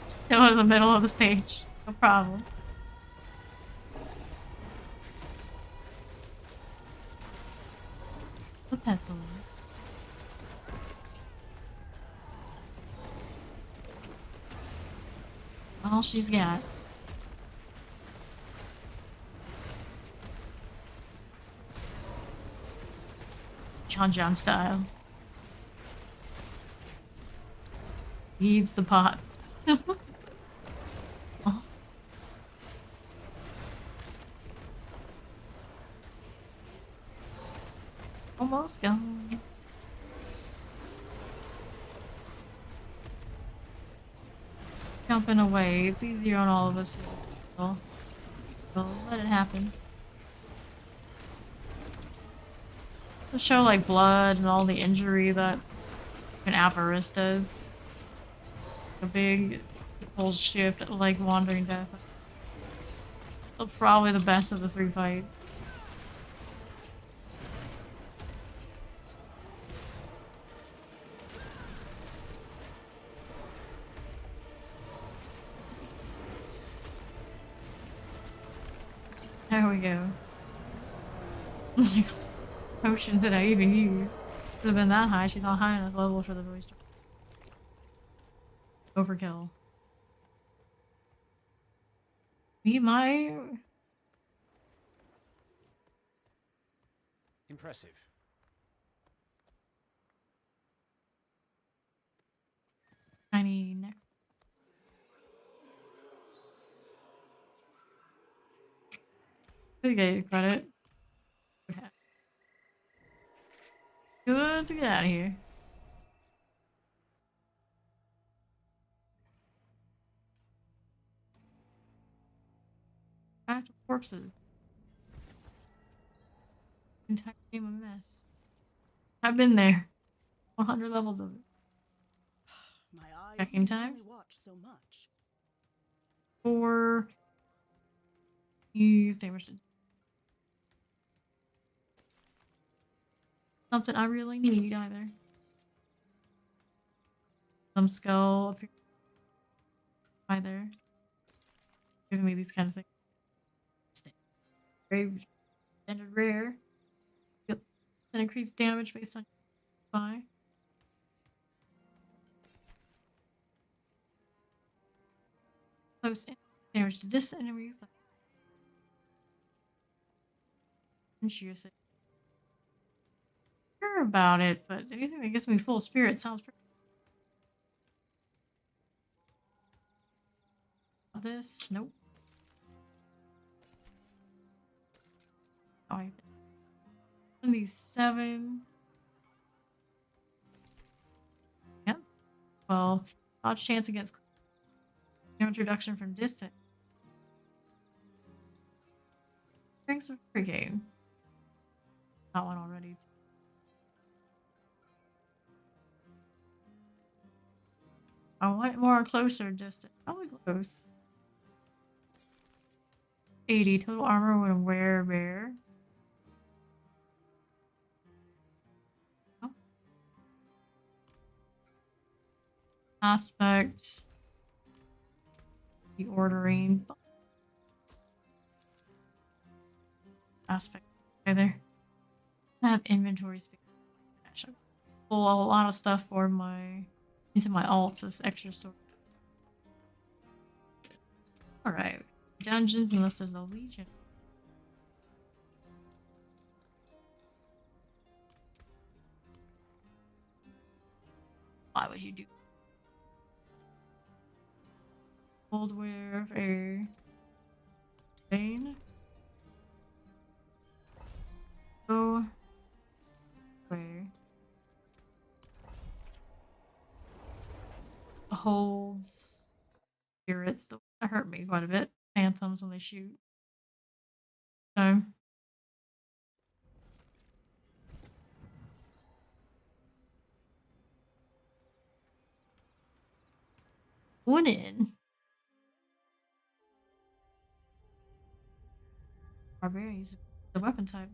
Still in the middle of the stage. No problem. The pestle. All she's got. John style. Needs the pots. Oh. Almost gone. Jumping away. It's easier on all of us. So let it happen. To show like blood and all the injury that an Avarice does. A big whole shift like Wandering Death. So probably the best of the three fights. There we go. Potion did I even use? Could have been that high. She's not high enough level for the voice. Overkill. Be my Impressive. tiny neck. Good get you credit. Good to get out of here. After corpses. Entire game a mess. I've been there. 100 levels of it. My eyes Checking can time. only watch so much. 4 use damage to something I really need either. Some skull appear either. Giving me these kind of things. Very standard rare. Yep. And increased damage based on buy. Close damage to this enemies. And sheer thing. Sure about it, but anything that gives me full spirit sounds pretty. This, nope. Oh, I think 27. Yes. Well, dodge chance against damage reduction from distance. Strengths of pregame. That one already. I want more closer distance. Probably close. 80 total armor when wear bear. Oh. Aspect. The ordering. Aspect. Okay, there. I have inventory space. I should pull a lot of stuff for my into my alts as extra storage. Alright. Dungeons unless there's a legion. Why would you do cold wear a Bane? Oh, where holds spirits that hurt me quite a bit. Phantoms when they shoot. So wooden barbarians, the weapon type.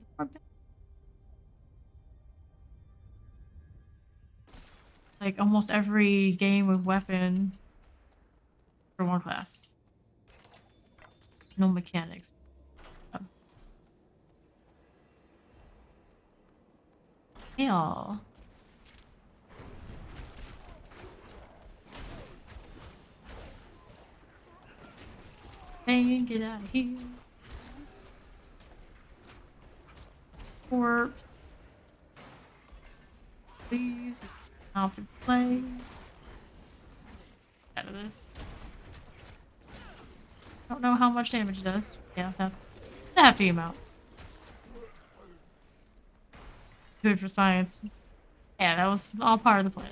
Like almost every game with weapon for one class. No mechanics. Oh. Yeah. Bang, get out of here. Corpse. Please. How to play. Out of this. Don't know how much damage it does. Yeah, that hefty amount. Good for science. Yeah, that was all part of the plan.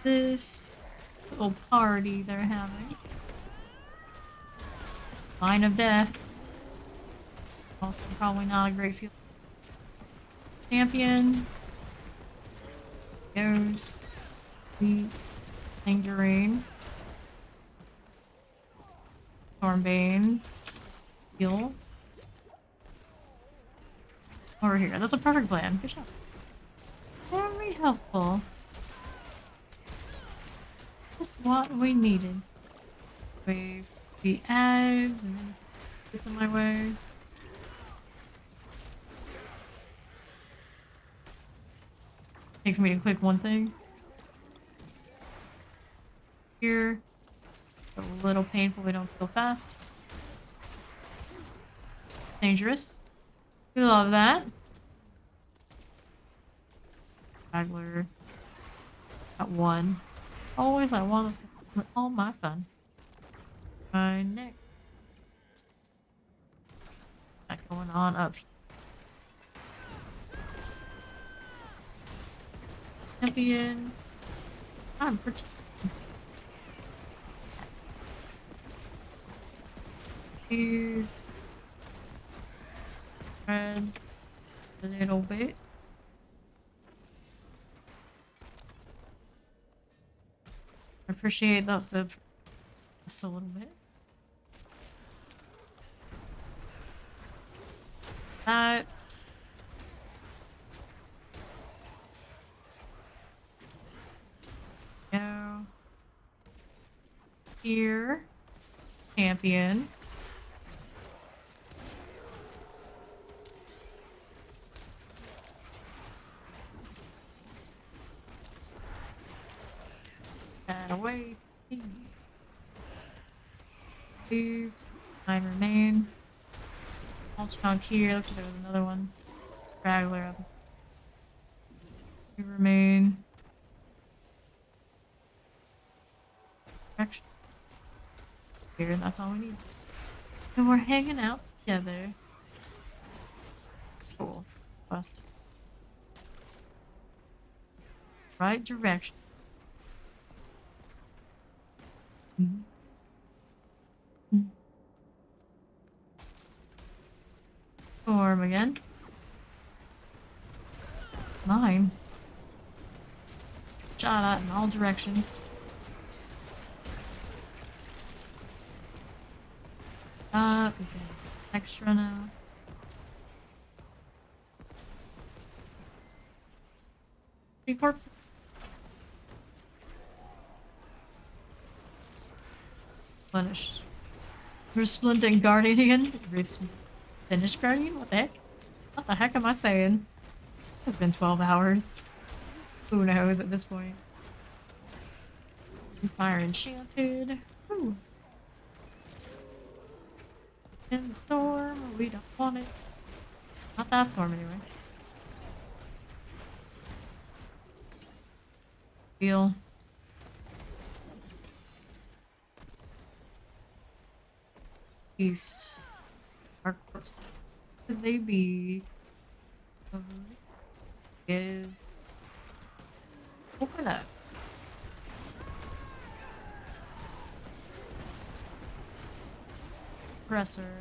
This little party they're having. Line of death. Also, probably not a great feel. Champion. Goes. Sweet. Tangerine. Stormbanes. Heal. Over here. That's a perfect plan. Good job. Very helpful. Just what we needed. Wave the ads and gets in my way. Take me to click one thing. Here. A little painful, we don't feel fast. Dangerous. We love that. Straggler. At one. Always I want all my fun. My neck. That going on up here. Champion. I'm protected. Use red a little bit. I appreciate the just a little bit. That go here. Champion. That away. Please. 9 remain. I'll chunk here. Looks like there was another one. Straggler up. 2 remain. Action. Here, and that's all we need. And we're hanging out together. Cool. Quest. Right direction. Storm again. 9. Shot at in all directions. Is it extra now? Three corpses. Finished. Resplendent Guardian. Finished Guardian? What the heck? What the heck am I saying? It's been 12 hours. Who knows at this point? Fire Enchanted. Ooh. In the storm, we don't want it. Not that storm anyway. Feel. East. Our corpse. Could they be? Is. Open up. Presser.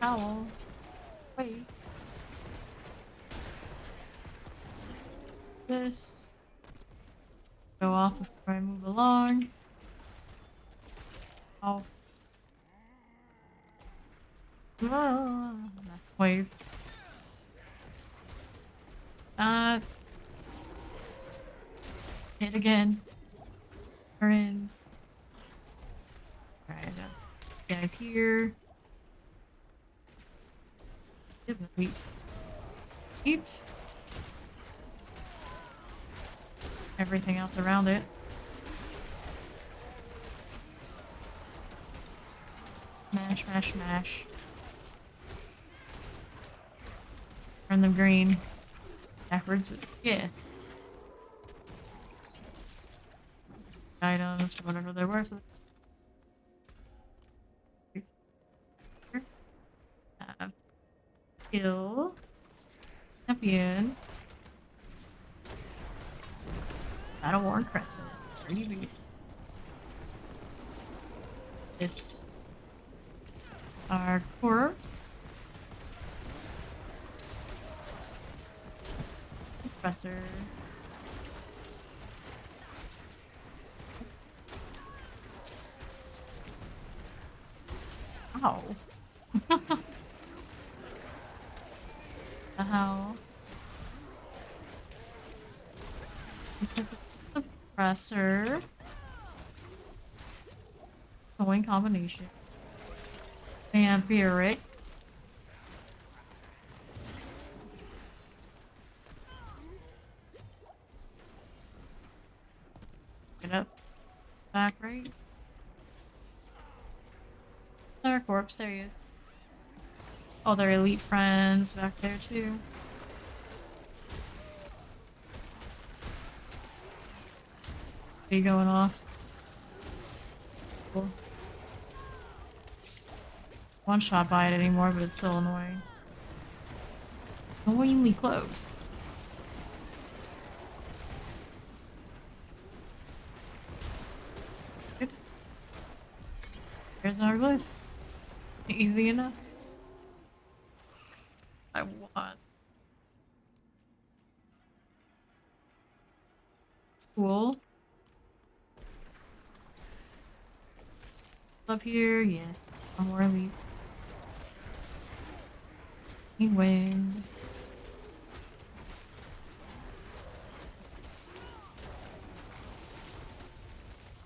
Owl. Wait. This. Go off before I move along. Off. Ah, ways. Hit again. Friends. Alright, that's guys here. Isn't it? Eat. Everything else around it. Mash, mash, mash. Turn them green. Backwards, but yeah. Items for whatever they're worth. Kill. Champion. Battle Worn Crescent. 3D. This. Our core. Professor. Ow. The hell? Suppressor. Coin combination. Vampiric. Get up. Back right. Their corpse, there he is. All their elite friends back there too. Are you going off? Cool. One shot by it anymore, but it's still annoying. Annoyingly close. Good. There's our glyph. Easy enough. I want. Cool. Up here, yes. One more elite. Wind.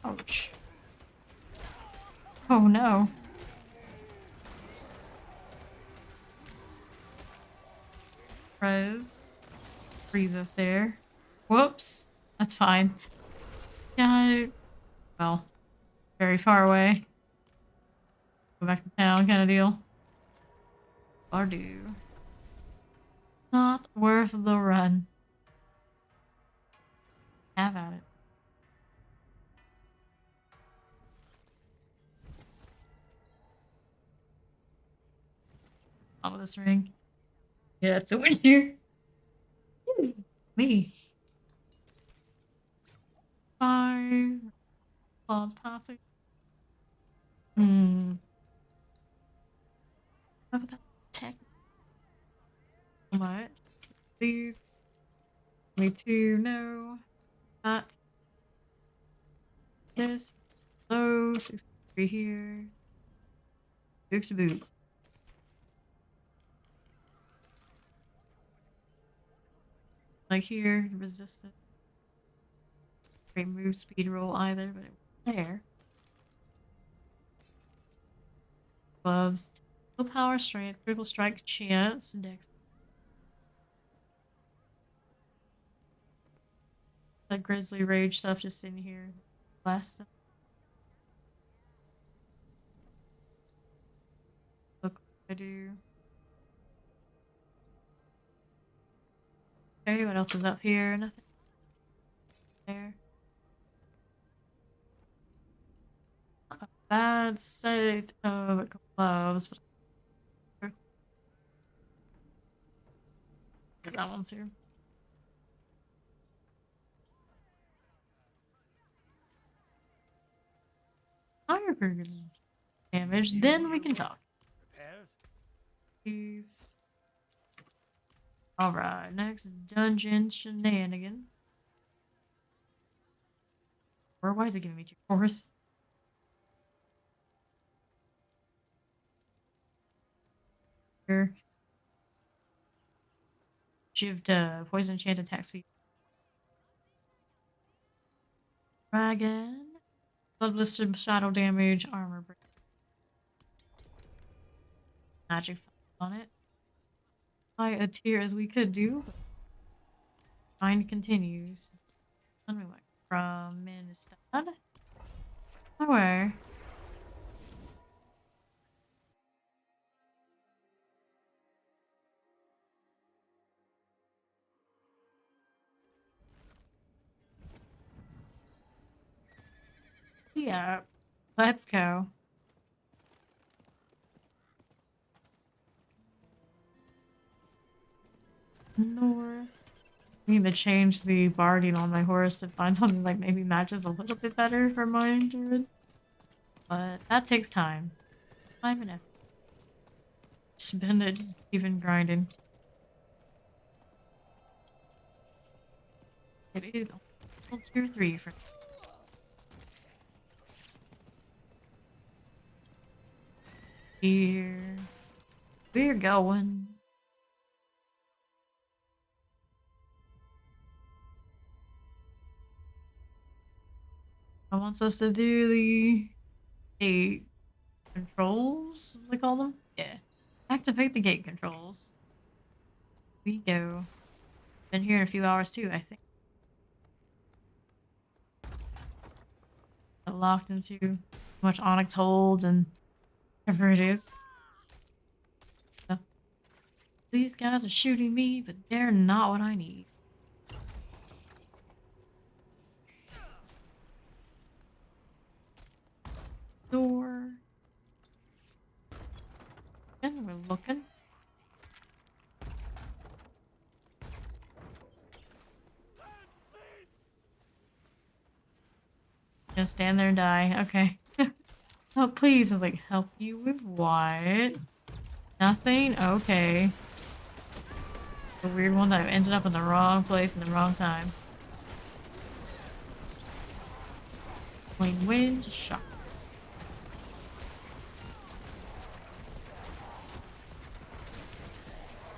Ouch. Oh no. Rose. Freeze us there. Whoops. That's fine. Yeah, well, very far away. Go back to town kind of deal. Bardu. Not worth the run. Have at it. Top of this ring. Yeah, it's a win here. Me. 5. Claws passing. How about that tech? How much? These. Me too. No. That. This. Low. 63 here. Boots to boots. Like here, resistance. Great move speed roll either, but it was there. Gloves. Willpower, strength, critical strike, chance, dex. That grizzly rage stuff just in here. Last stuff. Look like I do. Okay, what else is up here? Nothing. There. A bad set of gloves, but that one's here. Higher damage, then we can talk. Please. Alright, next dungeon shenanigan. Or why is it giving me 2 cores? Here. Shivda, poison enchant attack speed. Dragon. Blood blister, shadow damage, armor break. Magic on it. High a tier as we could do. Mind continues. Then we went from Minstad. Where? Yeah, let's go. North. I need to change the barding on my horse to find something like maybe matches a little bit better for my druid. But that takes time. Time and effort. Spend it even grinding. It is tier 3 for here. We're going. wants us to do the gate controls, what they call them? Yeah. Activate the gate controls. Here we go. Been here in a few hours too, I think. Got locked into too much onyx holds and whatever it is. So, these guys are shooting me, but they're not what I need. Door. And we're looking. Just stand there and die. Okay. Oh, please. I was like, help you with what? Nothing? Okay. The weird one that ended up in the wrong place in the wrong time. Clean wind, shock.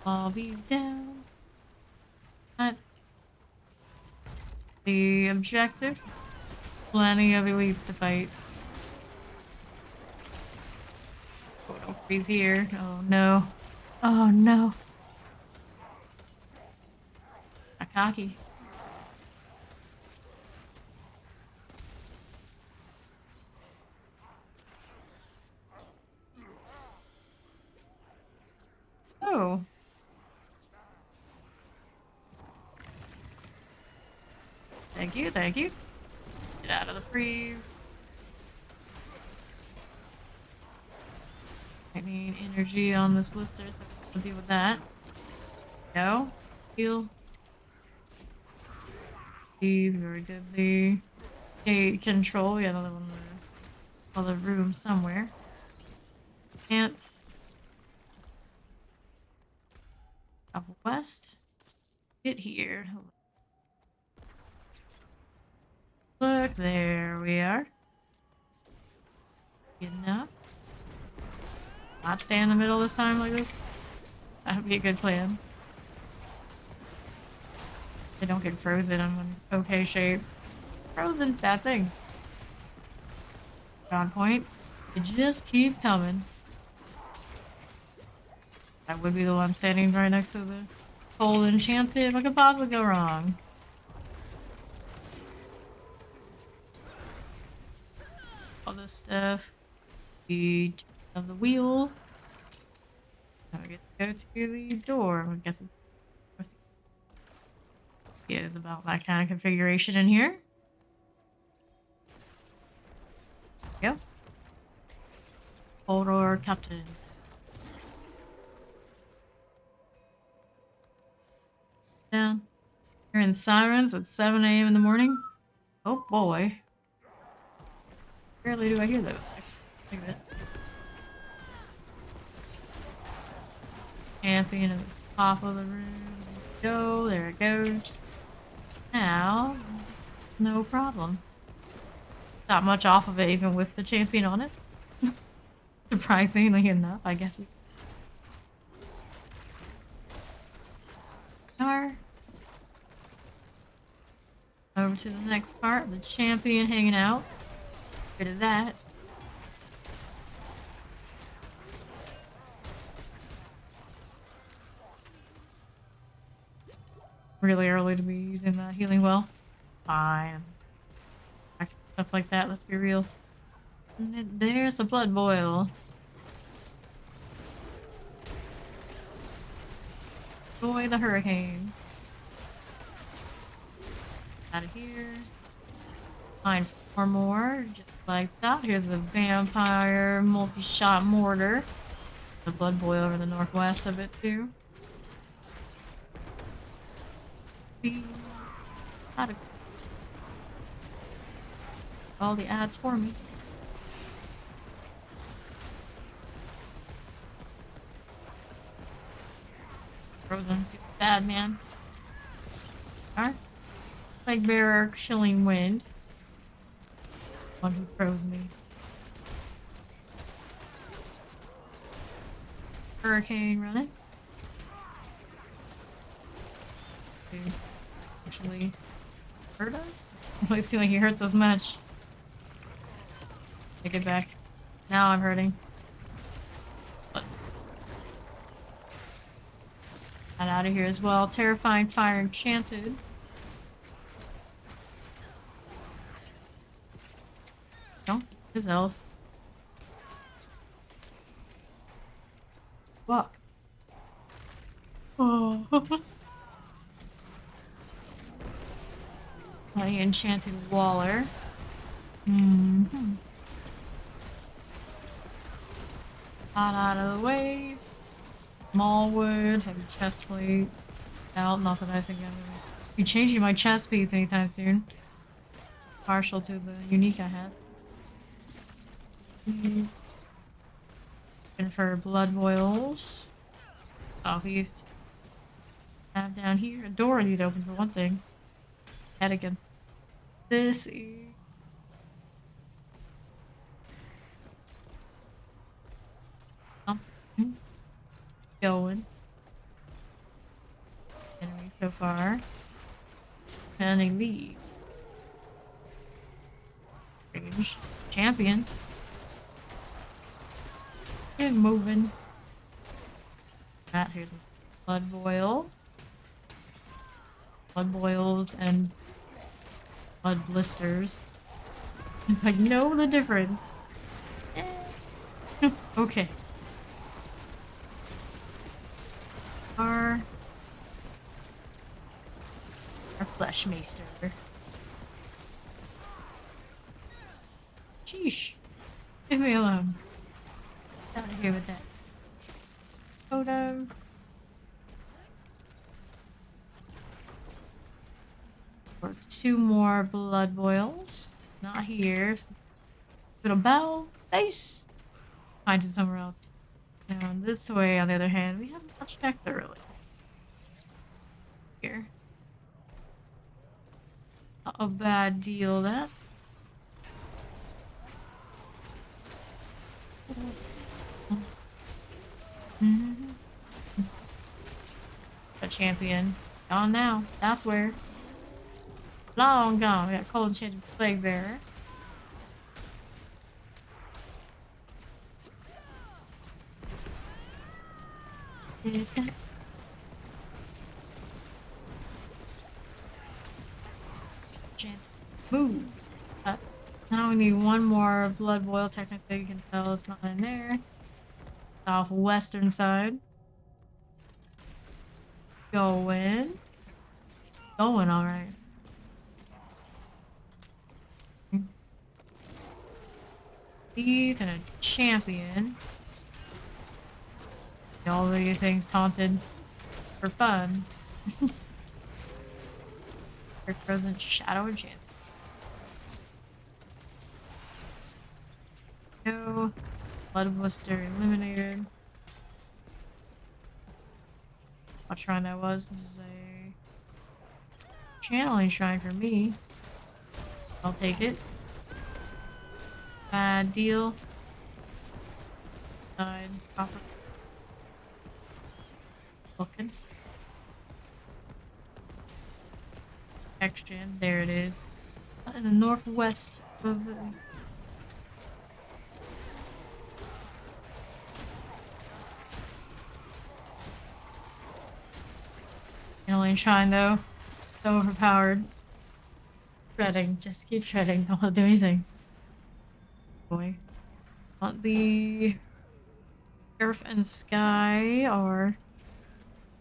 All these down. That's the objective. Plenty of elites to fight. Oh, no, he's here. Oh no. Oh no. Akaki. Oh. Thank you, thank you. Get out of the freeze. I need energy on this blister, so we'll deal with that. No. Heal. These, we already did the gate control. We got another one in the other room somewhere. Ants. Up west. Get here. Look, there we are. Good enough. Not stay in the middle this time like this. That would be a good plan. They don't get frozen. I'm in okay shape. Frozen, bad things. On point. They just keep coming. That would be the one standing right next to the cold enchanted. What could possibly go wrong? All this stuff. The of the wheel. Now we get to go to the door. I guess it's about that kind of configuration in here. Yep. Corridor Captain. Down. Hearing sirens at 7 a.m. in the morning. Oh boy. Rarely do I hear those. Look at that. Champion at the top of the room. Go, there it goes. Now, no problem. Not much off of it, even with the champion on it. Surprisingly enough, I guess we are. Over to the next part, the champion hanging out. Get rid of that. Really early to be using the healing well. Fine. Stuff like that, let's be real. And then there's a blood boil. Enjoy the hurricane. Out of here. Find 4 more, just like that. Here's a vampire multi-shot mortar. The blood boil over the northwest of it too. All the ads for me. Frozen. Bad man. Alright. Like bearer, chilling wind. One who froze me. Hurricane running. Dude. Actually hurt us? It doesn't seem like he hurts as much. Take it back. Now I'm hurting. But got out of here as well. Terrifying Fire Enchanted. Don't get his health. Fuck. Oh. My Enchanted Waller. Mm-hmm. Got out of the way. Smallwood, heavy chest plate. Out, not that I think I'm gonna be changing my chest piece anytime soon. Partial to the unique I had. These. Looking for blood boils. Southeast. Have down here. A door I need to open for one thing. Head against this. Something going. Enemy so far. And a lead. Range. Champion. And moving. Here's a blood boil. Blood boils and blood blisters. I know the difference. Okay. Our flesh maester. Sheesh. Leave me alone. Out of here with that. Photo. Or 2 more blood boils. Not here. Little bell face. Find it somewhere else. And this way, on the other hand, we haven't touched back thoroughly. Here. Not a bad deal, that. A champion. Gone now. That's where. Long gone. We got Cold Enchanted Plague Bearer. Move. Now we need 1 more blood boil. Technically, you can tell it's not in there. Southwestern side. Going. Going alright. He's and a champion. All the things taunted for fun. For present shadow enchant. No. Blood blister eliminated. What shrine that was? This is a channeling shrine for me. I'll take it. Bad deal. Side copper. Looking. X-Gen, there it is. In the northwest of the... Channeling shrine though. So overpowered. Treading, just keep treading, don't want to do anything. Boy. Want the earth and sky are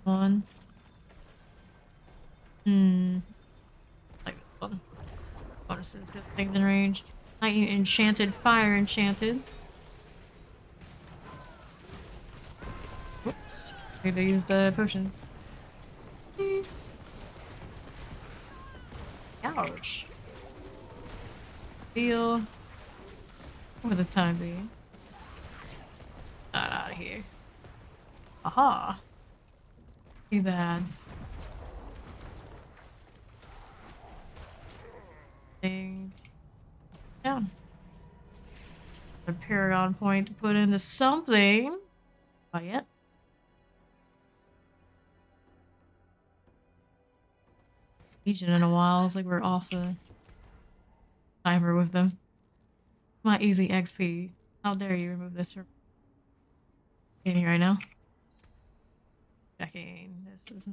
one. Like this one. Bonuses, hit things in range. Lightning enchanted, fire enchanted. Whoops. Need to use the potions. Please. Ouch. Deal. For the time being. Not out of here. Aha. Too bad. Things. Down. A Paragon point to put into something. Not yet. Legion in a while. It's like we're off the timer with them. My easy XP. How dare you remove this from me right now? Checking. This is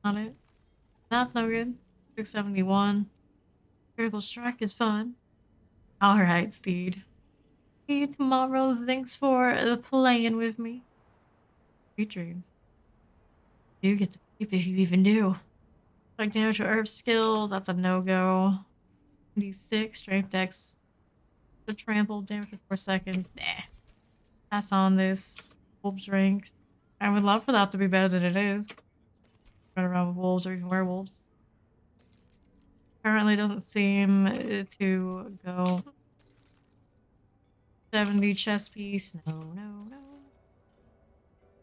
not it. That's no good. 671. Critical strike is fun. Alright, Steed. See you tomorrow. Thanks for playing with me. Sweet dreams. You get to sleep if you even do. Like damage to herb skills, that's a no-go. 96, strength dex. The trample, damage for 4 seconds. Nah. Pass on this. Wolves ranks. I would love for that to be better than it is. Run around with wolves or even werewolves. Currently doesn't seem to go. 70 chest piece. No.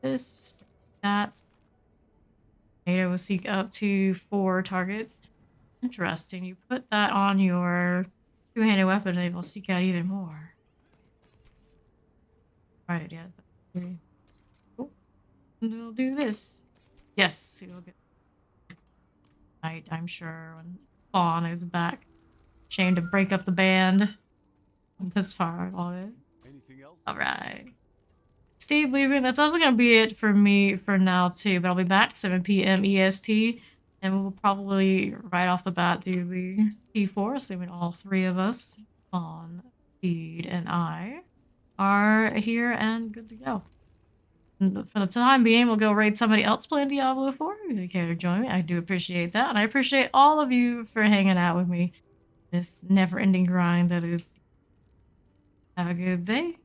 This, that. Tornado will seek up to 4 targets. Interesting. You put that on your two-handed weapon and it will seek out even more. Tried it yet. Okay. Cool. And we'll do this. Yes, you'll get night, I'm sure, when Fawn is back. Shame to break up the band this far on it. Anything else? Alright. Steve leaving. That's also going to be it for me for now, too. But I'll be back 7 p.m. EST. And we'll probably, right off the bat, do the T4, assuming all 3 of us, on Feed and I, are here and good to go. And for the time being, we'll go raid somebody else playing Diablo 4. If you care to join me, I do appreciate that. And I appreciate all of you for hanging out with me. This never-ending grind that is. Have a good day.